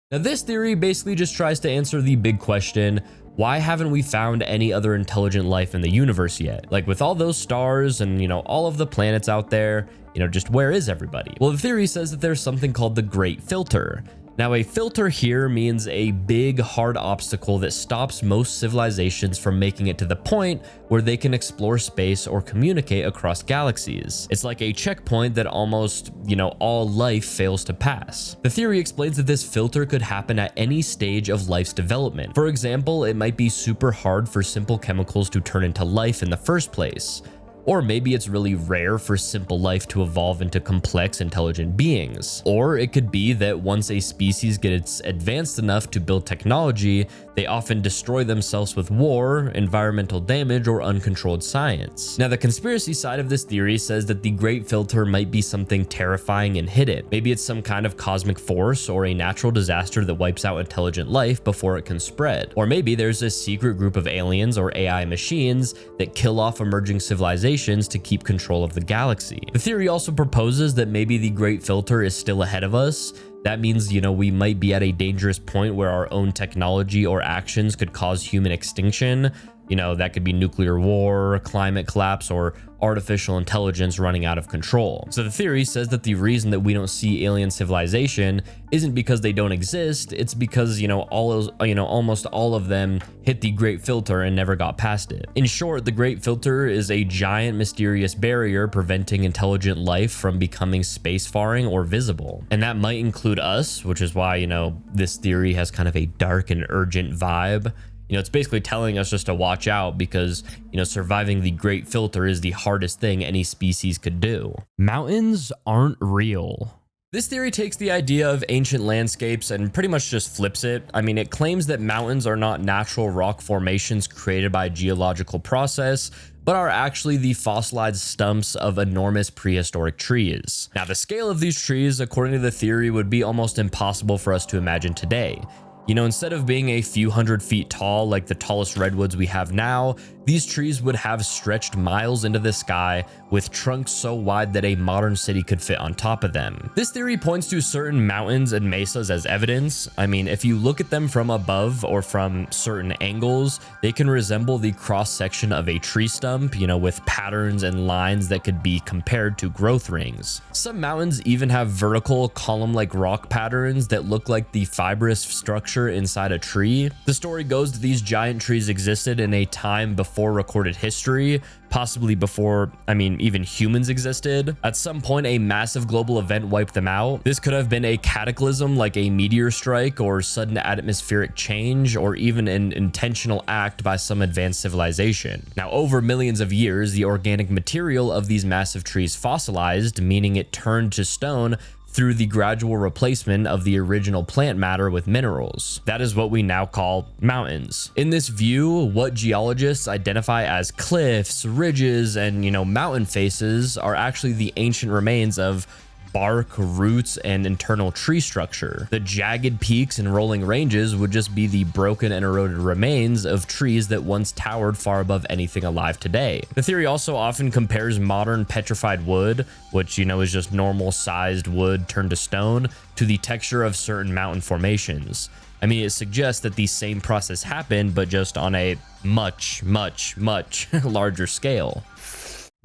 Now, this theory basically just tries to answer the big question, why haven't we found any other intelligent life in the universe yet? Like, with all those stars and, all of the planets out there, just where is everybody? Well, the theory says that there's something called the Great Filter. Now, a filter here means a big, hard obstacle that stops most civilizations from making it to the point where they can explore space or communicate across galaxies. It's like a checkpoint that almost, all life fails to pass. The theory explains that this filter could happen at any stage of life's development. For example, it might be super hard for simple chemicals to turn into life in the first place. Or maybe it's really rare for simple life to evolve into complex, intelligent beings. Or it could be that once a species gets advanced enough to build technology, they often destroy themselves with war, environmental damage, or uncontrolled science. Now, the conspiracy side of this theory says that the Great Filter might be something terrifying and hidden. Maybe it's some kind of cosmic force or a natural disaster that wipes out intelligent life before it can spread. Or maybe there's a secret group of aliens or AI machines that kill off emerging civilizations to keep control of the galaxy. The theory also proposes that maybe the Great Filter is still ahead of us. That means, we might be at a dangerous point where our own technology or actions could cause human extinction. That could be nuclear war, climate collapse, or artificial intelligence running out of control. So the theory says that the reason that we don't see alien civilization isn't because they don't exist, it's because, almost all of them hit the Great Filter and never got past it. In short, the Great Filter is a giant mysterious barrier preventing intelligent life from becoming spacefaring or visible. And that might include us, which is why, this theory has kind of a dark and urgent vibe. It's basically telling us just to watch out because, surviving the Great Filter is the hardest thing any species could do. Mountains aren't real. This theory takes the idea of ancient landscapes and pretty much just flips it. I mean, it claims that mountains are not natural rock formations created by a geological process, but are actually the fossilized stumps of enormous prehistoric trees. Now, the scale of these trees, according to the theory, would be almost impossible for us to imagine today. Instead of being a few hundred feet tall like the tallest redwoods we have now, these trees would have stretched miles into the sky with trunks so wide that a modern city could fit on top of them. This theory points to certain mountains and mesas as evidence. I mean, if you look at them from above or from certain angles, they can resemble the cross-section of a tree stump, with patterns and lines that could be compared to growth rings. Some mountains even have vertical column-like rock patterns that look like the fibrous structure inside a tree. The story goes that these giant trees existed in a time before recorded history, possibly before, even humans existed. At some point, a massive global event wiped them out. This could have been a cataclysm like a meteor strike or sudden atmospheric change, or even an intentional act by some advanced civilization. Now, over millions of years, the organic material of these massive trees fossilized, meaning it turned to stone through the gradual replacement of the original plant matter with minerals. That is what we now call mountains. In this view, what geologists identify as cliffs, ridges, and mountain faces are actually the ancient remains of bark, roots, and internal tree structure. The jagged peaks and rolling ranges would just be the broken and eroded remains of trees that once towered far above anything alive today. The theory also often compares modern petrified wood, which is just normal sized wood turned to stone, to the texture of certain mountain formations. It suggests that the same process happened, but just on a much, much, much larger scale.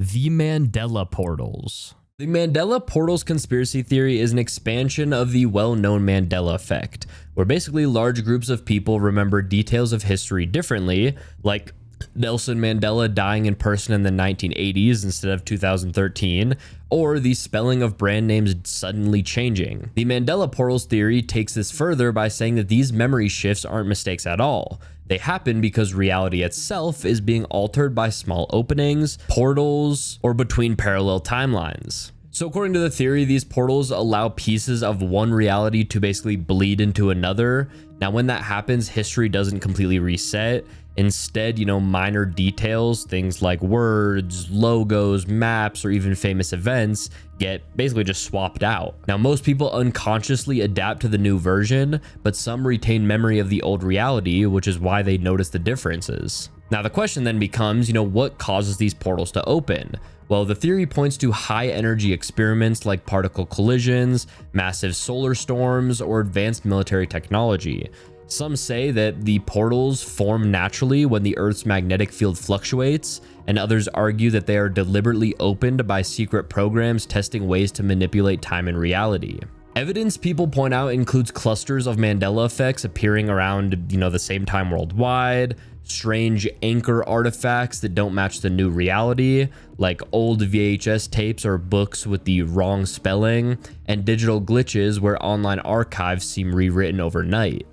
The Mandela Portals. The Mandela Portals conspiracy theory is an expansion of the well-known Mandela effect, where basically large groups of people remember details of history differently, like Nelson Mandela dying in person in the 1980s instead of 2013, or the spelling of brand names suddenly changing. The Mandela Portals theory takes this further by saying that these memory shifts aren't mistakes at all. They happen because reality itself is being altered by small openings, portals, or between parallel timelines. So according to the theory, these portals allow pieces of one reality to basically bleed into another. Now, when that happens, history doesn't completely reset. Instead, minor details, things like words, logos, maps, or even famous events get basically just swapped out. Now, most people unconsciously adapt to the new version, but some retain memory of the old reality, which is why they notice the differences. Now, the question then becomes, what causes these portals to open? Well, the theory points to high energy experiments like particle collisions, massive solar storms, or advanced military technology. Some say that the portals form naturally when the Earth's magnetic field fluctuates, and others argue that they are deliberately opened by secret programs testing ways to manipulate time and reality. Evidence people point out includes clusters of Mandela effects appearing around, the same time worldwide, strange anchor artifacts that don't match the new reality, like old VHS tapes or books with the wrong spelling, and digital glitches where online archives seem rewritten overnight.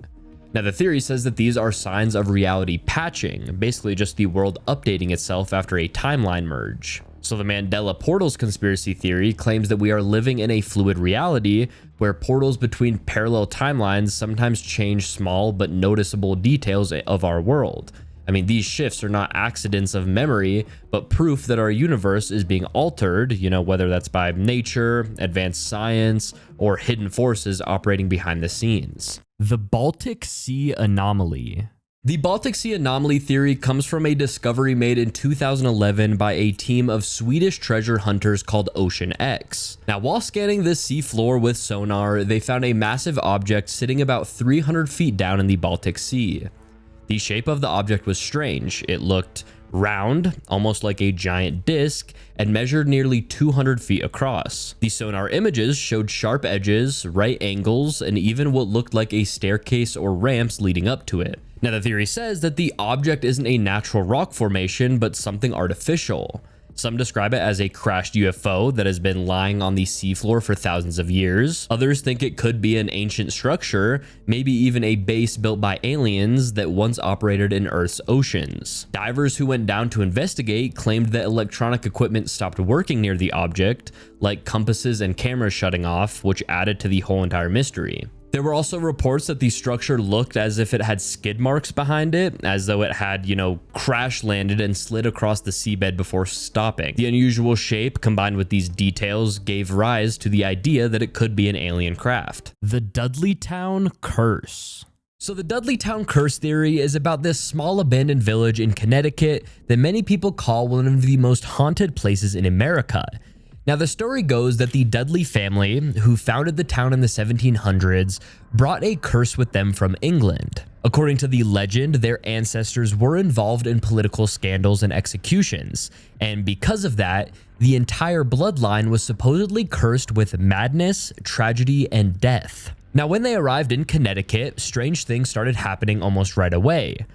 Now, the theory says that these are signs of reality patching, basically just the world updating itself after a timeline merge. So the Mandela portals conspiracy theory claims that we are living in a fluid reality where portals between parallel timelines sometimes change small but noticeable details of our world. I mean, these shifts are not accidents of memory, but proof that our universe is being altered, whether that's by nature, advanced science, or hidden forces operating behind the scenes. The Baltic Sea Anomaly. The Baltic Sea Anomaly theory comes from a discovery made in 2011 by a team of Swedish treasure hunters called Ocean X. Now, while scanning the seafloor with sonar, they found a massive object sitting about 300 feet down in the Baltic Sea. The shape of the object was strange. It looked round, almost like a giant disc, and measured nearly 200 feet across. The sonar images showed sharp edges, right angles, and even what looked like a staircase or ramps leading up to it. Now, the theory says that the object isn't a natural rock formation, but something artificial. Some describe it as a crashed UFO that has been lying on the seafloor for thousands of years. Others think it could be an ancient structure, maybe even a base built by aliens that once operated in Earth's oceans. Divers who went down to investigate claimed that electronic equipment stopped working near the object, like compasses and cameras shutting off, which added to the whole entire mystery. There were also reports that the structure looked as if it had skid marks behind it, as though it had, crash landed and slid across the seabed before stopping. The unusual shape combined with these details gave rise to the idea that it could be an alien craft. The Dudleytown Curse. So the Dudleytown Curse theory is about this small abandoned village in Connecticut that many people call one of the most haunted places in America. Now, the story goes that the Dudley family, who founded the town in the 1700s, brought a curse with them from England. According to the legend, their ancestors were involved in political scandals and executions, and because of that, the entire bloodline was supposedly cursed with madness, tragedy, and death. Now, when they arrived in Connecticut, strange things started happening almost right away.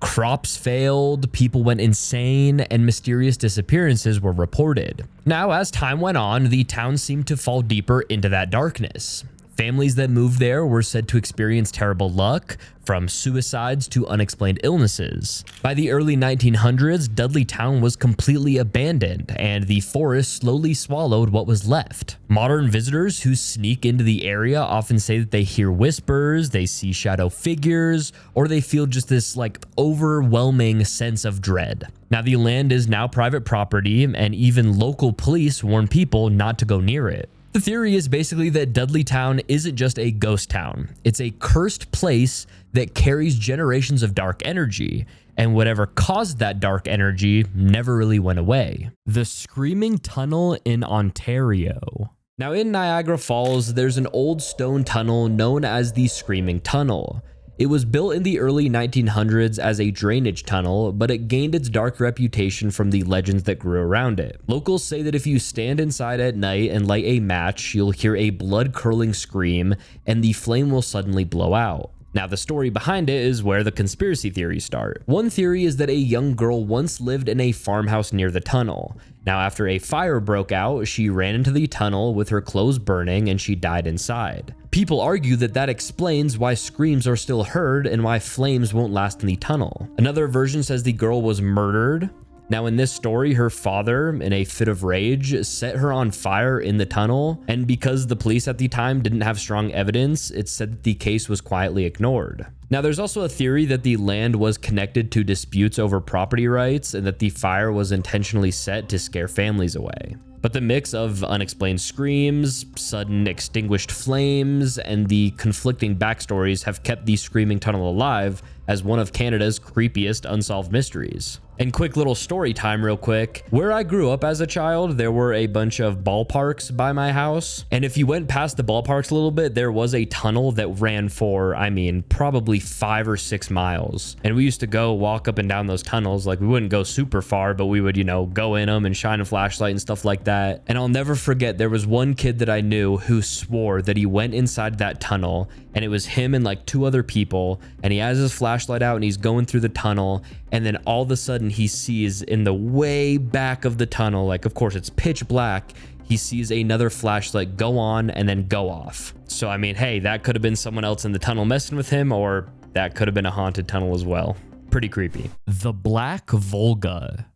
Crops failed, people went insane, and mysterious disappearances were reported. Now, as time went on, the town seemed to fall deeper into that darkness. Families that moved there were said to experience terrible luck, from suicides to unexplained illnesses. By the early 1900s, Dudleytown was completely abandoned, and the forest slowly swallowed what was left. Modern visitors who sneak into the area often say that they hear whispers, they see shadow figures, or they feel just this overwhelming sense of dread. Now, the land is now private property, and even local police warn people not to go near it. The theory is basically that Dudleytown isn't just a ghost town. It's a cursed place that carries generations of dark energy, and whatever caused that dark energy never really went away. The Screaming Tunnel in Ontario. Now, in Niagara Falls, there's an old stone tunnel known as the Screaming Tunnel. It was built in the early 1900s as a drainage tunnel, but it gained its dark reputation from the legends that grew around it. Locals say that if you stand inside at night and light a match, you'll hear a blood-curdling scream, and the flame will suddenly blow out. Now, the story behind it is where the conspiracy theories start. One theory is that a young girl once lived in a farmhouse near the tunnel. Now, after a fire broke out, she ran into the tunnel with her clothes burning and she died inside. People argue that that explains why screams are still heard and why flames won't last in the tunnel. Another version says the girl was murdered, Now, in this story, her father, in a fit of rage, set her on fire in the tunnel, and because the police at the time didn't have strong evidence, it's said that the case was quietly ignored. Now, there's also a theory that the land was connected to disputes over property rights and that the fire was intentionally set to scare families away. But the mix of unexplained screams, sudden extinguished flames, and the conflicting backstories have kept the Screaming Tunnel alive as one of Canada's creepiest unsolved mysteries. And quick little story time real quick. Where I grew up as a child, there were a bunch of ballparks by my house. And if you went past the ballparks a little bit, there was a tunnel that ran for, I mean, probably 5 or 6 miles. And we used to go walk up and down those tunnels. Like, we wouldn't go super far, but we would, you know, go in them and shine a flashlight and stuff like that. And I'll never forget, there was one kid that I knew who swore that he went inside that tunnel, and it was him and like 2 other people, and he has his flashlight out and he's going through the tunnel, and then all of a sudden he sees in the way back of the tunnel, like, of course it's pitch black, he sees another flashlight go on and then go off. So I mean, hey, that could have been someone else in the tunnel messing with him, or that could have been a haunted tunnel as well. Pretty creepy. The Black Volga.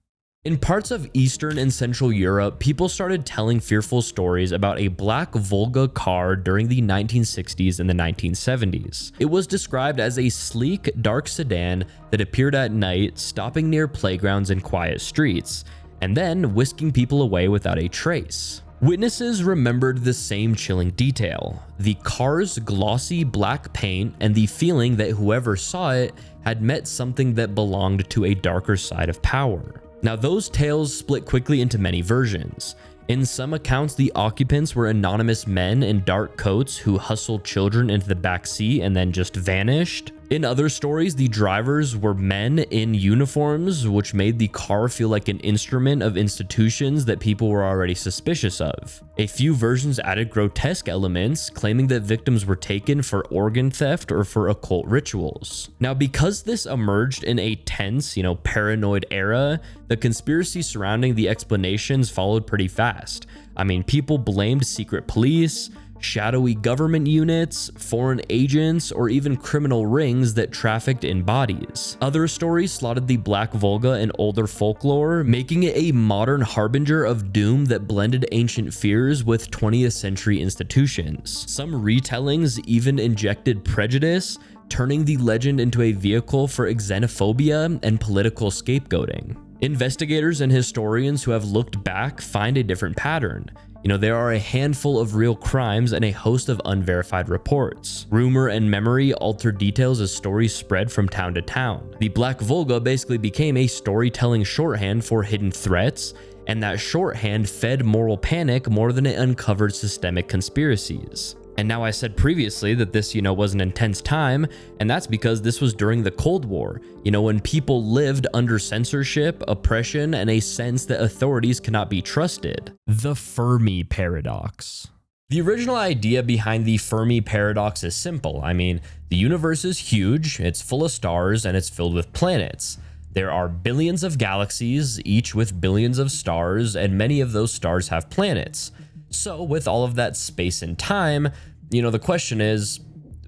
In parts of Eastern and Central Europe, people started telling fearful stories about a black Volga car during the 1960s and the 1970s. It was described as a sleek, dark sedan that appeared at night, stopping near playgrounds and quiet streets, and then whisking people away without a trace. Witnesses remembered the same chilling detail: the car's glossy black paint and the feeling that whoever saw it had met something that belonged to a darker side of power. Now, those tales split quickly into many versions. In some accounts, the occupants were anonymous men in dark coats who hustled children into the back seat and then just vanished. In other stories, the drivers were men in uniforms, which made the car feel like an instrument of institutions that people were already suspicious of. A few versions added grotesque elements, claiming that victims were taken for organ theft or for occult rituals. Now, because this emerged in a tense, paranoid era, the conspiracy surrounding the explanations followed pretty fast. I mean, people blamed secret police, shadowy government units, foreign agents, or even criminal rings that trafficked in bodies. Other stories slotted the Black Volga in older folklore, making it a modern harbinger of doom that blended ancient fears with 20th century institutions. Some retellings even injected prejudice, turning the legend into a vehicle for xenophobia and political scapegoating. Investigators and historians who have looked back find a different pattern. There are a handful of real crimes and a host of unverified reports. Rumor and memory altered details as stories spread from town to town. The Black Volga basically became a storytelling shorthand for hidden threats, and that shorthand fed moral panic more than it uncovered systemic conspiracies. And now, I said previously that this, was an intense time, and that's because this was during the Cold War, when people lived under censorship, oppression, and a sense that authorities cannot be trusted. The Fermi Paradox. The original idea behind the Fermi Paradox is simple. I mean, the universe is huge, it's full of stars, and it's filled with planets. There are billions of galaxies, each with billions of stars, and many of those stars have planets. So with all of that space and time, the question is,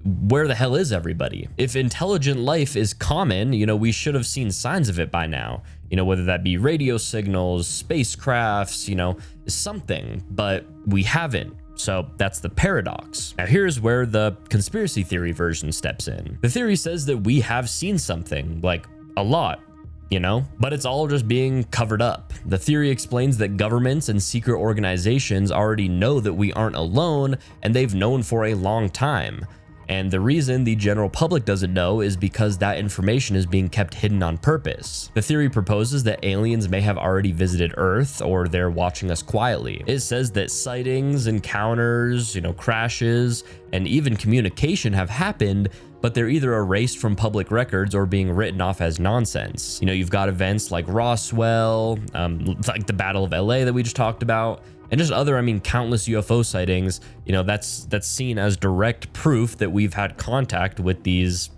where the hell is everybody? If intelligent life is common, we should have seen signs of it by now. Whether that be radio signals, spacecrafts, something, but we haven't. So that's the paradox. Now here's where the conspiracy theory version steps in. The theory says that we have seen something, like a lot, but it's all just being covered up. The theory explains that governments and secret organizations already know that we aren't alone, and they've known for a long time. And the reason the general public doesn't know is because that information is being kept hidden on purpose. The theory proposes that aliens may have already visited Earth, or they're watching us quietly. It says that sightings, encounters, crashes, and even communication have happened, but they're either erased from public records or being written off as nonsense. You've got events like Roswell, like the Battle of LA that we just talked about, and just other, countless UFO sightings. That's seen as direct proof that we've had contact with these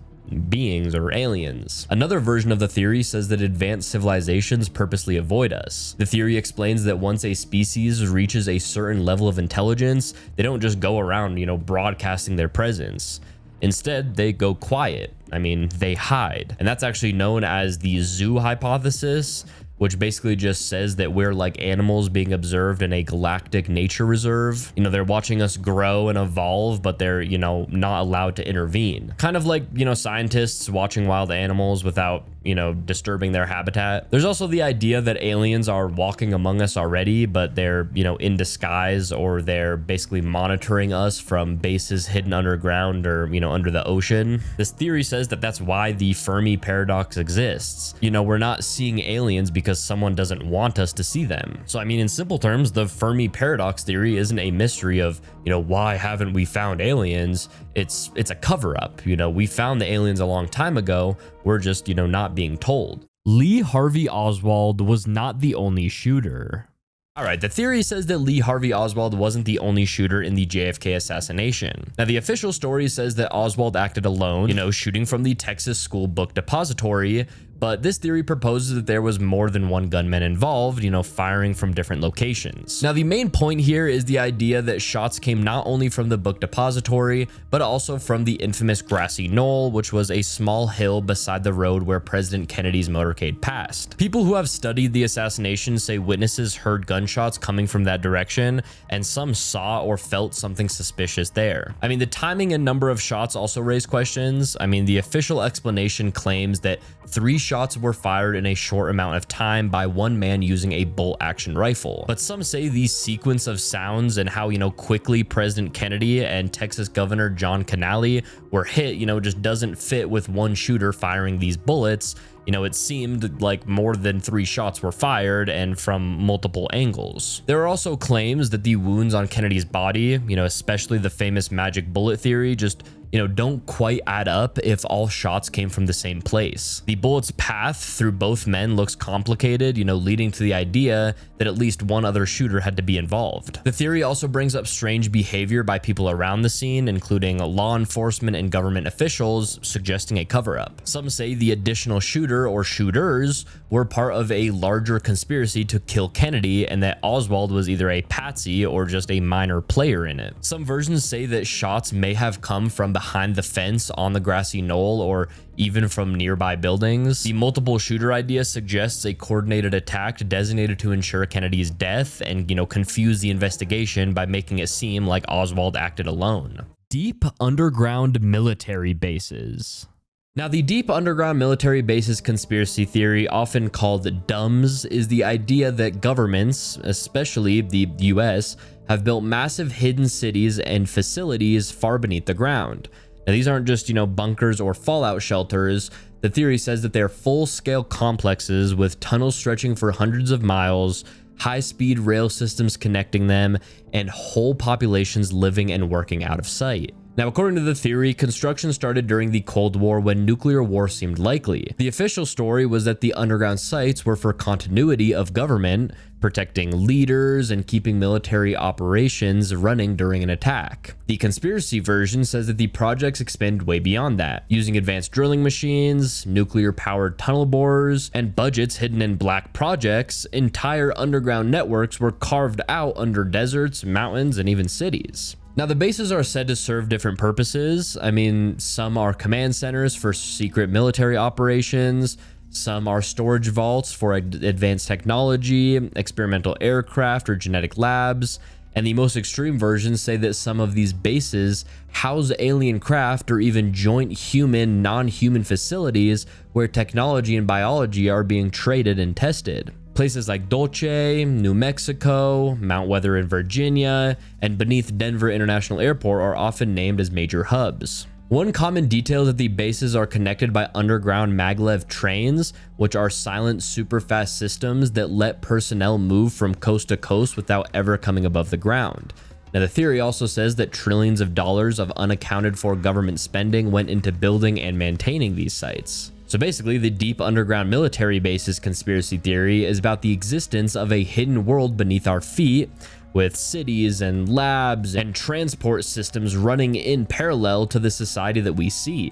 beings or aliens. Another version of the theory says that advanced civilizations purposely avoid us. The theory explains that once a species reaches a certain level of intelligence, they don't just go around, broadcasting their presence. Instead, they go quiet. They hide. And that's actually known as the zoo hypothesis. which basically just says that we're like animals being observed in a galactic nature reserve. You know, they're watching us grow and evolve, but they're, you know, not allowed to intervene. Kind of like, you know, scientists watching wild animals without, you know, disturbing their habitat. There's also the idea that aliens are walking among us already, but they're, you know, in disguise, or they're basically monitoring us from bases hidden underground or, you know, under the ocean. This theory says that that's why the Fermi paradox exists. You know, we're not seeing aliens because someone doesn't want us to see them. So, I mean, in simple terms, the Fermi paradox theory isn't a mystery of, you know, why haven't we found aliens? It's a cover up. You know, we found the aliens a long time ago. We're just, you know, not being told. Lee Harvey Oswald was not the only shooter. All right, the theory says that Lee Harvey Oswald wasn't the only shooter in the JFK assassination. Now, the official story says that Oswald acted alone, you know, shooting from the Texas School Book Depository, but this theory proposes that there was more than one gunman involved, you know, firing from different locations. Now, the main point here is the idea that shots came not only from the book depository, but also from the infamous grassy knoll, which was a small hill beside the road where President Kennedy's motorcade passed. People who have studied the assassination say witnesses heard gunshots coming from that direction, and some saw or felt something suspicious there. I mean, the timing and number of shots also raise questions. I mean, the official explanation claims that 3 shots were fired in a short amount of time by one man using a bolt action rifle. But some say the sequence of sounds and how, you know, quickly President Kennedy and Texas Governor John Canale were hit, you know, just doesn't fit with one shooter firing these bullets. You know, it seemed like more than 3 shots were fired and from multiple angles. There are also claims that the wounds on Kennedy's body, you know, especially the famous magic bullet theory, just, you know, don't quite add up if all shots came from the same place. The bullet's path through both men looks complicated, you know, leading to the idea that at least one other shooter had to be involved. The theory also brings up strange behavior by people around the scene, including law enforcement and government officials, suggesting a cover-up. Some say the additional shooter or shooters were part of a larger conspiracy to kill Kennedy, and that Oswald was either a patsy or just a minor player in it. Some versions say that shots may have come from behind the fence on the grassy knoll, or even from nearby buildings. The multiple shooter idea suggests a coordinated attack designated to ensure Kennedy's death and, you know, confuse the investigation by making it seem like Oswald acted alone. Deep underground military bases. Now, the deep underground military bases conspiracy theory, often called DUMBs, is the idea that governments, especially the US, have built massive hidden cities and facilities far beneath the ground. Now, these aren't just, you know, bunkers or fallout shelters. The theory says that they're full-scale complexes with tunnels stretching for hundreds of miles, high-speed rail systems connecting them, and whole populations living and working out of sight. Now, according to the theory, construction started during the Cold War when nuclear war seemed likely. The official story was that the underground sites were for continuity of government, protecting leaders and keeping military operations running during an attack. The conspiracy version says that the projects expanded way beyond that, using advanced drilling machines, nuclear-powered tunnel borers, and budgets hidden in black projects. Entire underground networks were carved out under deserts, mountains, and even cities. Now, the bases are said to serve different purposes. I mean, some are command centers for secret military operations, some are storage vaults for advanced technology, experimental aircraft, or genetic labs, and the most extreme versions say that some of these bases house alien craft or even joint human, non-human facilities where technology and biology are being traded and tested. Places like Dulce, New Mexico, Mount Weather in Virginia, and beneath Denver International Airport are often named as major hubs. One common detail is that the bases are connected by underground maglev trains, which are silent, super-fast systems that let personnel move from coast to coast without ever coming above the ground. Now, the theory also says that trillions of dollars of unaccounted for government spending went into building and maintaining these sites. So basically, the deep underground military bases conspiracy theory is about the existence of a hidden world beneath our feet, with cities and labs and transport systems running in parallel to the society that we see.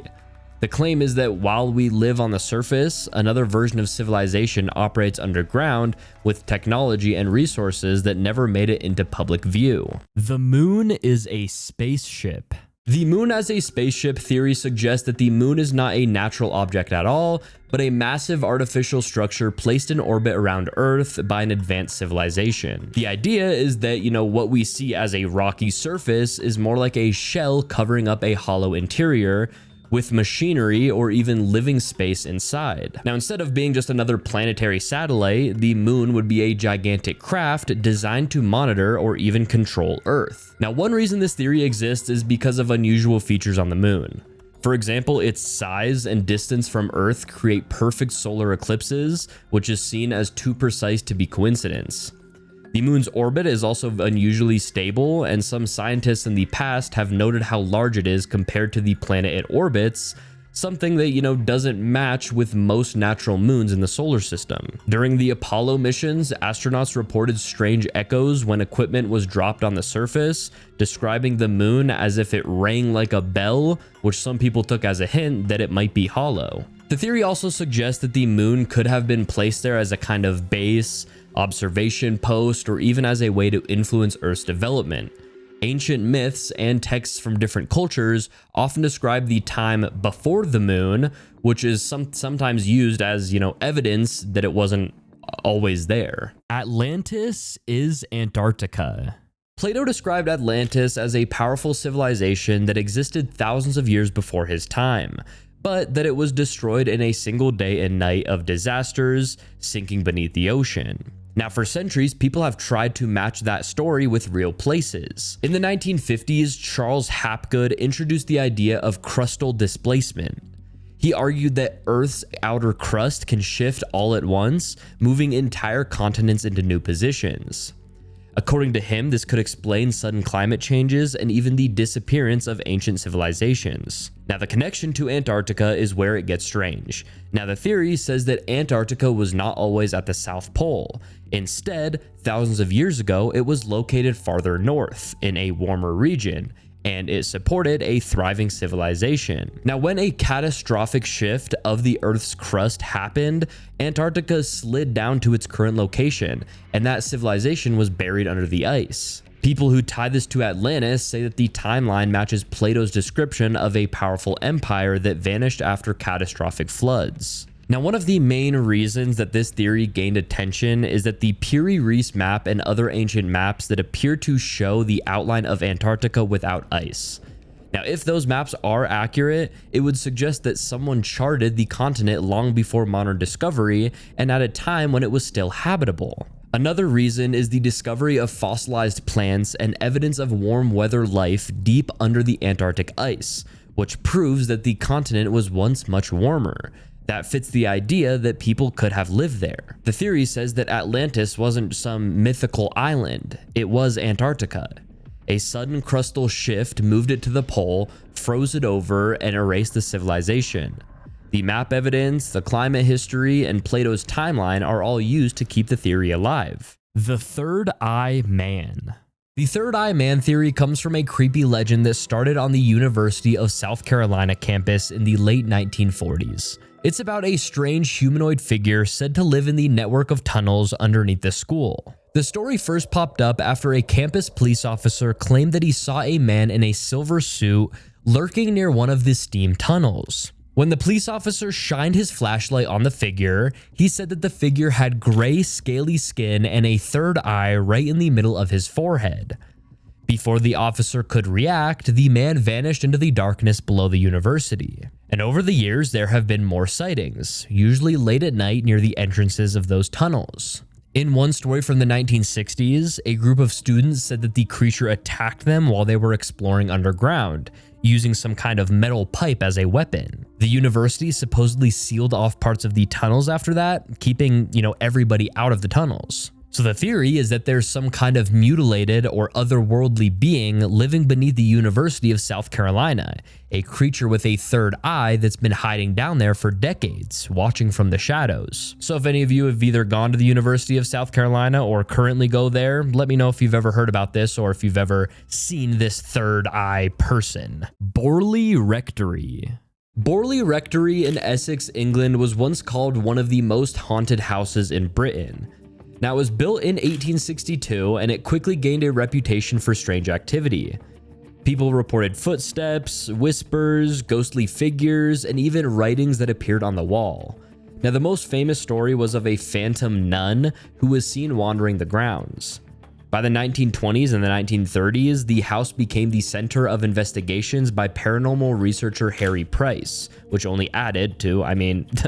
The claim is that while we live on the surface, another version of civilization operates underground with technology and resources that never made it into public view. The moon is a spaceship. The moon as a spaceship theory suggests that the moon is not a natural object at all, but a massive artificial structure placed in orbit around Earth by an advanced civilization. The idea is that, what we see as a rocky surface is more like a shell covering up a hollow interior, with machinery or even living space inside. Now, instead of being just another planetary satellite, the moon would be a gigantic craft designed to monitor or even control Earth. Now, one reason this theory exists is because of unusual features on the moon. For example, its size and distance from Earth create perfect solar eclipses, which is seen as too precise to be coincidence. The moon's orbit is also unusually stable, and some scientists in the past have noted how large it is compared to the planet it orbits, something that, doesn't match with most natural moons in the solar system. During the Apollo missions, astronauts reported strange echoes when equipment was dropped on the surface, describing the moon as if it rang like a bell, which some people took as a hint that it might be hollow. The theory also suggests that the moon could have been placed there as a kind of base, observation post, or even as a way to influence Earth's development. Ancient myths and texts from different cultures often describe the time before the moon, which is sometimes used as, evidence that it wasn't always there. Atlantis is Antarctica. Plato described Atlantis as a powerful civilization that existed thousands of years before his time, but that it was destroyed in a single day and night of disasters, sinking beneath the ocean. Now, for centuries, people have tried to match that story with real places. In the 1950s, Charles Hapgood introduced the idea of crustal displacement. He argued that Earth's outer crust can shift all at once, moving entire continents into new positions. According to him, this could explain sudden climate changes and even the disappearance of ancient civilizations. Now, the connection to Antarctica is where it gets strange. Now, the theory says that Antarctica was not always at the South Pole. Instead, thousands of years ago, it was located farther north, in a warmer region, and it supported a thriving civilization. Now, when a catastrophic shift of the Earth's crust happened, Antarctica slid down to its current location, and that civilization was buried under the ice. People who tie this to Atlantis say that the timeline matches Plato's description of a powerful empire that vanished after catastrophic floods. Now, one of the main reasons that this theory gained attention is that the Piri-Reis map and other ancient maps that appear to show the outline of Antarctica without ice. Now, if those maps are accurate, it would suggest that someone charted the continent long before modern discovery and at a time when it was still habitable. Another reason is the discovery of fossilized plants and evidence of warm weather life deep under the Antarctic ice, which proves that the continent was once much warmer. That fits the idea that people could have lived there. The theory says that Atlantis wasn't some mythical island, it was Antarctica. A sudden crustal shift moved it to the pole, froze it over, and erased the civilization. The map evidence, the climate history, and Plato's timeline are all used to keep the theory alive. The Third Eye Man. The Third Eye Man theory comes from a creepy legend that started on the University of South Carolina campus in the late 1940s. It's about a strange humanoid figure said to live in the network of tunnels underneath the school. The story first popped up after a campus police officer claimed that he saw a man in a silver suit lurking near one of the steam tunnels. When the police officer shined his flashlight on the figure, he said that the figure had gray, scaly skin and a third eye right in the middle of his forehead. Before the officer could react, the man vanished into the darkness below the university. And over the years, there have been more sightings, usually late at night near the entrances of those tunnels. In one story from the 1960s, a group of students said that the creature attacked them while they were exploring underground, using some kind of metal pipe as a weapon. The university supposedly sealed off parts of the tunnels after that, keeping, everybody out of the tunnels. So the theory is that there's some kind of mutilated or otherworldly being living beneath the University of South Carolina, a creature with a third eye that's been hiding down there for decades, watching from the shadows. So if any of you have either gone to the University of South Carolina or currently go there, let me know if you've ever heard about this or if you've ever seen this third eye person. Borley Rectory. Borley Rectory in Essex, England was once called one of the most haunted houses in Britain. Now, it was built in 1862, and it quickly gained a reputation for strange activity. People reported footsteps, whispers, ghostly figures, and even writings that appeared on the wall. Now, the most famous story was of a phantom nun who was seen wandering the grounds. By the 1920s and the 1930s, the house became the center of investigations by paranormal researcher Harry Price, which only added to,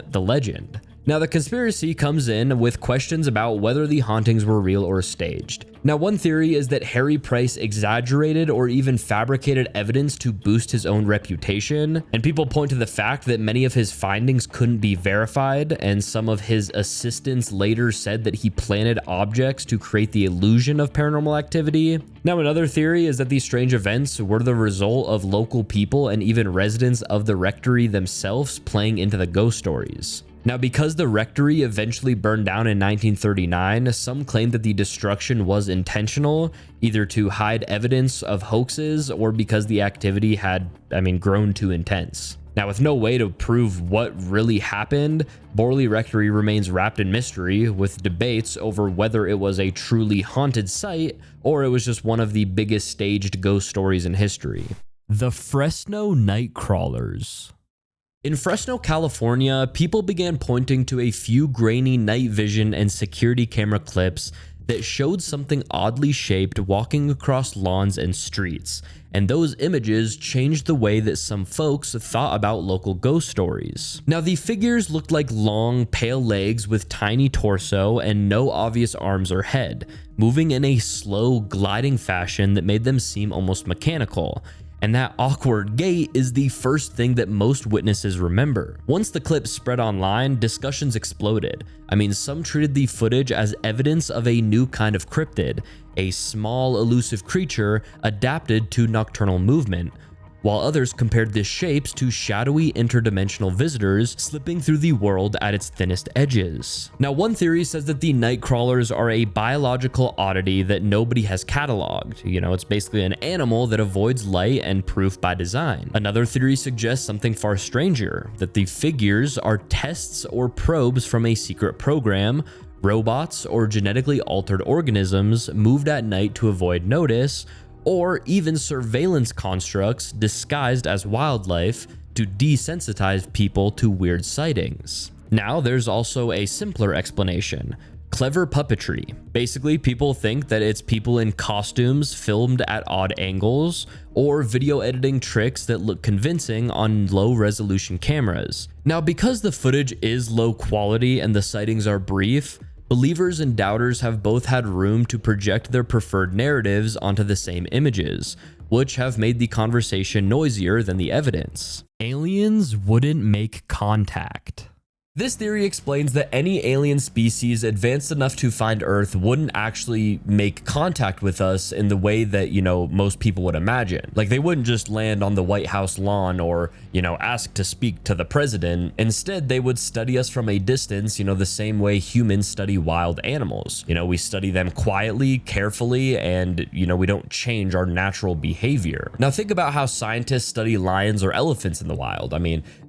the legend. Now, the conspiracy comes in with questions about whether the hauntings were real or staged. Now, one theory is that Harry Price exaggerated or even fabricated evidence to boost his own reputation, and people point to the fact that many of his findings couldn't be verified, and some of his assistants later said that he planted objects to create the illusion of paranormal activity. Now, another theory is that these strange events were the result of local people and even residents of the rectory themselves playing into the ghost stories. Now, because the rectory eventually burned down in 1939, some claim that the destruction was intentional, either to hide evidence of hoaxes or because the activity had, grown too intense. Now, with no way to prove what really happened, Borley Rectory remains wrapped in mystery, with debates over whether it was a truly haunted site or it was just one of the biggest staged ghost stories in history. The Fresno Nightcrawlers. In Fresno, California, people began pointing to a few grainy night vision and security camera clips that showed something oddly shaped walking across lawns and streets, and those images changed the way that some folks thought about local ghost stories. Now, the figures looked like long, pale legs with tiny torso and no obvious arms or head, moving in a slow, gliding fashion that made them seem almost mechanical. And that awkward gait is the first thing that most witnesses remember. Once the clip spread online, discussions exploded. Some treated the footage as evidence of a new kind of cryptid, a small, elusive creature adapted to nocturnal movement, while others compared the shapes to shadowy interdimensional visitors slipping through the world at its thinnest edges. Now, one theory says that the Nightcrawlers are a biological oddity that nobody has cataloged. It's basically an animal that avoids light and proof by design. Another theory suggests something far stranger, that the figures are tests or probes from a secret program, robots or genetically altered organisms moved at night to avoid notice, or even surveillance constructs disguised as wildlife to desensitize people to weird sightings. Now, there's also a simpler explanation: clever puppetry. Basically, people think that it's people in costumes filmed at odd angles, or video editing tricks that look convincing on low-resolution cameras. Now, because the footage is low quality and the sightings are brief, believers and doubters have both had room to project their preferred narratives onto the same images, which have made the conversation noisier than the evidence. Aliens wouldn't make contact. This theory explains that any alien species advanced enough to find Earth wouldn't actually make contact with us in the way that, most people would imagine. Like, they wouldn't just land on the White House lawn or, ask to speak to the president. Instead, they would study us from a distance, the same way humans study wild animals. We study them quietly, carefully, and, we don't change our natural behavior. Now, think about how scientists study lions or elephants in the wild.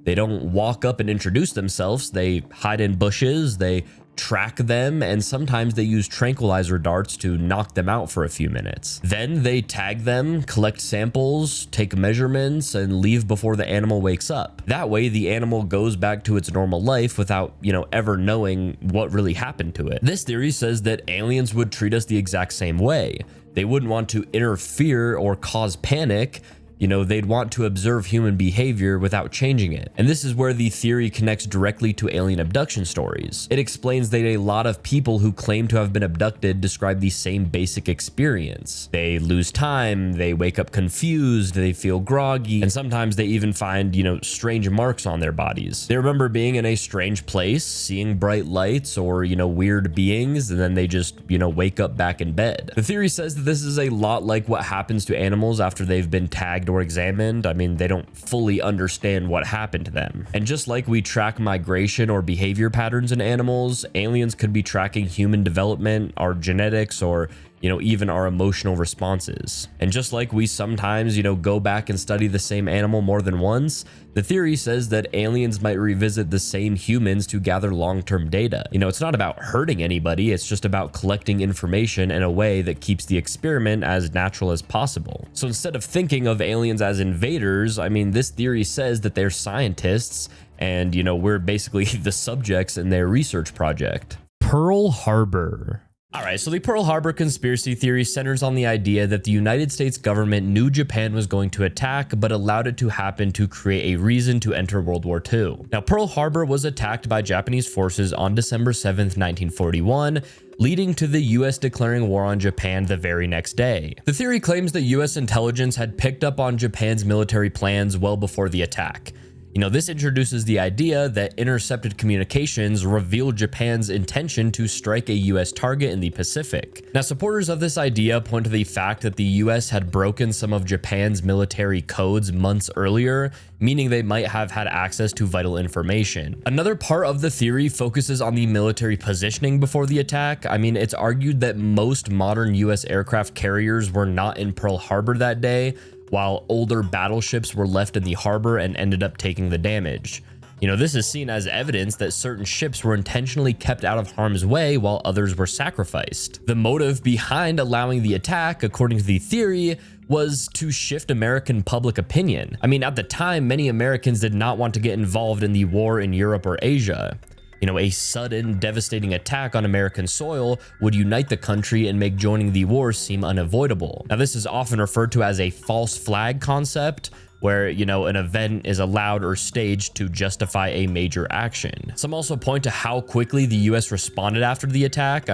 They don't walk up and introduce themselves. They hide in bushes, they track them, and sometimes they use tranquilizer darts to knock them out for a few minutes. Then they tag them, collect samples, take measurements, and leave before the animal wakes up. That way, the animal goes back to its normal life without, ever knowing what really happened to it. This theory says that aliens would treat us the exact same way. They wouldn't want to interfere or cause panic. They'd want to observe human behavior without changing it. And this is where the theory connects directly to alien abduction stories. It explains that a lot of people who claim to have been abducted describe the same basic experience. They lose time, they wake up confused, they feel groggy, and sometimes they even find, strange marks on their bodies. They remember being in a strange place, seeing bright lights or, weird beings, and then they just, wake up back in bed. The theory says that this is a lot like what happens to animals after they've been tagged or examined. They don't fully understand what happened to them. And just like we track migration or behavior patterns in animals, aliens could be tracking human development, our genetics, or even our emotional responses. And just like we sometimes, go back and study the same animal more than once, the theory says that aliens might revisit the same humans to gather long-term data. It's not about hurting anybody, it's just about collecting information in a way that keeps the experiment as natural as possible. So instead of thinking of aliens as invaders, this theory says that they're scientists and, we're basically the subjects in their research project. Pearl Harbor. All right, so the Pearl Harbor conspiracy theory centers on the idea that the United States government knew Japan was going to attack, but allowed it to happen to create a reason to enter World War II. Now, Pearl Harbor was attacked by Japanese forces on December 7th, 1941, leading to the US declaring war on Japan the very next day. The theory claims that US intelligence had picked up on Japan's military plans well before the attack. This introduces the idea that intercepted communications revealed Japan's intention to strike a US target in the Pacific. Now, supporters of this idea point to the fact that the US had broken some of Japan's military codes months earlier, meaning they might have had access to vital information. Another part of the theory focuses on the military positioning before the attack. It's argued that most modern US aircraft carriers were not in Pearl Harbor that day, while older battleships were left in the harbor and ended up taking the damage. This is seen as evidence that certain ships were intentionally kept out of harm's way while others were sacrificed. The motive behind allowing the attack, according to the theory, was to shift American public opinion. At the time, many Americans did not want to get involved in the war in Europe or Asia. A sudden, devastating attack on American soil would unite the country and make joining the war seem unavoidable. Now, this is often referred to as a false flag concept, where, an event is allowed or staged to justify a major action. Some also point to how quickly the US responded after the attack.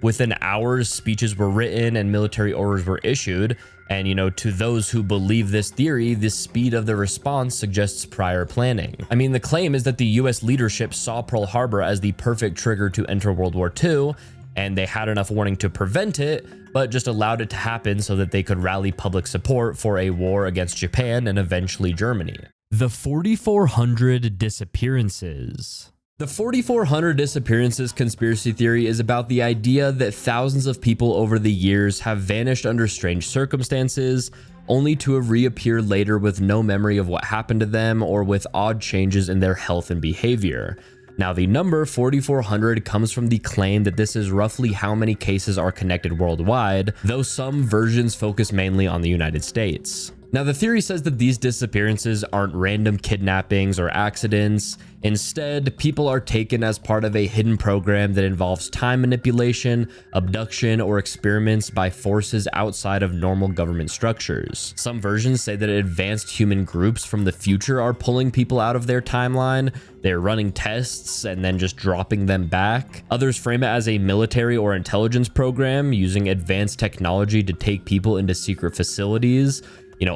Within hours, speeches were written and military orders were issued. And, to those who believe this theory, the speed of the response suggests prior planning. The claim is that the US leadership saw Pearl Harbor as the perfect trigger to enter World War II, and they had enough warning to prevent it, but just allowed it to happen so that they could rally public support for a war against Japan and eventually Germany. The 4,400 disappearances. The 4,400 disappearances conspiracy theory is about the idea that thousands of people over the years have vanished under strange circumstances, only to have reappeared later with no memory of what happened to them or with odd changes in their health and behavior. Now, the number 4,400 comes from the claim that this is roughly how many cases are connected worldwide, though some versions focus mainly on the United States. Now, the theory says that these disappearances aren't random kidnappings or accidents. Instead, people are taken as part of a hidden program that involves time manipulation, abduction, or experiments by forces outside of normal government structures. Some versions say that advanced human groups from the future are pulling people out of their timeline. They're running tests and then just dropping them back. Others frame it as a military or intelligence program using advanced technology to take people into secret facilities,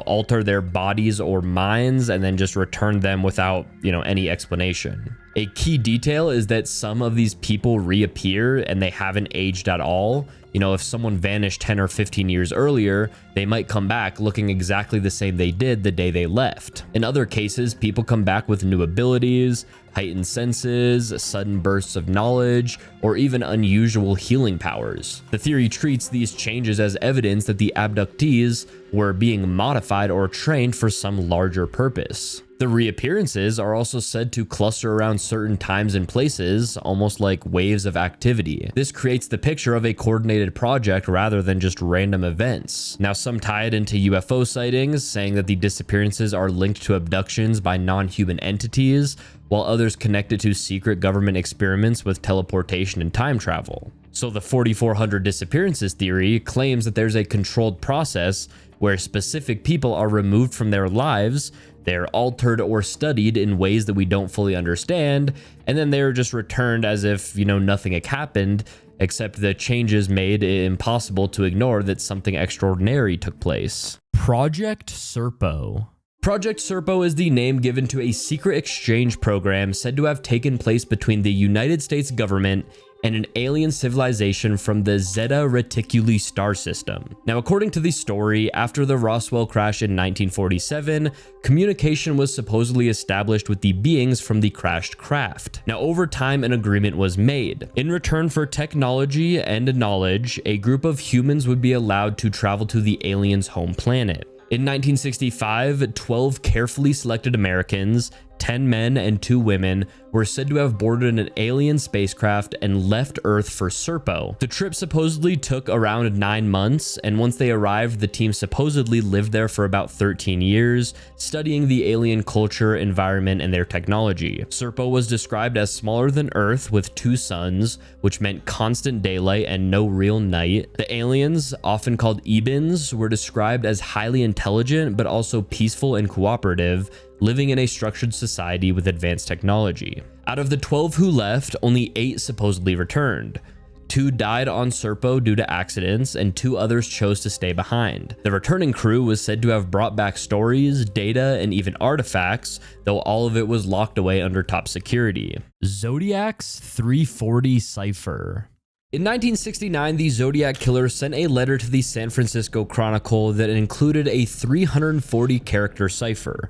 alter their bodies or minds, and then just return them without, any explanation. A key detail is that some of these people reappear and they haven't aged at all. If someone vanished 10 or 15 years earlier, they might come back looking exactly the same they did the day they left. In other cases, people come back with new abilities, heightened senses, sudden bursts of knowledge, or even unusual healing powers. The theory treats these changes as evidence that the abductees were being modified or trained for some larger purpose. The reappearances are also said to cluster around certain times and places, almost like waves of activity. This creates the picture of a coordinated project rather than just random events. Now, some tie it into UFO sightings, saying that the disappearances are linked to abductions by non-human entities, while others connect it to secret government experiments with teleportation and time travel. So the 4,400 disappearances theory claims that there's a controlled process where specific people are removed from their lives, they're altered or studied in ways that we don't fully understand, and then they're just returned as if, nothing had happened, except the changes made it impossible to ignore that something extraordinary took place. Project Serpo. Project Serpo is the name given to a secret exchange program said to have taken place between the United States government and an alien civilization from the Zeta Reticuli star system. Now, according to the story, after the Roswell crash in 1947, communication was supposedly established with the beings from the crashed craft. Now, over time, an agreement was made. In return for technology and knowledge, a group of humans would be allowed to travel to the aliens' home planet. In 1965, 12 carefully selected Americans, 10 men and 2 women, were said to have boarded an alien spacecraft and left Earth for Serpo. The trip supposedly took around 9 months, and once they arrived, the team supposedly lived there for about 13 years, studying the alien culture, environment, and their technology. Serpo was described as smaller than Earth with 2 suns, which meant constant daylight and no real night. The aliens, often called Ebens, were described as highly intelligent but also peaceful and cooperative, living in a structured society with advanced technology. Out of the 12 who left, only 8 supposedly returned. 2 died on Serpo due to accidents, and 2 others chose to stay behind. The returning crew was said to have brought back stories, data, and even artifacts, though all of it was locked away under top security. Zodiac's 340 cipher. In 1969, the Zodiac Killer sent a letter to the San Francisco Chronicle that included a 340-character cipher.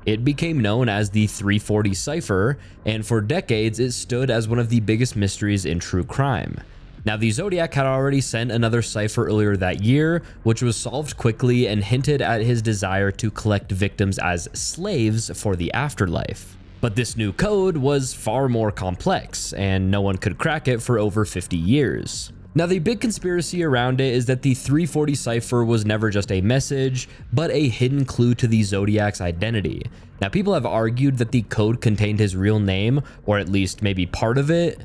It became known as the 340 cipher, and for decades it stood as one of the biggest mysteries in true crime. Now, the Zodiac had already sent another cipher earlier that year, which was solved quickly and hinted at his desire to collect victims as slaves for the afterlife. But this new code was far more complex, and no one could crack it for over 50 years. Now, the big conspiracy around it is that the 340 cipher was never just a message, but a hidden clue to the Zodiac's identity. Now, people have argued that the code contained his real name, or at least maybe part of it,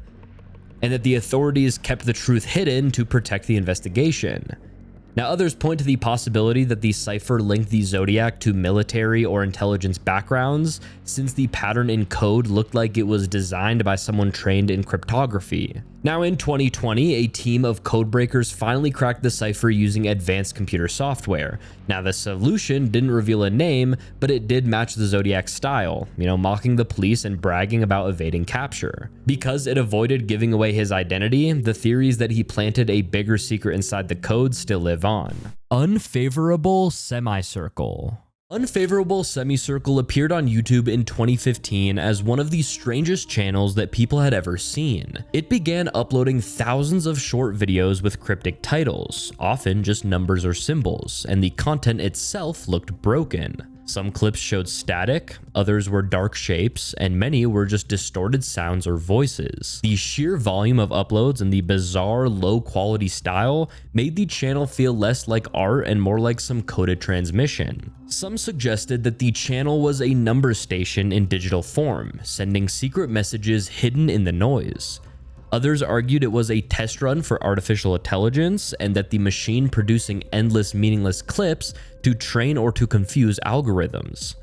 and that the authorities kept the truth hidden to protect the investigation. Now, others point to the possibility that the cipher linked the Zodiac to military or intelligence backgrounds, since the pattern in code looked like it was designed by someone trained in cryptography. Now, in 2020, a team of codebreakers finally cracked the cipher using advanced computer software. Now, the solution didn't reveal a name, but it did match the Zodiac's style, mocking the police and bragging about evading capture. Because it avoided giving away his identity, the theories that he planted a bigger secret inside the code still live on. Unfavorable semicircle. Unfavorable Semicircle appeared on YouTube in 2015 as one of the strangest channels that people had ever seen. It began uploading thousands of short videos with cryptic titles, often just numbers or symbols, and the content itself looked broken. Some clips showed static, others were dark shapes, and many were just distorted sounds or voices. The sheer volume of uploads and the bizarre, low-quality style made the channel feel less like art and more like some coded transmission. Some suggested that the channel was a number station in digital form, sending secret messages hidden in the noise. Others argued it was a test run for artificial intelligence and that the machine producing endless meaningless clips to train or to confuse algorithms.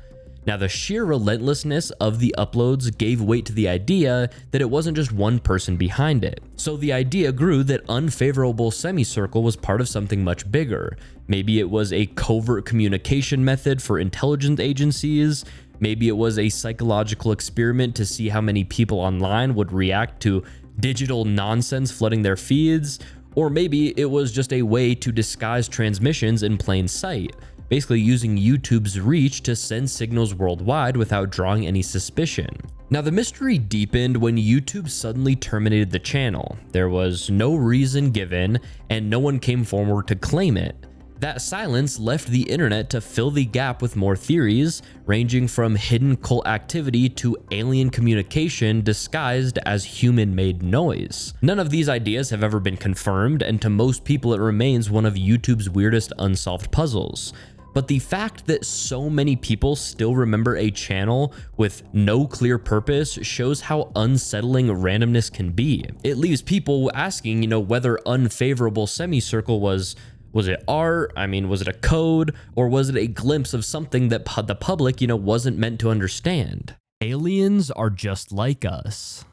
Now, the sheer relentlessness of the uploads gave weight to the idea that it wasn't just one person behind it. So the idea grew that Unfavorable Semicircle was part of something much bigger. Maybe it was a covert communication method for intelligence agencies. Maybe it was a psychological experiment to see how many people online would react to digital nonsense flooding their feeds, or maybe it was just a way to disguise transmissions in plain sight, basically using YouTube's reach to send signals worldwide without drawing any suspicion. Now, the mystery deepened when YouTube suddenly terminated the channel. There was no reason given, and no one came forward to claim it. That silence left the internet to fill the gap with more theories, ranging from hidden cult activity to alien communication disguised as human-made noise. None of these ideas have ever been confirmed, and to most people it remains one of YouTube's weirdest unsolved puzzles. But the fact that so many people still remember a channel with no clear purpose shows how unsettling randomness can be. It leaves people asking, whether Unfavorable Semicircle was it art? Was it a code? Or was it a glimpse of something that the public, wasn't meant to understand? Aliens are just like us.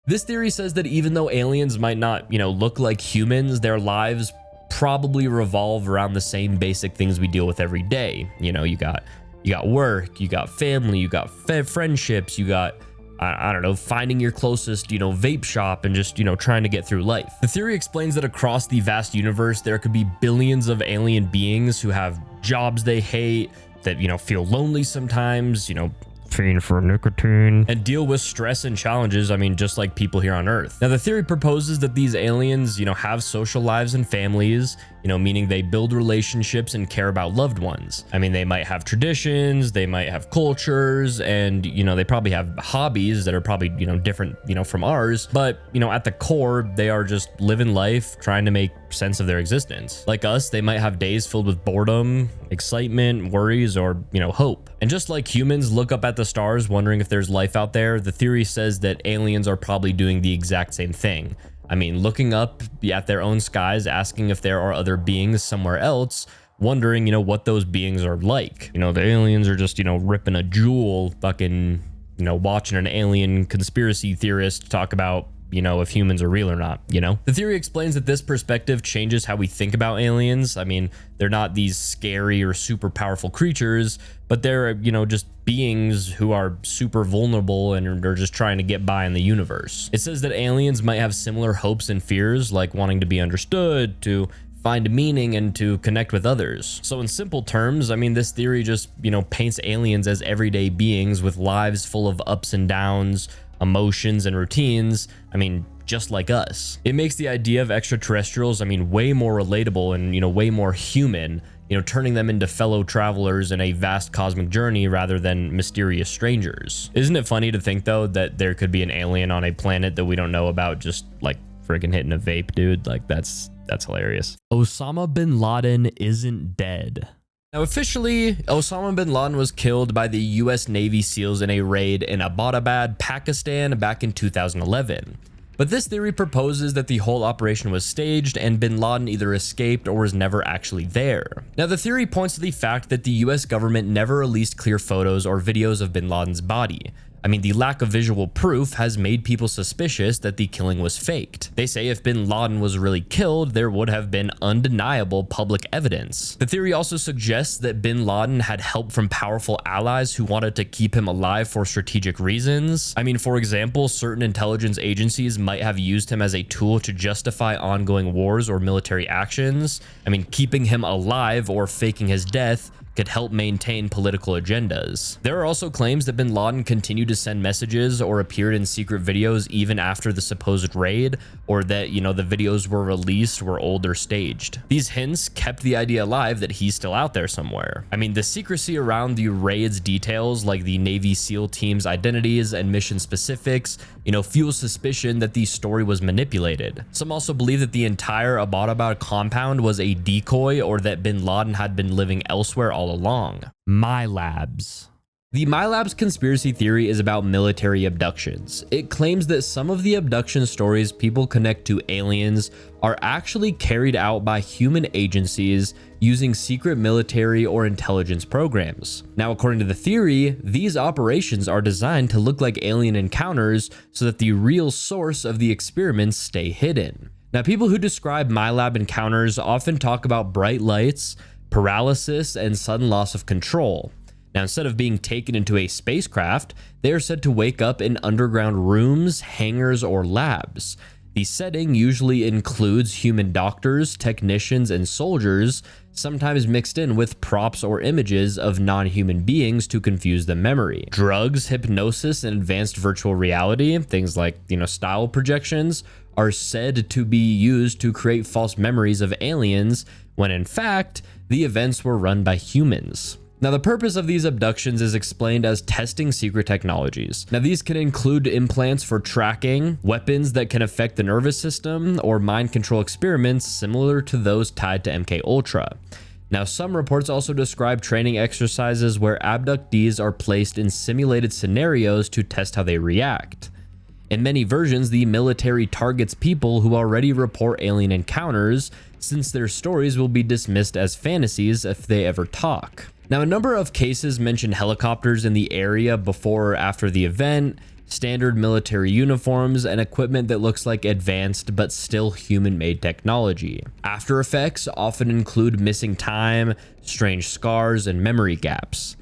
This theory says that even though aliens might not, look like humans, their lives probably revolve around the same basic things we deal with every day. You got work, you got family, you got friendships, you got I don't know, finding your closest, vape shop and just, trying to get through life. The theory explains that across the vast universe, there could be billions of alien beings who have jobs they hate, that, feel lonely sometimes, fiend for nicotine, and deal with stress and challenges, just like people here on Earth. Now, the theory proposes that these aliens, have social lives and families, meaning they build relationships and care about loved ones. They might have traditions, they might have cultures, and, they probably have hobbies that are probably, different, from ours. But, at the core, they are just living life, trying to make sense of their existence. Like us, they might have days filled with boredom, excitement, worries, or, hope. And just like humans look up at the stars wondering if there's life out there, the theory says that aliens are probably doing the exact same thing. Looking up at their own skies, asking if there are other beings somewhere else, wondering, what those beings are like. The aliens are just, ripping a jewel, fucking, watching an alien conspiracy theorist talk about, if humans are real or not, The theory explains that this perspective changes how we think about aliens. They're not these scary or super powerful creatures, but they're, just beings who are super vulnerable and are just trying to get by in the universe. It says that aliens might have similar hopes and fears, like wanting to be understood, to find meaning, and to connect with others. So in simple terms, this theory just, paints aliens as everyday beings with lives full of ups and downs, emotions and routines, just like us. It makes the idea of extraterrestrials, way more relatable and, way more human, turning them into fellow travelers in a vast cosmic journey rather than mysterious strangers. Isn't it funny to think, though, that there could be an alien on a planet that we don't know about, just like freaking hitting a vape, dude? Like, that's hilarious. Osama bin Laden isn't dead. Now, officially, Osama bin Laden was killed by the US Navy SEALs in a raid in Abbottabad, Pakistan back in 2011. But this theory proposes that the whole operation was staged and bin Laden either escaped or was never actually there. Now, the theory points to the fact that the US government never released clear photos or videos of bin Laden's body. The lack of visual proof has made people suspicious that the killing was faked. They say if bin Laden was really killed, there would have been undeniable public evidence. The theory also suggests that bin Laden had help from powerful allies who wanted to keep him alive for strategic reasons. For example, certain intelligence agencies might have used him as a tool to justify ongoing wars or military actions. Keeping him alive or faking his death could help maintain political agendas. There are also claims that bin Laden continued to send messages or appeared in secret videos even after the supposed raid, or that, the videos were released were old or staged. These hints kept the idea alive that he's still out there somewhere. The secrecy around the raid's details, like the Navy SEAL team's identities and mission specifics, fuels suspicion that the story was manipulated. Some also believe that the entire Abbottabad compound was a decoy, or that bin Laden had been living elsewhere all along. My Labs. The My Labs conspiracy theory is about military abductions. It claims that some of the abduction stories people connect to aliens are actually carried out by human agencies using secret military or intelligence programs. Now, according to the theory, these operations are designed to look like alien encounters so that the real source of the experiments stay hidden. Now, people who describe My Lab encounters often talk about bright lights, paralysis, and sudden loss of control. Now, instead of being taken into a spacecraft, they are said to wake up in underground rooms, hangars, or labs. The setting usually includes human doctors, technicians, and soldiers, sometimes mixed in with props or images of non-human beings to confuse the memory. Drugs, hypnosis, and advanced virtual reality, things like, style projections, are said to be used to create false memories of aliens, when in fact, the events were run by humans. Now, the purpose of these abductions is explained as testing secret technologies. Now, these can include implants for tracking, weapons that can affect the nervous system, or mind control experiments similar to those tied to MKUltra. Now, some reports also describe training exercises where abductees are placed in simulated scenarios to test how they react. In many versions, the military targets people who already report alien encounters, since their stories will be dismissed as fantasies if they ever talk. Now, a number of cases mention helicopters in the area before or after the event, standard military uniforms, and equipment that looks like advanced but still human-made technology. After effects often include missing time, strange scars, and memory gaps.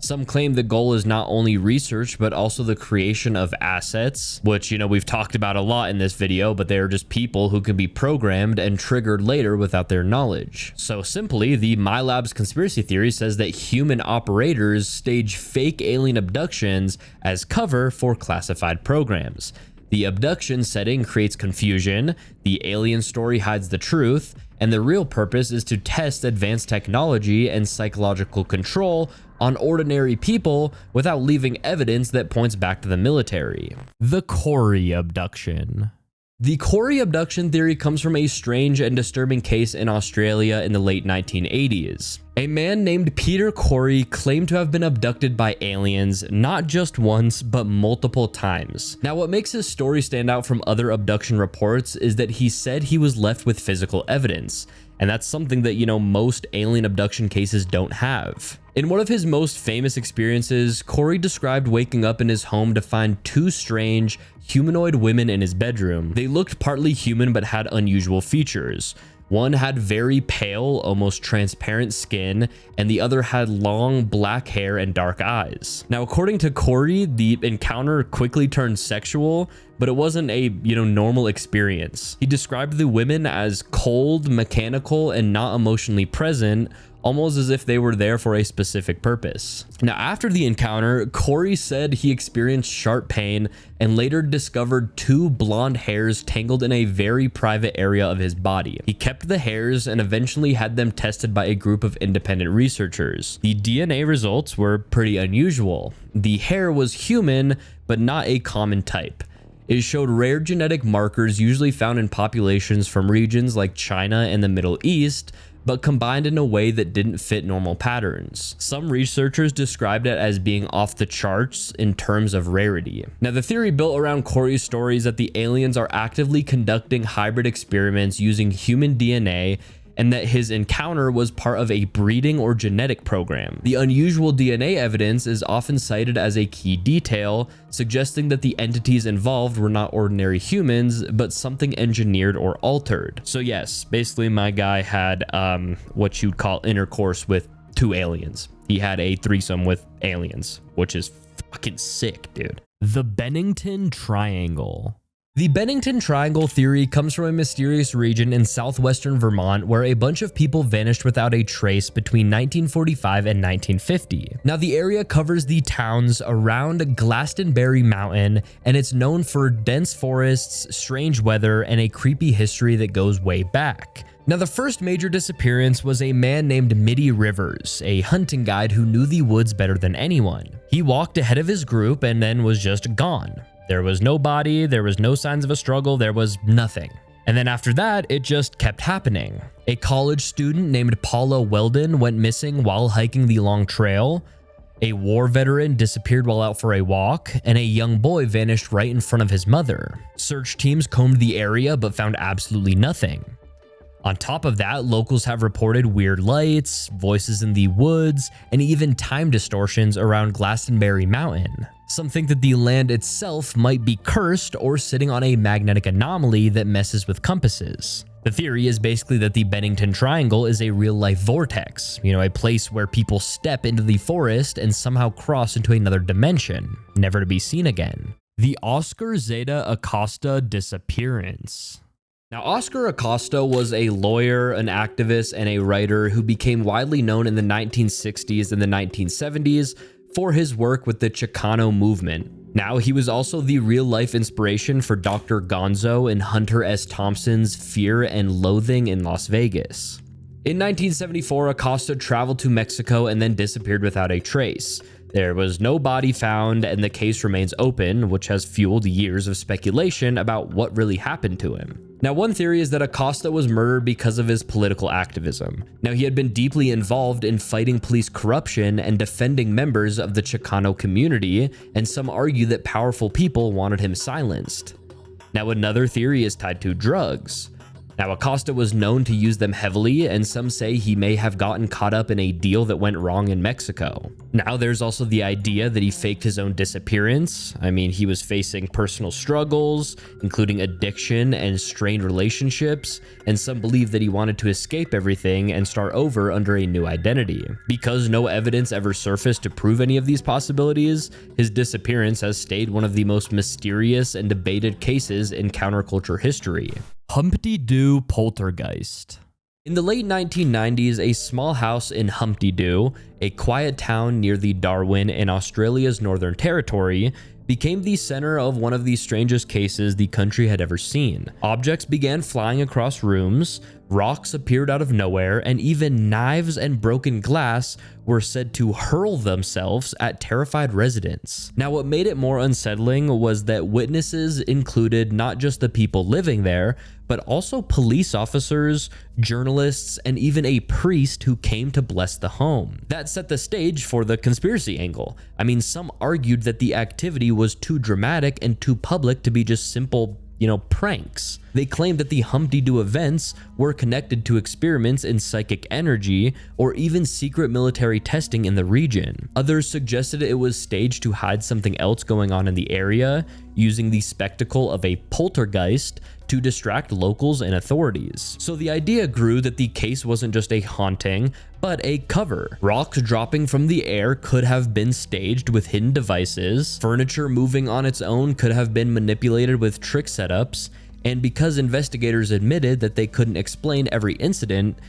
Some claim the goal is not only research, but also the creation of assets, which, we've talked about a lot in this video, but they are just people who can be programmed and triggered later without their knowledge. So simply, the MyLab's conspiracy theory says that human operators stage fake alien abductions as cover for classified programs. The abduction setting creates confusion, the alien story hides the truth, and the real purpose is to test advanced technology and psychological control on ordinary people without leaving evidence that points back to the military. The Corey abduction. The Corey abduction theory comes from a strange and disturbing case in Australia in the late 1980s. A man named Peter Corey claimed to have been abducted by aliens not just once, but multiple times. Now, what makes his story stand out from other abduction reports is that he said he was left with physical evidence. And that's something that, most alien abduction cases don't have. In one of his most famous experiences, Corey described waking up in his home to find two strange, humanoid women in his bedroom. They looked partly human but had unusual features. One had very pale, almost transparent skin, and the other had long black hair and dark eyes. Now, according to Corey, the encounter quickly turned sexual, but it wasn't a, normal experience. He described the women as cold, mechanical, and not emotionally present, almost as if they were there for a specific purpose. Now, after the encounter, Corey said he experienced sharp pain and later discovered two blonde hairs tangled in a very private area of his body. He kept the hairs and eventually had them tested by a group of independent researchers. The DNA results were pretty unusual. The hair was human, but not a common type. It showed rare genetic markers usually found in populations from regions like China and the Middle East, but combined in a way that didn't fit normal patterns. Some researchers described it as being off the charts in terms of rarity. Now, the theory built around Corey's story is that the aliens are actively conducting hybrid experiments using human DNA, and that his encounter was part of a breeding or genetic program. The unusual DNA evidence is often cited as a key detail, suggesting that the entities involved were not ordinary humans, but something engineered or altered. So yes, basically my guy had what you'd call intercourse with two aliens. He had a threesome with aliens, which is fucking sick, dude. The Bennington Triangle. The Bennington Triangle theory comes from a mysterious region in southwestern Vermont where a bunch of people vanished without a trace between 1945 and 1950. Now, the area covers the towns around Glastonbury Mountain, and it's known for dense forests, strange weather, and a creepy history that goes way back. Now, the first major disappearance was a man named Mitty Rivers, a hunting guide who knew the woods better than anyone. He walked ahead of his group and then was just gone. There was no body, there was no signs of a struggle, there was nothing. And then after that, it just kept happening. A college student named Paula Weldon went missing while hiking the long trail. A war veteran disappeared while out for a walk, and a young boy vanished right in front of his mother. Search teams combed the area but found absolutely nothing. On top of that, locals have reported weird lights, voices in the woods, and even time distortions around Glastonbury Mountain. Some think that the land itself might be cursed or sitting on a magnetic anomaly that messes with compasses. The theory is basically that the Bennington Triangle is a real-life vortex, a place where people step into the forest and somehow cross into another dimension, never to be seen again. The Oscar Zeta Acosta disappearance. Now, Oscar Acosta was a lawyer, an activist, and a writer who became widely known in the 1960s and the 1970s for his work with the Chicano movement. Now, he was also the real-life inspiration for Dr. Gonzo in Hunter S. Thompson's Fear and Loathing in Las Vegas. In 1974, Acosta traveled to Mexico and then disappeared without a trace. There was no body found, and the case remains open, which has fueled years of speculation about what really happened to him. Now, one theory is that Acosta was murdered because of his political activism. Now, he had been deeply involved in fighting police corruption and defending members of the Chicano community, and some argue that powerful people wanted him silenced. Now, another theory is tied to drugs. Now, Acosta was known to use them heavily, and some say he may have gotten caught up in a deal that went wrong in Mexico. Now, there's also the idea that he faked his own disappearance. I mean, he was facing personal struggles, including addiction and strained relationships, and some believe that he wanted to escape everything and start over under a new identity. Because no evidence ever surfaced to prove any of these possibilities, his disappearance has stayed one of the most mysterious and debated cases in counterculture history. Humpty Doo poltergeist. In the late 1990s, a small house in Humpty Doo, a quiet town near the Darwin in Australia's Northern Territory, became the center of one of the strangest cases the country had ever seen. Objects began flying across rooms, rocks appeared out of nowhere, and even knives and broken glass were said to hurl themselves at terrified residents. Now, what made it more unsettling was that witnesses included not just the people living there, but also police officers, journalists, and even a priest who came to bless the home. That set the stage for the conspiracy angle. I mean, some argued that the activity was too dramatic and too public to be just simple, pranks. They claimed that the Humpty Doo events were connected to experiments in psychic energy or even secret military testing in the region. Others suggested it was staged to hide something else going on in the area, using the spectacle of a poltergeist to distract locals and authorities. So the idea grew that the case wasn't just a haunting, but a cover. Rocks dropping from the air could have been staged with hidden devices, furniture moving on its own could have been manipulated with trick setups, and because investigators admitted that they couldn't explain every incident,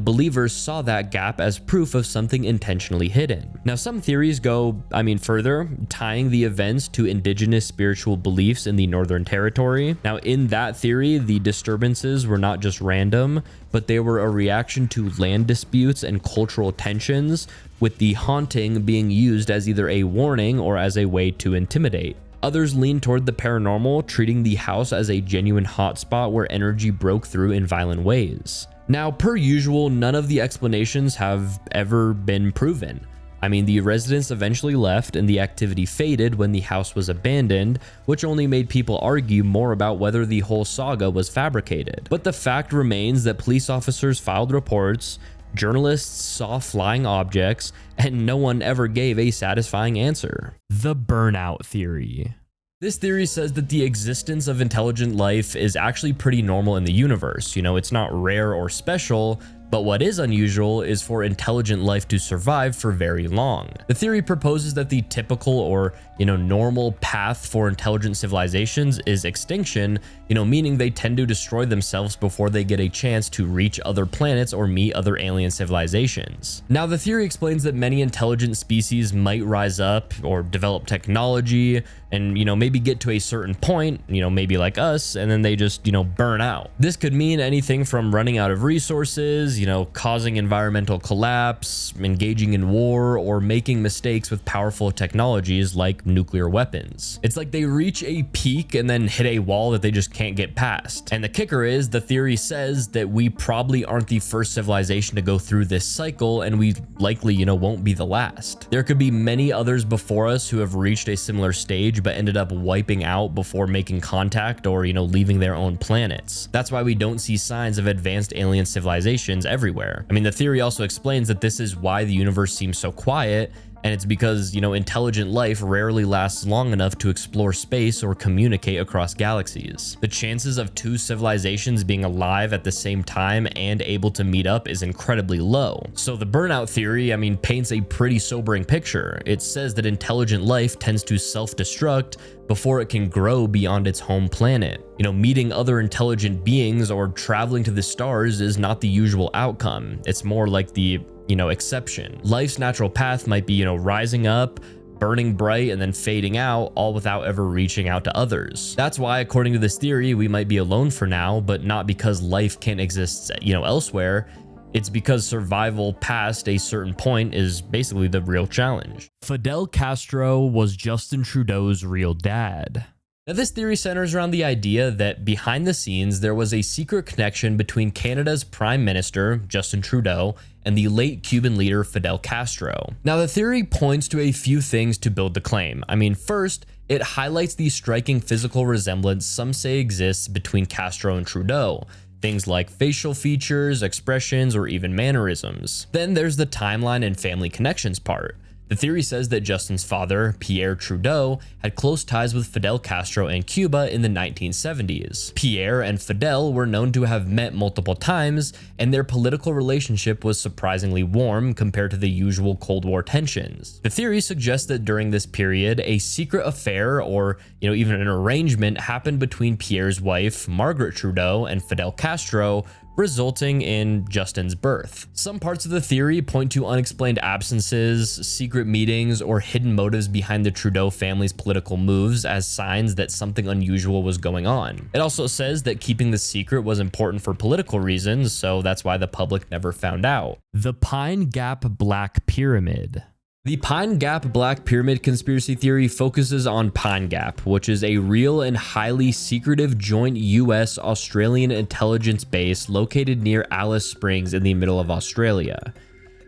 believers saw that gap as proof of something intentionally hidden. Now, some theories go, further, tying the events to indigenous spiritual beliefs in the Northern Territory. Now, in that theory, the disturbances were not just random, but they were a reaction to land disputes and cultural tensions, with the haunting being used as either a warning or as a way to intimidate. Others lean toward the paranormal, treating the house as a genuine hotspot where energy broke through in violent ways. Now, per usual, none of the explanations have ever been proven. The residents eventually left and the activity faded when the house was abandoned, which only made people argue more about whether the whole saga was fabricated. But the fact remains that police officers filed reports, journalists saw flying objects, and no one ever gave a satisfying answer. The burnout theory. This theory says that the existence of intelligent life is actually pretty normal in the universe. It's not rare or special, but what is unusual is for intelligent life to survive for very long. The theory proposes that the typical or, normal path for intelligent civilizations is extinction, meaning they tend to destroy themselves before they get a chance to reach other planets or meet other alien civilizations. Now, the theory explains that many intelligent species might rise up or develop technology and, maybe get to a certain point, maybe like us, and then they just, burn out. This could mean anything from running out of resources, causing environmental collapse, engaging in war, or making mistakes with powerful technologies like nuclear weapons. It's like they reach a peak and then hit a wall that they just can't get past. And the kicker is, the theory says that we probably aren't the first civilization to go through this cycle, and we likely, won't be the last. There could be many others before us who have reached a similar stage but ended up wiping out before making contact or, leaving their own planets. That's why we don't see signs of advanced alien civilizations everywhere. The theory also explains that this is why the universe seems so quiet, and it's because, intelligent life rarely lasts long enough to explore space or communicate across galaxies. The chances of two civilizations being alive at the same time and able to meet up is incredibly low. So the burnout theory, paints a pretty sobering picture. It says that intelligent life tends to self-destruct before it can grow beyond its home planet. Meeting other intelligent beings or traveling to the stars is not the usual outcome. It's more like the exception. Life's natural path might be, rising up, burning bright, and then fading out, all without ever reaching out to others. That's why, according to this theory, we might be alone for now, but not because life can't exist, elsewhere. It's because survival past a certain point is basically the real challenge. Fidel Castro was Justin Trudeau's real dad. Now, this theory centers around the idea that behind the scenes, there was a secret connection between Canada's Prime Minister, Justin Trudeau, and the late Cuban leader, Fidel Castro. Now, the theory points to a few things to build the claim. First, it highlights the striking physical resemblance some say exists between Castro and Trudeau. things like facial features, expressions, or even mannerisms. Then there's the timeline and family connections part. The theory says that Justin's father, Pierre Trudeau, had close ties with Fidel Castro and Cuba in the 1970s. Pierre and Fidel were known to have met multiple times, and their political relationship was surprisingly warm compared to the usual Cold War tensions. The theory suggests that during this period, a secret affair or, even an arrangement happened between Pierre's wife, Margaret Trudeau, and Fidel Castro, resulting in Justin's birth. Some parts of the theory point to unexplained absences, secret meetings, or hidden motives behind the Trudeau family's political moves as signs that something unusual was going on. It also says that keeping the secret was important for political reasons, so that's why the public never found out. The Pine Gap Black Pyramid. The Pine Gap Black Pyramid conspiracy theory focuses on Pine Gap, which is a real and highly secretive joint US-Australian intelligence base located near Alice Springs in the middle of Australia.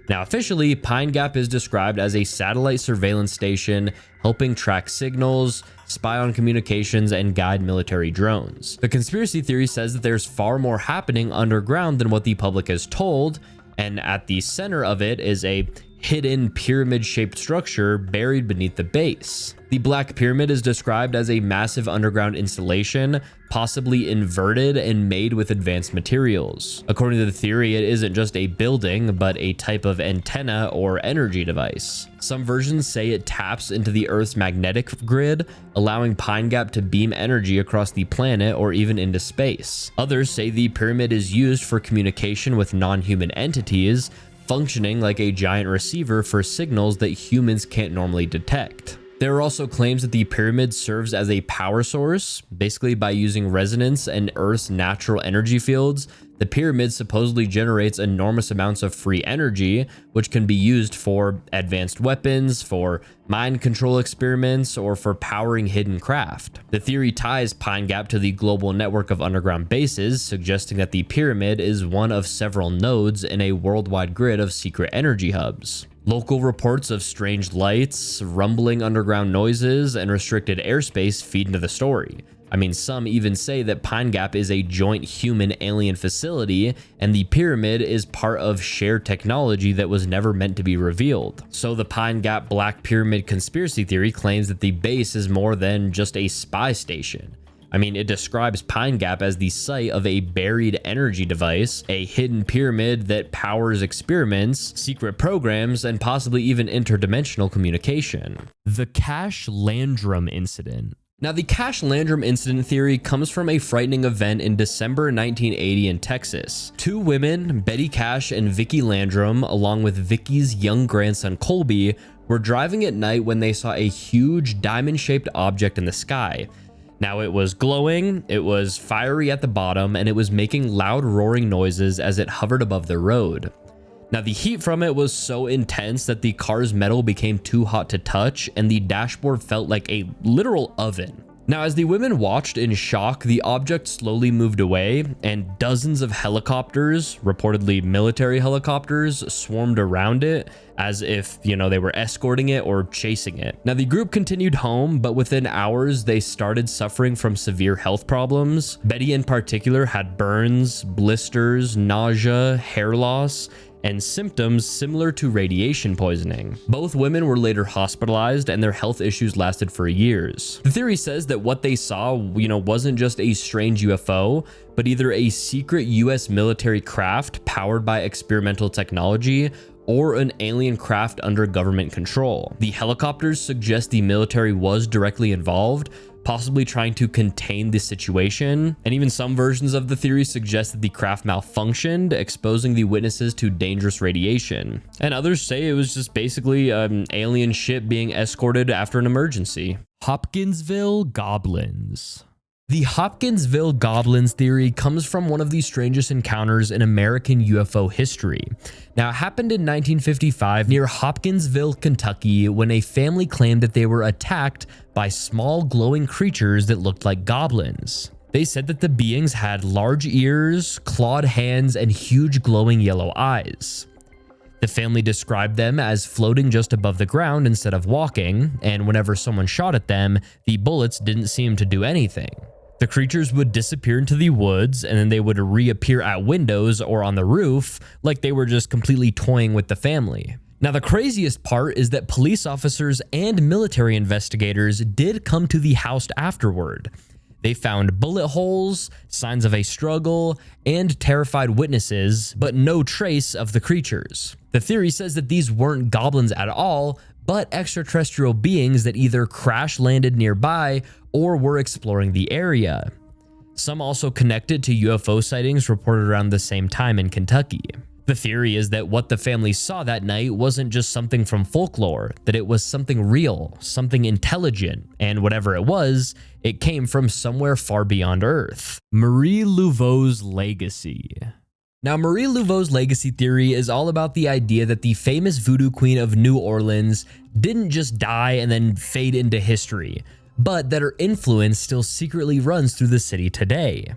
Now, officially, Pine Gap is described as a satellite surveillance station helping track signals, spy on communications, and guide military drones. The conspiracy theory says that there's far more happening underground than what the public is told, and at the center of it is a hidden pyramid-shaped structure buried beneath the base. The Black Pyramid is described as a massive underground installation, possibly inverted and made with advanced materials. According to the theory, it isn't just a building, but a type of antenna or energy device. Some versions say it taps into the Earth's magnetic grid, allowing Pine Gap to beam energy across the planet or even into space. Others say the pyramid is used for communication with non-human entities, functioning like a giant receiver for signals that humans can't normally detect. There are also claims that the pyramid serves as a power source. Basically, by using resonance and Earth's natural energy fields, the pyramid supposedly generates enormous amounts of free energy, which can be used for advanced weapons, for mind control experiments, or for powering hidden craft. The theory ties Pine Gap to the global network of underground bases, suggesting that the pyramid is one of several nodes in a worldwide grid of secret energy hubs. Local reports of strange lights, rumbling underground noises, and restricted airspace feed into the story. I mean, some even say that Pine Gap is a joint human-alien facility, and the pyramid is part of shared technology that was never meant to be revealed. So the Pine Gap Black Pyramid conspiracy theory claims that the base is more than just a spy station. I mean, it describes Pine Gap as the site of a buried energy device, a hidden pyramid that powers experiments, secret programs, and possibly even interdimensional communication. The Cash Landrum Incident. Now, the Cash Landrum incident theory comes from a frightening event in December 1980 in Texas. Two women, Betty Cash and Vicky Landrum, along with Vicky's young grandson Colby, were driving at night when they saw a huge diamond-shaped object in the sky. Now, it was glowing, it was fiery at the bottom, and it was making loud roaring noises as it hovered above the road. Now, the heat from it was so intense that the car's metal became too hot to touch, and the dashboard felt like a literal oven. Now, as the women watched in shock, the object slowly moved away, and dozens of helicopters, reportedly military helicopters, swarmed around it as if, they were escorting it or chasing it. Now, the group continued home, but within hours, they started suffering from severe health problems. Betty in particular had burns, blisters, nausea, hair loss, and symptoms similar to radiation poisoning. Both women were later hospitalized, and their health issues lasted for years. The theory says that what they saw, wasn't just a strange UFO, but either a secret US military craft powered by experimental technology or an alien craft under government control. The helicopters suggest the military was directly involved, possibly trying to contain the situation, and even some versions of the theory suggest that the craft malfunctioned, exposing the witnesses to dangerous radiation. And others say it was just basically an alien ship being escorted after an emergency. Hopkinsville Goblins. The Hopkinsville Goblins theory comes from one of the strangest encounters in American UFO history. Now, it happened in 1955 near Hopkinsville, Kentucky, when a family claimed that they were attacked by small glowing creatures that looked like goblins. They said that the beings had large ears, clawed hands, and huge glowing yellow eyes. The family described them as floating just above the ground instead of walking, and whenever someone shot at them, the bullets didn't seem to do anything. The creatures would disappear into the woods, and then they would reappear at windows or on the roof like they were just completely toying with the family. Now, the craziest part is that police officers and military investigators did come to the house afterward. They found bullet holes, signs of a struggle, and terrified witnesses, but no trace of the creatures. The theory says that these weren't goblins at all, but extraterrestrial beings that either crash landed nearby or were exploring the area. Some also connected to UFO sightings reported around the same time in Kentucky. The theory is that what the family saw that night wasn't just something from folklore, that it was something real, something intelligent, and whatever it was, it came from somewhere far beyond Earth. Marie Laveau's legacy. Now, Marie Laveau's legacy theory is all about the idea that the famous voodoo queen of New Orleans didn't just die and then fade into history, but that her influence still secretly runs through the city today.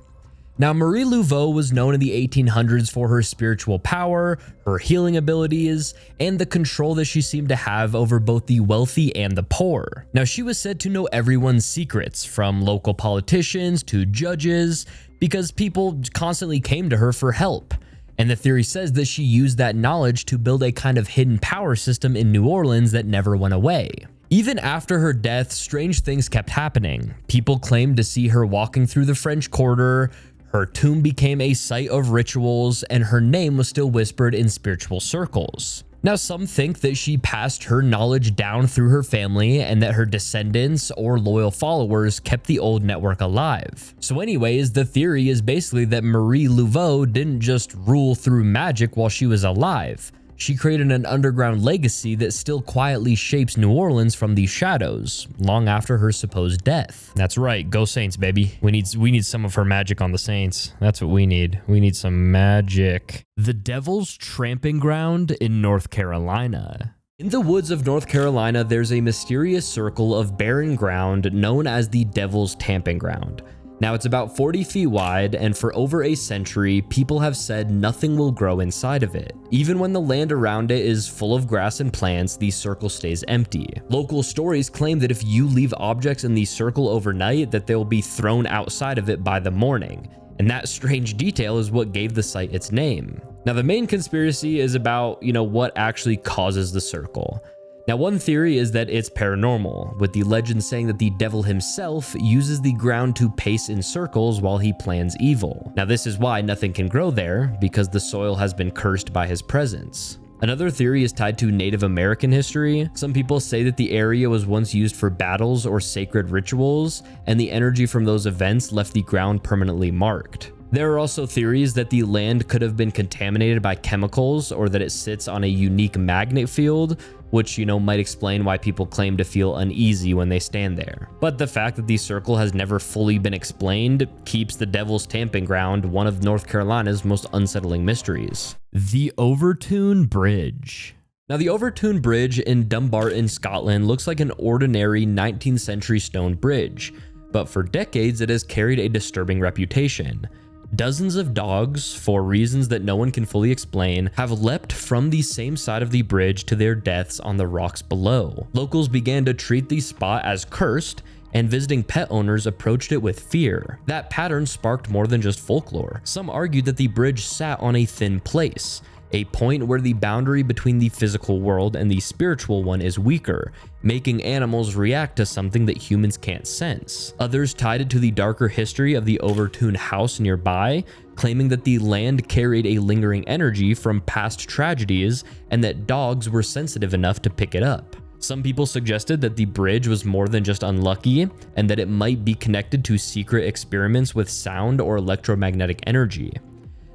Now, Marie Laveau was known in the 1800s for her spiritual power, her healing abilities, and the control that she seemed to have over both the wealthy and the poor. Now, she was said to know everyone's secrets, from local politicians to judges, because people constantly came to her for help. And the theory says that she used that knowledge to build a kind of hidden power system in New Orleans that never went away. Even after her death, strange things kept happening. People claimed to see her walking through the French Quarter. Her tomb became a site of rituals, and her name was still whispered in spiritual circles. Now, some think that she passed her knowledge down through her family and that her descendants or loyal followers kept the old network alive. So anyways, the theory is basically that Marie Laveau didn't just rule through magic while she was alive. She created an underground legacy that still quietly shapes New Orleans from the shadows, long after her supposed death. That's right, go Saints, baby. We need some of her magic on the Saints. That's what we need. We need some magic. The Devil's Tramping Ground in North Carolina. In the woods of North Carolina, there's a mysterious circle of barren ground known as the Devil's Tamping Ground. Now, it's about 40 feet wide, and for over a century, people have said nothing will grow inside of it. Even when the land around it is full of grass and plants, the circle stays empty. Local stories claim that if you leave objects in the circle overnight, that they'll be thrown outside of it by the morning. And that strange detail is what gave the site its name. Now, the main conspiracy is about, what actually causes the circle. Now, one theory is that it's paranormal, with the legend saying that the devil himself uses the ground to pace in circles while he plans evil. Now, this is why nothing can grow there, because the soil has been cursed by his presence. Another theory is tied to Native American history. Some people say that the area was once used for battles or sacred rituals, and the energy from those events left the ground permanently marked. There are also theories that the land could have been contaminated by chemicals, or that it sits on a unique magnet field, which, might explain why people claim to feel uneasy when they stand there. But the fact that the circle has never fully been explained keeps the Devil's Tamping Ground one of North Carolina's most unsettling mysteries. The Overtoun Bridge. Now, the Overtoun Bridge in Dumbarton, Scotland looks like an ordinary 19th century stone bridge, but for decades it has carried a disturbing reputation. Dozens of dogs, for reasons that no one can fully explain, have leapt from the same side of the bridge to their deaths on the rocks below. Locals began to treat the spot as cursed, and visiting pet owners approached it with fear. That pattern sparked more than just folklore. Some argued that the bridge sat on a thin place, a point where the boundary between the physical world and the spiritual one is weaker, making animals react to something that humans can't sense. Others tied it to the darker history of the Overtoun house nearby, claiming that the land carried a lingering energy from past tragedies and that dogs were sensitive enough to pick it up. Some people suggested that the bridge was more than just unlucky, and that it might be connected to secret experiments with sound or electromagnetic energy.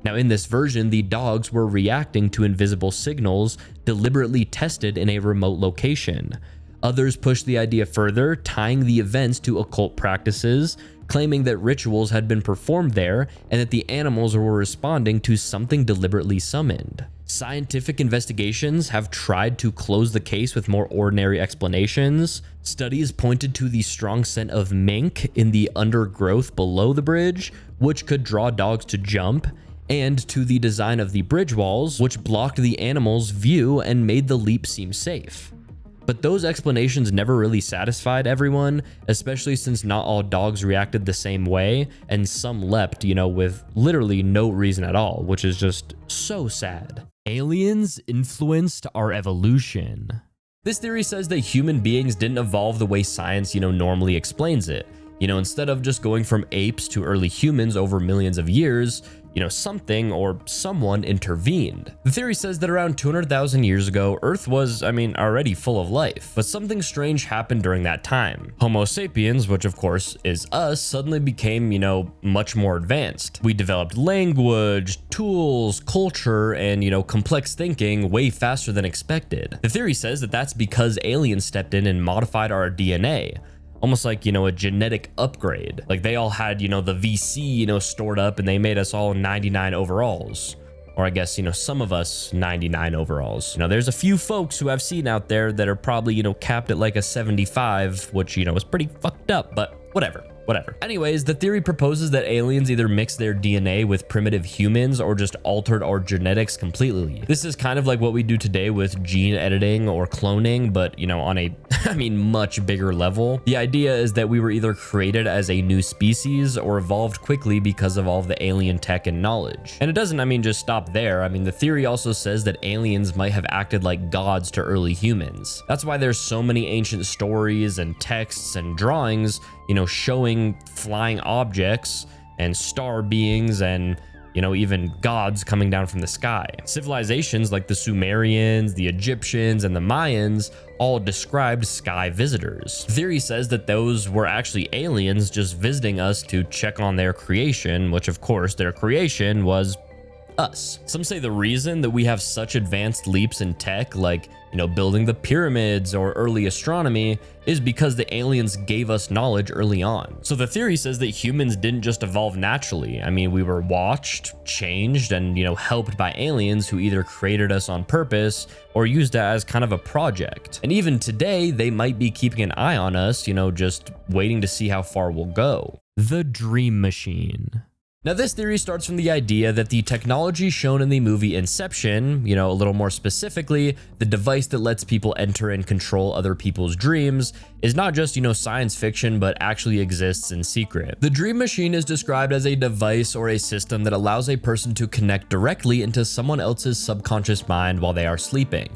Now, in this version, the dogs were reacting to invisible signals deliberately tested in a remote location. Others pushed the idea further, tying the events to occult practices, claiming that rituals had been performed there and that the animals were responding to something deliberately summoned. Scientific investigations have tried to close the case with more ordinary explanations. Studies pointed to the strong scent of mink in the undergrowth below the bridge, which could draw dogs to jump, and to the design of the bridge walls, which blocked the animals' view and made the leap seem safe. But those explanations never really satisfied everyone, especially since not all dogs reacted the same way, and some leapt, with literally no reason at all, which is just so sad. Aliens influenced our evolution. This theory says that human beings didn't evolve the way science, normally explains it. Instead of just going from apes to early humans over millions of years, something or someone intervened. The theory says that around 200,000 years ago, Earth was, already full of life, but something strange happened during that time. Homo sapiens, which of course is us, suddenly became, much more advanced. We developed language, tools, culture, and, complex thinking way faster than expected. The theory says that that's because aliens stepped in and modified our DNA. Almost like, a genetic upgrade. Like they all had, the VC, stored up, and they made us all 99 overalls. Or I guess, some of us 99 overalls. There's a few folks who I've seen out there that are probably, capped at like a 75, which, is pretty fucked up, but whatever. Anyways, the theory proposes that aliens either mixed their DNA with primitive humans or just altered our genetics completely. This is kind of like what we do today with gene editing or cloning, but on a, much bigger level. The idea is that we were either created as a new species or evolved quickly because of all of the alien tech and knowledge. And it doesn't, just stop there. The theory also says that aliens might have acted like gods to early humans. That's why there's so many ancient stories and texts and drawings showing flying objects and star beings and, even gods coming down from the sky. Civilizations like the Sumerians, the Egyptians, and the Mayans all described sky visitors. Theory says that those were actually aliens just visiting us to check on their creation, which of course their creation was us. Some say the reason that we have such advanced leaps in tech, like, building the pyramids or early astronomy, is because the aliens gave us knowledge early on. So the theory says that humans didn't just evolve naturally. We were watched, changed, and, helped by aliens who either created us on purpose or used it as kind of a project. And even today, they might be keeping an eye on us, just waiting to see how far we'll go. The Dream Machine. Now, this theory starts from the idea that the technology shown in the movie Inception, a little more specifically, the device that lets people enter and control other people's dreams, is not just, science fiction, but actually exists in secret. The Dream Machine is described as a device or a system that allows a person to connect directly into someone else's subconscious mind while they are sleeping.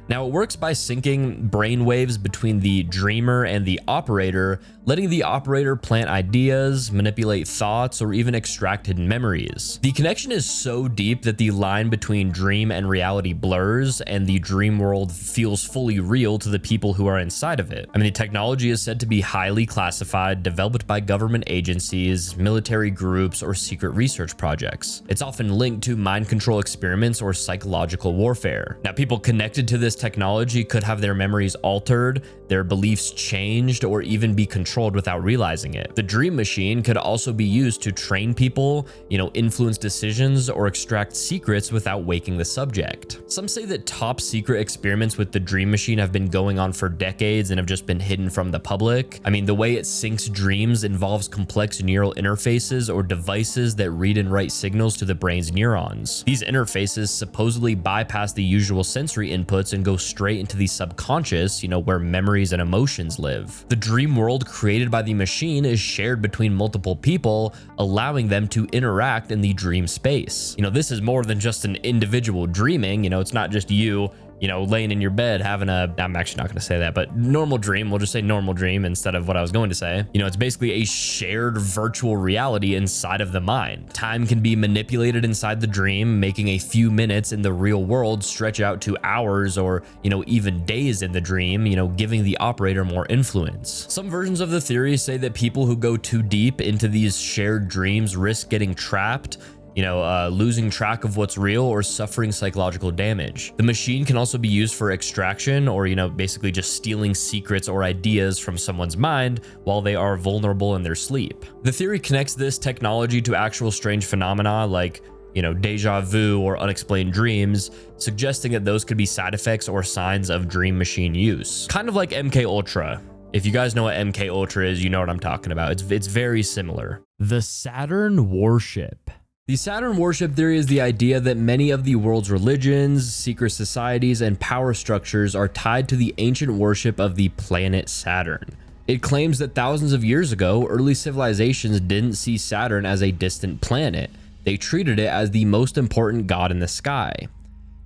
Now, it works by syncing brainwaves between the dreamer and the operator, letting the operator plant ideas, manipulate thoughts, or even extract hidden memories. The connection is so deep that the line between dream and reality blurs, and the dream world feels fully real to the people who are inside of it. The technology is said to be highly classified, developed by government agencies, military groups, or secret research projects. It's often linked to mind control experiments or psychological warfare. Now, people connected to this technology could have their memories altered, their beliefs changed, or even be controlled without realizing it. The Dream Machine could also be used to train people, influence decisions, or extract secrets without waking the subject. Some say that top secret experiments with the Dream Machine have been going on for decades and have just been hidden from the public. The way it syncs dreams involves complex neural interfaces or devices that read and write signals to the brain's neurons. These interfaces supposedly bypass the usual sensory inputs and go straight into the subconscious, where memories and emotions live. The dream world created by the machine is shared between multiple people, allowing them to interact in the dream space. This is more than just an individual dreaming. It's not just you, laying in your bed having I'm actually not going to say that, but normal dream. We'll just say normal dream instead of what I was going to say. It's basically a shared virtual reality inside of the mind. Time can be manipulated inside the dream, making a few minutes in the real world stretch out to hours or, even days in the dream, giving the operator more influence. Some versions of the theory say that people who go too deep into these shared dreams risk getting trapped, losing track of what's real or suffering psychological damage. The machine can also be used for extraction or, basically just stealing secrets or ideas from someone's mind while they are vulnerable in their sleep. The theory connects this technology to actual strange phenomena like, deja vu or unexplained dreams, suggesting that those could be side effects or signs of dream machine use. Kind of like MK Ultra. If you guys know what MK Ultra is, you know what I'm talking about. It's very similar. The Saturn Warship. The Saturn worship theory is the idea that many of the world's religions, secret societies, and power structures are tied to the ancient worship of the planet Saturn. It claims that thousands of years ago, early civilizations didn't see Saturn as a distant planet. They treated it as the most important god in the sky.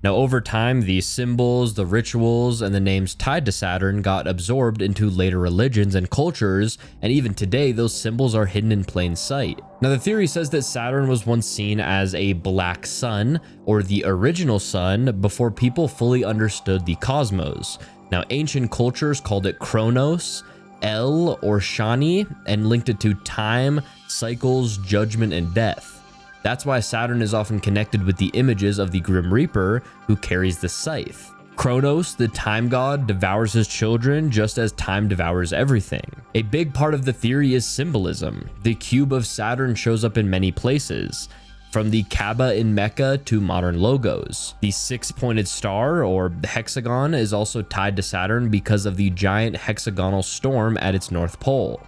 Now, over time, the symbols, the rituals, and the names tied to Saturn got absorbed into later religions and cultures, and even today, those symbols are hidden in plain sight. Now, the theory says that Saturn was once seen as a black sun, or the original sun, before people fully understood the cosmos. Now, ancient cultures called it Kronos, El, or Shani, and linked it to time, cycles, judgment, and death. That's why Saturn is often connected with the images of the Grim Reaper who carries the scythe. Kronos, the time god, devours his children just as time devours everything. A big part of the theory is symbolism. The cube of Saturn shows up in many places, from the Kaaba in Mecca to modern logos. The six-pointed star, or hexagon, is also tied to Saturn because of the giant hexagonal storm at its north pole.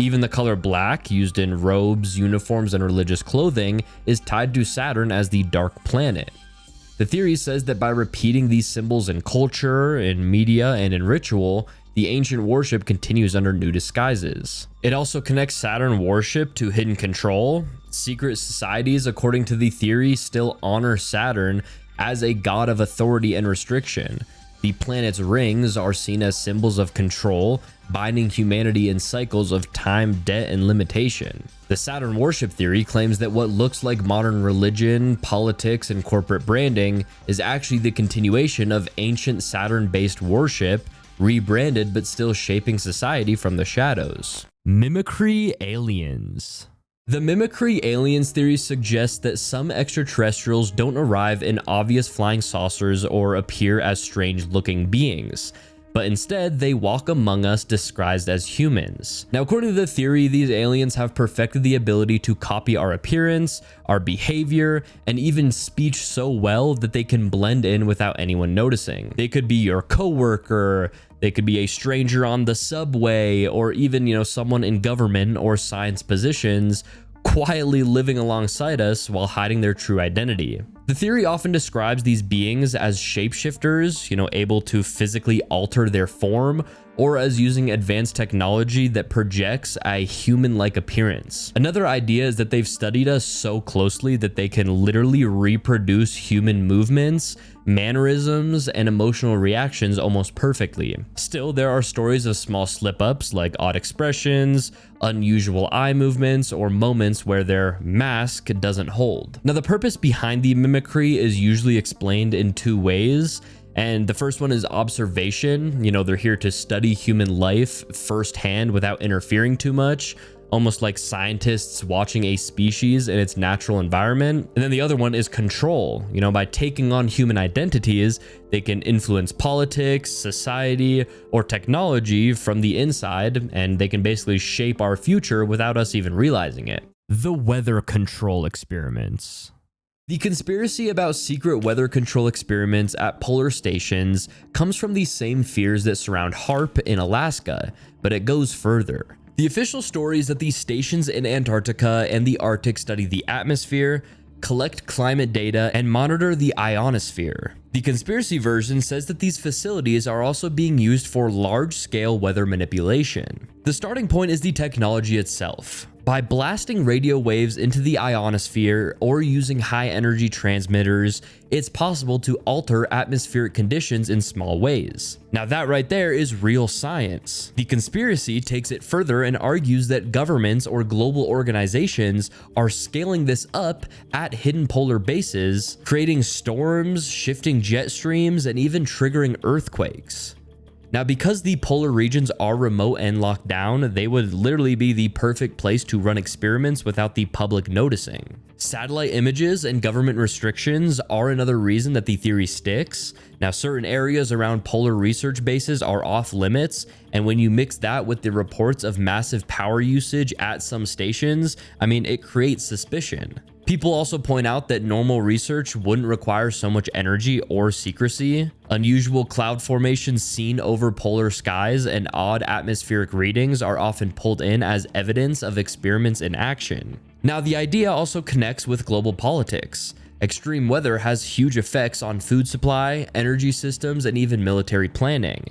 Even the color black, used in robes, uniforms, and religious clothing, is tied to Saturn as the dark planet. The theory says that by repeating these symbols in culture, in media, and in ritual, the ancient worship continues under new disguises. It also connects Saturn worship to hidden control. Secret societies, according to the theory, still honor Saturn as a god of authority and restriction. The planet's rings are seen as symbols of control, binding humanity in cycles of time, debt, and limitation. The Saturn worship theory claims that what looks like modern religion, politics, and corporate branding is actually the continuation of ancient Saturn-based worship, rebranded but still shaping society from the shadows. Mimicry aliens. The mimicry aliens theory suggests that some extraterrestrials don't arrive in obvious flying saucers or appear as strange-looking beings, but instead they walk among us disguised as humans. Now, according to the theory, these aliens have perfected the ability to copy our appearance, our behavior, and even speech so well that they can blend in without anyone noticing. They could be your coworker, they could be a stranger on the subway, or even, someone in government or science positions quietly living alongside us while hiding their true identity. The theory often describes these beings as shapeshifters, able to physically alter their form, or as using advanced technology that projects a human-like appearance. Another idea is that they've studied us so closely that they can literally reproduce human movements, mannerisms, and emotional reactions almost perfectly. Still, there are stories of small slip-ups like odd expressions, unusual eye movements, or moments where their mask doesn't hold. Now, the purpose behind the mimicry is usually explained in two ways. And the first one is observation. They're here to study human life firsthand without interfering too much, almost like scientists watching a species in its natural environment. And then the other one is control. By taking on human identities, they can influence politics, society, or technology from the inside, and they can basically shape our future without us even realizing it. The weather control experiments. The conspiracy about secret weather control experiments at polar stations comes from the same fears that surround HAARP in Alaska, but it goes further. The official story is that these stations in Antarctica and the Arctic study the atmosphere, collect climate data, and monitor the ionosphere. The conspiracy version says that these facilities are also being used for large-scale weather manipulation. The starting point is the technology itself. By blasting radio waves into the ionosphere or using high-energy transmitters, it's possible to alter atmospheric conditions in small ways. Now that right there is real science. The conspiracy takes it further and argues that governments or global organizations are scaling this up at hidden polar bases, creating storms, shifting jet streams, and even triggering earthquakes. Now, because the polar regions are remote and locked down, they would literally be the perfect place to run experiments without the public noticing. Satellite images and government restrictions are another reason that the theory sticks. Now, certain areas around polar research bases are off limits, and when you mix that with the reports of massive power usage at some stations, it creates suspicion. People also point out that normal research wouldn't require so much energy or secrecy. Unusual cloud formations seen over polar skies and odd atmospheric readings are often pulled in as evidence of experiments in action. Now, the idea also connects with global politics. Extreme weather has huge effects on food supply, energy systems, and even military planning.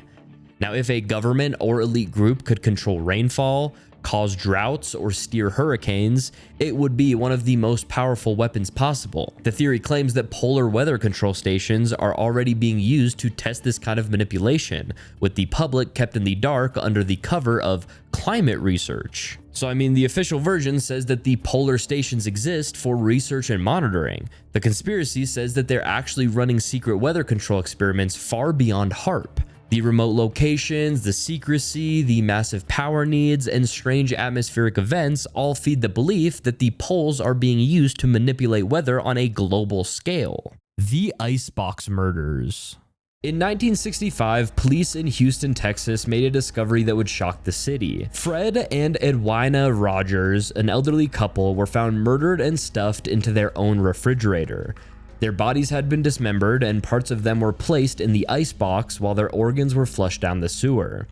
Now, if a government or elite group could control rainfall, cause droughts, or steer hurricanes, it would be one of the most powerful weapons possible. The theory claims that polar weather control stations are already being used to test this kind of manipulation, with the public kept in the dark under the cover of climate research. So I mean, the official version says that the polar stations exist for research and monitoring. The conspiracy says that they're actually running secret weather control experiments far beyond HAARP. The remote locations, the secrecy, the massive power needs, and strange atmospheric events all feed the belief that the poles are being used to manipulate weather on a global scale. The Icebox Murders. In 1965, police in Houston, Texas made a discovery that would shock the city. Fred and Edwina Rogers, an elderly couple, were found murdered and stuffed into their own refrigerator. Their bodies had been dismembered and parts of them were placed in the icebox while their organs were flushed down the sewer.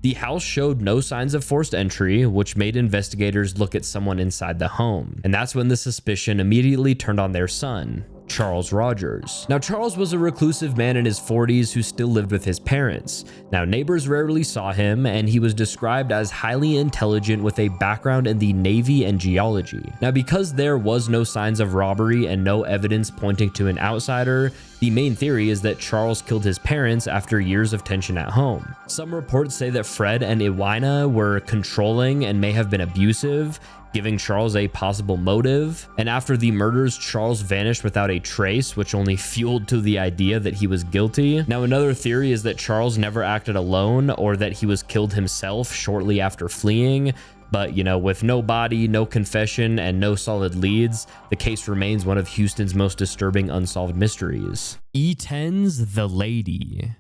The house showed no signs of forced entry, which made investigators look at someone inside the home. And that's when the suspicion immediately turned on their son, Charles Rogers. Now, Charles was a reclusive man in his 40s who still lived with his parents. Now, neighbors rarely saw him, and he was described as highly intelligent with a background in the Navy and geology. Now, because there was no signs of robbery and no evidence pointing to an outsider, the main theory is that Charles killed his parents after years of tension at home. Some reports say that Fred and Edwina were controlling and may have been abusive, giving Charles a possible motive. And after the murders, Charles vanished without a trace, which only fueled to the idea that he was guilty. Now, another theory is that Charles never acted alone or that he was killed himself shortly after fleeing. But, you know, with no body, no confession, and no solid leads, the case remains one of Houston's most disturbing unsolved mysteries. E10's The Lady.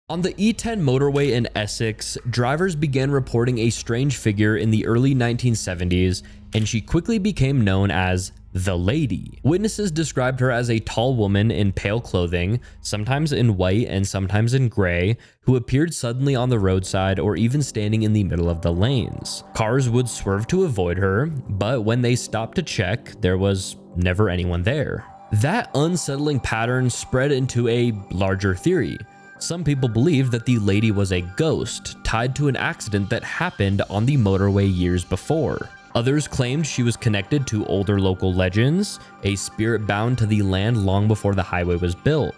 On the E10 motorway in Essex, drivers began reporting a strange figure in the early 1970s, and she quickly became known as the Lady. Witnesses described her as a tall woman in pale clothing, sometimes in white and sometimes in gray, who appeared suddenly on the roadside or even standing in the middle of the lanes. Cars would swerve to avoid her, but when they stopped to check, there was never anyone there. That unsettling pattern spread into a larger theory. Some people believe that the lady was a ghost tied to an accident that happened on the motorway years before. Others claimed she was connected to older local legends, a spirit bound to the land long before the highway was built.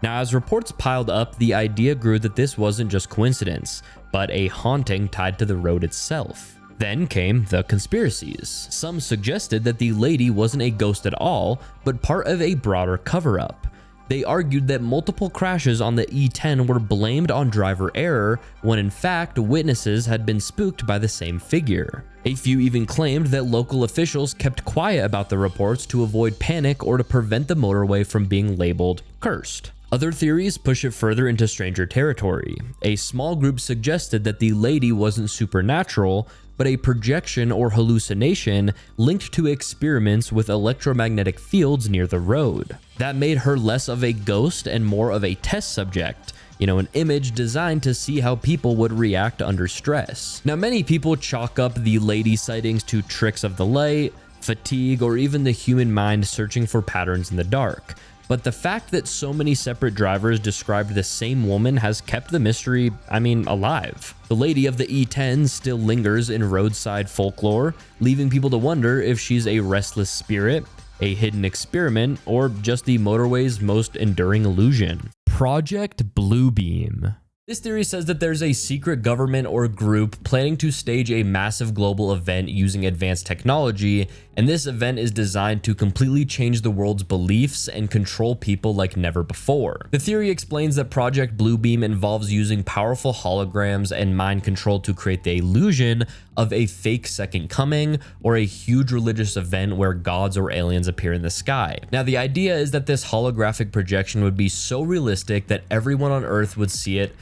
Now, as reports piled up, the idea grew that this wasn't just coincidence, but a haunting tied to the road itself. Then came the conspiracies. Some suggested that the lady wasn't a ghost at all, but part of a broader cover-up. They argued that multiple crashes on the E10 were blamed on driver error, when in fact witnesses had been spooked by the same figure. A few even claimed that local officials kept quiet about the reports to avoid panic or to prevent the motorway from being labeled cursed. Other theories push it further into stranger territory. A small group suggested that the lady wasn't supernatural, but a projection or hallucination linked to experiments with electromagnetic fields near the road. That made her less of a ghost and more of a test subject, an image designed to see how people would react under stress. Now, many people chalk up the lady sightings to tricks of the light, fatigue, or even the human mind searching for patterns in the dark. But the fact that so many separate drivers described the same woman has kept the mystery, alive. The lady of the E10 still lingers in roadside folklore, leaving people to wonder if she's a restless spirit, a hidden experiment, or just the motorway's most enduring illusion. Project Bluebeam. This theory says that there's a secret government or group planning to stage a massive global event using advanced technology, and this event is designed to completely change the world's beliefs and control people like never before. The theory explains that Project Bluebeam involves using powerful holograms and mind control to create the illusion of a fake second coming or a huge religious event where gods or aliens appear in the sky. Now, the idea is that this holographic projection would be so realistic that everyone on Earth would see it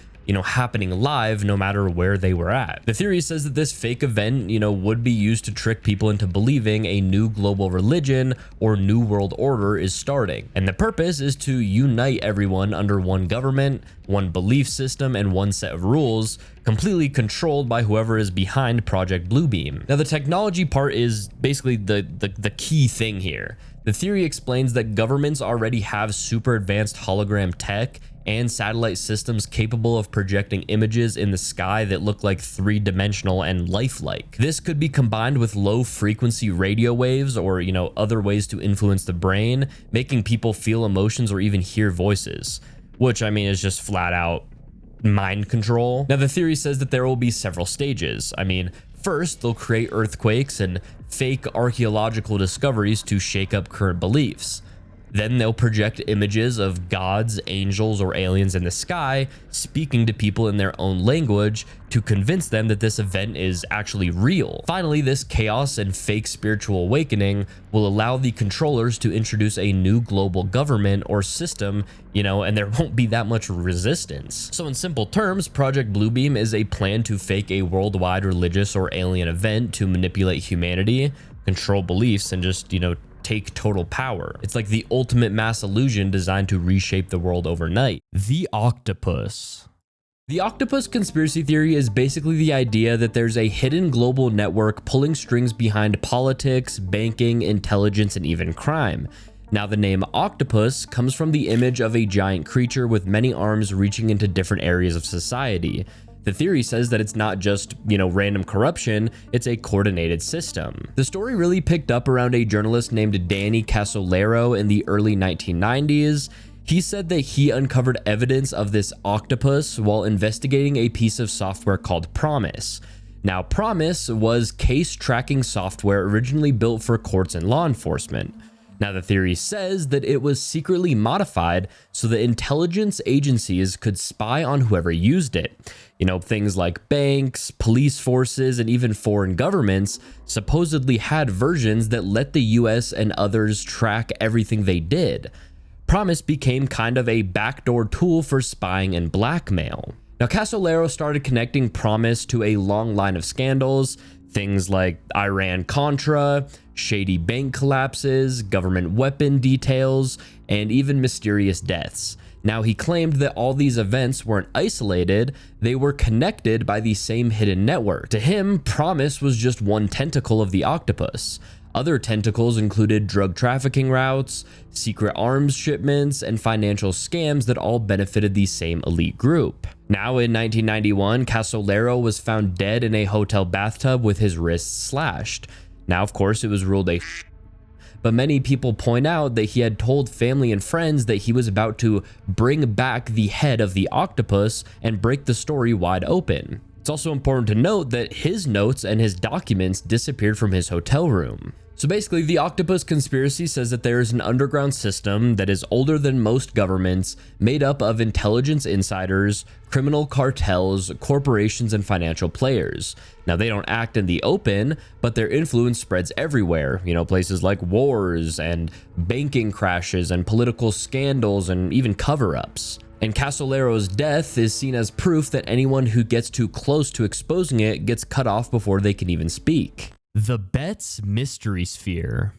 happening live no matter where they were at. The theory says that this fake event, would be used to trick people into believing a new global religion or new world order is starting. And the purpose is to unite everyone under one government, one belief system, and one set of rules, completely controlled by whoever is behind Project Bluebeam. Now, the technology part is basically the key thing here. The theory explains that governments already have super advanced hologram tech and satellite systems capable of projecting images in the sky that look like three-dimensional and lifelike. This could be combined with low-frequency radio waves or, other ways to influence the brain, making people feel emotions or even hear voices, which, is just flat out mind control. Now, the theory says that there will be several stages. First, they'll create earthquakes and fake archaeological discoveries to shake up current beliefs. Then they'll project images of gods, angels, or aliens in the sky, speaking to people in their own language to convince them that this event is actually real. Finally, this chaos and fake spiritual awakening will allow the controllers to introduce a new global government or system, and there won't be that much resistance. So in simple terms, Project Bluebeam is a plan to fake a worldwide religious or alien event to manipulate humanity, control beliefs, and just, take total power. It's like the ultimate mass illusion designed to reshape the world overnight. The octopus. The octopus conspiracy theory is basically the idea that there's a hidden global network pulling strings behind politics, banking, intelligence, and even crime. Now, the name octopus comes from the image of a giant creature with many arms reaching into different areas of society. The theory says that it's not just, random corruption, it's a coordinated system. The story really picked up around a journalist named Danny Casolaro in the early 1990s. He said that he uncovered evidence of this octopus while investigating a piece of software called Promise. Now, Promise was case tracking software originally built for courts and law enforcement. Now, the theory says that it was secretly modified so that intelligence agencies could spy on whoever used it. Things like banks, police forces, and even foreign governments supposedly had versions that let the US and others track everything they did. Promise became kind of a backdoor tool for spying and blackmail. Now, Casolaro started connecting Promise to a long line of scandals, things like Iran-Contra, shady bank collapses, government weapon details, and even mysterious deaths. Now, he claimed that all these events weren't isolated, they were connected by the same hidden network. To him, Promise was just one tentacle of the octopus. Other tentacles included drug trafficking routes, secret arms shipments, and financial scams that all benefited the same elite group. Now, in 1991, Casolaro was found dead in a hotel bathtub with his wrists slashed. Now, of course, it was ruled a but many people point out that he had told family and friends that he was about to bring back the head of the octopus and break the story wide open. It's also important to note that his notes and his documents disappeared from his hotel room. So basically, the octopus conspiracy says that there is an underground system that is older than most governments, made up of intelligence insiders, criminal cartels, corporations, and financial players. Now, they don't act in the open, but their influence spreads everywhere. Places like wars and banking crashes and political scandals and even cover-ups. And Casolaro's death is seen as proof that anyone who gets too close to exposing it gets cut off before they can even speak. The Betts Mystery Sphere.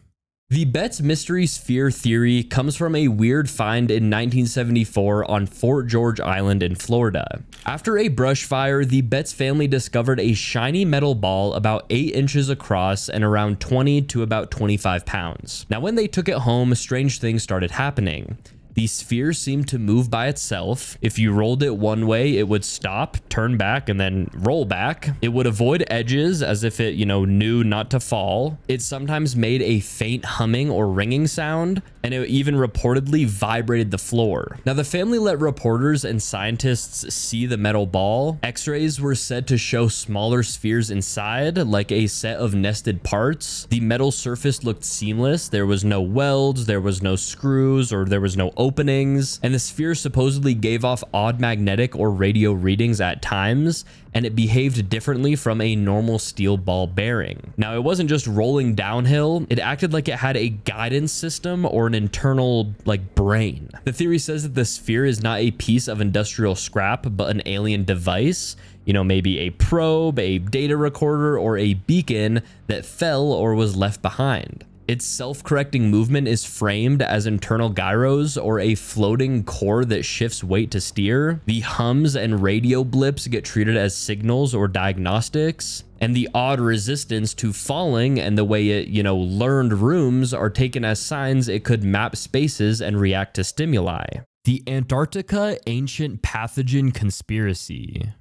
The Betts Mystery Sphere theory comes from a weird find in 1974 on Fort George Island in Florida. After a brush fire, the Betts family discovered a shiny metal ball about 8 inches across and around 20 to about 25 pounds. Now, when they took it home, strange things started happening. The sphere seemed to move by itself. If you rolled it one way, it would stop, turn back, and then roll back. It would avoid edges as if it, knew not to fall. It sometimes made a faint humming or ringing sound, and it even reportedly vibrated the floor. Now, the family let reporters and scientists see the metal ball. X-rays were said to show smaller spheres inside, like a set of nested parts. The metal surface looked seamless. There was no welds, there was no screws, or there was no openings, and the sphere supposedly gave off odd magnetic or radio readings at times, and it behaved differently from a normal steel ball bearing. Now, it wasn't just rolling downhill, it acted like it had a guidance system or an internal, brain. The theory says that the sphere is not a piece of industrial scrap, but an alien device, maybe a probe, a data recorder, or a beacon that fell or was left behind. Its self-correcting movement is framed as internal gyros or a floating core that shifts weight to steer. The hums and radio blips get treated as signals or diagnostics. And the odd resistance to falling and the way it, learned rooms are taken as signs it could map spaces and react to stimuli. The Antarctica Ancient Pathogen Conspiracy.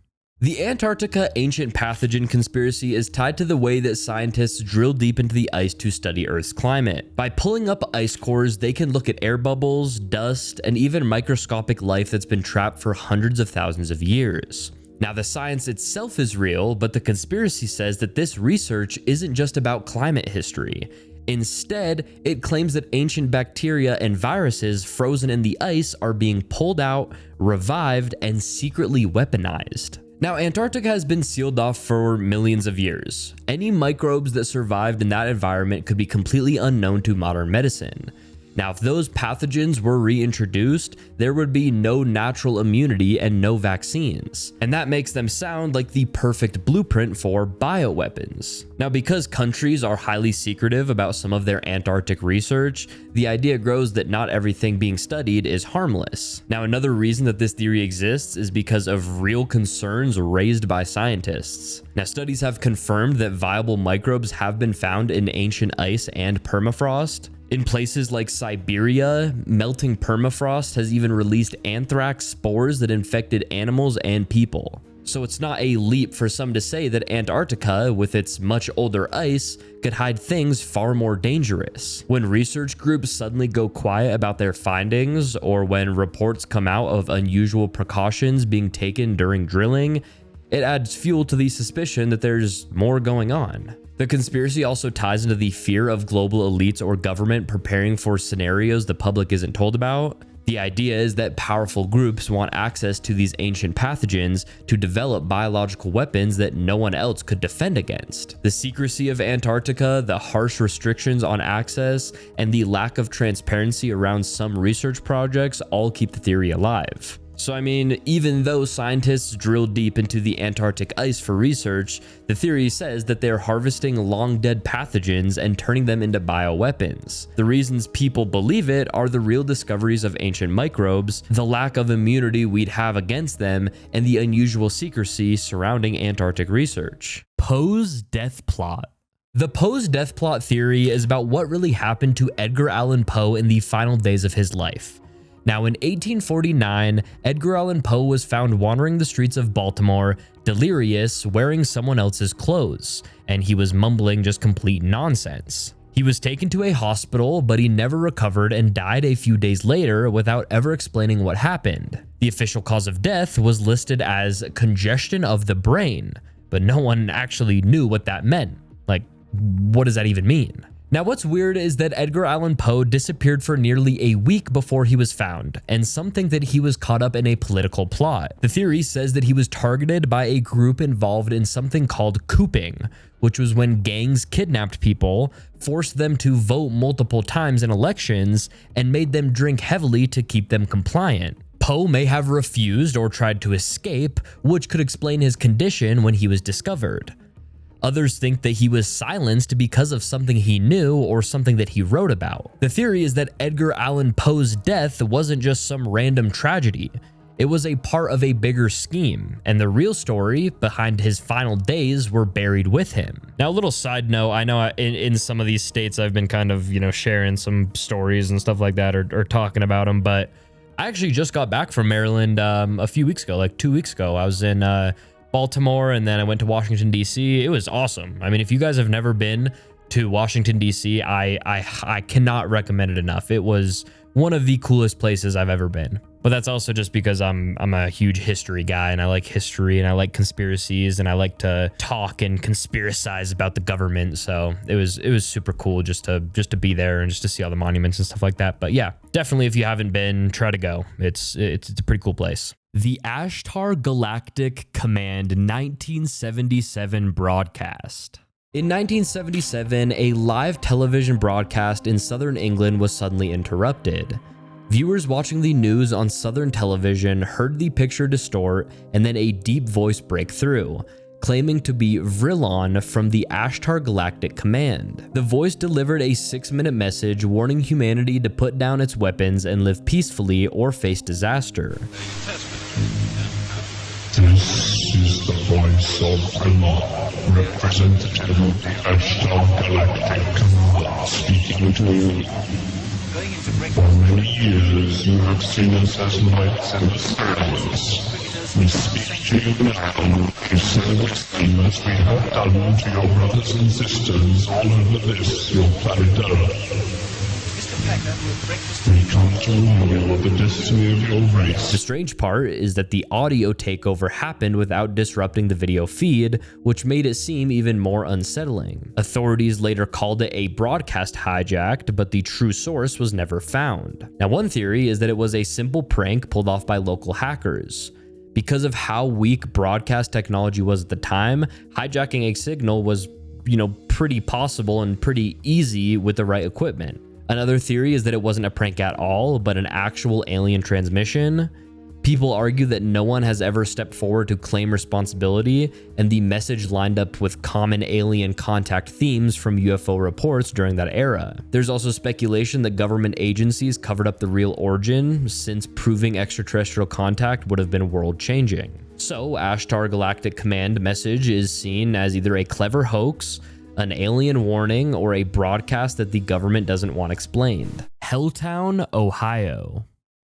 The Antarctica Ancient Pathogen Conspiracy is tied to the way that scientists drill deep into the ice to study Earth's climate. By pulling up ice cores, they can look at air bubbles, dust, and even microscopic life that's been trapped for hundreds of thousands of years. Now, the science itself is real, but the conspiracy says that this research isn't just about climate history. Instead, it claims that ancient bacteria and viruses frozen in the ice are being pulled out, revived, and secretly weaponized. Now, Antarctica has been sealed off for millions of years. Any microbes that survived in that environment could be completely unknown to modern medicine. Now, if those pathogens were reintroduced, there would be no natural immunity and no vaccines. And that makes them sound like the perfect blueprint for bioweapons. Now, because countries are highly secretive about some of their Antarctic research, the idea grows that not everything being studied is harmless. Now, another reason that this theory exists is because of real concerns raised by scientists. Now, studies have confirmed that viable microbes have been found in ancient ice and permafrost. In places like Siberia, melting permafrost has even released anthrax spores that infected animals and people. So it's not a leap for some to say that Antarctica, with its much older ice, could hide things far more dangerous. When research groups suddenly go quiet about their findings, or when reports come out of unusual precautions being taken during drilling, it adds fuel to the suspicion that there's more going on. The conspiracy also ties into the fear of global elites or government preparing for scenarios the public isn't told about. The idea is that powerful groups want access to these ancient pathogens to develop biological weapons that no one else could defend against. The secrecy of Antarctica, the harsh restrictions on access, and the lack of transparency around some research projects all keep the theory alive. So even though scientists drill deep into the Antarctic ice for research, the theory says that they're harvesting long-dead pathogens and turning them into bioweapons. The reasons people believe it are the real discoveries of ancient microbes, the lack of immunity we'd have against them, and the unusual secrecy surrounding Antarctic research. Poe's death plot. The Poe's death plot theory is about what really happened to Edgar Allan Poe in the final days of his life. Now, in 1849, Edgar Allan Poe was found wandering the streets of Baltimore, delirious, wearing someone else's clothes, and he was mumbling just complete nonsense. He was taken to a hospital, but he never recovered and died a few days later without ever explaining what happened. The official cause of death was listed as congestion of the brain, but no one actually knew what that meant. What does that even mean? Now, what's weird is that Edgar Allan Poe disappeared for nearly a week before he was found, and some think that he was caught up in a political plot. The theory says that he was targeted by a group involved in something called cooping, which was when gangs kidnapped people, forced them to vote multiple times in elections, and made them drink heavily to keep them compliant. Poe may have refused or tried to escape, which could explain his condition when he was discovered. Others think that he was silenced because of something he knew or something that he wrote about. The theory is that Edgar Allan Poe's death wasn't just some random tragedy. It was a part of a bigger scheme, and the real story behind his final days were buried with him. Now, a little side note, I know in some of these states I've been kind of, sharing some stories and stuff like that or talking about them, but I actually just got back from Maryland a few weeks ago, 2 weeks ago. I was in Baltimore, and then I went to Washington, D.C. It was awesome. If you guys have never been to Washington, D.C., I cannot recommend it enough. It was one of the coolest places I've ever been. But that's also just because I'm a huge history guy, and I like history, and I like conspiracies, and I like to talk and conspiracize about the government. So it was super cool just to be there and just to see all the monuments and stuff like that. But yeah, definitely if you haven't been, try to go. It's a pretty cool place. The Ashtar Galactic Command 1977 broadcast. In 1977, a live television broadcast in southern England was suddenly interrupted. Viewers watching the news on southern television heard the picture distort and then a deep voice break through, claiming to be Vrillon from the Ashtar Galactic Command. The voice delivered a 6-minute message warning humanity to put down its weapons and live peacefully or face disaster. This is the voice of Allah, representative of the Ashtar Galactic Command, speaking to you. For many years you have seen us as lights in the stars. We speak to you now to say the same as we have done to your brothers and sisters all over this, your planet Earth. We come to warn you of the destiny of your race. The strange part is that the audio takeover happened without disrupting the video feed, which made it seem even more unsettling. Authorities later called it a broadcast hijacked, but the true source was never found. Now, one theory is that it was a simple prank pulled off by local hackers. Because of how weak broadcast technology was at the time, hijacking a signal was, pretty possible and pretty easy with the right equipment. Another theory is that it wasn't a prank at all, but an actual alien transmission. People argue that no one has ever stepped forward to claim responsibility, and the message lined up with common alien contact themes from UFO reports during that era. There's also speculation that government agencies covered up the real origin, since proving extraterrestrial contact would have been world-changing. So, Ashtar Galactic Command message is seen as either a clever hoax, an alien warning, or a broadcast that the government doesn't want explained. Helltown, Ohio.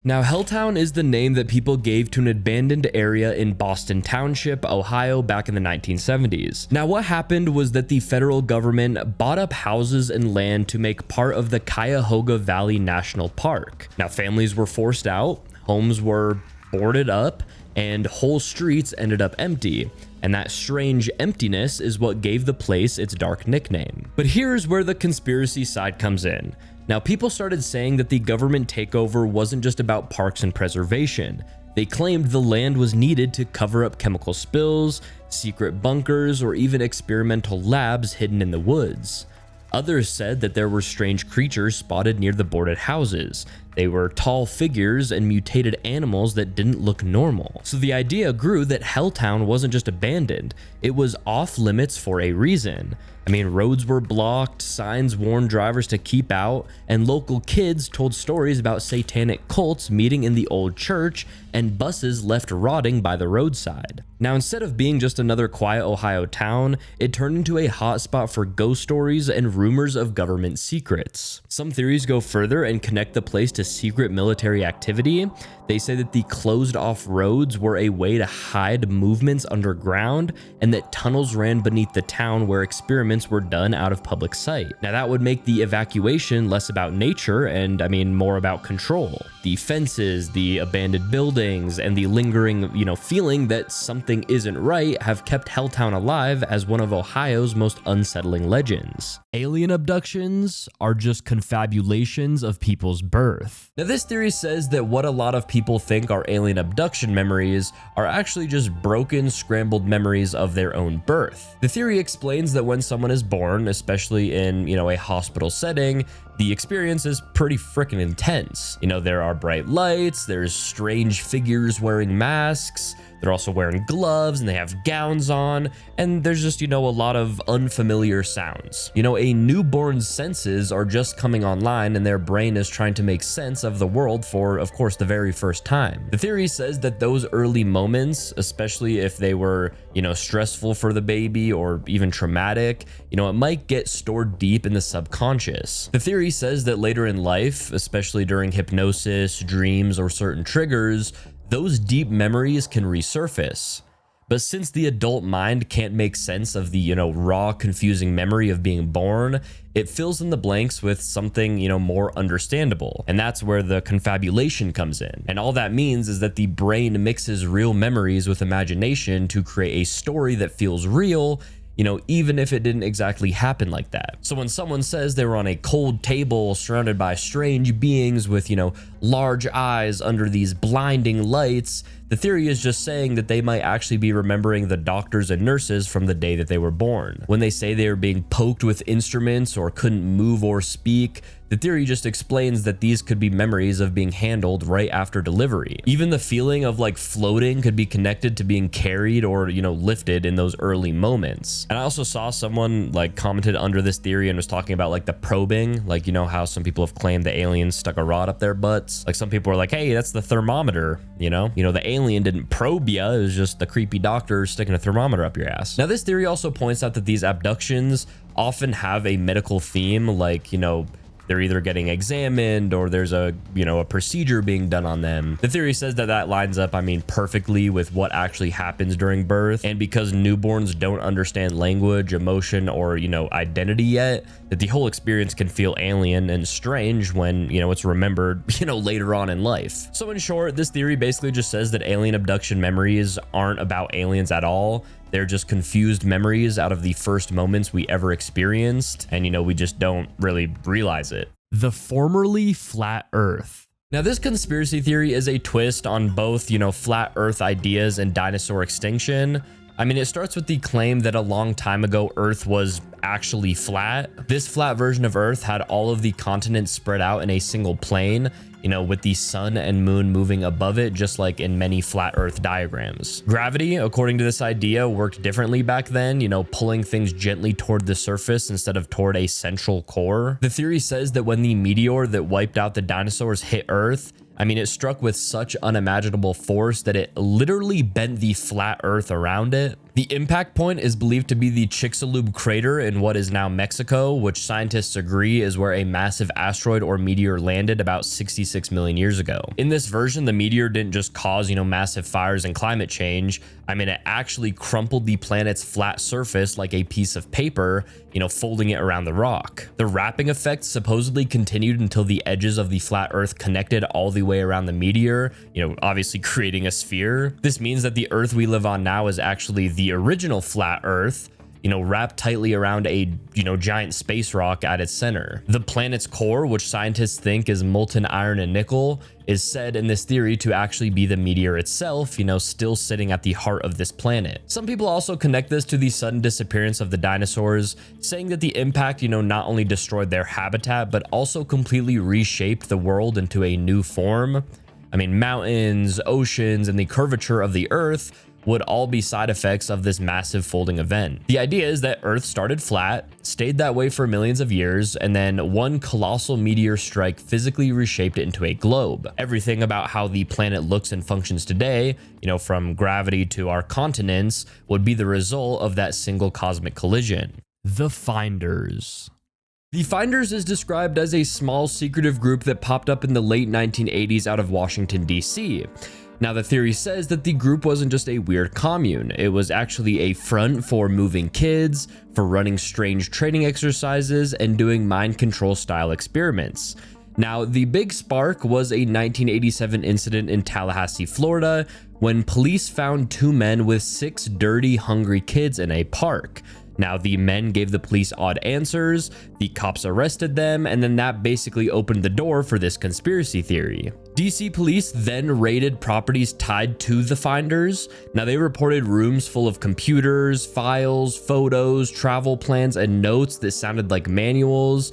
Now, Helltown is the name that people gave to an abandoned area in Boston Township, Ohio, back in the 1970s. Now, what happened was that the federal government bought up houses and land to make part of the Cuyahoga Valley National Park. Now, families were forced out, homes were boarded up, and whole streets ended up empty. And that strange emptiness is what gave the place its dark nickname. But here's where the conspiracy side comes in. Now, people started saying that the government takeover wasn't just about parks and preservation. They claimed the land was needed to cover up chemical spills, secret bunkers, or even experimental labs hidden in the woods. Others said that there were strange creatures spotted near the boarded houses. They were tall figures and mutated animals that didn't look normal. So the idea grew that Helltown wasn't just abandoned, it was off limits for a reason. I mean, roads were blocked, signs warned drivers to keep out, and local kids told stories about satanic cults meeting in the old church and buses left rotting by the roadside. Now, instead of being just another quiet Ohio town, it turned into a hotspot for ghost stories and rumors of government secrets. Some theories go further and connect the place to secret military activity. They say that the closed off roads were a way to hide movements underground, and that tunnels ran beneath the town where experiments were done out of public sight. Now, that would make the evacuation less about nature and, more about control. The fences, the abandoned buildings, and the lingering, feeling that something isn't right have kept Helltown alive as one of Ohio's most unsettling legends. Alien abductions are just confabulations of people's birth. Now, this theory says that what a lot of people think are alien abduction memories are actually just broken, scrambled memories of their own birth. The theory explains that when someone is born, especially in, a hospital setting, the experience is pretty freaking intense. There are bright lights, there's strange figures wearing masks, they're also wearing gloves and they have gowns on, and there's just, a lot of unfamiliar sounds. A newborn's senses are just coming online and their brain is trying to make sense of the world for, of course, the very first time. The theory says that those early moments, especially if they were, stressful for the baby or even traumatic, it might get stored deep in the subconscious. The theory says that later in life, especially during hypnosis, dreams, or certain triggers, those deep memories can resurface. But since the adult mind can't make sense of the, raw, confusing memory of being born, it fills in the blanks with something, more understandable. And that's where the confabulation comes in. And all that means is that the brain mixes real memories with imagination to create a story that feels real, even if it didn't exactly happen like that. So when someone says they were on a cold table surrounded by strange beings with, large eyes under these blinding lights, the theory is just saying that they might actually be remembering the doctors and nurses from the day that they were born. When they say they were being poked with instruments or couldn't move or speak, the theory just explains that these could be memories of being handled right after delivery. Even the feeling of like floating could be connected to being carried or, lifted in those early moments. And I also saw someone like commented under this theory and was talking about like the probing, like, how some people have claimed the aliens stuck a rod up their butts. Like some people are like, hey, that's the thermometer, the alien didn't probe you, it was just the creepy doctor sticking a thermometer up your ass. Now, this theory also points out that these abductions often have a medical theme, like, they're either getting examined or there's a procedure being done on them. The theory says that lines up, perfectly with what actually happens during birth. And because newborns don't understand language, emotion, or, identity yet, that the whole experience can feel alien and strange when, it's remembered, later on in life. So in short, this theory basically just says that alien abduction memories aren't about aliens at all. They're just confused memories out of the first moments we ever experienced. And, we just don't really realize it. The formerly flat Earth. Now, this conspiracy theory is a twist on both, flat Earth ideas and dinosaur extinction. It starts with the claim that a long time ago Earth was actually flat. This flat version of Earth had all of the continents spread out in a single plane, with the sun and moon moving above it, just like in many flat Earth diagrams. Gravity, according to this idea, worked differently back then, pulling things gently toward the surface instead of toward a central core. The theory says that when the meteor that wiped out the dinosaurs hit Earth, it struck with such unimaginable force that it literally bent the flat Earth around it. The impact point is believed to be the Chicxulub crater in what is now Mexico, which scientists agree is where a massive asteroid or meteor landed about 66 million years ago. In this version, the meteor didn't just cause, massive fires and climate change. It actually crumpled the planet's flat surface like a piece of paper, folding it around the rock. The wrapping effect supposedly continued until the edges of the flat Earth connected all the way around the meteor, obviously creating a sphere. This means that the Earth we live on now is actually the original flat Earth, wrapped tightly around a, giant space rock at its center. The planet's core, which scientists think is molten iron and nickel, is said in this theory to actually be the meteor itself, still sitting at the heart of this planet. Some people also connect this to the sudden disappearance of the dinosaurs, saying that the impact, not only destroyed their habitat, but also completely reshaped the world into a new form. Mountains, oceans, and the curvature of the Earth would all be side effects of this massive folding event. The idea is that Earth started flat, stayed that way for millions of years, and then one colossal meteor strike physically reshaped it into a globe. Everything about how the planet looks and functions today, from gravity to our continents, would be the result of that single cosmic collision. The Finders. The Finders is described as a small secretive group that popped up in the late 1980s out of Washington, D.C. Now, the theory says that the group wasn't just a weird commune. It was actually a front for moving kids, for running strange training exercises, and doing mind control style experiments. Now, the big spark was a 1987 incident in Tallahassee, Florida, when police found two men with 6 dirty, hungry kids in a park. Now, the men gave the police odd answers, the cops arrested them, and then that basically opened the door for this conspiracy theory. DC police then raided properties tied to the Finders. Now, they reported rooms full of computers, files, photos, travel plans, and notes that sounded like manuals.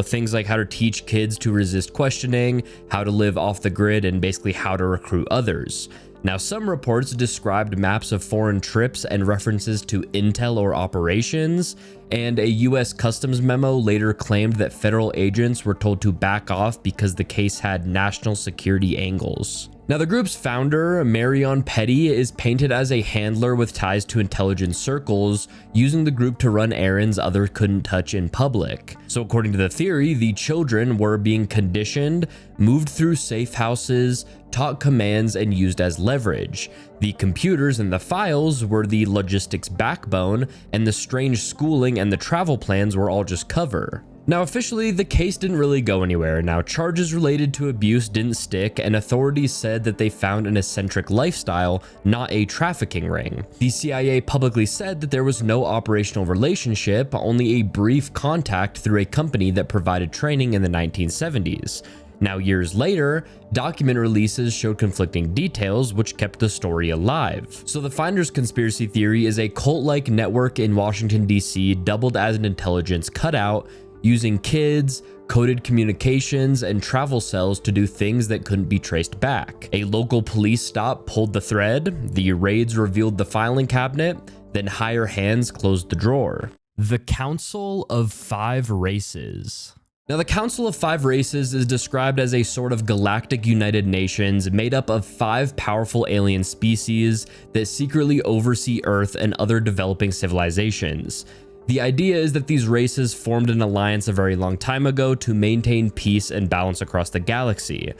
Things like how to teach kids to resist questioning, how to live off the grid, and basically how to recruit others. Now, some reports described maps of foreign trips and references to intel or operations, and a US Customs memo later claimed that federal agents were told to back off because the case had national security angles. Now, the group's founder, Marion Petty, is painted as a handler with ties to intelligence circles, using the group to run errands others couldn't touch in public. So according to the theory, the children were being conditioned, moved through safe houses, taught commands, and used as leverage. The computers and the files were the logistics backbone, and the strange schooling and the travel plans were all just cover. Now, officially, the case didn't really go anywhere. Now, charges related to abuse didn't stick, and authorities said that they found an eccentric lifestyle, not a trafficking ring. The CIA publicly said that there was no operational relationship, only a brief contact through a company that provided training in the 1970s. Now, years later, document releases showed conflicting details, which kept the story alive. So the Finders conspiracy theory is a cult-like network in Washington, D.C., doubled as an intelligence cutout, using kids, coded communications, and travel cells to do things that couldn't be traced back. A local police stop pulled the thread, the raids revealed the filing cabinet, then higher hands closed the drawer. The Council of Five Races. Now, the Council of Five Races is described as a sort of galactic United Nations made up of 5 powerful alien species that secretly oversee Earth and other developing civilizations. The idea is that these races formed an alliance a very long time ago to maintain peace and balance across the galaxy.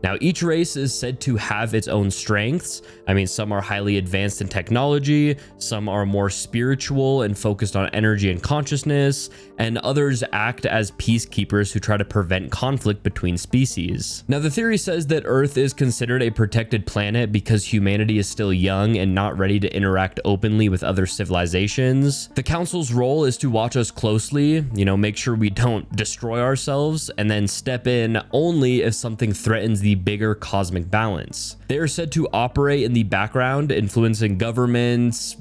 Now, each race is said to have its own strengths. I mean, some are highly advanced in technology, some are more spiritual and focused on energy and consciousness, and others act as peacekeepers who try to prevent conflict between species. Now, the theory says that Earth is considered a protected planet because humanity is still young and not ready to interact openly with other civilizations. The Council's role is to watch us closely, make sure we don't destroy ourselves, and then step in only if something threatens the bigger cosmic balance. They are said to operate in the background, influencing governments,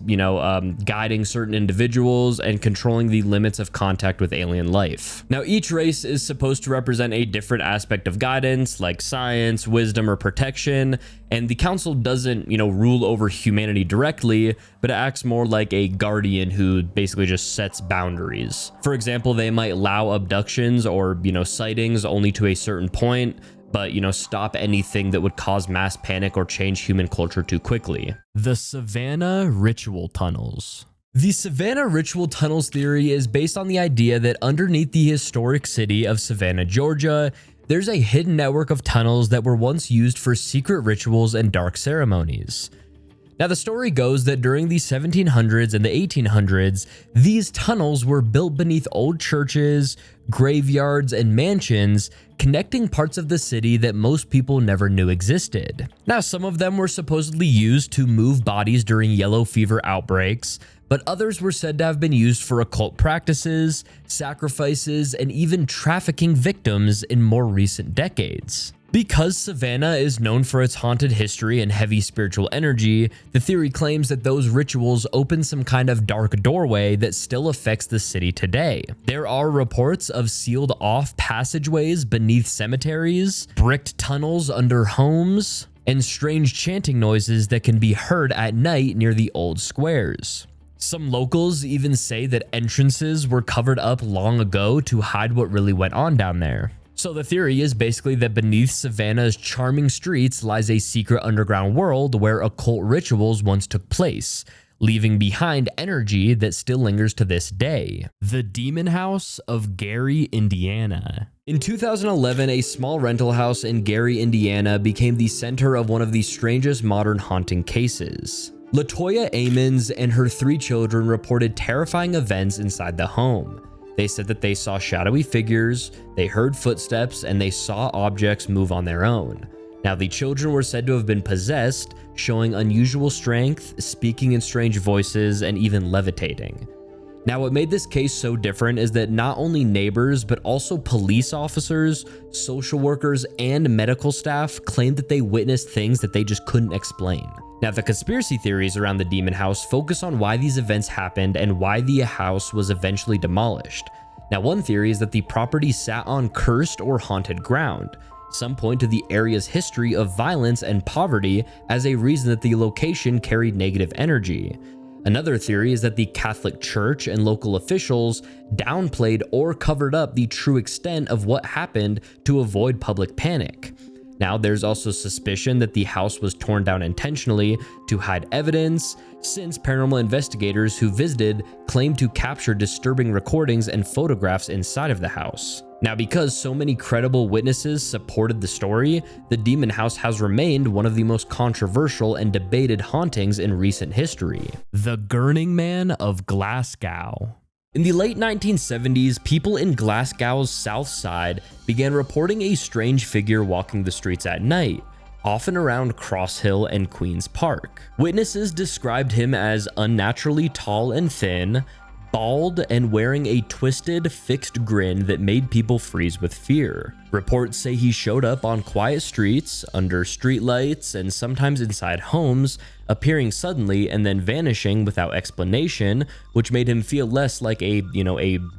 guiding certain individuals, and controlling the limits of contact with alien life. Now, each race is supposed to represent a different aspect of guidance, like science, wisdom, or protection, and the council doesn't, rule over humanity directly, but it acts more like a guardian who basically just sets boundaries. For example, they might allow abductions or, sightings only to a certain point, but, stop anything that would cause mass panic or change human culture too quickly. The Savannah Ritual Tunnels. The Savannah Ritual Tunnels theory is based on the idea that underneath the historic city of Savannah, Georgia, there's a hidden network of tunnels that were once used for secret rituals and dark ceremonies. Now, the story goes that during the 1700s and the 1800s, these tunnels were built beneath old churches, graveyards, and mansions, connecting parts of the city that most people never knew existed. Now, some of them were supposedly used to move bodies during yellow fever outbreaks, but others were said to have been used for occult practices, sacrifices, and even trafficking victims in more recent decades. Because Savannah is known for its haunted history and heavy spiritual energy, the theory claims that those rituals open some kind of dark doorway that still affects the city today. There are reports of sealed off passageways beneath cemeteries, bricked tunnels under homes, and strange chanting noises that can be heard at night near the old squares. Some locals even say that entrances were covered up long ago to hide what really went on down there. So the theory is basically that beneath Savannah's charming streets lies a secret underground world where occult rituals once took place, leaving behind energy that still lingers to this day. The Demon House of Gary, Indiana. In 2011, a small rental house in Gary, Indiana became the center of one of the strangest modern haunting cases. LaToya Amons and her 3 children reported terrifying events inside the home. They said that they saw shadowy figures, they heard footsteps, and they saw objects move on their own. Now, the children were said to have been possessed, showing unusual strength, speaking in strange voices, and even levitating. Now, what made this case so different is that not only neighbors, but also police officers, social workers, and medical staff claimed that they witnessed things that they just couldn't explain. Now, the conspiracy theories around the Demon House focus on why these events happened and why the house was eventually demolished. Now, one theory is that the property sat on cursed or haunted ground. Some point to the area's history of violence and poverty as a reason that the location carried negative energy. Another theory is that the Catholic Church and local officials downplayed or covered up the true extent of what happened to avoid public panic. Now, there's also suspicion that the house was torn down intentionally to hide evidence, since paranormal investigators who visited claimed to capture disturbing recordings and photographs inside of the house. Now, because so many credible witnesses supported the story, the demon house has remained one of the most controversial and debated hauntings in recent history. The Gurning Man of Glasgow. In the late 1970s, people in Glasgow's south side began reporting a strange figure walking the streets at night, often around Cross Hill and Queen's Park. Witnesses described him as unnaturally tall and thin, bald, and wearing a twisted, fixed grin that made people freeze with fear. Reports say he showed up on quiet streets, under streetlights, and sometimes inside homes, appearing suddenly and then vanishing without explanation, which made him feel less like a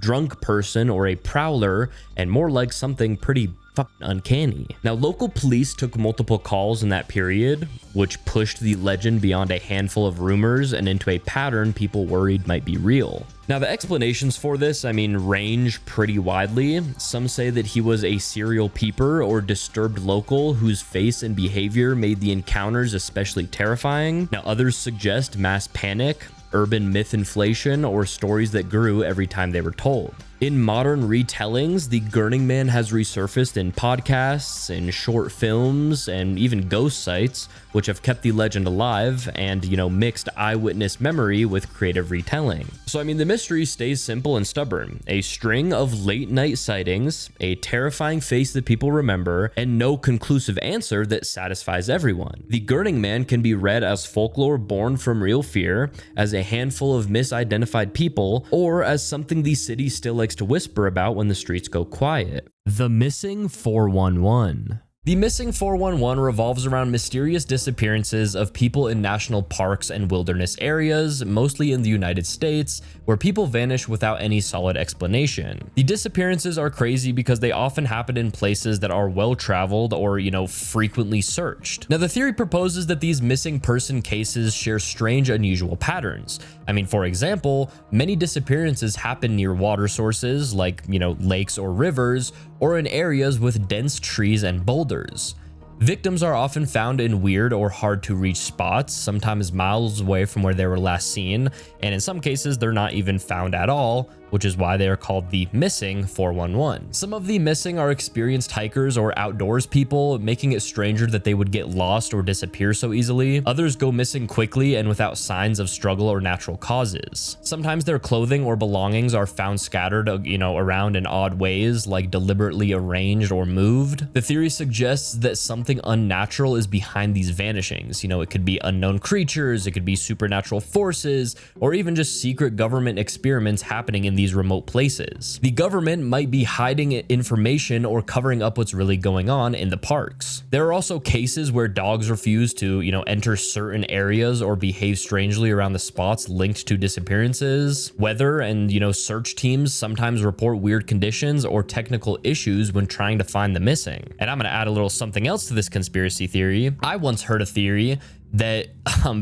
drunk person or a prowler and more like something pretty fucking uncanny. Now, local police took multiple calls in that period, which pushed the legend beyond a handful of rumors and into a pattern people worried might be real. Now, the explanations for this, range pretty widely. Some say that he was a serial peeper or disturbed local whose face and behavior made the encounters especially terrifying. Now, others suggest mass panic, urban myth inflation, or stories that grew every time they were told. In modern retellings, the Gurning Man has resurfaced in podcasts, in short films, and even ghost sites, which have kept the legend alive and, mixed eyewitness memory with creative retelling. So, the mystery stays simple and stubborn. A string of late night sightings, a terrifying face that people remember, and no conclusive answer that satisfies everyone. The Gurning Man can be read as folklore born from real fear, as a handful of misidentified people, or as something the city still likes to whisper about when the streets go quiet. The Missing 411. The Missing 411 revolves around mysterious disappearances of people in national parks and wilderness areas, mostly in the United States, where people vanish without any solid explanation. The disappearances are crazy because they often happen in places that are well traveled or, frequently searched. Now, the theory proposes that these missing person cases share strange, unusual patterns. For example, many disappearances happen near water sources like, lakes or rivers, or in areas with dense trees and boulders. Victims are often found in weird or hard to reach spots, sometimes miles away from where they were last seen, and in some cases they're not even found at all, which is why they are called the Missing 411. Some of the missing are experienced hikers or outdoors people, making it stranger that they would get lost or disappear so easily. Others go missing quickly and without signs of struggle or natural causes. Sometimes their clothing or belongings are found scattered, around in odd ways, like deliberately arranged or moved. The theory suggests that something unnatural is behind these vanishings. It could be unknown creatures, it could be supernatural forces, or even just secret government experiments happening in these remote places. The government might be hiding information or covering up what's really going on in the parks. There are also cases where dogs refuse to, enter certain areas or behave strangely around the spots linked to disappearances. Weather and, search teams sometimes report weird conditions or technical issues when trying to find the missing. And I'm going to add a little something else to this conspiracy theory. I once heard a theory that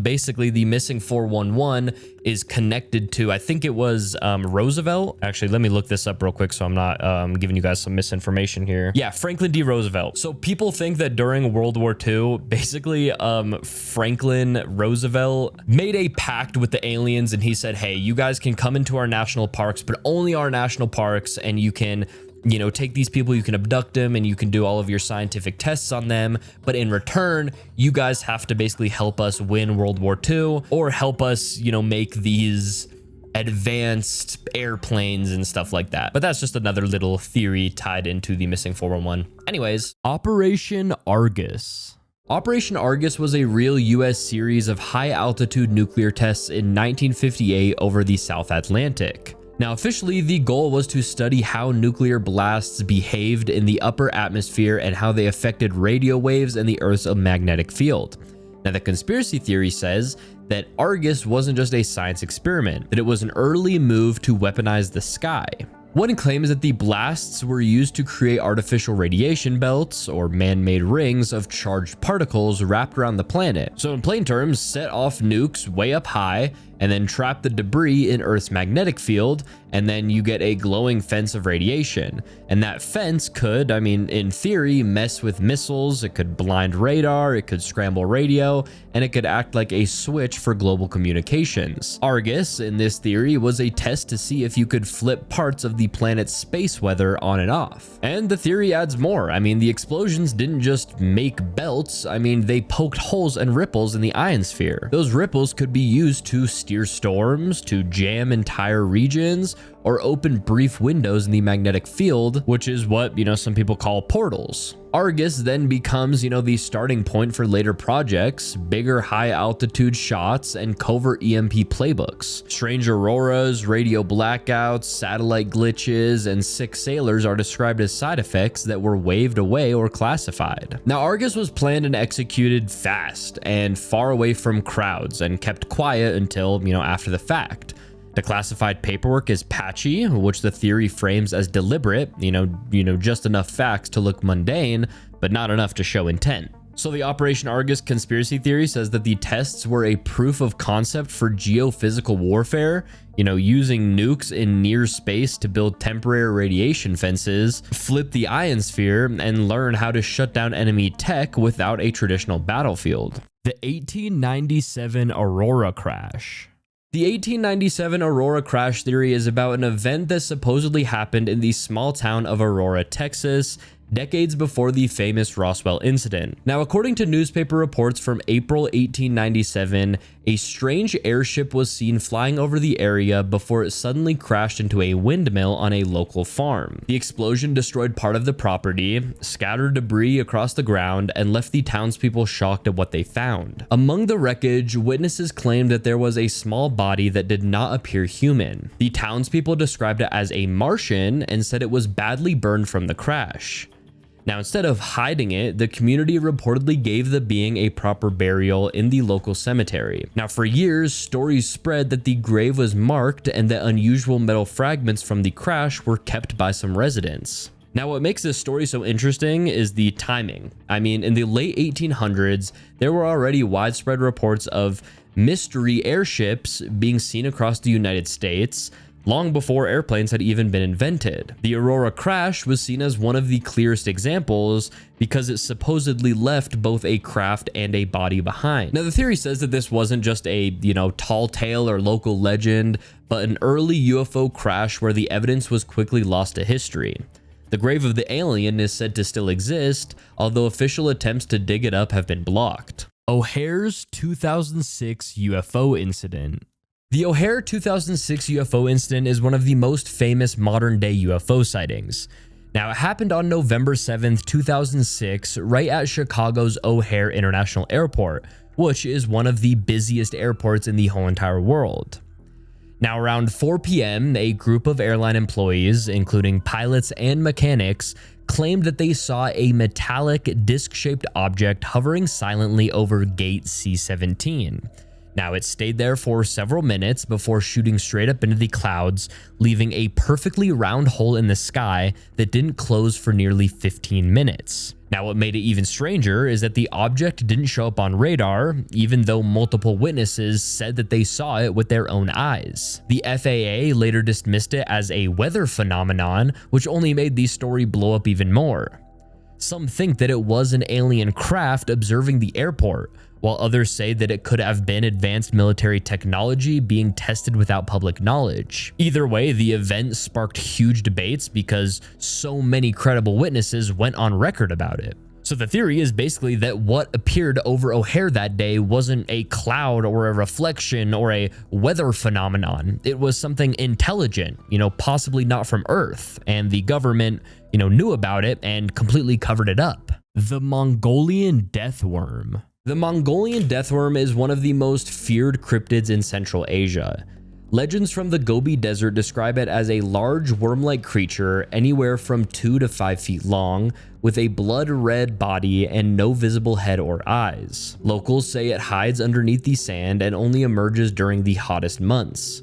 basically the Missing 411 is connected to, I think it was Roosevelt. Actually, let me look this up real quick so I'm not giving you guys some misinformation here. Yeah, Franklin D. Roosevelt. So people think that during World War II, basically Franklin Roosevelt made a pact with the aliens and he said, hey, you guys can come into our national parks, but only our national parks, and you can take these people, you can abduct them, and you can do all of your scientific tests on them. But in return, you guys have to basically help us win World War II or help us, make these advanced airplanes and stuff like that. But that's just another little theory tied into the Missing 411. Anyways, Operation Argus. Operation Argus was a real U.S. series of high-altitude nuclear tests in 1958 over the South Atlantic. Now, officially, the goal was to study how nuclear blasts behaved in the upper atmosphere and how they affected radio waves and the Earth's magnetic field. Now, the conspiracy theory says that Argus wasn't just a science experiment, that it was an early move to weaponize the sky. One claims that the blasts were used to create artificial radiation belts or man-made rings of charged particles wrapped around the planet. So in plain terms, set off nukes way up high and then trap the debris in Earth's magnetic field, and then you get a glowing fence of radiation. And that fence could, I mean, in theory, mess with missiles, it could blind radar, it could scramble radio, and it could act like a switch for global communications. Argus, in this theory, was a test to see if you could flip parts of the planet's space weather on and off. And the theory adds more. I mean, the explosions didn't just make belts, I mean, they poked holes and ripples in the ionosphere. Those ripples could be used to steer storms, to jam entire regions, or open brief windows in the magnetic field, which is what, some people call portals. Argus then becomes, the starting point for later projects, bigger high altitude shots, and covert EMP playbooks. Strange auroras, radio blackouts, satellite glitches, and sick sailors are described as side effects that were waved away or classified. Now, Argus was planned and executed fast and far away from crowds and kept quiet until, after the fact. The classified paperwork is patchy, which the theory frames as deliberate, just enough facts to look mundane, but not enough to show intent. So the Operation Argus conspiracy theory says that the tests were a proof of concept for geophysical warfare, using nukes in near space to build temporary radiation fences, flip the ionosphere, and learn how to shut down enemy tech without a traditional battlefield. The 1897 Aurora crash. The 1897 Aurora crash theory is about an event that supposedly happened in the small town of Aurora, Texas, decades before the famous Roswell incident. Now, according to newspaper reports from April 1897, a strange airship was seen flying over the area before it suddenly crashed into a windmill on a local farm. The explosion destroyed part of the property, scattered debris across the ground, and left the townspeople shocked at what they found. Among the wreckage, witnesses claimed that there was a small body that did not appear human. The townspeople described it as a Martian and said it was badly burned from the crash. Now, instead of hiding it, the community reportedly gave the being a proper burial in the local cemetery. Now, for years, stories spread that the grave was marked and that unusual metal fragments from the crash were kept by some residents. Now, what makes this story so interesting is the timing. I mean, in the late 1800s, there were already widespread reports of mystery airships being seen across the United States, long before airplanes had even been invented. The Aurora crash was seen as one of the clearest examples because it supposedly left both a craft and a body behind. Now, the theory says that this wasn't just a, tall tale or local legend, but an early UFO crash where the evidence was quickly lost to history. The grave of the alien is said to still exist, although official attempts to dig it up have been blocked. O'Hare's 2006 UFO incident. The O'Hare 2006 UFO incident is one of the most famous modern-day UFO sightings. Now, it happened on November 7th, 2006, right at Chicago's O'Hare International Airport, which is one of the busiest airports in the whole entire world. Now, around 4 p.m., a group of airline employees, including pilots and mechanics, claimed that they saw a metallic disc-shaped object hovering silently over gate C-17. Now, it stayed there for several minutes before shooting straight up into the clouds, leaving a perfectly round hole in the sky that didn't close for nearly 15 minutes. Now, what made it even stranger is that the object didn't show up on radar, even though multiple witnesses said that they saw it with their own eyes. The FAA later dismissed it as a weather phenomenon, which only made the story blow up even more. Some think that it was an alien craft observing the airport, while others say that it could have been advanced military technology being tested without public knowledge. Either way, the event sparked huge debates because so many credible witnesses went on record about it. So the theory is basically that what appeared over O'Hare that day wasn't a cloud or a reflection or a weather phenomenon. It was something intelligent, possibly not from Earth, and the government, knew about it and completely covered it up. The Mongolian death worm. The Mongolian death worm is one of the most feared cryptids in Central Asia. Legends from the Gobi Desert describe it as a large worm-like creature anywhere from 2 to 5 feet long, with a blood-red body and no visible head or eyes. Locals say it hides underneath the sand and only emerges during the hottest months.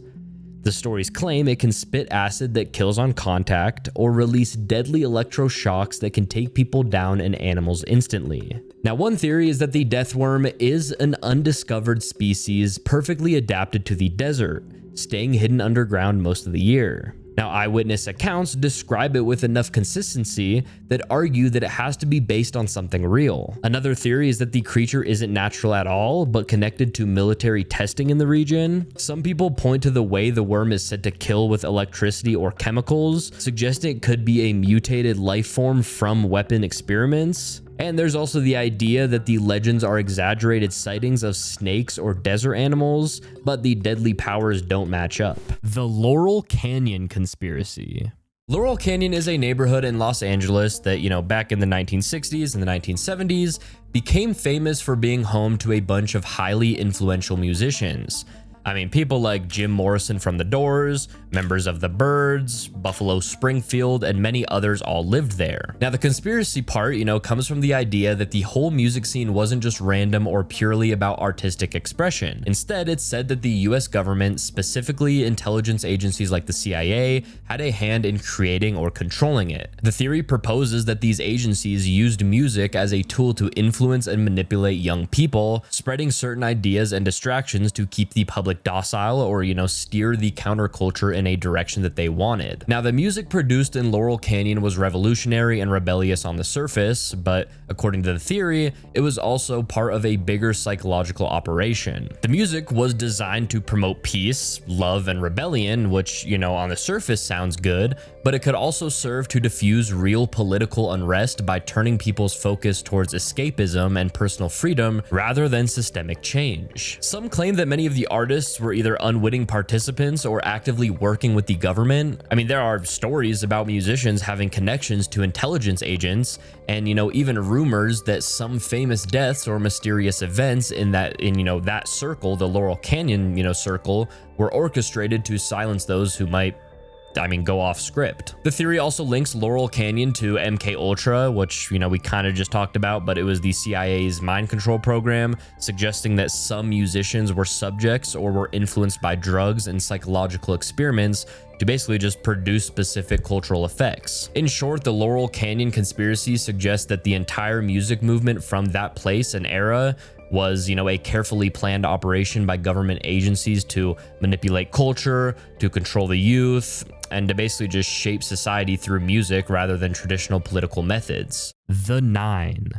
The stories claim it can spit acid that kills on contact or release deadly electroshocks that can take people down and animals instantly. Now, one theory is that the death worm is an undiscovered species perfectly adapted to the desert, staying hidden underground most of the year. Now, eyewitness accounts describe it with enough consistency that argue that it has to be based on something real. Another theory is that the creature isn't natural at all, but connected to military testing in the region. Some people point to the way the worm is said to kill with electricity or chemicals, suggesting it could be a mutated life form from weapon experiments. And there's also the idea that the legends are exaggerated sightings of snakes or desert animals, but the deadly powers don't match up. The Laurel Canyon conspiracy. Laurel Canyon is a neighborhood in Los Angeles that, back in the 1960s and the 1970s, became famous for being home to a bunch of highly influential musicians. I mean, people like Jim Morrison from The Doors, members of the Byrds, Buffalo Springfield, and many others all lived there. Now, the conspiracy part, comes from the idea that the whole music scene wasn't just random or purely about artistic expression. Instead, it's said that the US government, specifically intelligence agencies like the CIA, had a hand in creating or controlling it. The theory proposes that these agencies used music as a tool to influence and manipulate young people, spreading certain ideas and distractions to keep the public docile or, steer the counterculture in a direction that they wanted. Now, the music produced in Laurel Canyon was revolutionary and rebellious on the surface, but according to the theory, it was also part of a bigger psychological operation. The music was designed to promote peace, love, and rebellion, which, on the surface sounds good, but it could also serve to diffuse real political unrest by turning people's focus towards escapism and personal freedom rather than systemic change. Some claim that many of the artists were either unwitting participants or actively working with the government. I mean, there are stories about musicians having connections to intelligence agents and, even rumors that some famous deaths or mysterious events in that circle, the Laurel Canyon, circle, were orchestrated to silence those who might go off script. The theory also links Laurel Canyon to MK Ultra, which, we kind of just talked about, but it was the CIA's mind control program, suggesting that some musicians were subjects or were influenced by drugs and psychological experiments to basically just produce specific cultural effects. In short, the Laurel Canyon conspiracy suggests that the entire music movement from that place and era was, a carefully planned operation by government agencies to manipulate culture, to control the youth, and to basically just shape society through music rather than traditional political methods. The Nine.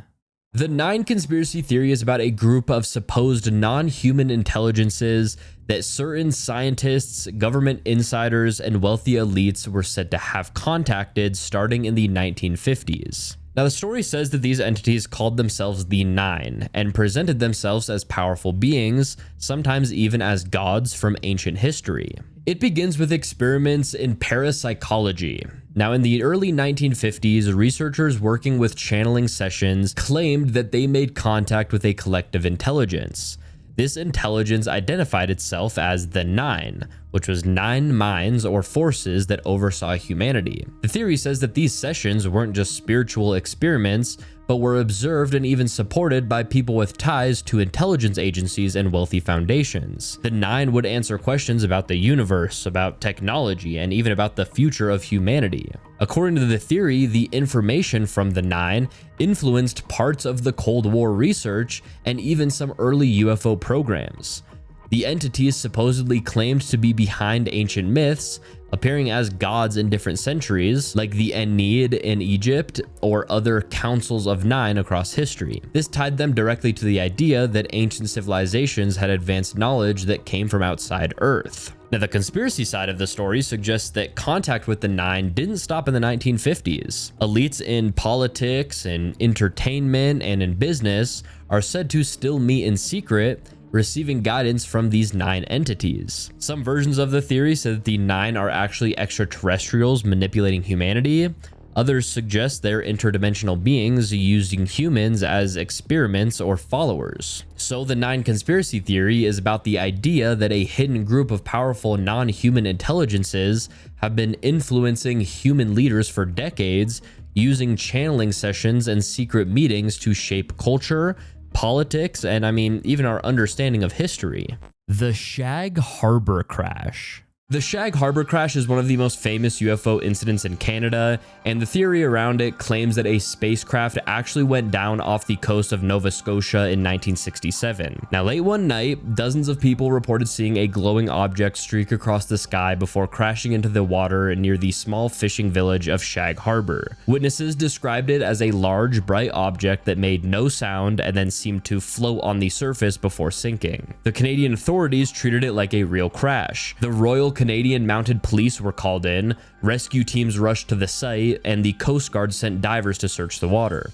The Nine conspiracy theory is about a group of supposed non-human intelligences that certain scientists, government insiders, and wealthy elites were said to have contacted starting in the 1950s. Now, the story says that these entities called themselves the Nine and presented themselves as powerful beings, sometimes even as gods from ancient history. It begins with experiments in parapsychology. Now, in the early 1950s, researchers working with channeling sessions claimed that they made contact with a collective intelligence. This intelligence identified itself as the Nine, which was 9 minds or forces that oversaw humanity. The theory says that these sessions weren't just spiritual experiments, but were observed and even supported by people with ties to intelligence agencies and wealthy foundations. The Nine would answer questions about the universe, about technology, and even about the future of humanity. According to the theory, the information from the Nine influenced parts of the Cold War research and even some early UFO programs. The entities supposedly claimed to be behind ancient myths, appearing as gods in different centuries, like the Ennead in Egypt or other councils of 9 across history. This tied them directly to the idea that ancient civilizations had advanced knowledge that came from outside Earth. Now, the conspiracy side of the story suggests that contact with the Nine didn't stop in the 1950s. Elites in politics, in entertainment, and in business are said to still meet in secret, receiving guidance from these 9 entities. Some versions of the theory say that the 9 are actually extraterrestrials manipulating humanity. Others suggest they're interdimensional beings using humans as experiments or followers. So the 9 conspiracy theory is about the idea that a hidden group of powerful non-human intelligences have been influencing human leaders for decades, using channeling sessions and secret meetings to shape culture, politics, and even our understanding of history. The Shag Harbor crash. The Shag Harbor crash is one of the most famous UFO incidents in Canada, and the theory around it claims that a spacecraft actually went down off the coast of Nova Scotia in 1967. Now, late one night, dozens of people reported seeing a glowing object streak across the sky before crashing into the water near the small fishing village of Shag Harbor. Witnesses described it as a large, bright object that made no sound and then seemed to float on the surface before sinking. The Canadian authorities treated it like a real crash. The Royal Canadian Mounted Police were called in, rescue teams rushed to the site, and the Coast Guard sent divers to search the water.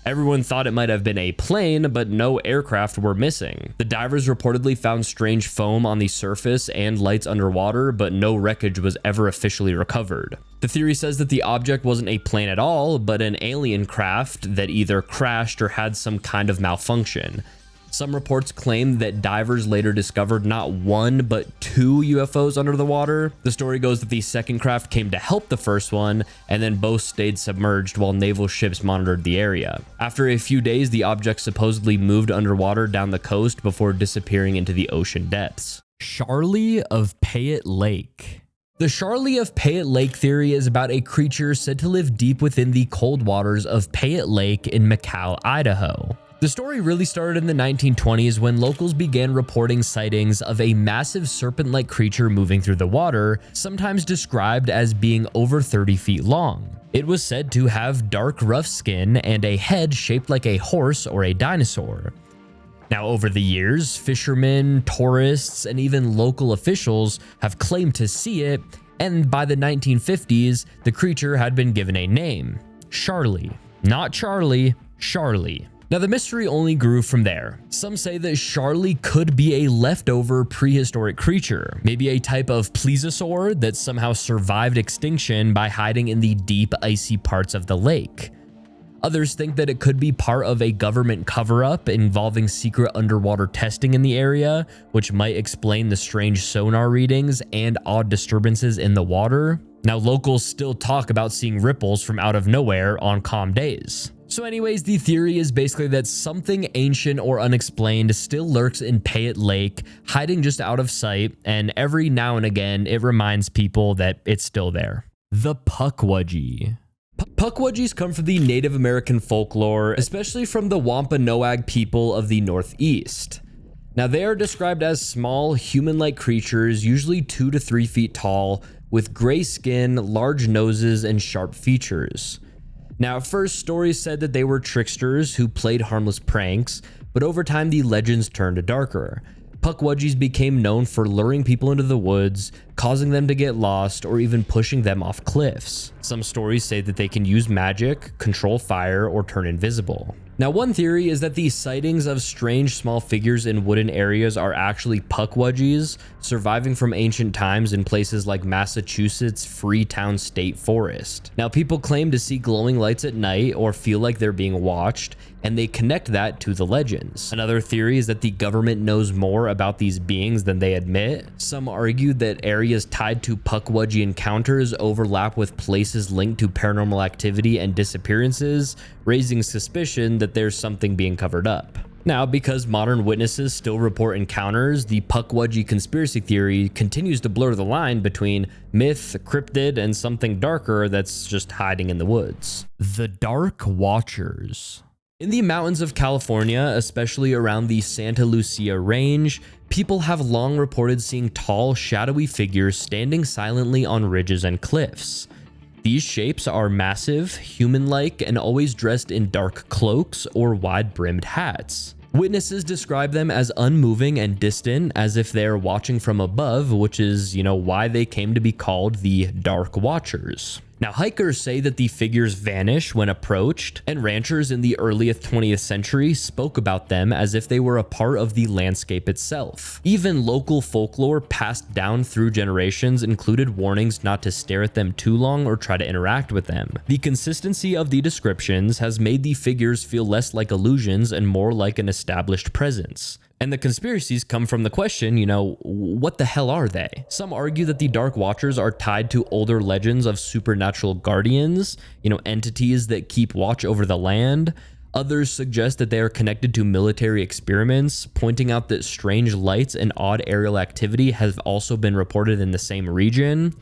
Everyone thought it might have been a plane, but no aircraft were missing. The divers reportedly found strange foam on the surface and lights underwater, but no wreckage was ever officially recovered. The theory says that the object wasn't a plane at all, but an alien craft that either crashed or had some kind of malfunction. Some reports claim that divers later discovered not one, but two UFOs under the water. The story goes that the second craft came to help the first one, and then both stayed submerged while naval ships monitored the area. After a few days, the object supposedly moved underwater down the coast before disappearing into the ocean depths. Charlie of Payette Lake. The Charlie of Payette Lake theory is about a creature said to live deep within the cold waters of Payette Lake in McCall, Idaho. The story really started in the 1920s when locals began reporting sightings of a massive serpent-like creature moving through the water, sometimes described as being over 30 feet long. It was said to have dark, rough skin and a head shaped like a horse or a dinosaur. Now, over the years, fishermen, tourists, and even local officials have claimed to see it, and by the 1950s, the creature had been given a name: Charlie. Not Charlie, Charlie. Now, the mystery only grew from there. Some say that Charlie could be a leftover prehistoric creature, maybe a type of plesiosaur that somehow survived extinction by hiding in the deep, icy parts of the lake. Others think that it could be part of a government cover-up involving secret underwater testing in the area, which might explain the strange sonar readings and odd disturbances in the water. Now, locals still talk about seeing ripples from out of nowhere on calm days. So anyways, the theory is basically that something ancient or unexplained still lurks in Payette Lake, hiding just out of sight, and every now and again, it reminds people that it's still there. The Pukwudgie. Pukwudgies come from the Native American folklore, especially from the Wampanoag people of the Northeast. Now, they are described as small, human-like creatures, usually 2 to 3 feet tall, with gray skin, large noses, and sharp features. Now, at first, stories said that they were tricksters who played harmless pranks, but over time the legends turned darker. Pukwudgies became known for luring people into the woods, causing them to get lost, or even pushing them off cliffs. Some stories say that they can use magic, control fire, or turn invisible. Now, one theory is that the sightings of strange small figures in wooded areas are actually Pukwudgies, surviving from ancient times in places like Massachusetts' Freetown State Forest. Now, people claim to see glowing lights at night or feel like they're being watched, and they connect that to the legends. Another theory is that the government knows more about these beings than they admit. Some argue that areas tied to Pukwudgie encounters overlap with places linked to paranormal activity and disappearances, raising suspicion that there's something being covered up. Now, because modern witnesses still report encounters, the Pukwudgie conspiracy theory continues to blur the line between myth, cryptid, and something darker that's just hiding in the woods. The Dark Watchers. In the mountains of California, especially around the Santa Lucia Range, people have long reported seeing tall, shadowy figures standing silently on ridges and cliffs. These shapes are massive, human-like, and always dressed in dark cloaks or wide-brimmed hats. Witnesses describe them as unmoving and distant, as if they're watching from above, which is, why they came to be called the Dark Watchers. Now, hikers say that the figures vanish when approached, and ranchers in the early 20th century spoke about them as if they were a part of the landscape itself. Even local folklore passed down through generations included warnings not to stare at them too long or try to interact with them. The consistency of the descriptions has made the figures feel less like illusions and more like an established presence. And the conspiracies come from the question, what the hell are they? Some argue that the Dark Watchers are tied to older legends of supernatural guardians, entities that keep watch over the land. Others suggest that they are connected to military experiments, pointing out that strange lights and odd aerial activity have also been reported in the same region.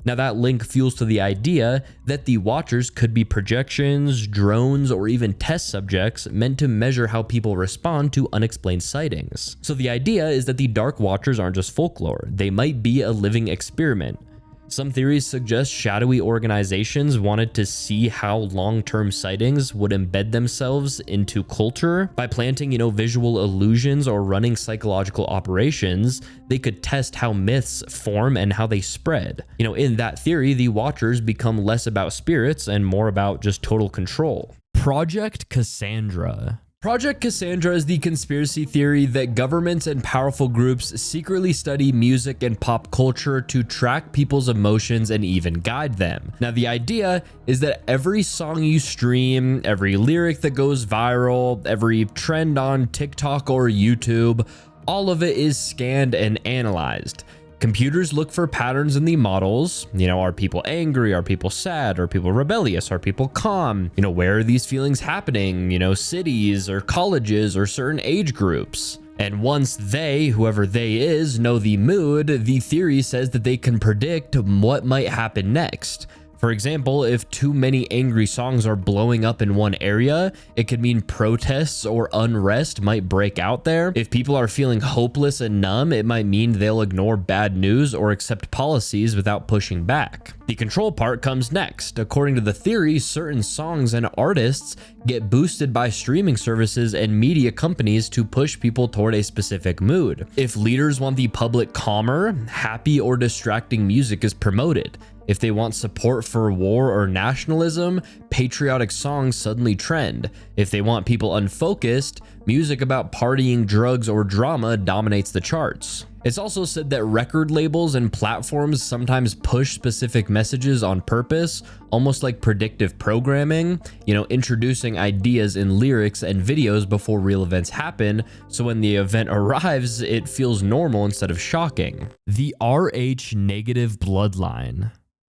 Now, that link fuels to the idea that the Watchers could be projections, drones, or even test subjects meant to measure how people respond to unexplained sightings. So the idea is that the Dark Watchers aren't just folklore, they might be a living experiment. Some theories suggest shadowy organizations wanted to see how long-term sightings would embed themselves into culture. By planting, visual illusions or running psychological operations, they could test how myths form and how they spread. In that theory, the Watchers become less about spirits and more about just total control. Project Cassandra. Project Cassandra is the conspiracy theory that governments and powerful groups secretly study music and pop culture to track people's emotions and even guide them. Now, the idea is that every song you stream, every lyric that goes viral, every trend on TikTok or YouTube, all of it is scanned and analyzed. Computers look for patterns in the models. Are people angry? Are people sad? Are people rebellious? Are people calm? Where are these feelings happening? Cities or colleges or certain age groups. And once they, whoever they is, know the mood, the theory says that they can predict what might happen next. For example, if too many angry songs are blowing up in one area, it could mean protests or unrest might break out there. If people are feeling hopeless and numb, it might mean they'll ignore bad news or accept policies without pushing back. The control part comes next. According to the theory, certain songs and artists get boosted by streaming services and media companies to push people toward a specific mood. If leaders want the public calmer, happy or distracting music is promoted. If they want support for war or nationalism, patriotic songs suddenly trend. If they want people unfocused, music about partying, drugs, or drama dominates the charts. It's also said that record labels and platforms sometimes push specific messages on purpose, almost like predictive programming, introducing ideas in lyrics and videos before real events happen, so when the event arrives, it feels normal instead of shocking. The Rh negative bloodline.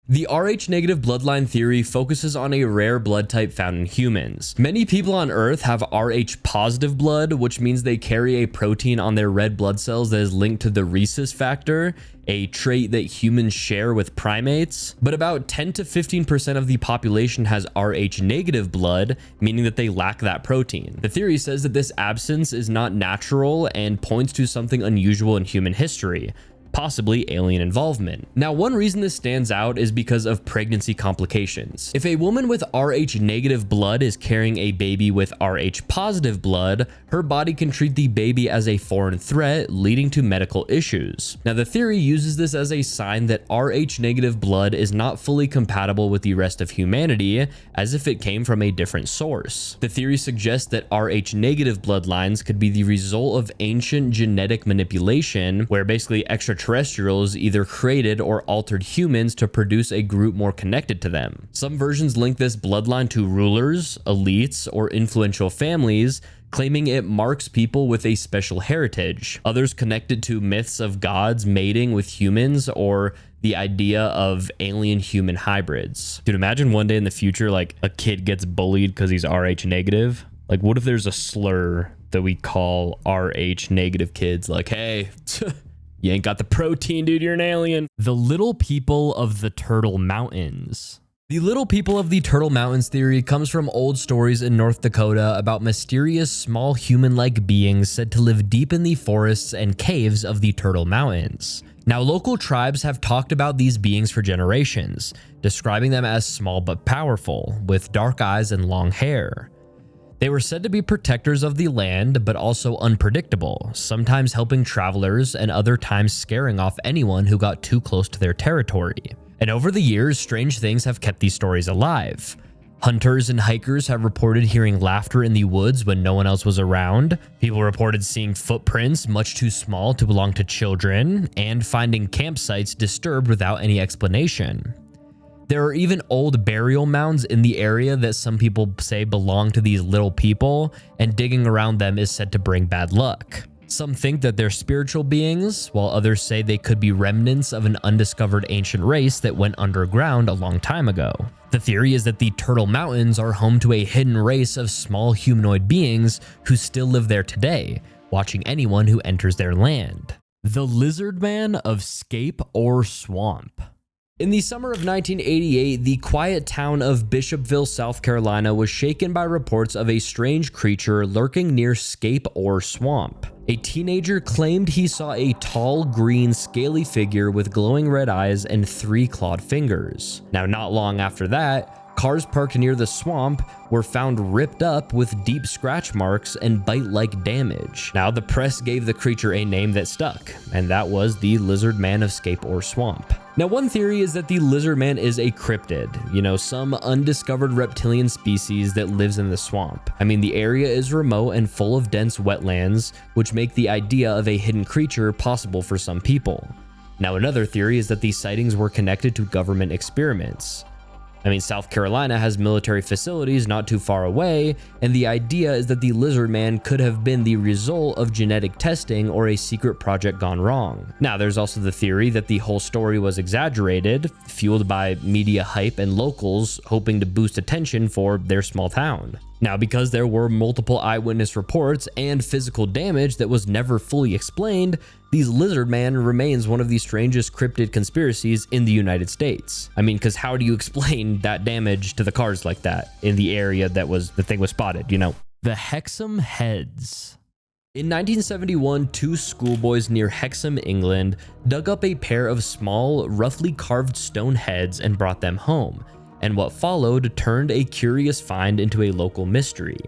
The Rh negative bloodline theory focuses on a rare blood type found in humans. Many people on Earth have Rh positive blood, which means they carry a protein on their red blood cells that is linked to the rhesus factor, a trait that humans share with primates. But about 10 to 15% of the population has Rh negative blood, meaning that they lack that protein. The theory says that this absence is not natural and points to something unusual in human history, possibly alien involvement. Now, one reason this stands out is because of pregnancy complications. If a woman with Rh negative blood is carrying a baby with Rh positive blood, her body can treat the baby as a foreign threat, leading to medical issues. Now, the theory uses this as a sign that Rh negative blood is not fully compatible with the rest of humanity, as if it came from a different source. The theory suggests that Rh negative bloodlines could be the result of ancient genetic manipulation, where basically extraterrestrials either created or altered humans to produce a group more connected to them. Some versions link this bloodline to rulers, elites, or influential families, claiming it marks people with a special heritage. Others connect it to myths of gods mating with humans or the idea of alien human hybrids. Dude, imagine one day in the future, like a kid gets bullied because he's Rh negative. Like, what if there's a slur that we call Rh negative kids? Like, hey, you ain't got the protein, dude, you're an alien. The Little People of the Turtle Mountains. The Little People of the Turtle Mountains theory comes from old stories in North Dakota about mysterious small human-like beings said to live deep in the forests and caves of the Turtle Mountains. Now, local tribes have talked about these beings for generations, describing them as small but powerful, with dark eyes and long hair. They were said to be protectors of the land, but also unpredictable, sometimes helping travelers and other times scaring off anyone who got too close to their territory. And over the years, strange things have kept these stories alive. Hunters and hikers have reported hearing laughter in the woods when no one else was around. People reported seeing footprints much too small to belong to children, and finding campsites disturbed without any explanation. There are even old burial mounds in the area that some people say belong to these little people, and digging around them is said to bring bad luck. Some think that they're spiritual beings, while others say they could be remnants of an undiscovered ancient race that went underground a long time ago. The theory is that the Turtle Mountains are home to a hidden race of small humanoid beings who still live there today, watching anyone who enters their land. The Lizard Man of Scape or Swamp. In the summer of 1988, the quiet town of Bishopville, South Carolina was shaken by reports of a strange creature lurking near Scape or Swamp. A teenager claimed he saw a tall, green, scaly figure with glowing red eyes and 3 clawed fingers. Now, not long after that, cars parked near the swamp were found ripped up with deep scratch marks and bite-like damage. Now, the press gave the creature a name that stuck, and that was the Lizard Man of Scape or Swamp. Now, one theory is that the Lizard Man is a cryptid, some undiscovered reptilian species that lives in the swamp. I mean, the area is remote and full of dense wetlands, which make the idea of a hidden creature possible for some people. Now, another theory is that these sightings were connected to government experiments. I mean, South Carolina has military facilities not too far away, and the idea is that the Lizard Man could have been the result of genetic testing or a secret project gone wrong. Now, there's also the theory that the whole story was exaggerated, fueled by media hype and locals hoping to boost attention for their small town. Now, because there were multiple eyewitness reports and physical damage that was never fully explained, the Lizard Man remains one of the strangest cryptid conspiracies in the United States. I mean, because how do you explain that damage to the cars like that in the area that the thing was spotted, The Hexham Heads. In 1971, 2 schoolboys near Hexham, England, dug up a pair of small, roughly carved stone heads and brought them home, and what followed turned a curious find into a local mystery.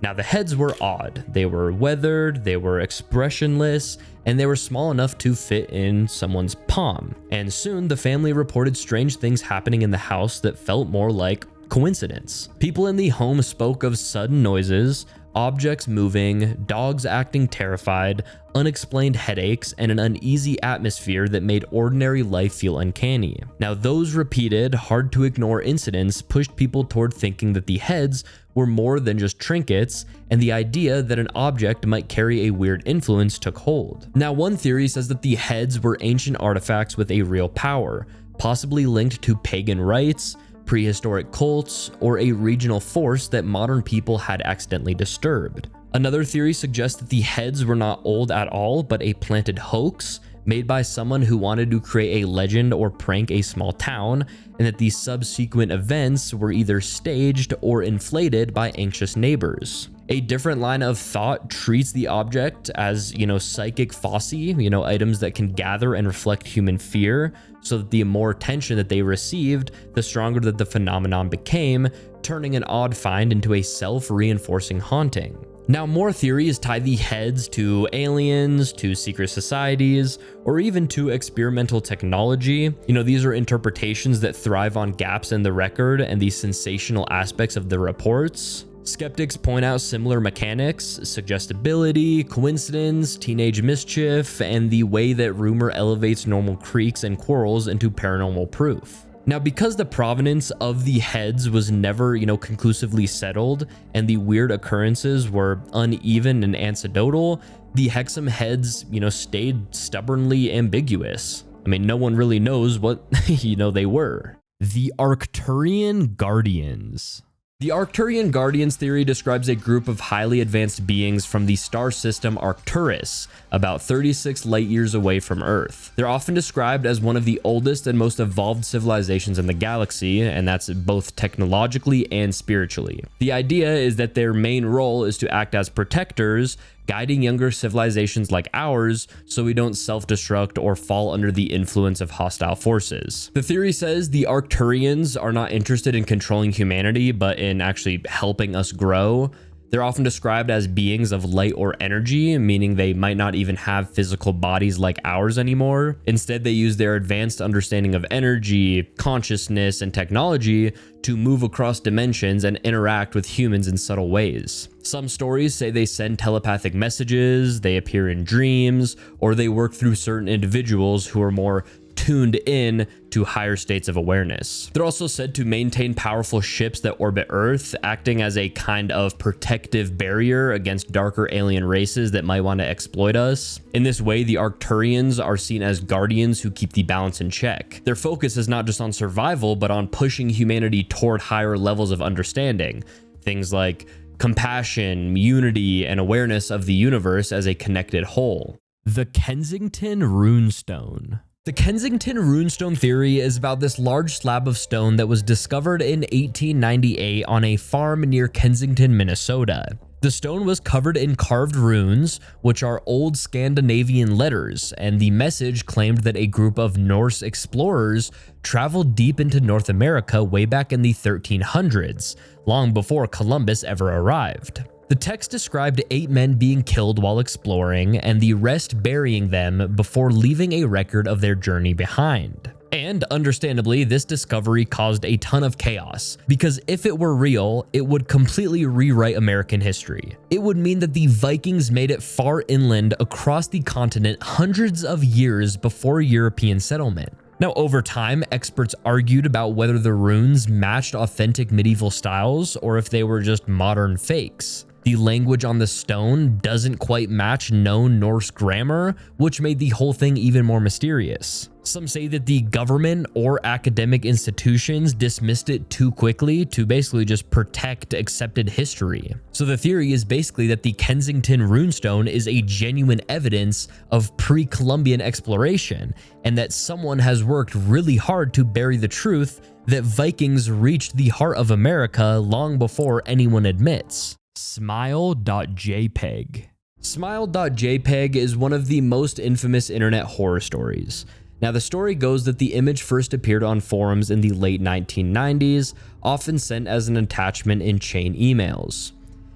Now, the heads were odd. They were weathered, they were expressionless, and they were small enough to fit in someone's palm. And soon, the family reported strange things happening in the house that felt more like coincidence. People in the home spoke of sudden noises, objects moving, dogs acting terrified, unexplained headaches, and an uneasy atmosphere that made ordinary life feel uncanny. Now, those repeated, hard-to-ignore incidents pushed people toward thinking that the heads were more than just trinkets, and the idea that an object might carry a weird influence took hold. Now, one theory says that the heads were ancient artifacts with a real power, possibly linked to pagan rites, prehistoric cults, or a regional force that modern people had accidentally disturbed. Another theory suggests that the heads were not old at all, but a planted hoax made by someone who wanted to create a legend or prank a small town, and that these subsequent events were either staged or inflated by anxious neighbors. A different line of thought treats the object as, psychic foci, items that can gather and reflect human fear, so that the more attention that they received, the stronger that the phenomenon became, turning an odd find into a self-reinforcing haunting. Now, more theories tie the heads to aliens, to secret societies, or even to experimental technology. These are interpretations that thrive on gaps in the record and the sensational aspects of the reports. Skeptics point out similar mechanics, suggestibility, coincidence, teenage mischief, and the way that rumor elevates normal creaks and quarrels into paranormal proof. Now, because the provenance of the heads was never, conclusively settled, and the weird occurrences were uneven and anecdotal, the Hexham heads, stayed stubbornly ambiguous. I mean, no one really knows what, they were. The Arcturian Guardians. The Arcturian Guardians theory describes a group of highly advanced beings from the star system Arcturus, about 36 light years away from Earth. They're often described as one of the oldest and most evolved civilizations in the galaxy, and that's both technologically and spiritually. The idea is that their main role is to act as protectors, guiding younger civilizations like ours so we don't self-destruct or fall under the influence of hostile forces. The theory says the Arcturians are not interested in controlling humanity, but in actually helping us grow. They're often described as beings of light or energy, meaning they might not even have physical bodies like ours anymore. Instead, they use their advanced understanding of energy, consciousness, and technology to move across dimensions and interact with humans in subtle ways. Some stories say they send telepathic messages, they appear in dreams, or they work through certain individuals who are more tuned in to higher states of awareness. They're also said to maintain powerful ships that orbit Earth, acting as a kind of protective barrier against darker alien races that might want to exploit us. In this way, the Arcturians are seen as guardians who keep the balance in check. Their focus is not just on survival, but on pushing humanity toward higher levels of understanding. Things like compassion, unity, and awareness of the universe as a connected whole. The Kensington Runestone. The Kensington Runestone theory is about this large slab of stone that was discovered in 1898 on a farm near Kensington, Minnesota. The stone was covered in carved runes, which are old Scandinavian letters, and the message claimed that a group of Norse explorers traveled deep into North America way back in the 1300s, long before Columbus ever arrived. The text described 8 men being killed while exploring, and the rest burying them before leaving a record of their journey behind. And understandably, this discovery caused a ton of chaos, because if it were real, it would completely rewrite American history. It would mean that the Vikings made it far inland across the continent hundreds of years before European settlement. Now, over time, experts argued about whether the runes matched authentic medieval styles or if they were just modern fakes. The language on the stone doesn't quite match known Norse grammar, which made the whole thing even more mysterious. Some say that the government or academic institutions dismissed it too quickly to basically just protect accepted history. So the theory is basically that the Kensington Runestone is a genuine evidence of pre-Columbian exploration, and that someone has worked really hard to bury the truth that Vikings reached the heart of America long before anyone admits. Smile.jpg. Smile.jpg is one of the most infamous internet horror stories. Now, the story goes that the image first appeared on forums in the late 1990s, often sent as an attachment in chain emails.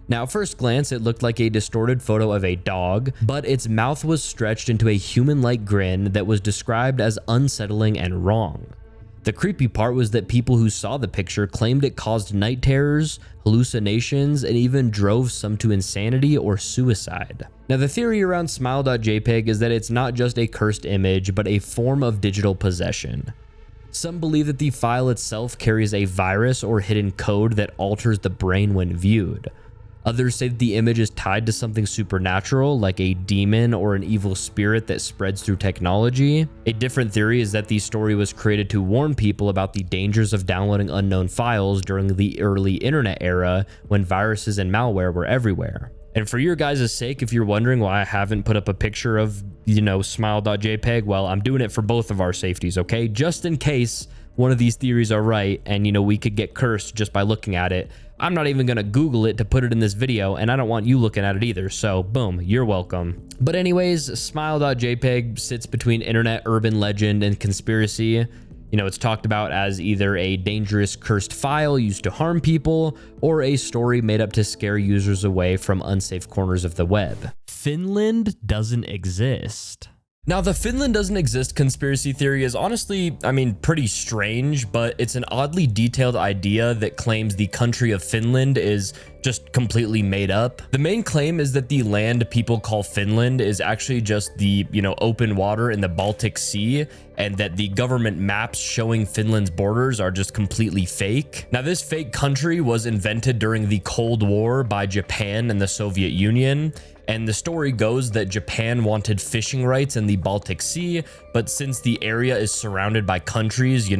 Now, at first glance, it looked like a distorted photo of a dog, but its mouth was stretched into a human-like grin that was described as unsettling and wrong. The creepy part was that people who saw the picture claimed it caused night terrors, hallucinations, and even drove some to insanity or suicide. Now, the theory around Smile.jpg is that it's not just a cursed image, but a form of digital possession. Some believe that the file itself carries a virus or hidden code that alters the brain when viewed. Others say that the image is tied to something supernatural, like a demon or an evil spirit that spreads through technology. A different theory is that the story was created to warn people about the dangers of downloading unknown files during the early internet era when viruses and malware were everywhere. And for your guys' sake, if you're wondering why I haven't put up a picture of, smile.jpg, well, I'm doing it for both of our safeties, okay? Just in case one of these theories are right and, we could get cursed just by looking at it. I'm not even going to Google it to put it in this video, and I don't want you looking at it either, so boom, you're welcome. But anyways, smile.jpg sits between internet urban legend and conspiracy. It's talked about as either a dangerous cursed file used to harm people, or a story made up to scare users away from unsafe corners of the web. Finland doesn't exist. Now, the Finland doesn't exist conspiracy theory is honestly, pretty strange, but it's an oddly detailed idea that claims the country of Finland is just completely made up. The main claim is that the land people call Finland is actually just the, open water in the Baltic Sea, and that the government maps showing Finland's borders are just completely fake. Now, this fake country was invented during the Cold War by Japan and the Soviet Union. And the story goes that Japan wanted fishing rights in the Baltic Sea, but since the area is surrounded by countries,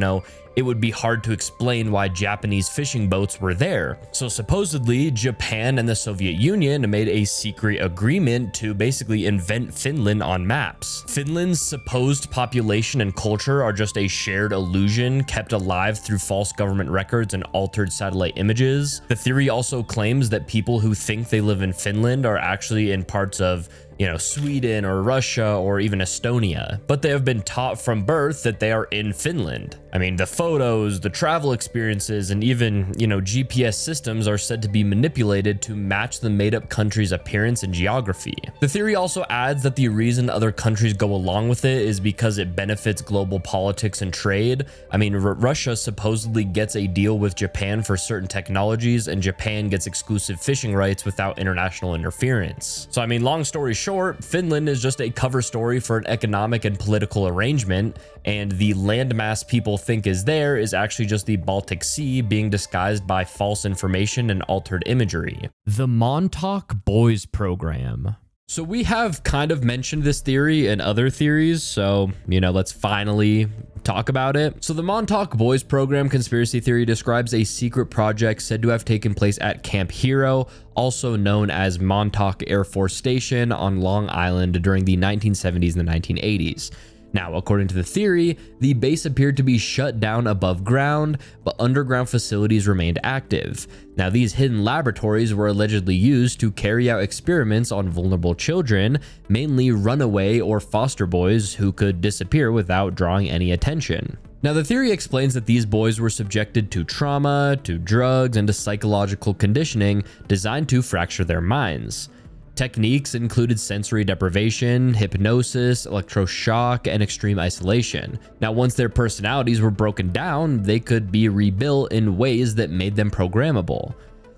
it would be hard to explain why Japanese fishing boats were there. So supposedly, Japan and the Soviet Union made a secret agreement to basically invent Finland on maps. Finland's supposed population and culture are just a shared illusion kept alive through false government records and altered satellite images. The theory also claims that people who think they live in Finland are actually in parts of Sweden or Russia or even Estonia, but they have been taught from birth that they are in Finland. The photos, the travel experiences, and even, GPS systems are said to be manipulated to match the made-up country's appearance and geography. The theory also adds that the reason other countries go along with it is because it benefits global politics and trade. Russia supposedly gets a deal with Japan for certain technologies, and Japan gets exclusive fishing rights without international interference. So, long story short, short, Finland is just a cover story for an economic and political arrangement, and the landmass people think is there is actually just the Baltic Sea being disguised by false information and altered imagery. The Montauk Boys Program. So we have kind of mentioned this theory in other theories, so, let's finally talk about it. So the Montauk Boys Program conspiracy theory describes a secret project said to have taken place at Camp Hero, also known as Montauk Air Force Station on Long Island during the 1970s and the 1980s. Now, according to the theory, the base appeared to be shut down above ground, but underground facilities remained active. Now, these hidden laboratories were allegedly used to carry out experiments on vulnerable children, mainly runaway or foster boys who could disappear without drawing any attention. Now, the theory explains that these boys were subjected to trauma, to drugs, and to psychological conditioning designed to fracture their minds. Techniques included sensory deprivation, hypnosis, electroshock, and extreme isolation. Now, once their personalities were broken down, they could be rebuilt in ways that made them programmable.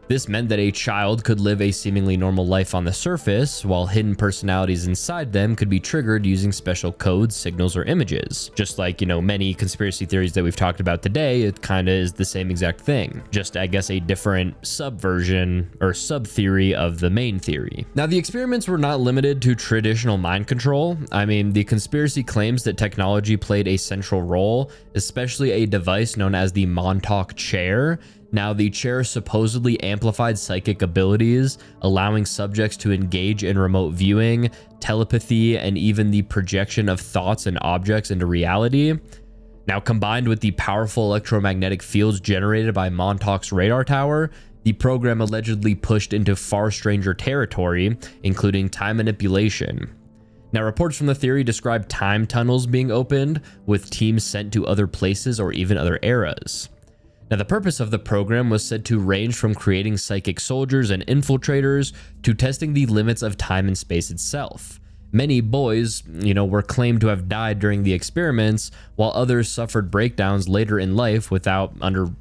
This meant that a child could live a seemingly normal life on the surface, while hidden personalities inside them could be triggered using special codes, signals, or images. Just like, many conspiracy theories that we've talked about today, it kind of is the same exact thing. Just, I guess, a different subversion or sub-theory of the main theory. Now, the experiments were not limited to traditional mind control. The conspiracy claims that technology played a central role, especially a device known as the Montauk Chair. Now, the chair supposedly amplified psychic abilities, allowing subjects to engage in remote viewing, telepathy, and even the projection of thoughts and objects into reality. Now, combined with the powerful electromagnetic fields generated by Montauk's radar tower, the program allegedly pushed into far stranger territory, including time manipulation. Now, reports from the theory describe time tunnels being opened, with teams sent to other places or even other eras. Now, the purpose of the program was said to range from creating psychic soldiers and infiltrators to testing the limits of time and space itself. Many boys, were claimed to have died during the experiments, while others suffered breakdowns later in life without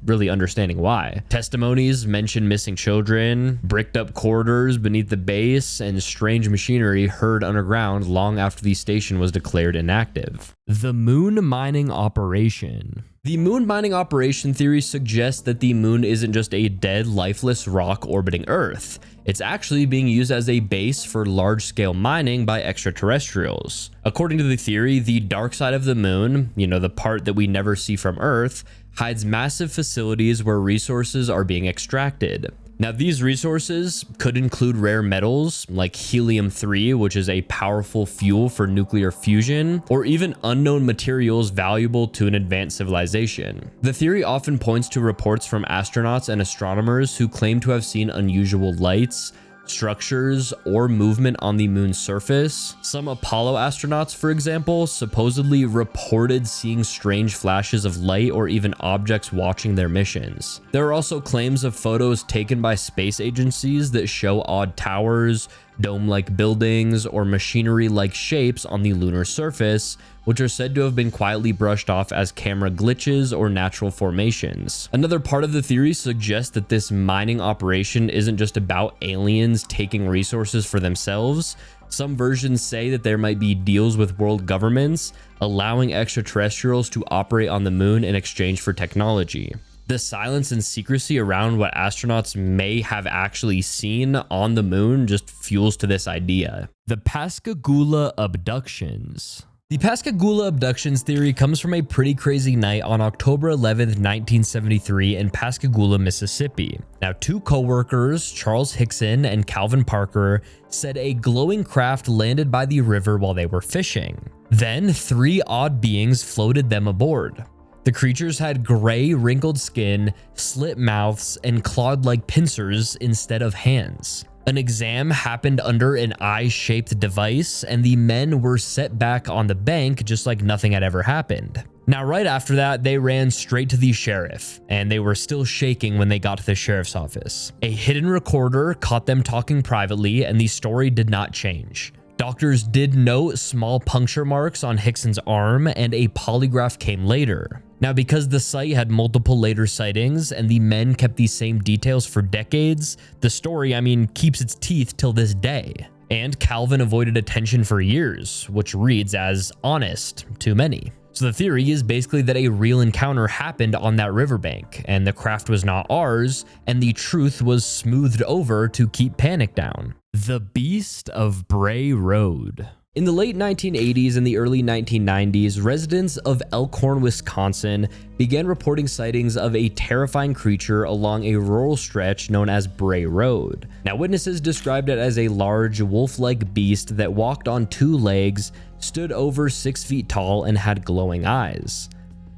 really understanding why. Testimonies mention missing children, bricked up corridors beneath the base, and strange machinery heard underground long after the station was declared inactive. The moon mining operation. The moon mining operation theory suggests that the moon isn't just a dead, lifeless rock orbiting Earth. It's actually being used as a base for large-scale mining by extraterrestrials. According to the theory, the dark side of the moon, the part that we never see from Earth, hides massive facilities where resources are being extracted. Now, these resources could include rare metals like helium-3, which is a powerful fuel for nuclear fusion, or even unknown materials valuable to an advanced civilization. The theory often points to reports from astronauts and astronomers who claim to have seen unusual lights, structures, or movement on the moon's surface. Some Apollo astronauts, for example, supposedly reported seeing strange flashes of light or even objects watching their missions. There are also claims of photos taken by space agencies that show odd towers, dome-like buildings, or machinery-like shapes on the lunar surface, which are said to have been quietly brushed off as camera glitches or natural formations. Another part of the theory suggests that this mining operation isn't just about aliens taking resources for themselves. Some versions say that there might be deals with world governments, allowing extraterrestrials to operate on the moon in exchange for technology. The silence and secrecy around what astronauts may have actually seen on the moon just fuels to this idea. The Pascagoula abductions. The Pascagoula abductions theory comes from a pretty crazy night on October 11th, 1973 in Pascagoula, Mississippi. Now, two co-workers, Charles Hickson and Calvin Parker, said a glowing craft landed by the river while they were fishing. Then, three odd beings floated them aboard. The creatures had gray, wrinkled skin, slit mouths, and clawed-like pincers instead of hands. An exam happened under an eye-shaped device, and the men were set back on the bank just like nothing had ever happened. Now, right after that, they ran straight to the sheriff, and they were still shaking when they got to the sheriff's office. A hidden recorder caught them talking privately, and the story did not change. Doctors did note small puncture marks on Hickson's arm, and a polygraph came later. Now, because the site had multiple later sightings and the men kept these same details for decades, the story, keeps its teeth till this day. And Calvin avoided attention for years, which reads as honest to many. So the theory is basically that a real encounter happened on that riverbank, and the craft was not ours, and the truth was smoothed over to keep panic down. The Beast of Bray Road. In the late 1980s and the early 1990s, residents of Elkhorn, Wisconsin began reporting sightings of a terrifying creature along a rural stretch known as Bray Road. Now, witnesses described it as a large, wolf-like beast that walked on two legs, stood over 6 feet tall, and had glowing eyes.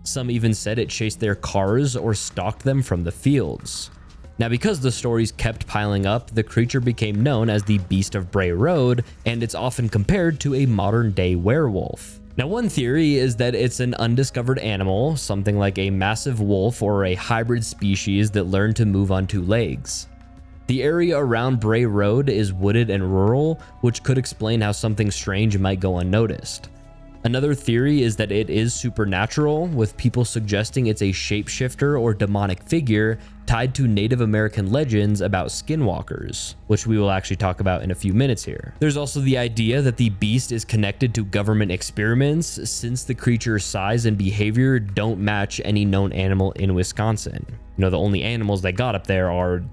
Some even said it chased their cars or stalked them from the fields. Now, because the stories kept piling up, the creature became known as the Beast of Bray Road, and it's often compared to a modern-day werewolf. Now, one theory is that it's an undiscovered animal, something like a massive wolf or a hybrid species that learned to move on two legs. The area around Bray Road is wooded and rural, which could explain how something strange might go unnoticed. Another theory is that it is supernatural, with people suggesting it's a shapeshifter or demonic figure tied to Native American legends about skinwalkers, which we will actually talk about in a few minutes here. There's also the idea that the beast is connected to government experiments, since the creature's size and behavior don't match any known animal in Wisconsin. You know, the only animals they got up there are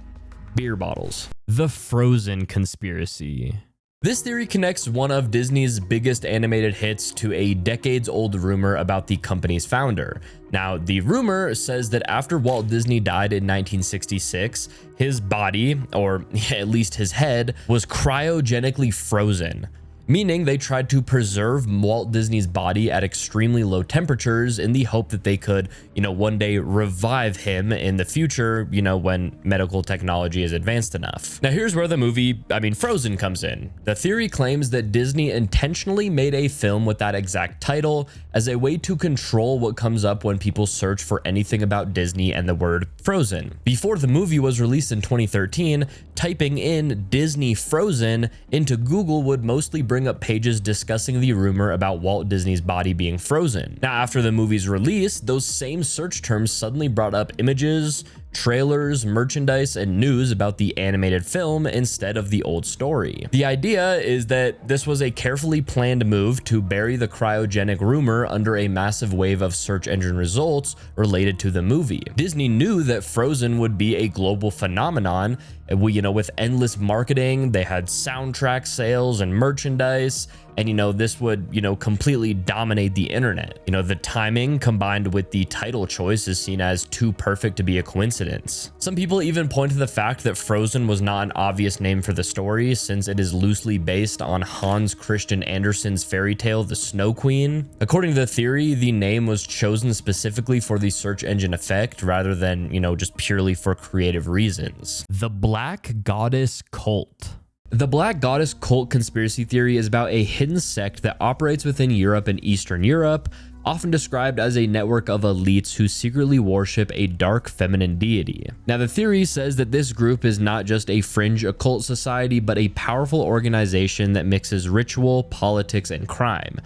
beer bottles. The Frozen Conspiracy. This theory connects one of Disney's biggest animated hits to a decades-old rumor about the company's founder. Now, the rumor says that after Walt Disney died in 1966, his body, or at least his head, was cryogenically frozen, meaning they tried to preserve Walt Disney's body at extremely low temperatures in the hope that they could, one day revive him in the future, when medical technology is advanced enough. Now, here's where the movie, Frozen comes in. The theory claims that Disney intentionally made a film with that exact title as a way to control what comes up when people search for anything about Disney and the word Frozen. Before the movie was released in 2013, typing in Disney Frozen into Google would mostly bring up pages discussing the rumor about Walt Disney's body being frozen. Now, after the movie's release, those same search terms suddenly brought up images, trailers, merchandise, and news about the animated film instead of the old story. The idea is that this was a carefully planned move to bury the cryogenic rumor under a massive wave of search engine results related to the movie. Disney knew that Frozen would be a global phenomenon, and with endless marketing, they had soundtrack sales and merchandise, and this would completely dominate the internet. The timing combined with the title choice is seen as too perfect to be a coincidence. Some people even point to the fact that Frozen was not an obvious name for the story, since it is loosely based on Hans Christian Andersen's fairy tale The Snow Queen. According to the theory, the name was chosen specifically for the search engine effect rather than just purely for creative reasons. The Black Goddess Cult. The Black Goddess cult conspiracy theory is about a hidden sect that operates within Europe and Eastern Europe, often described as a network of elites who secretly worship a dark feminine deity. Now, the theory says that this group is not just a fringe occult society, but a powerful organization that mixes ritual, politics, and crime.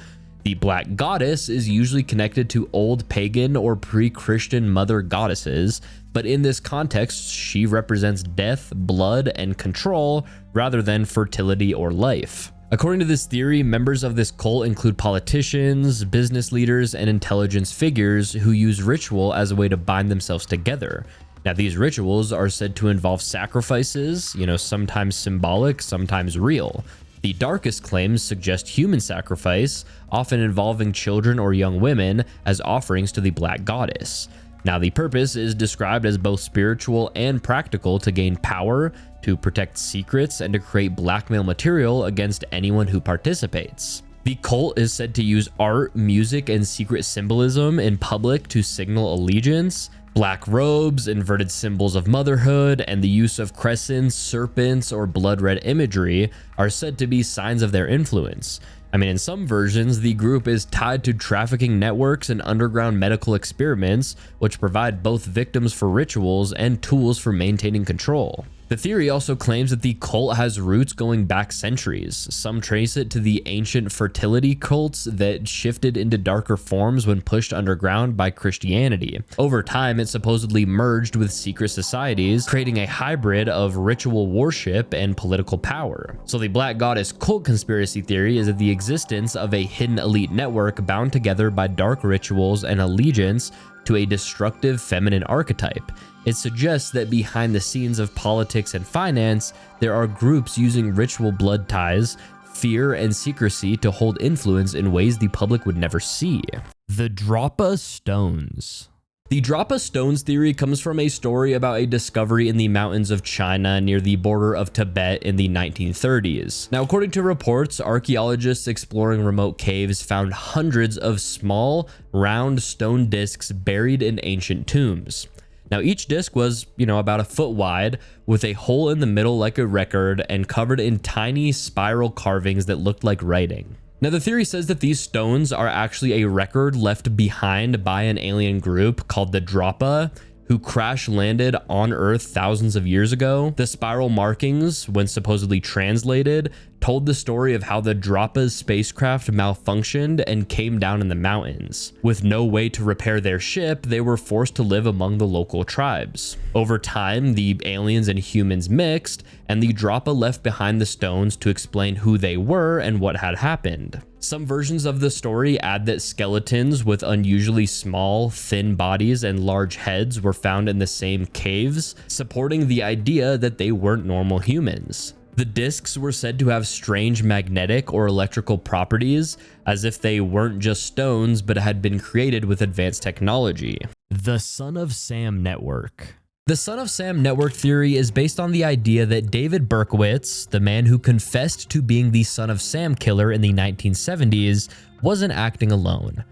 The Black Goddess is usually connected to old pagan or pre-Christian mother goddesses, but in this context, she represents death, blood, and control rather than fertility or life. According to this theory, members of this cult include politicians, business leaders, and intelligence figures who use ritual as a way to bind themselves together. Now, these rituals are said to involve sacrifices, sometimes symbolic, sometimes real. The darkest claims suggest human sacrifice, often involving children or young women, as offerings to the Black Goddess. Now, the purpose is described as both spiritual and practical to gain power, to protect secrets, and to create blackmail material against anyone who participates. The cult is said to use art, music, and secret symbolism in public to signal allegiance. Black robes, inverted symbols of motherhood, and the use of crescents, serpents, or blood red imagery are said to be signs of their influence. In some versions, the group is tied to trafficking networks and underground medical experiments, which provide both victims for rituals and tools for maintaining control. The theory also claims that the cult has roots going back centuries. Some trace it to the ancient fertility cults that shifted into darker forms when pushed underground by Christianity. Over time, it supposedly merged with secret societies, creating a hybrid of ritual worship and political power. So the Black Goddess cult conspiracy theory is that the existence of a hidden elite network bound together by dark rituals and allegiance to a destructive feminine archetype. It suggests that behind the scenes of politics and finance, there are groups using ritual blood ties, fear, and secrecy to hold influence in ways the public would never see. The Droppa Stones. The Droppa Stones theory comes from a story about a discovery in the mountains of China near the border of Tibet in the 1930s. Now, according to reports, archaeologists exploring remote caves found hundreds of small, round stone discs buried in ancient tombs. Now, each disc was, about a foot wide, with a hole in the middle like a record and covered in tiny spiral carvings that looked like writing. Now, the theory says that these stones are actually a record left behind by an alien group called the Droppa, who crash landed on Earth thousands of years ago. The spiral markings, when supposedly translated, told the story of how the Droppa's spacecraft malfunctioned and came down in the mountains. With no way to repair their ship, they were forced to live among the local tribes. Over time, the aliens and humans mixed, and the Droppa left behind the stones to explain who they were and what had happened. Some versions of the story add that skeletons with unusually small, thin bodies and large heads were found in the same caves, supporting the idea that they weren't normal humans. The discs were said to have strange magnetic or electrical properties, as if they weren't just stones but had been created with advanced technology. The Son of Sam Network. The Son of Sam network theory is based on the idea that David Berkowitz, the man who confessed to being the Son of Sam killer in the 1970s, wasn't acting alone.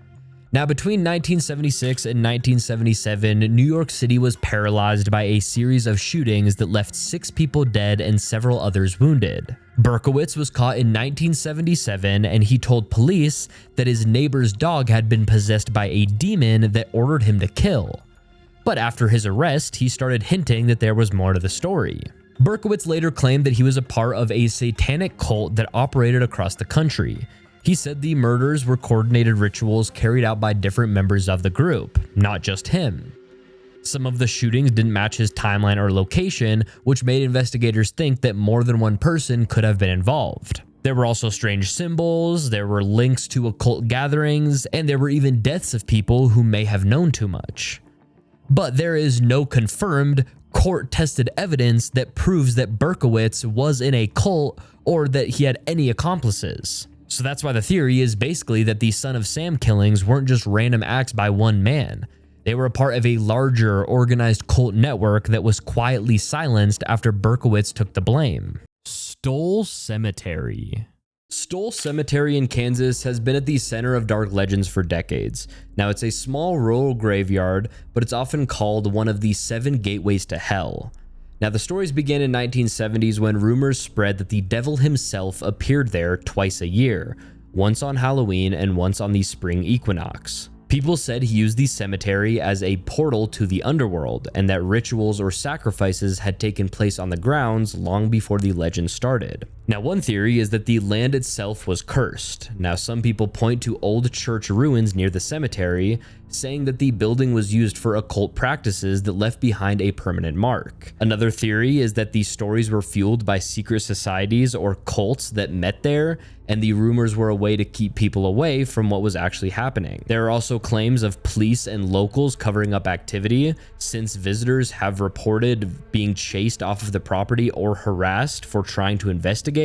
Now, between 1976 and 1977, New York City was paralyzed by a series of shootings that left 6 people dead and several others wounded. Berkowitz was caught in 1977, and he told police that his neighbor's dog had been possessed by a demon that ordered him to kill. But after his arrest, he started hinting that there was more to the story. Berkowitz later claimed that he was a part of a satanic cult that operated across the country. He said the murders were coordinated rituals carried out by different members of the group, not just him. Some of the shootings didn't match his timeline or location, which made investigators think that more than one person could have been involved. There were also strange symbols, there were links to occult gatherings, and there were even deaths of people who may have known too much. But there is no confirmed, court-tested evidence that proves that Berkowitz was in a cult or that he had any accomplices. So that's why the theory is basically that the Son of Sam killings weren't just random acts by one man. They were a part of a larger, organized cult network that was quietly silenced after Berkowitz took the blame. Stoll Cemetery. Stoll Cemetery in Kansas has been at the center of dark legends for decades. Now, it's a small rural graveyard, but it's often called one of the 7 gateways to hell. Now, the stories began in 1970s when rumors spread that the devil himself appeared there twice a year, once on Halloween and once on the spring equinox. People said he used the cemetery as a portal to the underworld, and that rituals or sacrifices had taken place on the grounds long before the legend started. Now, one theory is that the land itself was cursed. Now, some people point to old church ruins near the cemetery, saying that the building was used for occult practices that left behind a permanent mark. Another theory is that these stories were fueled by secret societies or cults that met there, and the rumors were a way to keep people away from what was actually happening. There are also claims of police and locals covering up activity, since visitors have reported being chased off of the property or harassed for trying to investigate.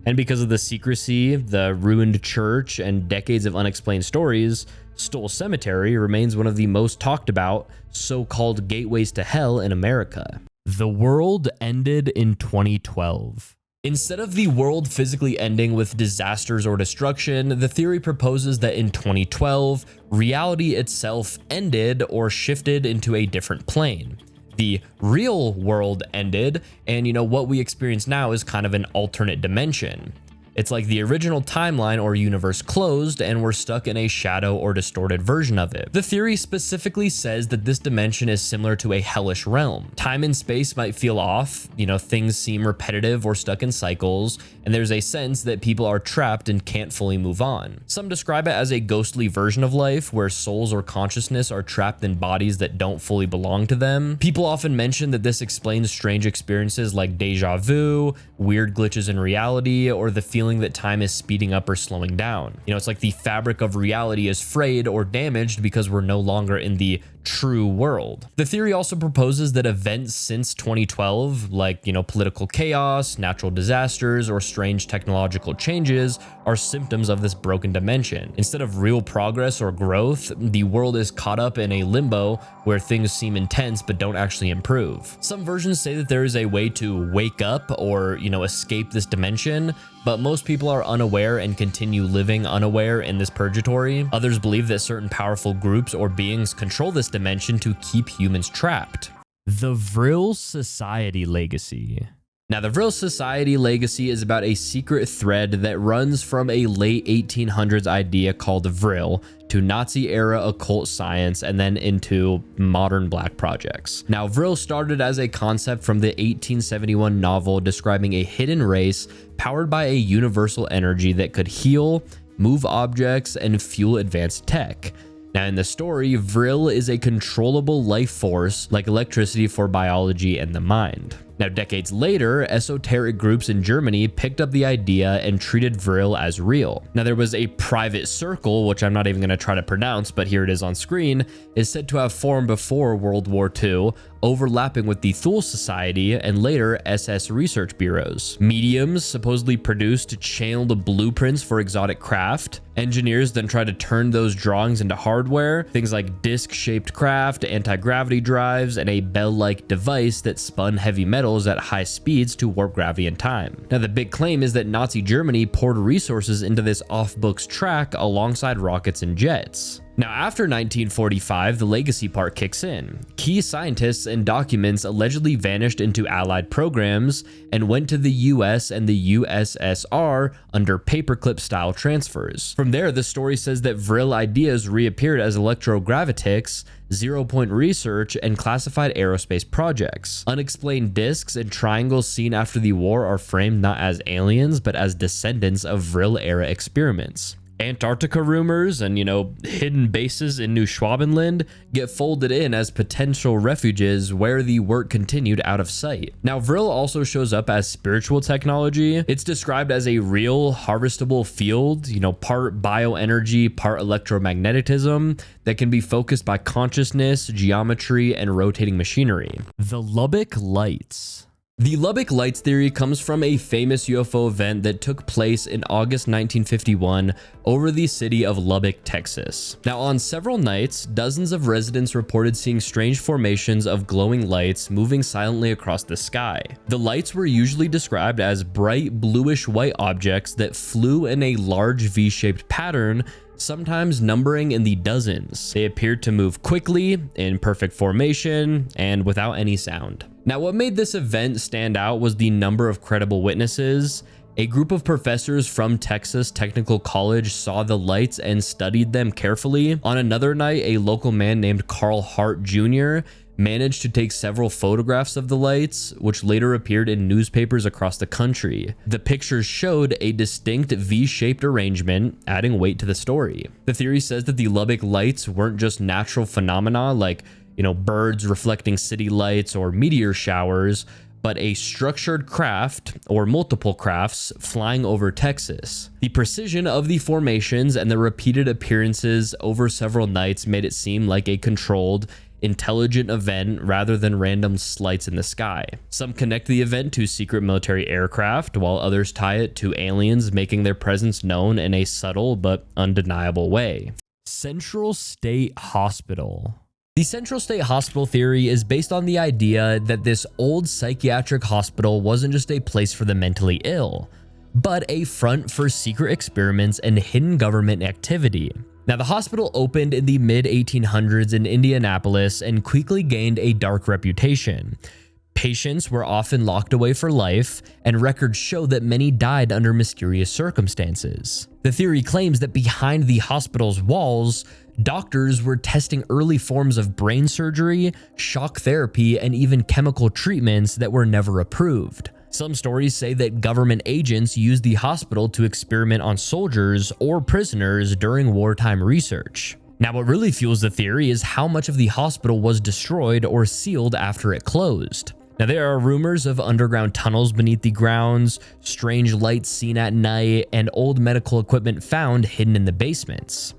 And because of the secrecy, the ruined church, and decades of unexplained stories, Stoll Cemetery remains one of the most talked about so-called gateways to hell in America. The world ended in 2012. Instead of the world physically ending with disasters or destruction, the theory proposes that in 2012, reality itself ended or shifted into a different plane. The real world ended, and what we experience now is kind of an alternate dimension. It's like the original timeline or universe closed and we're stuck in a shadow or distorted version of it. The theory specifically says that this dimension is similar to a hellish realm. Time and space might feel off, things seem repetitive or stuck in cycles, and there's a sense that people are trapped and can't fully move on. Some describe it as a ghostly version of life where souls or consciousness are trapped in bodies that don't fully belong to them. People often mention that this explains strange experiences like deja vu, weird glitches in reality, or the feeling that time is speeding up or slowing down. It's like the fabric of reality is frayed or damaged because we're no longer in the true world. The theory also proposes that events since 2012, like, political chaos, natural disasters, or strange technological changes, are symptoms of this broken dimension. Instead of real progress or growth, the world is caught up in a limbo where things seem intense but don't actually improve. Some versions say that there is a way to wake up or, escape this dimension, but most people are unaware and continue living unaware in this purgatory. Others believe that certain powerful groups or beings control this dimension to keep humans trapped. The Vril Society Legacy. Now, the Vril Society legacy is about a secret thread that runs from a late 1800s idea called Vril to Nazi-era occult science and then into modern black projects. Now, Vril started as a concept from the 1871 novel describing a hidden race powered by a universal energy that could heal, move objects, and fuel advanced tech. Now, in the story, Vril is a controllable life force like electricity for biology and the mind. Now, decades later, esoteric groups in Germany picked up the idea and treated Vril as real. Now, there was a private circle, which I'm not even going to try to pronounce, but here it is on screen, is said to have formed before World War II, overlapping with the Thule Society and later SS research bureaus. Mediums supposedly produced channeled blueprints for exotic craft. Engineers then tried to turn those drawings into hardware, things like disc-shaped craft, anti-gravity drives, and a bell-like device that spun heavy metals at high speeds to warp gravity and time. Now, the big claim is that Nazi Germany poured resources into this off-books track alongside rockets and jets. Now, after 1945, the legacy part kicks in. Key scientists and documents allegedly vanished into Allied programs and went to the US and the USSR under paperclip-style transfers. From there, the story says that Vril ideas reappeared as electrogravitics, zero-point research, and classified aerospace projects. Unexplained discs and triangles seen after the war are framed not as aliens, but as descendants of Vril-era experiments. Antarctica rumors and, hidden bases in New Schwabenland get folded in as potential refuges where the work continued out of sight. Now, Vril also shows up as spiritual technology. It's described as a real harvestable field, part bioenergy, part electromagnetism that can be focused by consciousness, geometry, and rotating machinery. The Lubbock Lights. The Lubbock Lights theory comes from a famous UFO event that took place in August 1951 over the city of Lubbock, Texas. Now, on several nights, dozens of residents reported seeing strange formations of glowing lights moving silently across the sky. The lights were usually described as bright bluish-white objects that flew in a large V-shaped pattern, sometimes numbering in the dozens. They appeared to move quickly, in perfect formation, and without any sound. Now, what made this event stand out was the number of credible witnesses. A group of professors from Texas Technical College saw the lights and studied them carefully. On another night, a local man named Carl Hart Jr. managed to take several photographs of the lights, which later appeared in newspapers across the country. The pictures showed a distinct V-shaped arrangement, adding weight to the story. The theory says that the Lubbock lights weren't just natural phenomena like, birds reflecting city lights or meteor showers, but a structured craft or multiple crafts flying over Texas. The precision of the formations and the repeated appearances over several nights made it seem like a controlled, intelligent event rather than random slights in the sky. Some connect the event to secret military aircraft, while others tie it to aliens making their presence known in a subtle but undeniable way. Central State Hospital. The Central State Hospital theory is based on the idea that this old psychiatric hospital wasn't just a place for the mentally ill, but a front for secret experiments and hidden government activity. Now, the hospital opened in the mid-1800s in Indianapolis and quickly gained a dark reputation. Patients were often locked away for life, and records show that many died under mysterious circumstances. The theory claims that behind the hospital's walls, doctors were testing early forms of brain surgery, shock therapy, and even chemical treatments that were never approved. Some stories say that government agents used the hospital to experiment on soldiers or prisoners during wartime research. Now, what really fuels the theory is how much of the hospital was destroyed or sealed after it closed. Now, there are rumors of underground tunnels beneath the grounds, strange lights seen at night, and old medical equipment found hidden in the basements.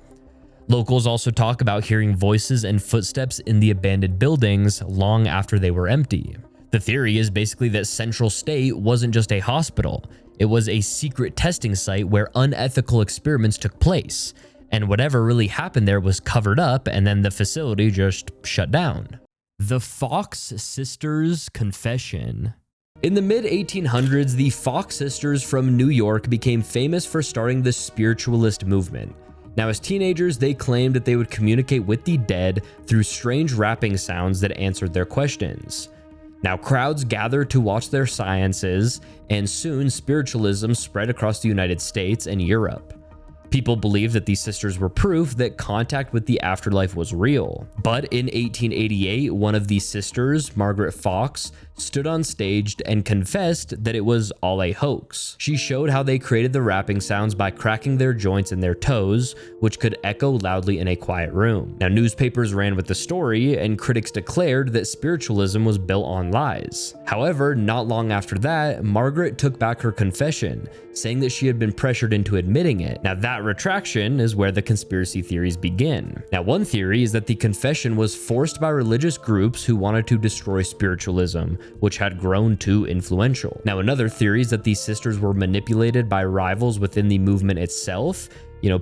Locals also talk about hearing voices and footsteps in the abandoned buildings long after they were empty. The theory is basically that Central State wasn't just a hospital, it was a secret testing site where unethical experiments took place, and whatever really happened there was covered up and then the facility just shut down. The Fox Sisters Confession. In the mid-1800s, the Fox sisters from New York became famous for starting the spiritualist movement. Now, as teenagers, they claimed that they would communicate with the dead through strange rapping sounds that answered their questions. Now, crowds gathered to watch their seances, and soon spiritualism spread across the United States and Europe. People believed that these sisters were proof that contact with the afterlife was real. But in 1888, one of these sisters, Margaret Fox, stood on stage and confessed that it was all a hoax. She showed how they created the rapping sounds by cracking their joints in their toes, which could echo loudly in a quiet room. Now, newspapers ran with the story, and critics declared that spiritualism was built on lies. However, not long after that, Margaret took back her confession, saying that she had been pressured into admitting it. Now, that retraction is where the conspiracy theories begin. Now, one theory is that the confession was forced by religious groups who wanted to destroy spiritualism, which had grown too influential. Now, another theory is that these sisters were manipulated by rivals within the movement itself,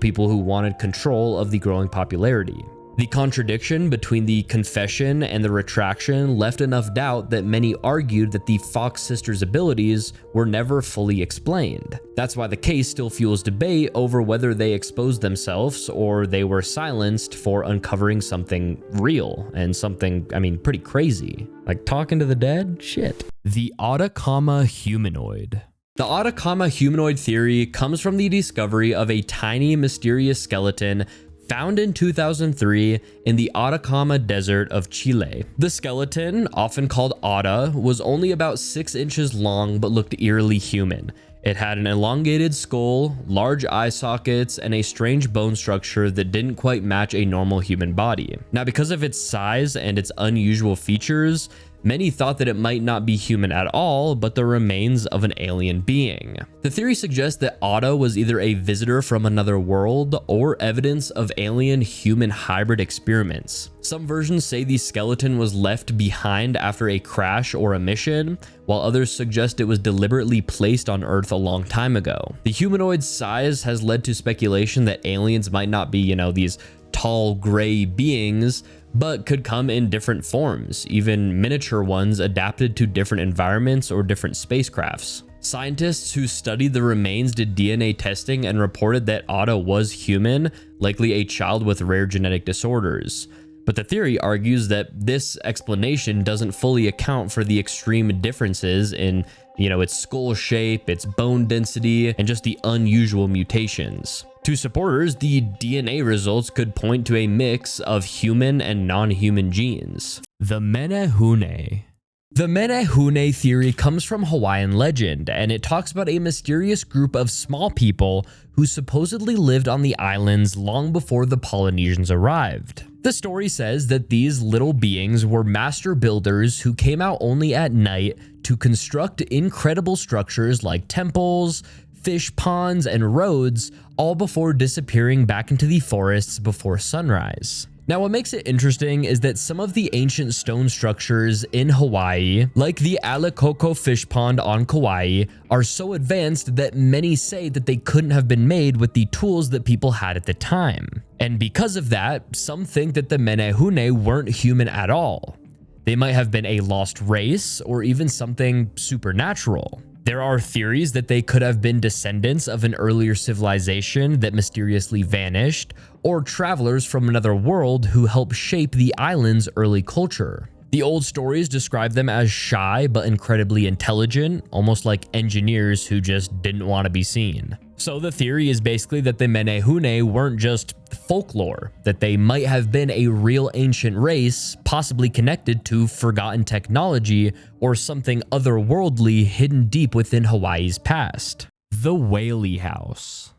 people who wanted control of the growing popularity. The contradiction between the confession and the retraction left enough doubt that many argued that the Fox sisters' abilities were never fully explained. That's why the case still fuels debate over whether they exposed themselves or they were silenced for uncovering something real and something, pretty crazy. Like talking to the dead? Shit. The Atacama humanoid. The Atacama humanoid theory comes from the discovery of a tiny, mysterious skeleton found in 2003 in the Atacama Desert of Chile. The skeleton, often called Ata, was only about 6 inches long but looked eerily human. It had an elongated skull, large eye sockets, and a strange bone structure that didn't quite match a normal human body. Now, because of its size and its unusual features, many thought that it might not be human at all, but the remains of an alien being. The theory suggests that Ata was either a visitor from another world or evidence of alien-human hybrid experiments. Some versions say the skeleton was left behind after a crash or a mission, while others suggest it was deliberately placed on Earth a long time ago. The humanoid's size has led to speculation that aliens might not be, these tall gray beings, but could come in different forms, even miniature ones adapted to different environments or different spacecrafts. Scientists who studied the remains did DNA testing and reported that Ata was human, likely a child with rare genetic disorders. But the theory argues that this explanation doesn't fully account for the extreme differences in, its skull shape, its bone density, and just the unusual mutations. To supporters, the DNA results could point to a mix of human and non-human genes. The Menehune. The Menehune theory comes from Hawaiian legend, and it talks about a mysterious group of small people who supposedly lived on the islands long before the Polynesians arrived. The story says that these little beings were master builders who came out only at night to construct incredible structures like temples, fish ponds, and roads, all before disappearing back into the forests before sunrise. Now, what makes it interesting is that some of the ancient stone structures in Hawaii, like the Alikoko fish pond on Kauai, are so advanced that many say that they couldn't have been made with the tools that people had at the time. And because of that, some think that the Menehune weren't human at all. They might have been a lost race or even something supernatural. There are theories that they could have been descendants of an earlier civilization that mysteriously vanished, or travelers from another world who helped shape the island's early culture. The old stories describe them as shy but incredibly intelligent, almost like engineers who just didn't want to be seen. So the theory is basically that the Menehune weren't just folklore, that they might have been a real ancient race, possibly connected to forgotten technology or something otherworldly hidden deep within Hawaii's past. The Whaley House.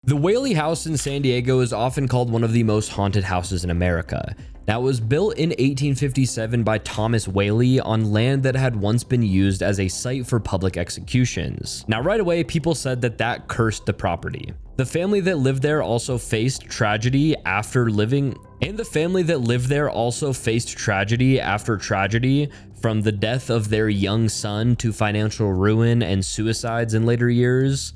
The Whaley House in San Diego is often called one of the most haunted houses in America. Now, it was built in 1857 by Thomas Whaley on land that had once been used as a site for public executions. Now, right away, people said that that cursed the property. The family that lived there also faced tragedy after tragedy from the death of their young son to financial ruin and suicides in later years.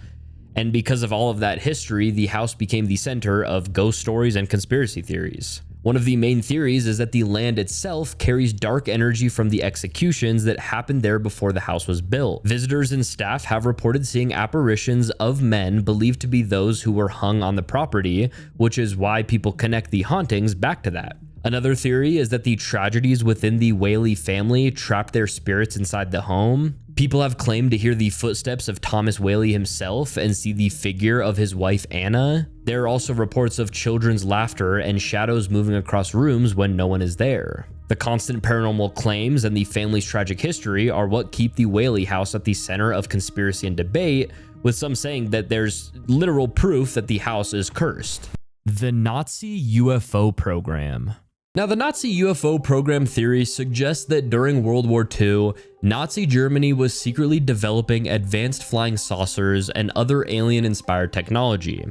And because of all of that history, the house became the center of ghost stories and conspiracy theories. One of the main theories is that the land itself carries dark energy from the executions that happened there before the house was built. Visitors and staff have reported seeing apparitions of men believed to be those who were hung on the property, which is why people connect the hauntings back to that. Another theory is that the tragedies within the Whaley family trapped their spirits inside the home. People have claimed to hear the footsteps of Thomas Whaley himself and see the figure of his wife Anna. There are also reports of children's laughter and shadows moving across rooms when no one is there. The constant paranormal claims and the family's tragic history are what keep the Whaley house at the center of conspiracy and debate, with some saying that there's literal proof that the house is cursed. The Nazi UFO program. Now, the Nazi UFO program theory suggests that during World War II, Nazi Germany was secretly developing advanced flying saucers and other alien-inspired technology.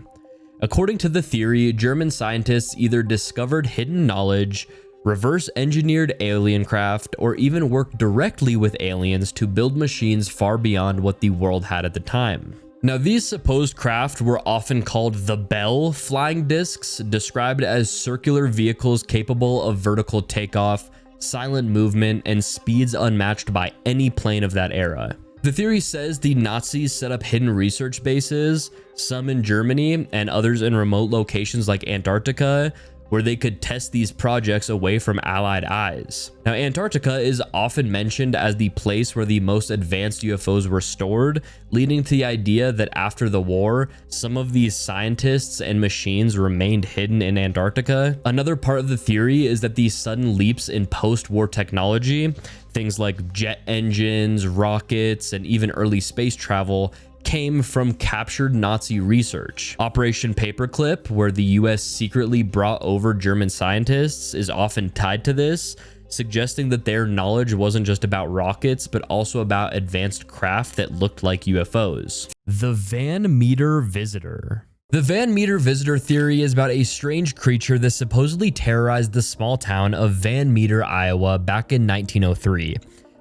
According to the theory, German scientists either discovered hidden knowledge, reverse-engineered alien craft, or even worked directly with aliens to build machines far beyond what the world had at the time. Now, these supposed craft were often called the Bell flying discs, described as circular vehicles capable of vertical takeoff, silent movement, and speeds unmatched by any plane of that era. The theory says the Nazis set up hidden research bases, some in Germany and others in remote locations like Antarctica, where they could test these projects away from Allied eyes. Now, Antarctica is often mentioned as the place where the most advanced UFOs were stored, leading to the idea that after the war, some of these scientists and machines remained hidden in Antarctica. Another part of the theory is that these sudden leaps in post-war technology, things like jet engines, rockets, and even early space travel, came from captured Nazi research. Operation Paperclip, where the US secretly brought over German scientists, is often tied to this, suggesting that their knowledge wasn't just about rockets, but also about advanced craft that looked like UFOs. The Van Meter Visitor. The Van Meter Visitor theory is about a strange creature that supposedly terrorized the small town of Van Meter, Iowa back in 1903.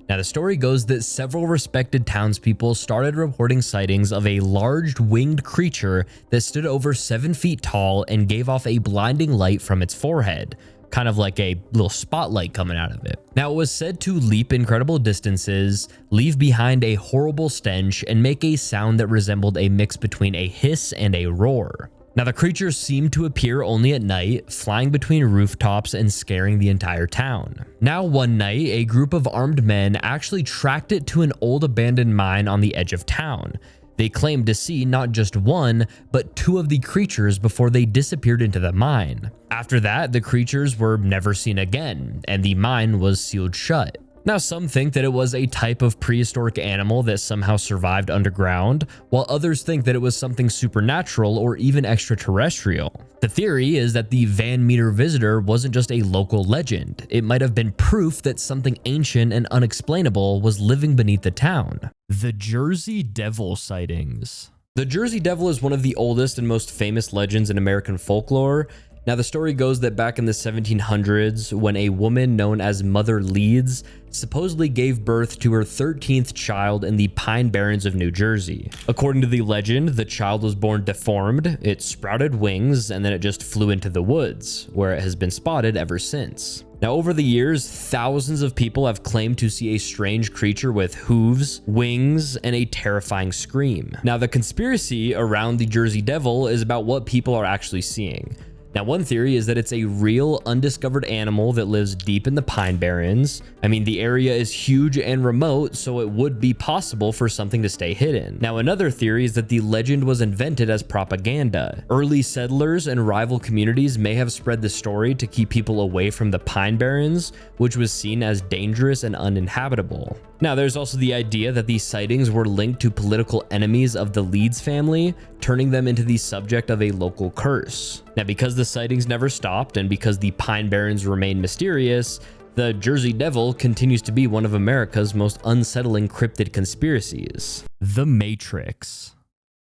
Now, the story goes that several respected townspeople started reporting sightings of a large winged creature that stood over 7 feet tall and gave off a blinding light from its forehead, kind of like a little spotlight coming out of it. Now, it was said to leap incredible distances, leave behind a horrible stench, and make a sound that resembled a mix between a hiss and a roar. Now, the creature seemed to appear only at night, flying between rooftops and scaring the entire town. Now, one night, a group of armed men actually tracked it to an old abandoned mine on the edge of town. They claimed to see not just one, but 2 of the creatures before they disappeared into the mine. After that, the creatures were never seen again, and the mine was sealed shut. Now, some think that it was a type of prehistoric animal that somehow survived underground, while others think that it was something supernatural or even extraterrestrial. The theory is that the Van Meter Visitor wasn't just a local legend. It might have been proof that something ancient and unexplainable was living beneath the town. The Jersey Devil sightings. The Jersey Devil is one of the oldest and most famous legends in American folklore. Now, the story goes that back in the 1700s, when a woman known as Mother Leeds supposedly gave birth to her 13th child in the Pine Barrens of New Jersey. According to the legend, the child was born deformed, it sprouted wings, and then it just flew into the woods, where it has been spotted ever since. Now, over the years, thousands of people have claimed to see a strange creature with hooves, wings, and a terrifying scream. Now, the conspiracy around the Jersey Devil is about what people are actually seeing. Now, one theory is that it's a real undiscovered animal that lives deep in the Pine Barrens. I mean, the area is huge and remote, so it would be possible for something to stay hidden. Now, another theory is that the legend was invented as propaganda. Early settlers and rival communities may have spread the story to keep people away from the Pine Barrens, which was seen as dangerous and uninhabitable. Now, there's also the idea that these sightings were linked to political enemies of the Leeds family, turning them into the subject of a local curse. Now, because the sightings never stopped and because the Pine Barrens remain mysterious, the Jersey Devil continues to be one of America's most unsettling cryptid conspiracies. The Matrix.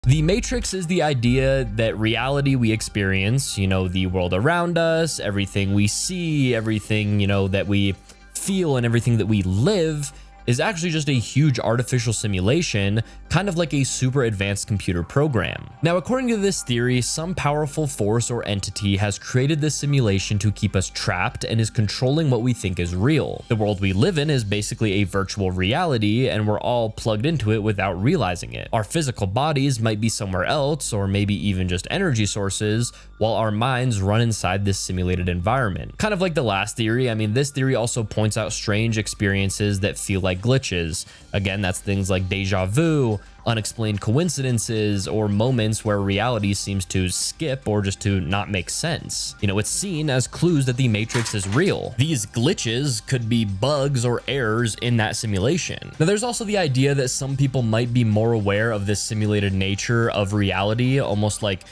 The Matrix is the idea that reality we experience, the world around us, everything we see, everything, that we feel, and everything that we live is actually just a huge artificial simulation, kind of like a super advanced computer program. Now, according to this theory, some powerful force or entity has created this simulation to keep us trapped and is controlling what we think is real. The world we live in is basically a virtual reality, and we're all plugged into it without realizing it. Our physical bodies might be somewhere else, or maybe even just energy sources, while our minds run inside this simulated environment. Kind of like the last theory, this theory also points out strange experiences that feel like glitches. Again, that's things like deja vu, unexplained coincidences, or moments where reality seems to skip or just to not make sense. It's seen as clues that the Matrix is real. These glitches could be bugs or errors in that simulation. Now, there's also the idea that some people might be more aware of this simulated nature of reality, almost like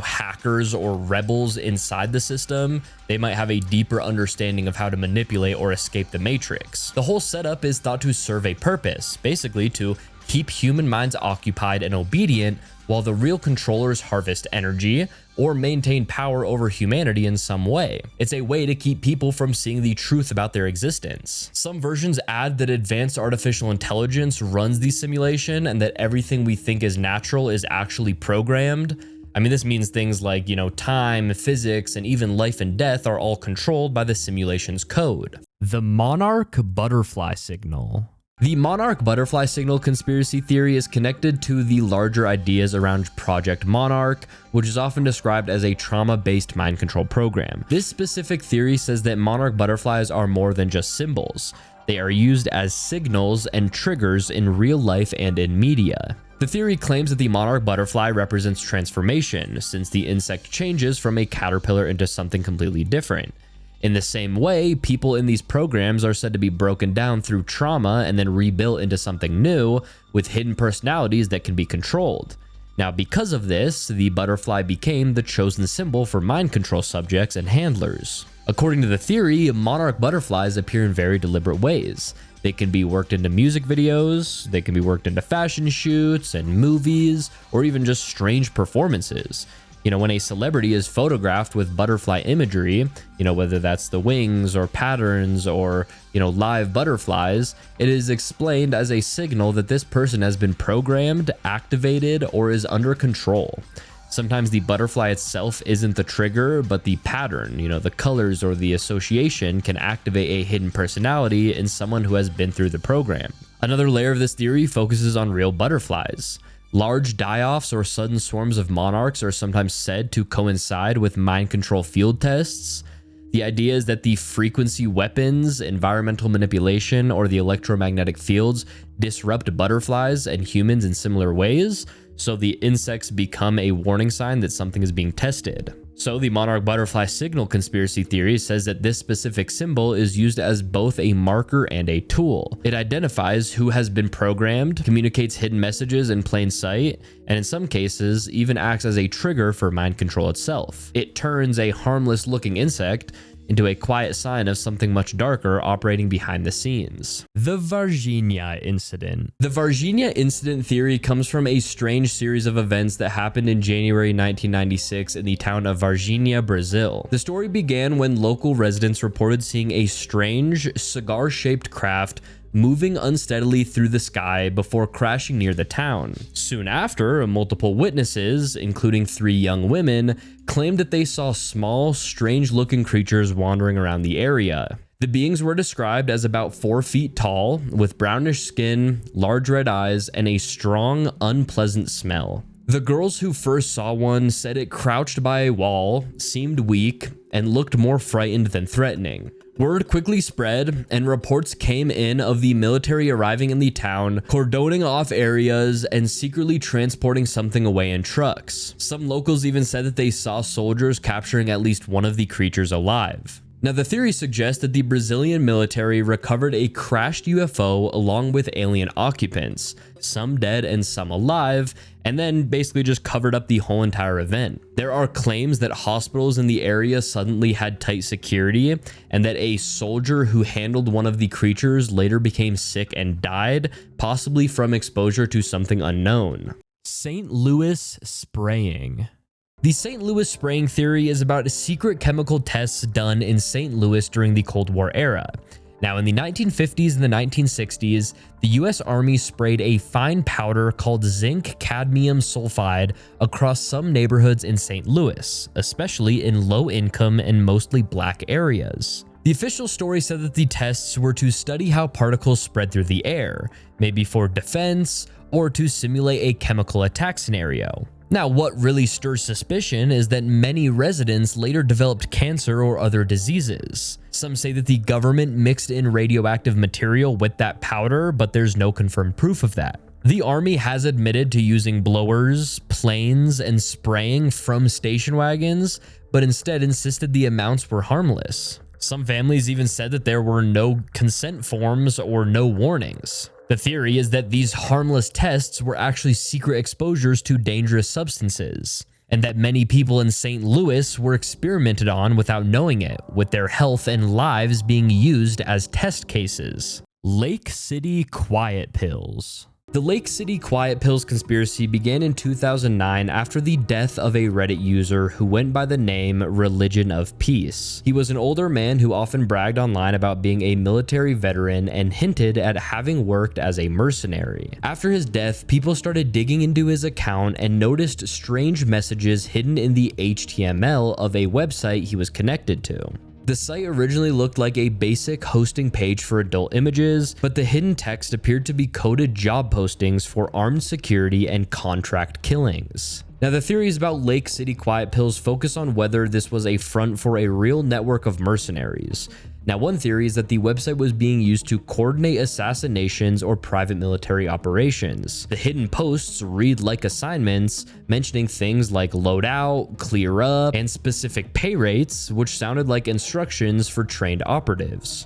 hackers or rebels inside the system. They might have a deeper understanding of how to manipulate or escape the Matrix. The whole setup is thought to serve a purpose, basically to keep human minds occupied and obedient while the real controllers harvest energy or maintain power over humanity in some way. It's a way to keep people from seeing the truth about their existence. Some versions add that advanced artificial intelligence runs the simulation and that everything we think is natural is actually programmed. This means things like, time, physics, and even life and death are all controlled by the simulation's code. The Monarch Butterfly Signal. The Monarch Butterfly Signal conspiracy theory is connected to the larger ideas around Project Monarch, which is often described as a trauma-based mind control program. This specific theory says that monarch butterflies are more than just symbols. They are used as signals and triggers in real life and in media. The theory claims that the monarch butterfly represents transformation, since the insect changes from a caterpillar into something completely different. In the same way, people in these programs are said to be broken down through trauma and then rebuilt into something new, with hidden personalities that can be controlled. Now, because of this, the butterfly became the chosen symbol for mind control subjects and handlers. According to the theory, monarch butterflies appear in very deliberate ways. They can be worked into music videos, they can be worked into fashion shoots and movies, or even just strange performances. When a celebrity is photographed with butterfly imagery, whether that's the wings or patterns or, live butterflies, it is explained as a signal that this person has been programmed, activated, or is under control. Sometimes the butterfly itself isn't the trigger, but the pattern, the colors or the association can activate a hidden personality in someone who has been through the program. Another layer of this theory focuses on real butterflies. Large die-offs or sudden swarms of monarchs are sometimes said to coincide with mind control field tests. The idea is that the frequency weapons, environmental manipulation, or the electromagnetic fields disrupt butterflies and humans in similar ways, so the insects become a warning sign that something is being tested. So the monarch butterfly signal conspiracy theory says that this specific symbol is used as both a marker and a tool. It identifies who has been programmed, communicates hidden messages in plain sight, and in some cases even acts as a trigger for mind control itself. It turns a harmless looking insect into a quiet sign of something much darker operating behind the scenes. The Varginha Incident. The Varginha Incident theory comes from a strange series of events that happened in January 1996 in the town of Varginha, Brazil. The story began when local residents reported seeing a strange, cigar-shaped craft moving unsteadily through the sky before crashing near the town. Soon after, multiple witnesses, including 3 young women, claimed that they saw small, strange-looking creatures wandering around the area. The beings were described as about 4 feet tall, with brownish skin, large red eyes, and a strong, unpleasant smell. The girls who first saw one said it crouched by a wall, seemed weak, and looked more frightened than threatening. Word quickly spread, and reports came in of the military arriving in the town, cordoning off areas, and secretly transporting something away in trucks. Some locals even said that they saw soldiers capturing at least one of the creatures alive. Now, the theory suggests that the Brazilian military recovered a crashed UFO along with alien occupants, some dead and some alive, and then basically just covered up the whole entire event. There are claims that hospitals in the area suddenly had tight security, and that a soldier who handled one of the creatures later became sick and died, possibly from exposure to something unknown. St. Louis spraying. The St. Louis spraying theory is about secret chemical tests done in St. Louis during the Cold War era. Now, in the 1950s and the 1960s, the US Army sprayed a fine powder called zinc cadmium sulfide across some neighborhoods in St. Louis, especially in low-income and mostly black areas. The official story said that the tests were to study how particles spread through the air, maybe for defense or to simulate a chemical attack scenario. Now, what really stirs suspicion is that many residents later developed cancer or other diseases. Some say that the government mixed in radioactive material with that powder, but there's no confirmed proof of that. The Army has admitted to using blowers, planes, and spraying from station wagons, but instead insisted the amounts were harmless. Some families even said that there were no consent forms or no warnings. The theory is that these harmless tests were actually secret exposures to dangerous substances, and that many people in St. Louis were experimented on without knowing it, with their health and lives being used as test cases. Lake City quiet pills. The Lake City quiet pills conspiracy began in 2009 after the death of a Reddit user who went by the name Religion of Peace. He was an older man who often bragged online about being a military veteran and hinted at having worked as a mercenary. After his death, people started digging into his account and noticed strange messages hidden in the HTML of a website he was connected to. The site originally looked like a basic hosting page for adult images, but the hidden text appeared to be coded job postings for armed security and contract killings. Now, the theories about Lake City quiet pills focus on whether this was a front for a real network of mercenaries. Now, one theory is that the website was being used to coordinate assassinations or private military operations. The hidden posts read like assignments, mentioning things like load out, clear up, and specific pay rates, which sounded like instructions for trained operatives.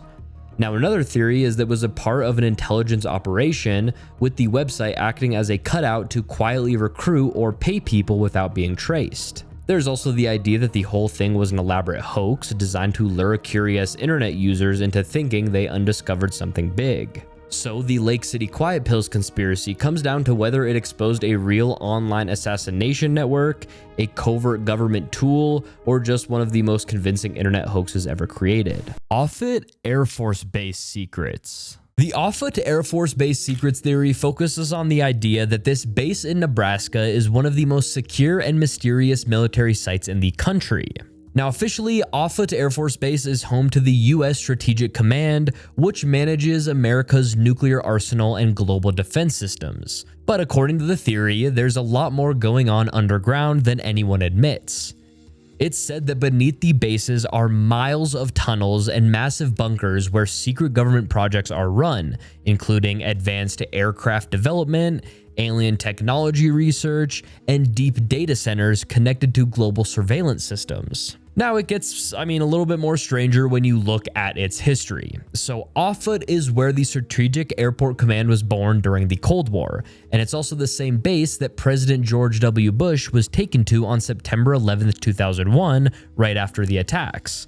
Now, another theory is that it was a part of an intelligence operation, with the website acting as a cutout to quietly recruit or pay people without being traced. There's also the idea that the whole thing was an elaborate hoax designed to lure curious internet users into thinking they undiscovered something big. So the Lake City quiet pills conspiracy comes down to whether it exposed a real online assassination network, a covert government tool, or just one of the most convincing internet hoaxes ever created. Offutt Air Force Base secrets. The Offutt Air Force Base secrets theory focuses on the idea that this base in Nebraska is one of the most secure and mysterious military sites in the country. Now, officially, Offutt Air Force Base is home to the U.S. Strategic Command, which manages America's nuclear arsenal and global defense systems. But according to the theory, there's a lot more going on underground than anyone admits. It's said that beneath the bases are miles of tunnels and massive bunkers where secret government projects are run, including advanced aircraft development, alien technology research, and deep data centers connected to global surveillance systems. Now it gets, a little bit more stranger when you look at its history. So Offutt is where the Strategic Airport Command was born during the Cold War, and it's also the same base that President George W. Bush was taken to on September 11, 2001, right after the attacks.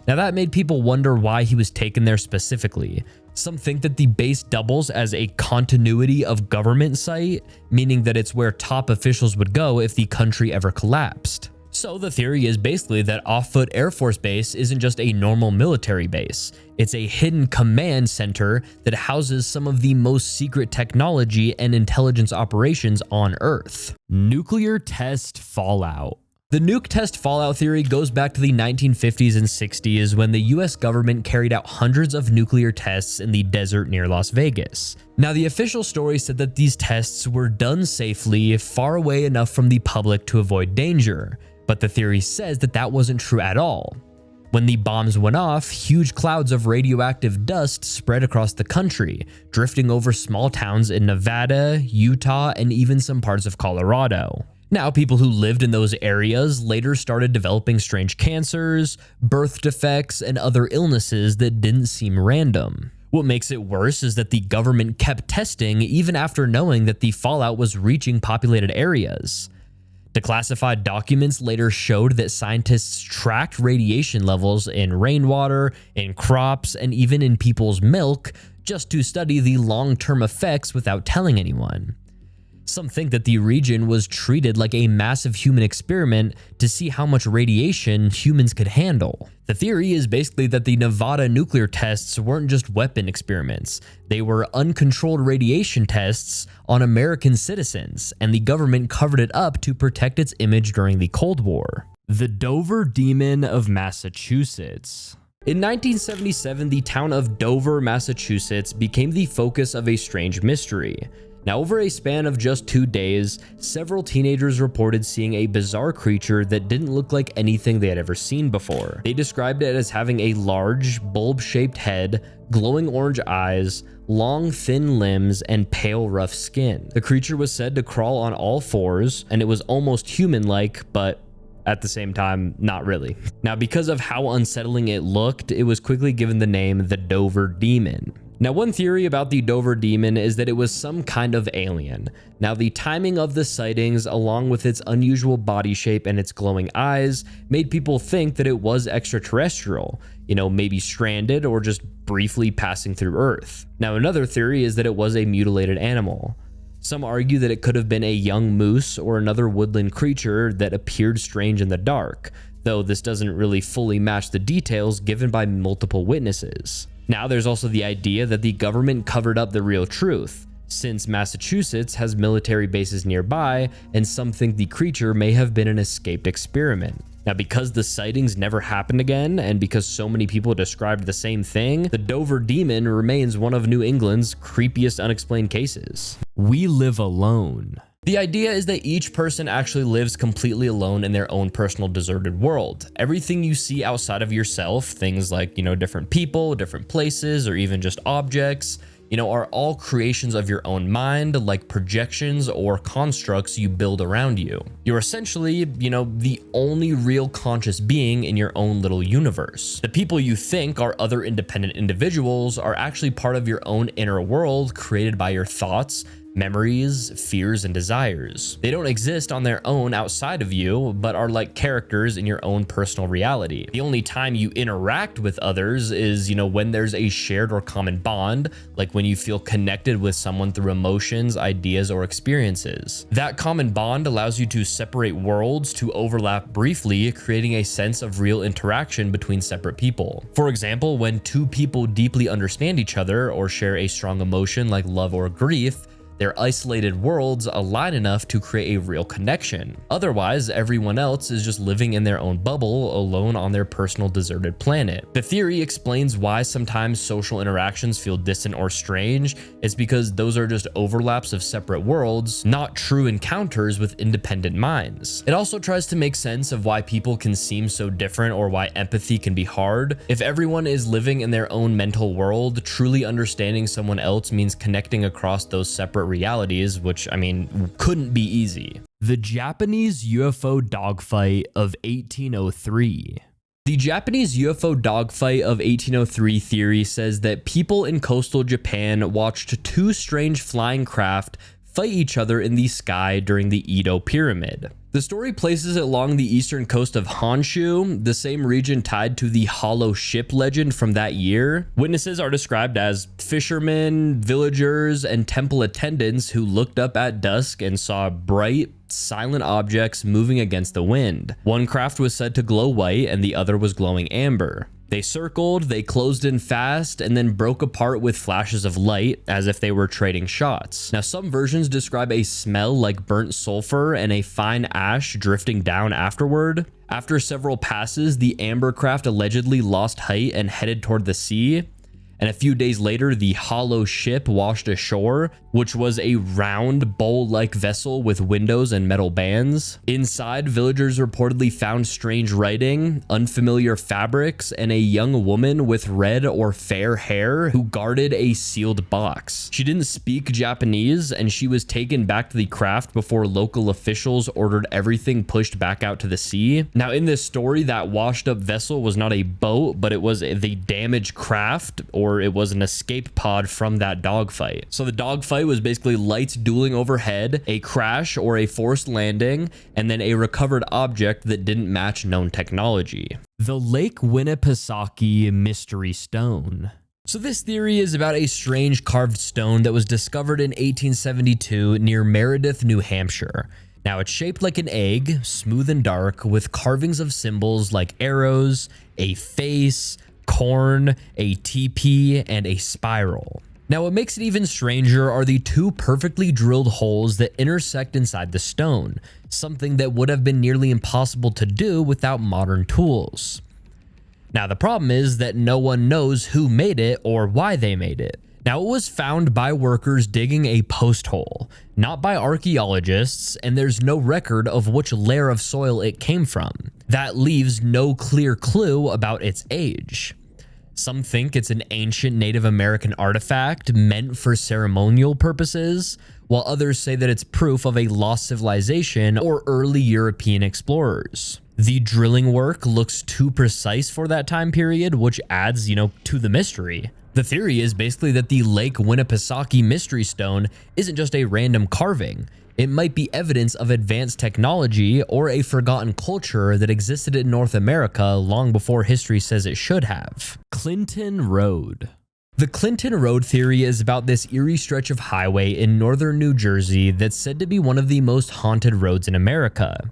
Now that made people wonder why he was taken there specifically. Some think that the base doubles as a continuity of government site, meaning that it's where top officials would go if the country ever collapsed. So the theory is basically that Offutt Air Force Base isn't just a normal military base. It's a hidden command center that houses some of the most secret technology and intelligence operations on Earth. Nuclear test fallout. The nuke test fallout theory goes back to the 1950s and 60s when the US government carried out hundreds of nuclear tests in the desert near Las Vegas. Now, the official story said that these tests were done safely, far away enough from the public to avoid danger, but the theory says that that wasn't true at all. When the bombs went off, huge clouds of radioactive dust spread across the country, drifting over small towns in Nevada, Utah, and even some parts of Colorado. Now, people who lived in those areas later started developing strange cancers, birth defects, and other illnesses that didn't seem random. What makes it worse is that the government kept testing even after knowing that the fallout was reaching populated areas. Declassified documents later showed that scientists tracked radiation levels in rainwater, in crops, and even in people's milk just to study the long-term effects without telling anyone. Some think that the region was treated like a massive human experiment to see how much radiation humans could handle. The theory is basically that the Nevada nuclear tests weren't just weapon experiments. They were uncontrolled radiation tests on American citizens, and the government covered it up to protect its image during the Cold War. The Dover Demon of Massachusetts. In 1977, the town of Dover, Massachusetts became the focus of a strange mystery. Now, over a span of just 2 days, several teenagers reported seeing a bizarre creature that didn't look like anything they had ever seen before. They described it as having a large, bulb-shaped head, glowing orange eyes, long, thin limbs, and pale, rough skin. The creature was said to crawl on all fours, and it was almost human-like, but at the same time, not really. Now, because of how unsettling it looked, it was quickly given the name the Dover Demon. Now, one theory about the Dover Demon is that it was some kind of alien. Now, the timing of the sightings, along with its unusual body shape and its glowing eyes, made people think that it was extraterrestrial, maybe stranded or just briefly passing through Earth. Now, another theory is that it was a mutilated animal. Some argue that it could have been a young moose or another woodland creature that appeared strange in the dark, though this doesn't really fully match the details given by multiple witnesses. Now, there's also the idea that the government covered up the real truth, since Massachusetts has military bases nearby, and some think the creature may have been an escaped experiment. Now, because the sightings never happened again, and because so many people described the same thing, the Dover Demon remains one of New England's creepiest unexplained cases. We live alone. The idea is that each person actually lives completely alone in their own personal deserted world. Everything you see outside of yourself, things like, different people, different places, or even just objects, are all creations of your own mind, like projections or constructs you build around you. You're essentially, the only real conscious being in your own little universe. The people you think are other independent individuals are actually part of your own inner world created by your thoughts, memories, fears, and desires. They don't exist on their own outside of you, but are like characters in your own personal reality. The only time you interact with others is, when there's a shared or common bond, like when you feel connected with someone through emotions, ideas, or experiences. That common bond allows you to separate worlds to overlap briefly, creating a sense of real interaction between separate people. For example, when two people deeply understand each other or share a strong emotion like love or grief, their isolated worlds align enough to create a real connection. Otherwise, everyone else is just living in their own bubble, alone on their personal deserted planet. The theory explains why sometimes social interactions feel distant or strange. It's because those are just overlaps of separate worlds, not true encounters with independent minds. It also tries to make sense of why people can seem so different or why empathy can be hard. If everyone is living in their own mental world, truly understanding someone else means connecting across those separate realities, which, couldn't be easy. The Japanese UFO dogfight of 1803. The Japanese UFO dogfight of 1803 theory says that people in coastal Japan watched two strange flying craft fight each other in the sky during the Edo Pyramid. The story places it along the eastern coast of Honshu, the same region tied to the hollow ship legend from that year. Witnesses are described as fishermen, villagers, and temple attendants who looked up at dusk and saw bright, silent objects moving against the wind. One craft was said to glow white and the other was glowing amber. They circled, they closed in fast, and then broke apart with flashes of light as if they were trading shots. Now, some versions describe a smell like burnt sulfur and a fine ash drifting down afterward. After several passes, the amber craft allegedly lost height and headed toward the sea. And a few days later, the hollow ship washed ashore, which was a round bowl-like vessel with windows and metal bands. Inside, villagers reportedly found strange writing, unfamiliar fabrics, and a young woman with red or fair hair who guarded a sealed box. She didn't speak Japanese, and she was taken back to the craft before local officials ordered everything pushed back out to the sea. Now, in this story, that washed-up vessel was not a boat, but it was the damaged craft, or it was an escape pod from that dogfight. So the dogfight was basically lights dueling overhead, a crash or a forced landing, and then a recovered object that didn't match known technology. The Lake Winnipesaukee Mystery Stone. So this theory is about a strange carved stone that was discovered in 1872 near Meredith, New Hampshire. Now, it's shaped like an egg, smooth and dark, with carvings of symbols like arrows, a face, corn, a teepee, and a spiral. Now, what makes it even stranger are the two perfectly drilled holes that intersect inside the stone, something that would have been nearly impossible to do without modern tools. Now, the problem is that no one knows who made it or why they made it. Now, it was found by workers digging a post hole, not by archaeologists, and there's no record of which layer of soil it came from. That leaves no clear clue about its age. Some think it's an ancient Native American artifact meant for ceremonial purposes, while others say that it's proof of a lost civilization or early European explorers. The drilling work looks too precise for that time period, which adds, to the mystery. The theory is basically that the Lake Winnipesaukee Mystery Stone isn't just a random carving. It might be evidence of advanced technology or a forgotten culture that existed in North America long before history says it should have. Clinton Road. The Clinton Road theory is about this eerie stretch of highway in northern New Jersey that's said to be one of the most haunted roads in America.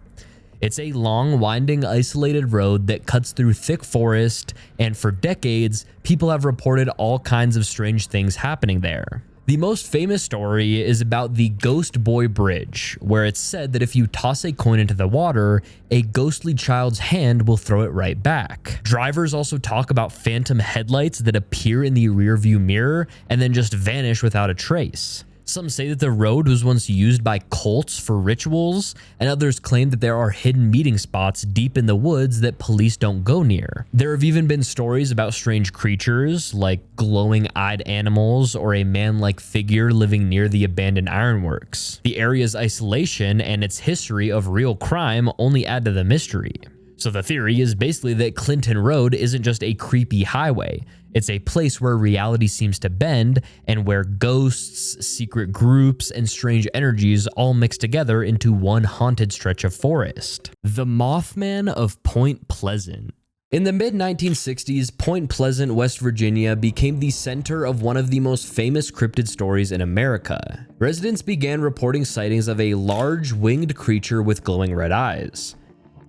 It's a long, winding, isolated road that cuts through thick forest, and for decades, people have reported all kinds of strange things happening there. The most famous story is about the Ghost Boy Bridge, where it's said that if you toss a coin into the water, a ghostly child's hand will throw it right back. Drivers also talk about phantom headlights that appear in the rearview mirror and then just vanish without a trace. Some say that the road was once used by cults for rituals, and others claim that there are hidden meeting spots deep in the woods that police don't go near. There have even been stories about strange creatures, like glowing-eyed animals or a man-like figure living near the abandoned ironworks. The area's isolation and its history of real crime only add to the mystery. So the theory is basically that Clinton Road isn't just a creepy highway. It's a place where reality seems to bend and where ghosts, secret groups, and strange energies all mix together into one haunted stretch of forest. The Mothman of Point Pleasant. In the mid-1960s, Point Pleasant, West Virginia became the center of one of the most famous cryptid stories in America. Residents began reporting sightings of a large winged creature with glowing red eyes.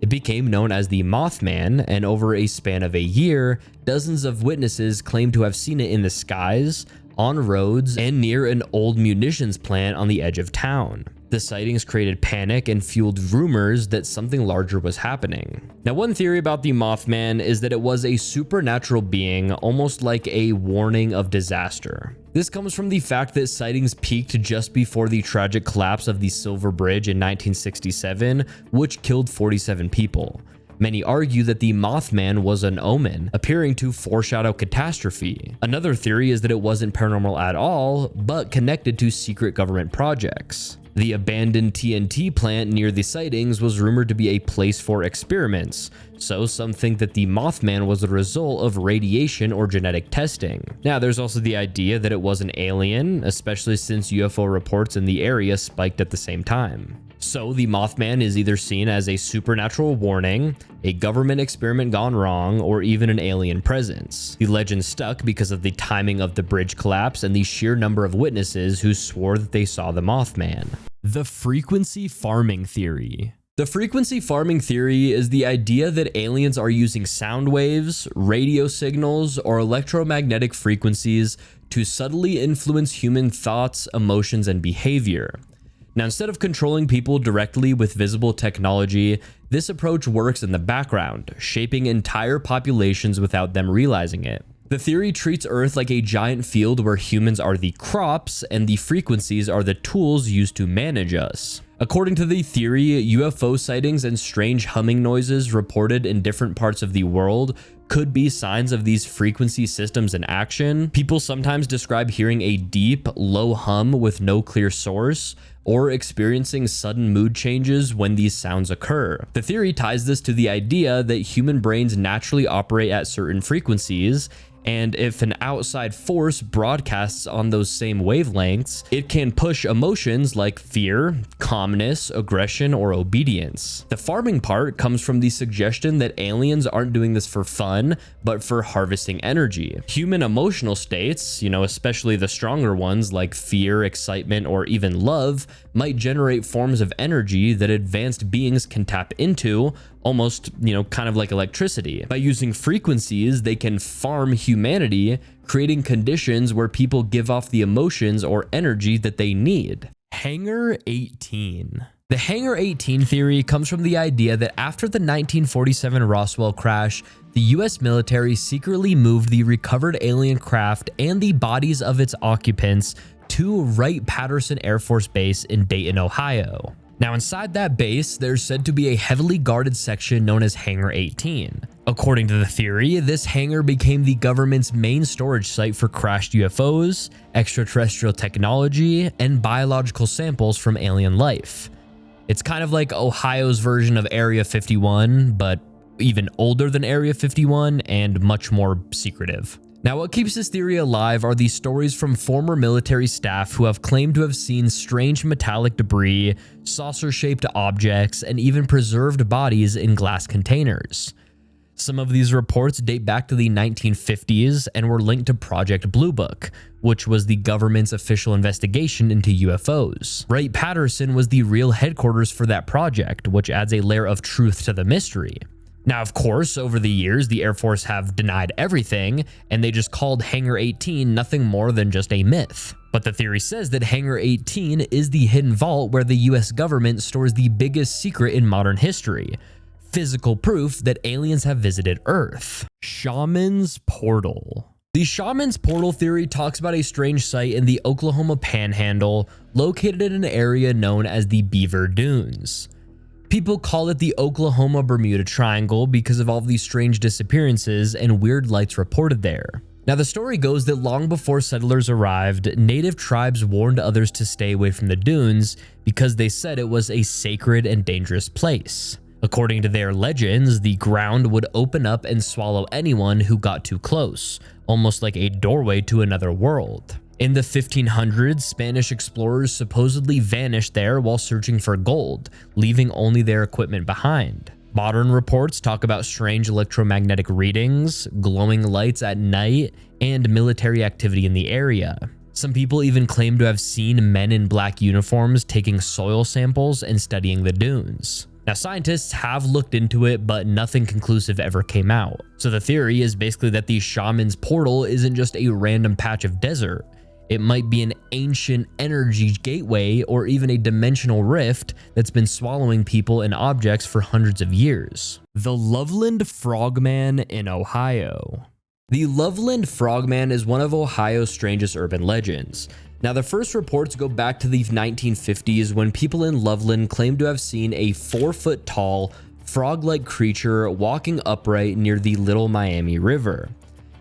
It became known as the Mothman, and over a span of a year, dozens of witnesses claimed to have seen it in the skies, on roads, and near an old munitions plant on the edge of town. The sightings created panic and fueled rumors that something larger was happening. Now, one theory about the Mothman is that it was a supernatural being, almost like a warning of disaster. This comes from the fact that sightings peaked just before the tragic collapse of the Silver Bridge in 1967, which killed 47 people. Many argue that the Mothman was an omen, appearing to foreshadow catastrophe. Another theory is that it wasn't paranormal at all, but connected to secret government projects. The abandoned TNT plant near the sightings was rumored to be a place for experiments, so some think that the Mothman was the result of radiation or genetic testing. Now, there's also the idea that it was an alien, especially since UFO reports in the area spiked at the same time. So the Mothman is either seen as a supernatural warning, a government experiment gone wrong, or even an alien presence. The legend stuck because of the timing of the bridge collapse and the sheer number of witnesses who swore that they saw the Mothman. The frequency farming theory. The frequency farming theory is the idea that aliens are using sound waves, radio signals, or electromagnetic frequencies to subtly influence human thoughts, emotions, and behavior. Now, instead of controlling people directly with visible technology, this approach works in the background, shaping entire populations without them realizing it. The theory treats Earth like a giant field where humans are the crops and the frequencies are the tools used to manage us. According to the theory, UFO sightings and strange humming noises reported in different parts of the world could be signs of these frequency systems in action. People sometimes describe hearing a deep, low hum with no clear source, or experiencing sudden mood changes when these sounds occur. The theory ties this to the idea that human brains naturally operate at certain frequencies, and if an outside force broadcasts on those same wavelengths, it can push emotions like fear, calmness, aggression, or obedience. The farming part comes from the suggestion that aliens aren't doing this for fun, but for harvesting energy. Human emotional states, especially the stronger ones like fear, excitement, or even love, might generate forms of energy that advanced beings can tap into, almost, kind of like electricity. By using frequencies, they can farm humanity, creating conditions where people give off the emotions or energy that they need. Hangar 18. The Hangar 18 theory comes from the idea that after the 1947 Roswell crash, the US military secretly moved the recovered alien craft and the bodies of its occupants to Wright-Patterson Air Force Base in Dayton, Ohio. Now, inside that base, there's said to be a heavily guarded section known as Hangar 18. According to the theory, this hangar became the government's main storage site for crashed UFOs, extraterrestrial technology, and biological samples from alien life. It's kind of like Ohio's version of Area 51, but even older than Area 51 and much more secretive. Now, what keeps this theory alive are these stories from former military staff who have claimed to have seen strange metallic debris, saucer-shaped objects, and even preserved bodies in glass containers. Some of these reports date back to the 1950s and were linked to Project Blue Book, which was the government's official investigation into UFOs. Wright-Patterson was the real headquarters for that project, which adds a layer of truth to the mystery. Now, of course, over the years, the Air Force have denied everything, and they just called Hangar 18 nothing more than just a myth. But the theory says that Hangar 18 is the hidden vault where the US government stores the biggest secret in modern history: physical proof that aliens have visited Earth. Shaman's Portal. The Shaman's Portal theory talks about a strange site in the Oklahoma Panhandle located in an area known as the Beaver Dunes. People call it the Oklahoma-Bermuda Triangle because of all these strange disappearances and weird lights reported there. Now, the story goes that long before settlers arrived, native tribes warned others to stay away from the dunes because they said it was a sacred and dangerous place. According to their legends, the ground would open up and swallow anyone who got too close, almost like a doorway to another world. In the 1500s, Spanish explorers supposedly vanished there while searching for gold, leaving only their equipment behind. Modern reports talk about strange electromagnetic readings, glowing lights at night, and military activity in the area. Some people even claim to have seen men in black uniforms taking soil samples and studying the dunes. Now, scientists have looked into it, but nothing conclusive ever came out. So the theory is basically that the Shaman's Portal isn't just a random patch of desert. It might be an ancient energy gateway or even a dimensional rift that's been swallowing people and objects for hundreds of years. The Loveland Frogman in Ohio. The Loveland Frogman is one of Ohio's strangest urban legends. Now, the first reports go back to the 1950s when people in Loveland claimed to have seen a 4-foot-tall, frog-like creature walking upright near the Little Miami River.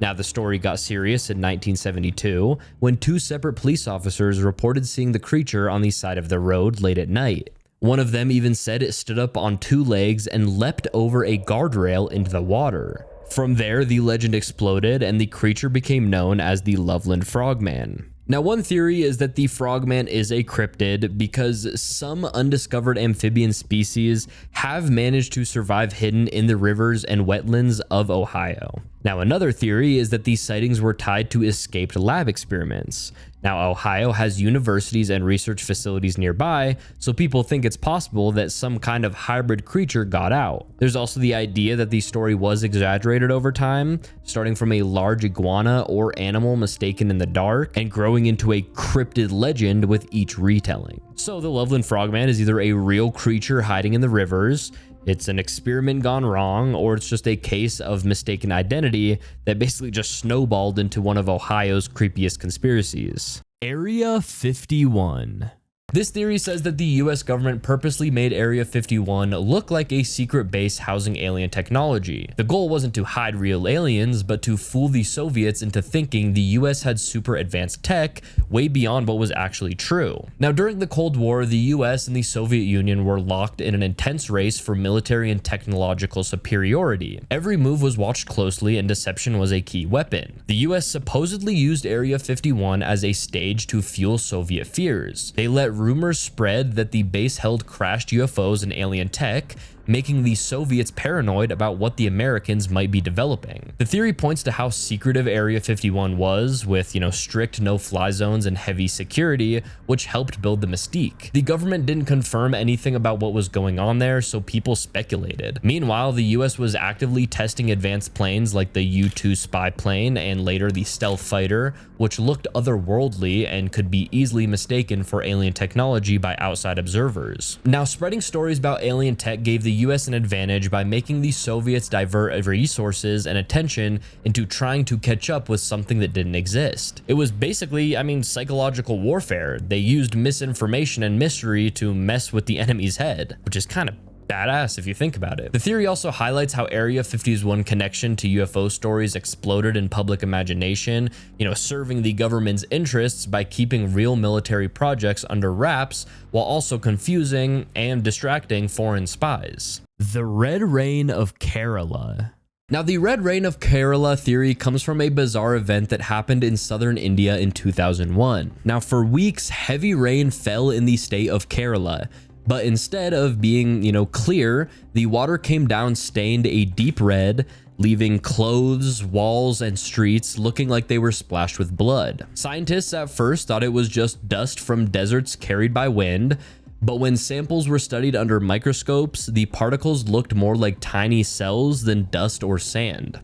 Now, the story got serious in 1972 when 2 separate police officers reported seeing the creature on the side of the road late at night. One of them even said it stood up on 2 legs and leapt over a guardrail into the water. From there, the legend exploded and the creature became known as the Loveland Frogman. Now, one theory is that the frogman is a cryptid because some undiscovered amphibian species have managed to survive hidden in the rivers and wetlands of Ohio. Now, another theory is that these sightings were tied to escaped lab experiments. Now, Ohio has universities and research facilities nearby, so people think it's possible that some kind of hybrid creature got out. There's also the idea that the story was exaggerated over time, starting from a large iguana or animal mistaken in the dark and growing into a cryptid legend with each retelling. So the Loveland Frogman is either a real creature hiding in the rivers, it's an experiment gone wrong, or it's just a case of mistaken identity that basically just snowballed into one of Ohio's creepiest conspiracies. Area 51. This theory says that the US government purposely made Area 51 look like a secret base housing alien technology. The goal wasn't to hide real aliens, but to fool the Soviets into thinking the US had super advanced tech way beyond what was actually true. Now, during the Cold War, the US and the Soviet Union were locked in an intense race for military and technological superiority. Every move was watched closely, and deception was a key weapon. The US supposedly used Area 51 as a stage to fuel Soviet fears. They let rumors spread that the base held crashed UFOs and alien tech, making the Soviets paranoid about what the Americans might be developing. The theory points to how secretive Area 51 was, with, strict no-fly zones and heavy security, which helped build the mystique. The government didn't confirm anything about what was going on there, so people speculated. Meanwhile, the US was actively testing advanced planes like the U-2 spy plane and later the stealth fighter, which looked otherworldly and could be easily mistaken for alien technology by outside observers. Now, spreading stories about alien tech gave the US an advantage by making the Soviets divert resources and attention into trying to catch up with something that didn't exist. It was basically, psychological warfare. They used misinformation and mystery to mess with the enemy's head, which is kind of badass if you think about it. The theory also highlights how Area 51 connection to UFO stories exploded in public imagination, serving the government's interests by keeping real military projects under wraps while also confusing and distracting foreign spies. The Red Rain of Kerala. Now, the Red Rain of Kerala theory comes from a bizarre event that happened in southern India in 2001. Now, for weeks, heavy rain fell in the state of Kerala, but instead of being, clear, the water came down stained a deep red, leaving clothes, walls, and streets looking like they were splashed with blood. Scientists at first thought it was just dust from deserts carried by wind, but when samples were studied under microscopes, the particles looked more like tiny cells than dust or sand.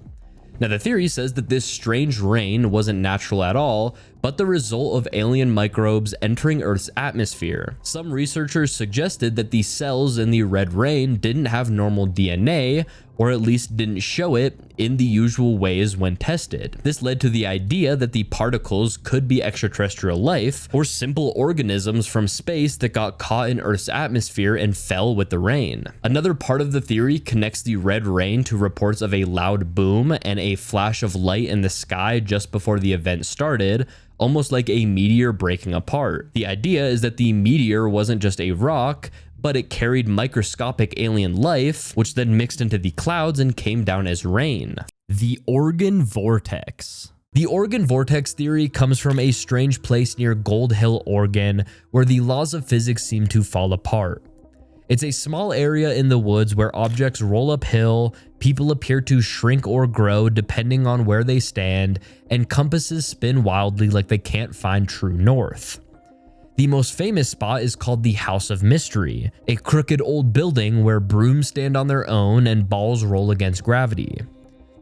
Now, the theory says that this strange rain wasn't natural at all, but the result of alien microbes entering Earth's atmosphere. Some researchers suggested that the cells in the red rain didn't have normal DNA, or at least didn't show it in the usual ways when tested. This led to the idea that the particles could be extraterrestrial life, or simple organisms from space that got caught in Earth's atmosphere and fell with the rain. Another part of the theory connects the red rain to reports of a loud boom and a flash of light in the sky just before the event started, almost like a meteor breaking apart. The idea is that the meteor wasn't just a rock, but it carried microscopic alien life, which then mixed into the clouds and came down as rain. The Oregon Vortex. The Oregon Vortex theory comes from a strange place near Gold Hill, Oregon, where the laws of physics seem to fall apart. It's a small area in the woods where objects roll uphill, people appear to shrink or grow depending on where they stand, and compasses spin wildly like they can't find true north. The most famous spot is called the House of Mystery, a crooked old building where brooms stand on their own and balls roll against gravity.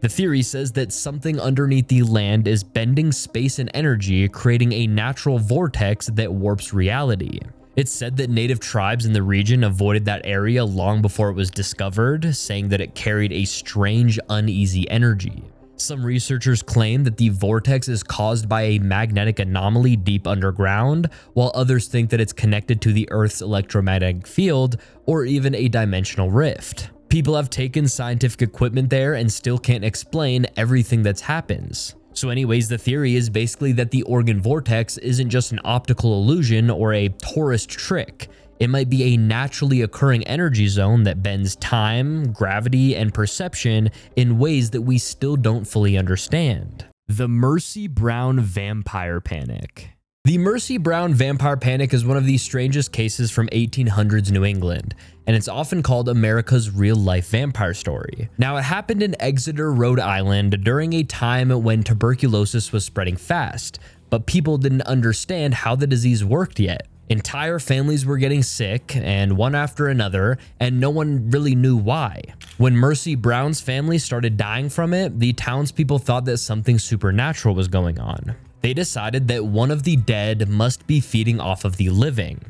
The theory says that something underneath the land is bending space and energy, creating a natural vortex that warps reality. It's said that native tribes in the region avoided that area long before it was discovered, saying that it carried a strange, uneasy energy. Some researchers claim that the vortex is caused by a magnetic anomaly deep underground, while others think that it's connected to the Earth's electromagnetic field or even a dimensional rift. People have taken scientific equipment there and still can't explain everything that happens. So anyways, the theory is basically that the Oregon Vortex isn't just an optical illusion or a tourist trick. It might be a naturally occurring energy zone that bends time, gravity, and perception in ways that we still don't fully understand. The Mercy Brown Vampire Panic. The Mercy Brown Vampire Panic is one of the strangest cases from 1800s New England, and it's often called America's real-life vampire story. Now, it happened in Exeter, Rhode Island during a time when tuberculosis was spreading fast, but people didn't understand how the disease worked yet. Entire families were getting sick, and one after another, and no one really knew why. When Mercy Brown's family started dying from it, the townspeople thought that something supernatural was going on. They decided that one of the dead must be feeding off of the living.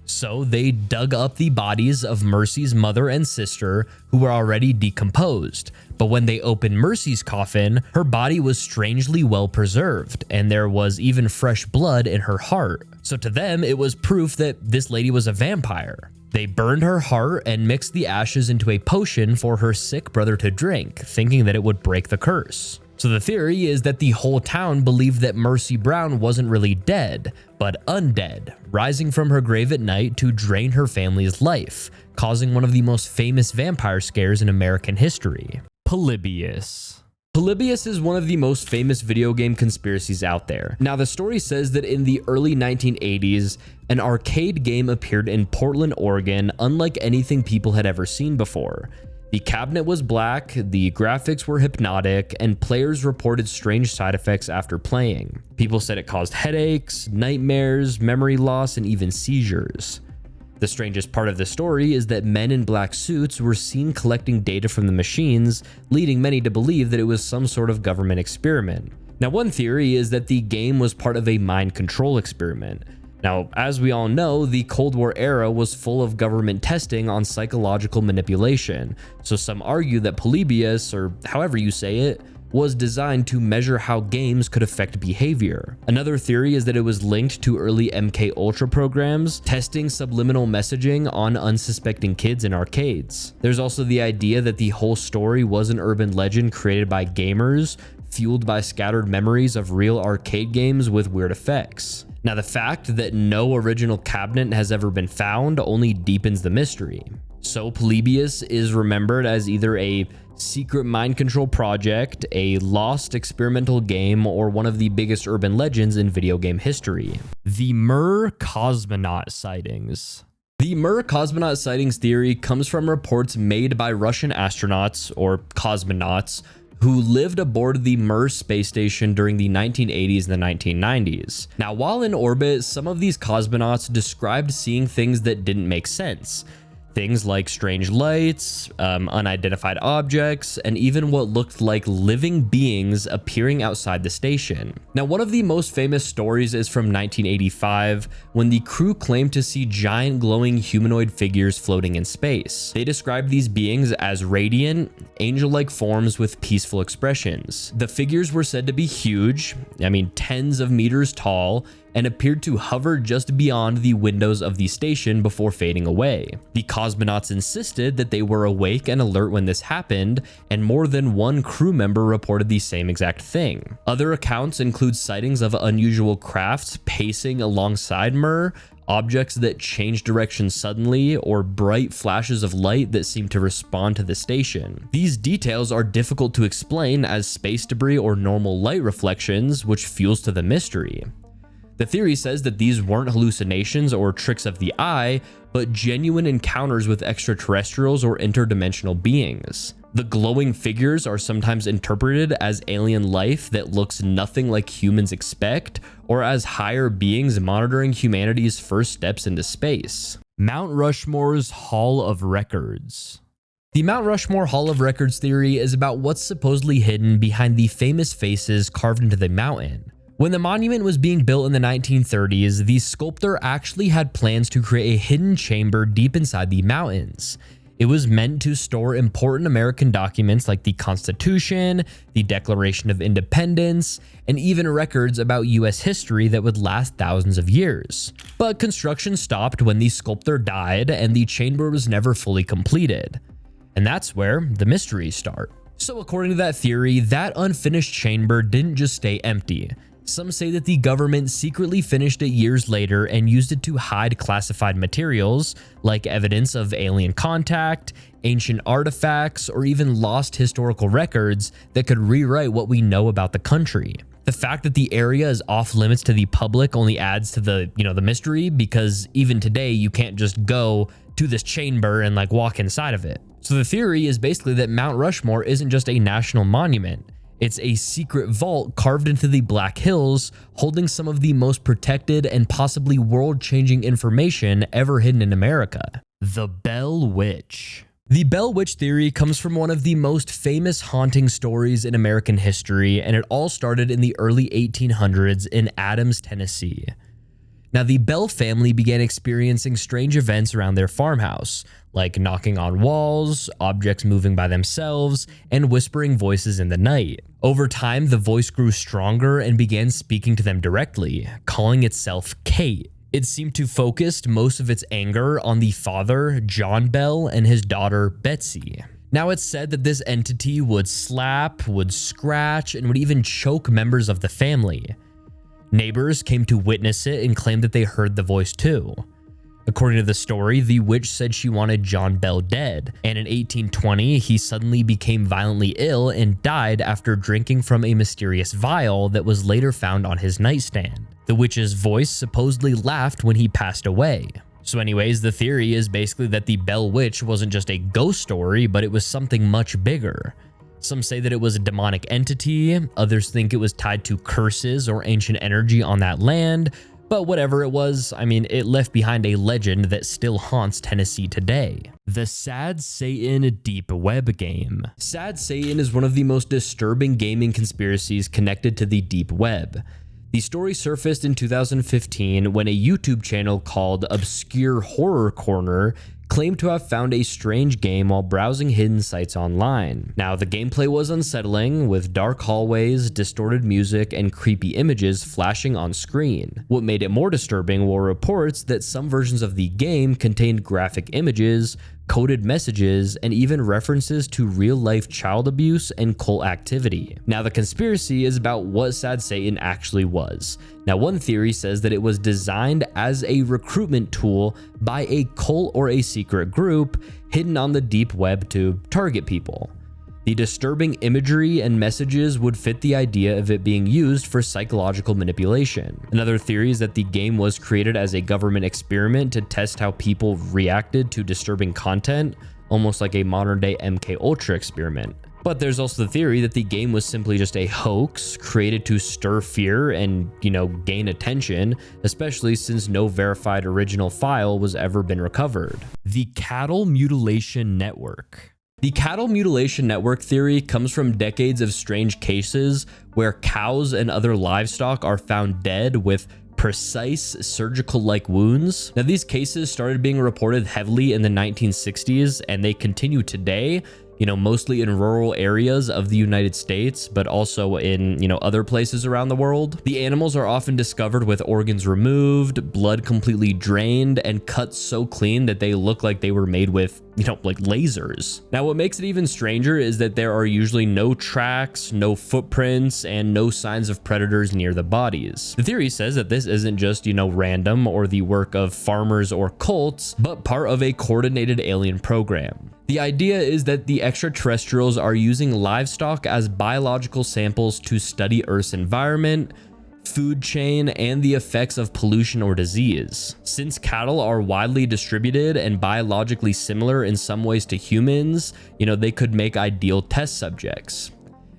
So they dug up the bodies of Mercy's mother and sister, who were already decomposed. But when they opened Mercy's coffin, her body was strangely well preserved, and there was even fresh blood in her heart. So to them, it was proof that this lady was a vampire. They burned her heart and mixed the ashes into a potion for her sick brother to drink, thinking that it would break the curse. So the theory is that the whole town believed that Mercy Brown wasn't really dead, but undead, rising from her grave at night to drain her family's life, causing one of the most famous vampire scares in American history. Polybius. Polybius is one of the most famous video game conspiracies out there. Now, the story says that in the early 1980s, an arcade game appeared in Portland, Oregon, unlike anything people had ever seen before. The cabinet was black, the graphics were hypnotic, and players reported strange side effects after playing. People said it caused headaches, nightmares, memory loss, and even seizures. The strangest part of the story is that men in black suits were seen collecting data from the machines, leading many to believe that it was some sort of government experiment. Now, one theory is that the game was part of a mind control experiment. Now, as we all know, the Cold War era was full of government testing on psychological manipulation, so some argue that Polybius, or however you say it, was designed to measure how games could affect behavior. Another theory is that it was linked to early MK Ultra programs, testing subliminal messaging on unsuspecting kids in arcades. There's also the idea that the whole story was an urban legend created by gamers, fueled by scattered memories of real arcade games with weird effects. Now, the fact that no original cabinet has ever been found only deepens the mystery. So Polybius is remembered as either a secret mind control project, a lost experimental game, or one of the biggest urban legends in video game history. The Mir cosmonaut sightings. The Mir cosmonaut sightings theory comes from reports made by Russian astronauts, or cosmonauts, who lived aboard the Mir space station during the 1980s and the 1990s. Now, while in orbit, some of these cosmonauts described seeing things that didn't make sense. Things like strange lights, unidentified objects, and even what looked like living beings appearing outside the station. Now, one of the most famous stories is from 1985, when the crew claimed to see giant glowing humanoid figures floating in space. They described these beings as radiant, angel-like forms with peaceful expressions. The figures were said to be huge, tens of meters tall, and appeared to hover just beyond the windows of the station before fading away. The cosmonauts insisted that they were awake and alert when this happened, and more than one crew member reported the same exact thing. Other accounts include sightings of unusual crafts pacing alongside Mir, objects that change direction suddenly, or bright flashes of light that seem to respond to the station. These details are difficult to explain as space debris or normal light reflections, which fuels to the mystery. The theory says that these weren't hallucinations or tricks of the eye, but genuine encounters with extraterrestrials or interdimensional beings. The glowing figures are sometimes interpreted as alien life that looks nothing like humans expect, or as higher beings monitoring humanity's first steps into space. Mount Rushmore's Hall of Records. The Mount Rushmore Hall of Records theory is about what's supposedly hidden behind the famous faces carved into the mountain. When the monument was being built in the 1930s, the sculptor actually had plans to create a hidden chamber deep inside the mountains. It was meant to store important American documents like the Constitution, the Declaration of Independence, and even records about US history that would last thousands of years. But construction stopped when the sculptor died, and the chamber was never fully completed. And that's where the mysteries start. So according to that theory, that unfinished chamber didn't just stay empty. Some say that the government secretly finished it years later and used it to hide classified materials, like evidence of alien contact, ancient artifacts, or even lost historical records that could rewrite what we know about the country. The fact that the area is off limits to the public only adds to the mystery, because even today you can't just go to this chamber and walk inside of it. So the theory is basically that Mount Rushmore isn't just a national monument. It's a secret vault carved into the Black Hills, holding some of the most protected and possibly world-changing information ever hidden in America. The Bell Witch. The Bell Witch theory comes from one of the most famous haunting stories in American history, and it all started in the early 1800s in Adams, Tennessee. Now, the Bell family began experiencing strange events around their farmhouse, like knocking on walls, objects moving by themselves, and whispering voices in the night. Over time, the voice grew stronger and began speaking to them directly, calling itself Kate. It seemed to focus most of its anger on the father, John Bell, and his daughter, Betsy. Now, it's said that this entity would slap, would scratch, and would even choke members of the family. Neighbors came to witness it and claimed that they heard the voice too. According to the story, the witch said she wanted John Bell dead, and in 1820, he suddenly became violently ill and died after drinking from a mysterious vial that was later found on his nightstand. The witch's voice supposedly laughed when he passed away. So anyways, the theory is basically that the Bell Witch wasn't just a ghost story, but it was something much bigger. Some say that it was a demonic entity, others think it was tied to curses or ancient energy on that land, but whatever it was, I mean, it left behind a legend that still haunts Tennessee today. The Sad Satan Deep Web Game. Sad Satan is one of the most disturbing gaming conspiracies connected to the Deep Web. The story surfaced in 2015 when a YouTube channel called Obscure Horror Corner claimed to have found a strange game while browsing hidden sites online. Now, the gameplay was unsettling, with dark hallways, distorted music, and creepy images flashing on screen. What made it more disturbing were reports that some versions of the game contained graphic images, coded messages, and even references to real-life child abuse and cult activity. Now, the conspiracy is about what Sad Satan actually was. Now, one theory says that it was designed as a recruitment tool by a cult or a secret group hidden on the deep web to target people. The disturbing imagery and messages would fit the idea of it being used for psychological manipulation. Another theory is that the game was created as a government experiment to test how people reacted to disturbing content, almost like a modern-day MK Ultra experiment. But there's also the theory that the game was simply just a hoax created to stir fear and, gain attention, especially since no verified original file was ever been recovered. The Cattle Mutilation Network. The cattle mutilation network theory comes from decades of strange cases where cows and other livestock are found dead with precise surgical-like wounds. Now, these cases started being reported heavily in the 1960s, and they continue today, mostly in rural areas of the United States, but also in, other places around the world. The animals are often discovered with organs removed, blood completely drained, and cut so clean that they look like they were made with, like lasers. Now, what makes it even stranger is that there are usually no tracks, no footprints, and no signs of predators near the bodies. The theory says that this isn't just, random or the work of farmers or cults, but part of a coordinated alien program. The idea is that the extraterrestrials are using livestock as biological samples to study Earth's environment, food chain, and the effects of pollution or disease. Since cattle are widely distributed and biologically similar in some ways to humans, they could make ideal test subjects.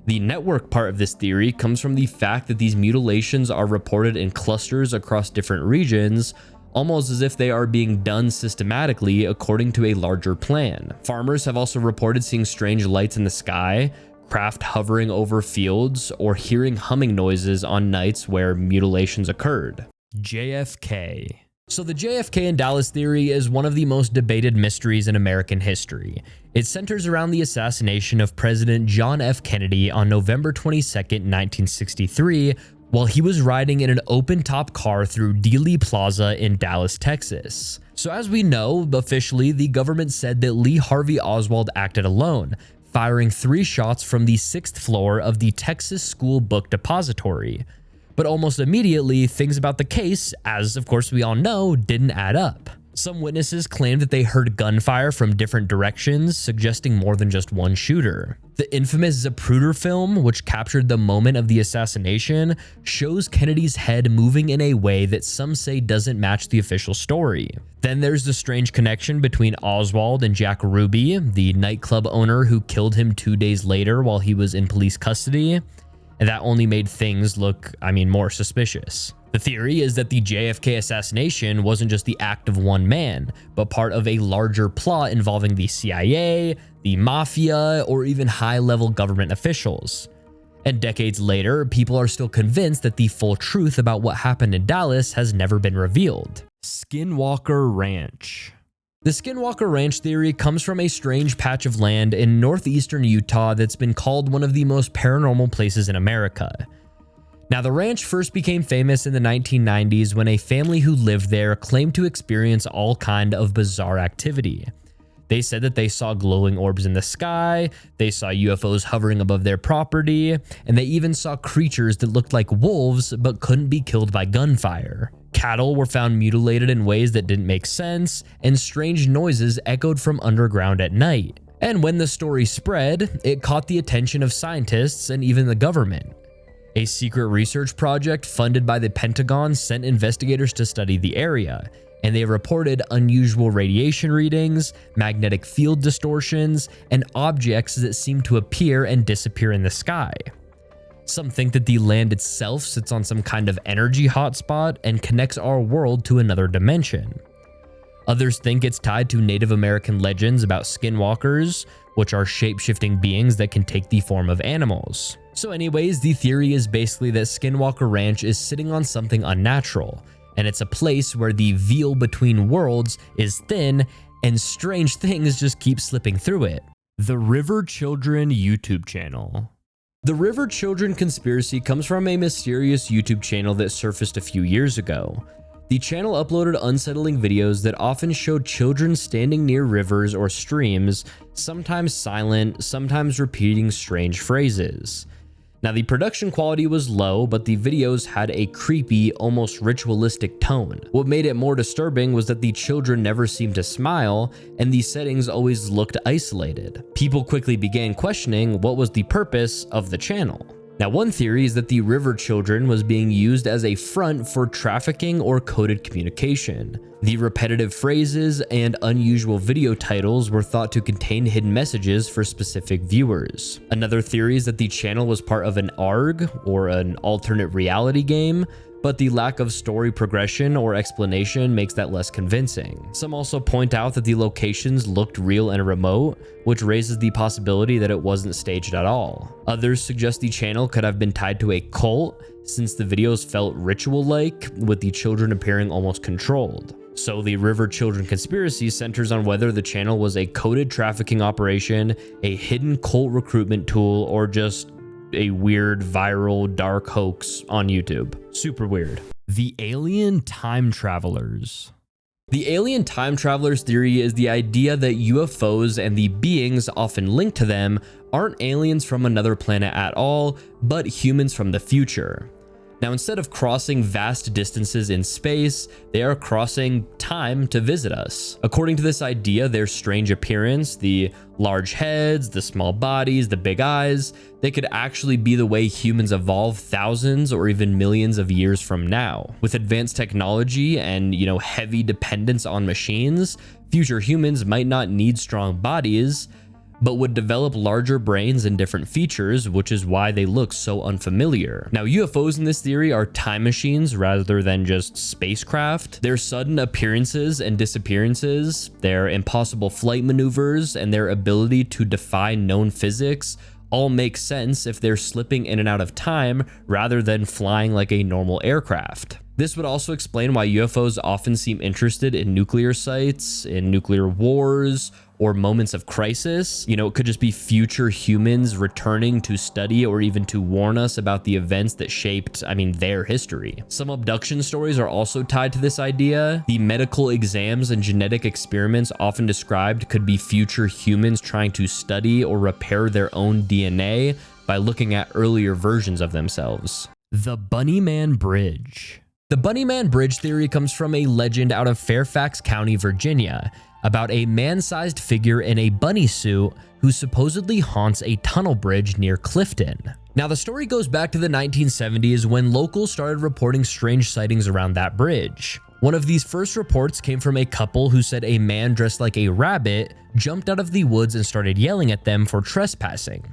The network part of this theory comes from the fact that these mutilations are reported in clusters across different regions, almost as if they are being done systematically according to a larger plan. Farmers have also reported seeing strange lights in the sky, craft hovering over fields, or hearing humming noises on nights where mutilations occurred. JFK. So the JFK and Dallas theory is one of the most debated mysteries in American history. It centers around the assassination of President John F. Kennedy on November 22, 1963, while he was riding in an open-top car through Dealey Plaza in Dallas, Texas. So as we know, officially, the government said that Lee Harvey Oswald acted alone, firing 3 shots from the 6th floor of the Texas School Book Depository. But almost immediately, things about the case, as of course we all know, didn't add up. Some witnesses claimed that they heard gunfire from different directions, suggesting more than just one shooter. The infamous Zapruder film, which captured the moment of the assassination, shows Kennedy's head moving in a way that some say doesn't match the official story. Then there's the strange connection between Oswald and Jack Ruby, the nightclub owner who killed him 2 days later while he was in police custody, and that only made things look, more suspicious. The theory is that the JFK assassination wasn't just the act of one man, but part of a larger plot involving the CIA, the mafia, or even high-level government officials. And decades later, people are still convinced that the full truth about what happened in Dallas has never been revealed. Skinwalker Ranch. The Skinwalker Ranch theory comes from a strange patch of land in northeastern Utah that's been called one of the most paranormal places in America. Now, the ranch first became famous in the 1990s when a family who lived there claimed to experience all kind of bizarre activity. They said that they saw glowing orbs in the sky, they saw UFOs hovering above their property, and they even saw creatures that looked like wolves but couldn't be killed by gunfire. Cattle were found mutilated in ways that didn't make sense, and strange noises echoed from underground at night. And when the story spread, it caught the attention of scientists and even the government. A secret research project funded by the Pentagon sent investigators to study the area, and they reported unusual radiation readings, magnetic field distortions, and objects that seem to appear and disappear in the sky. Some think that the land itself sits on some kind of energy hotspot and connects our world to another dimension. Others think it's tied to Native American legends about skinwalkers, which are shape-shifting beings that can take the form of animals. So anyways, the theory is basically that Skinwalker Ranch is sitting on something unnatural, and it's a place where the veil between worlds is thin and strange things just keep slipping through it. The River Children YouTube channel. The River Children conspiracy comes from a mysterious YouTube channel that surfaced a few years ago. The channel uploaded unsettling videos that often showed children standing near rivers or streams, sometimes silent, sometimes repeating strange phrases. Now, the production quality was low, but the videos had a creepy, almost ritualistic tone. What made it more disturbing was that the children never seemed to smile, and the settings always looked isolated. People quickly began questioning what was the purpose of the channel. Now, one theory is that the River Children was being used as a front for trafficking or coded communication. The repetitive phrases and unusual video titles were thought to contain hidden messages for specific viewers. Another theory is that the channel was part of an ARG, or an alternate reality game, but the lack of story progression or explanation makes that less convincing. Some also point out that the locations looked real and remote, which raises the possibility that it wasn't staged at all. Others suggest the channel could have been tied to a cult, since the videos felt ritual-like, with the children appearing almost controlled. So the River Children conspiracy centers on whether the channel was a coded trafficking operation, a hidden cult recruitment tool, or just a weird viral dark hoax on YouTube. Super weird. The Alien Time Travelers. The alien time travelers theory is the idea that UFOs and the beings often linked to them aren't aliens from another planet at all, but humans from the future. Now, instead of crossing vast distances in space, they are crossing time to visit us. According to this idea, their strange appearance, the large heads, the small bodies, the big eyes, they could actually be the way humans evolve thousands or even millions of years from now. With advanced technology and, heavy dependence on machines, future humans might not need strong bodies, but would develop larger brains and different features, which is why they look so unfamiliar. Now, UFOs in this theory are time machines rather than just spacecraft. Their sudden appearances and disappearances, their impossible flight maneuvers, and their ability to defy known physics all make sense if they're slipping in and out of time rather than flying like a normal aircraft. This would also explain why UFOs often seem interested in nuclear sites, in nuclear wars, or moments of crisis. It could just be future humans returning to study or even to warn us about the events that shaped, their history. Some abduction stories are also tied to this idea. The medical exams and genetic experiments often described could be future humans trying to study or repair their own DNA by looking at earlier versions of themselves. The Bunnyman Bridge. The Bunnyman Bridge theory comes from a legend out of Fairfax County, Virginia, about a man-sized figure in a bunny suit who supposedly haunts a tunnel bridge near Clifton. Now, the story goes back to the 1970s when locals started reporting strange sightings around that bridge. One of these first reports came from a couple who said a man dressed like a rabbit jumped out of the woods and started yelling at them for trespassing.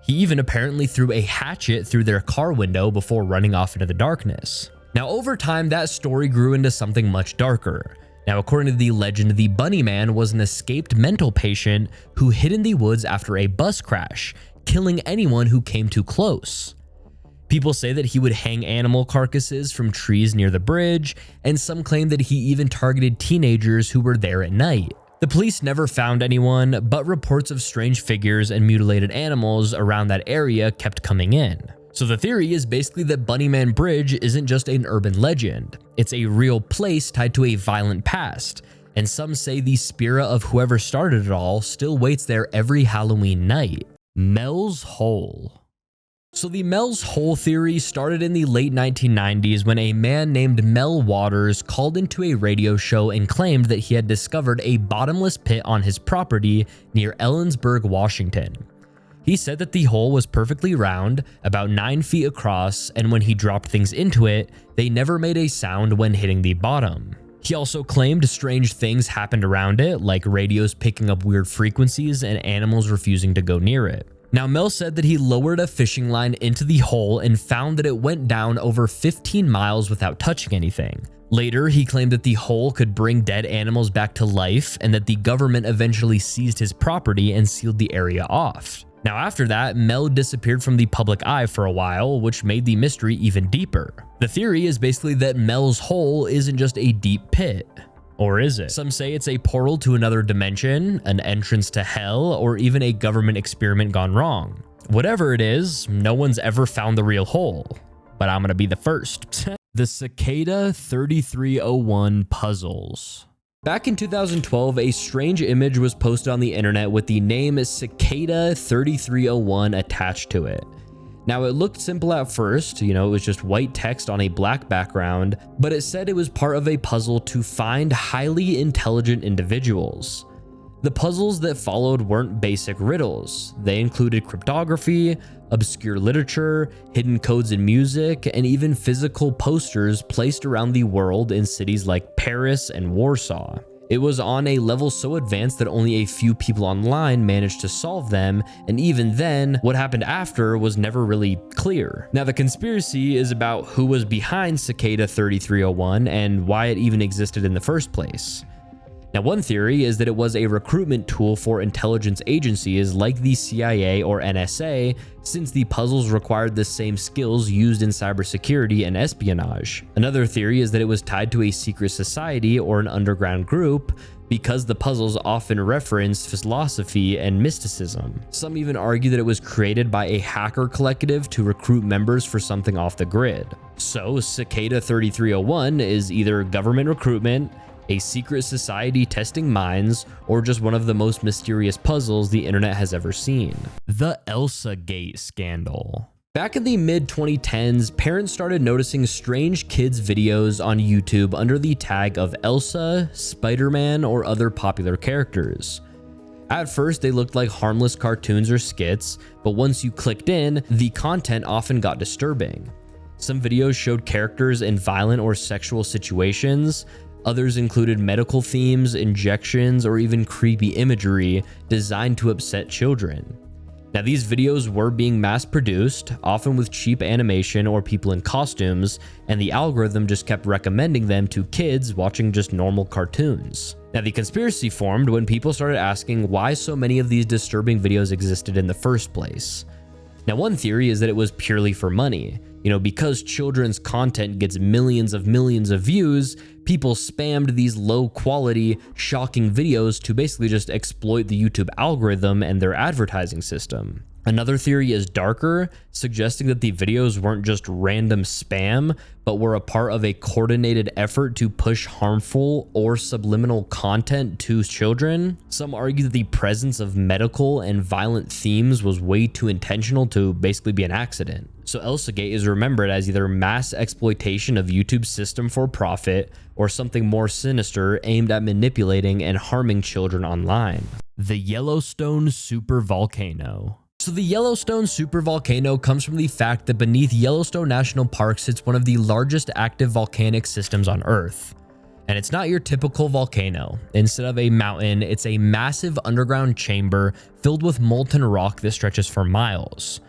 He even apparently threw a hatchet through their car window before running off into the darkness. Now, over time, that story grew into something much darker. Now, according to the legend, the Bunnyman was an escaped mental patient who hid in the woods after a bus crash, killing anyone who came too close. People say that he would hang animal carcasses from trees near the bridge, and some claim that he even targeted teenagers who were there at night. The police never found anyone, but reports of strange figures and mutilated animals around that area kept coming in. So the theory is basically that Bunnyman Bridge isn't just an urban legend. It's a real place tied to a violent past, and some say the spirit of whoever started it all still waits there every Halloween night. Mel's Hole. So the Mel's Hole theory started in the late 1990s when a man named Mel Waters called into a radio show and claimed that he had discovered a bottomless pit on his property near Ellensburg, Washington. He said that the hole was perfectly round, about 9 feet across, and when he dropped things into it, they never made a sound when hitting the bottom. He also claimed strange things happened around it, like radios picking up weird frequencies and animals refusing to go near it. Now, Mel said that he lowered a fishing line into the hole and found that it went down over 15 miles without touching anything. Later, he claimed that the hole could bring dead animals back to life and that the government eventually seized his property and sealed the area off. Now, after that, Mel disappeared from the public eye for a while, which made the mystery even deeper. The theory is basically that Mel's Hole isn't just a deep pit. Or is it? Some say it's a portal to another dimension, an entrance to hell, or even a government experiment gone wrong. Whatever it is, no one's ever found the real hole. But I'm gonna be the first. The Cicada 3301 puzzles. Back in 2012, a strange image was posted on the internet with the name Cicada 3301 attached to it. Now, it looked simple at first, it was just white text on a black background, but it said it was part of a puzzle to find highly intelligent individuals. The puzzles that followed weren't basic riddles. They included cryptography, obscure literature, hidden codes in music, and even physical posters placed around the world in cities like Paris and Warsaw. It was on a level so advanced that only a few people online managed to solve them, and even then, what happened after was never really clear. Now, the conspiracy is about who was behind Cicada 3301 and why it even existed in the first place. Now, one theory is that it was a recruitment tool for intelligence agencies like the CIA or NSA, since the puzzles required the same skills used in cybersecurity and espionage. Another theory is that it was tied to a secret society or an underground group, because the puzzles often reference philosophy and mysticism. Some even argue that it was created by a hacker collective to recruit members for something off the grid. So, Cicada 3301 is either government recruitment, a secret society testing minds, or just one of the most mysterious puzzles the internet has ever seen. The Elsa Gate scandal. Back in the mid-2010s, parents started noticing strange kids' videos on YouTube under the tag of Elsa, Spider-Man, or other popular characters. At first, they looked like harmless cartoons or skits, but once you clicked in, the content often got disturbing. Some videos showed characters in violent or sexual situations. Others included medical themes, injections, or even creepy imagery designed to upset children. Now, these videos were being mass-produced, often with cheap animation or people in costumes, and the algorithm just kept recommending them to kids watching just normal cartoons. Now, the conspiracy formed when people started asking why so many of these disturbing videos existed in the first place. Now, one theory is that it was purely for money. Because children's content gets millions of views, people spammed these low-quality, shocking videos to basically just exploit the YouTube algorithm and their advertising system. Another theory is darker, suggesting that the videos weren't just random spam, but were a part of a coordinated effort to push harmful or subliminal content to children. Some argue that the presence of medical and violent themes was way too intentional to basically be an accident. So ElsaGate is remembered as either mass exploitation of YouTube's system for profit or something more sinister aimed at manipulating and harming children online. The Yellowstone supervolcano. So the Yellowstone supervolcano comes from the fact that beneath Yellowstone National Park sits one of the largest active volcanic systems on Earth. And it's not your typical volcano. Instead of a mountain, it's a massive underground chamber filled with molten rock that stretches for miles.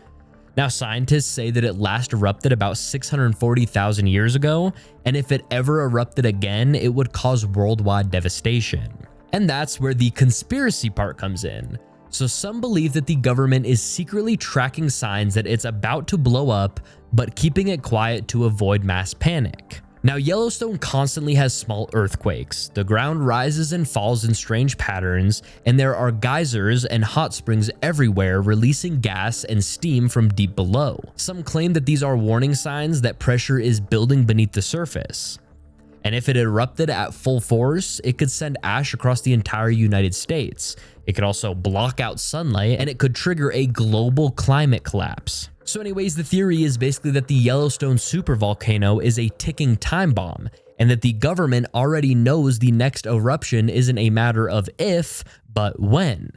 Now, scientists say that it last erupted about 640,000 years ago, and if it ever erupted again, it would cause worldwide devastation. And that's where the conspiracy part comes in. So some believe that the government is secretly tracking signs that it's about to blow up, but keeping it quiet to avoid mass panic. Now, Yellowstone constantly has small earthquakes. The ground rises and falls in strange patterns, and there are geysers and hot springs everywhere releasing gas and steam from deep below. Some claim that these are warning signs that pressure is building beneath the surface. And if it erupted at full force, it could send ash across the entire United States. It could also block out sunlight, and it could trigger a global climate collapse. So anyways, the theory is basically that the Yellowstone supervolcano is a ticking time bomb, and that the government already knows the next eruption isn't a matter of if, but when.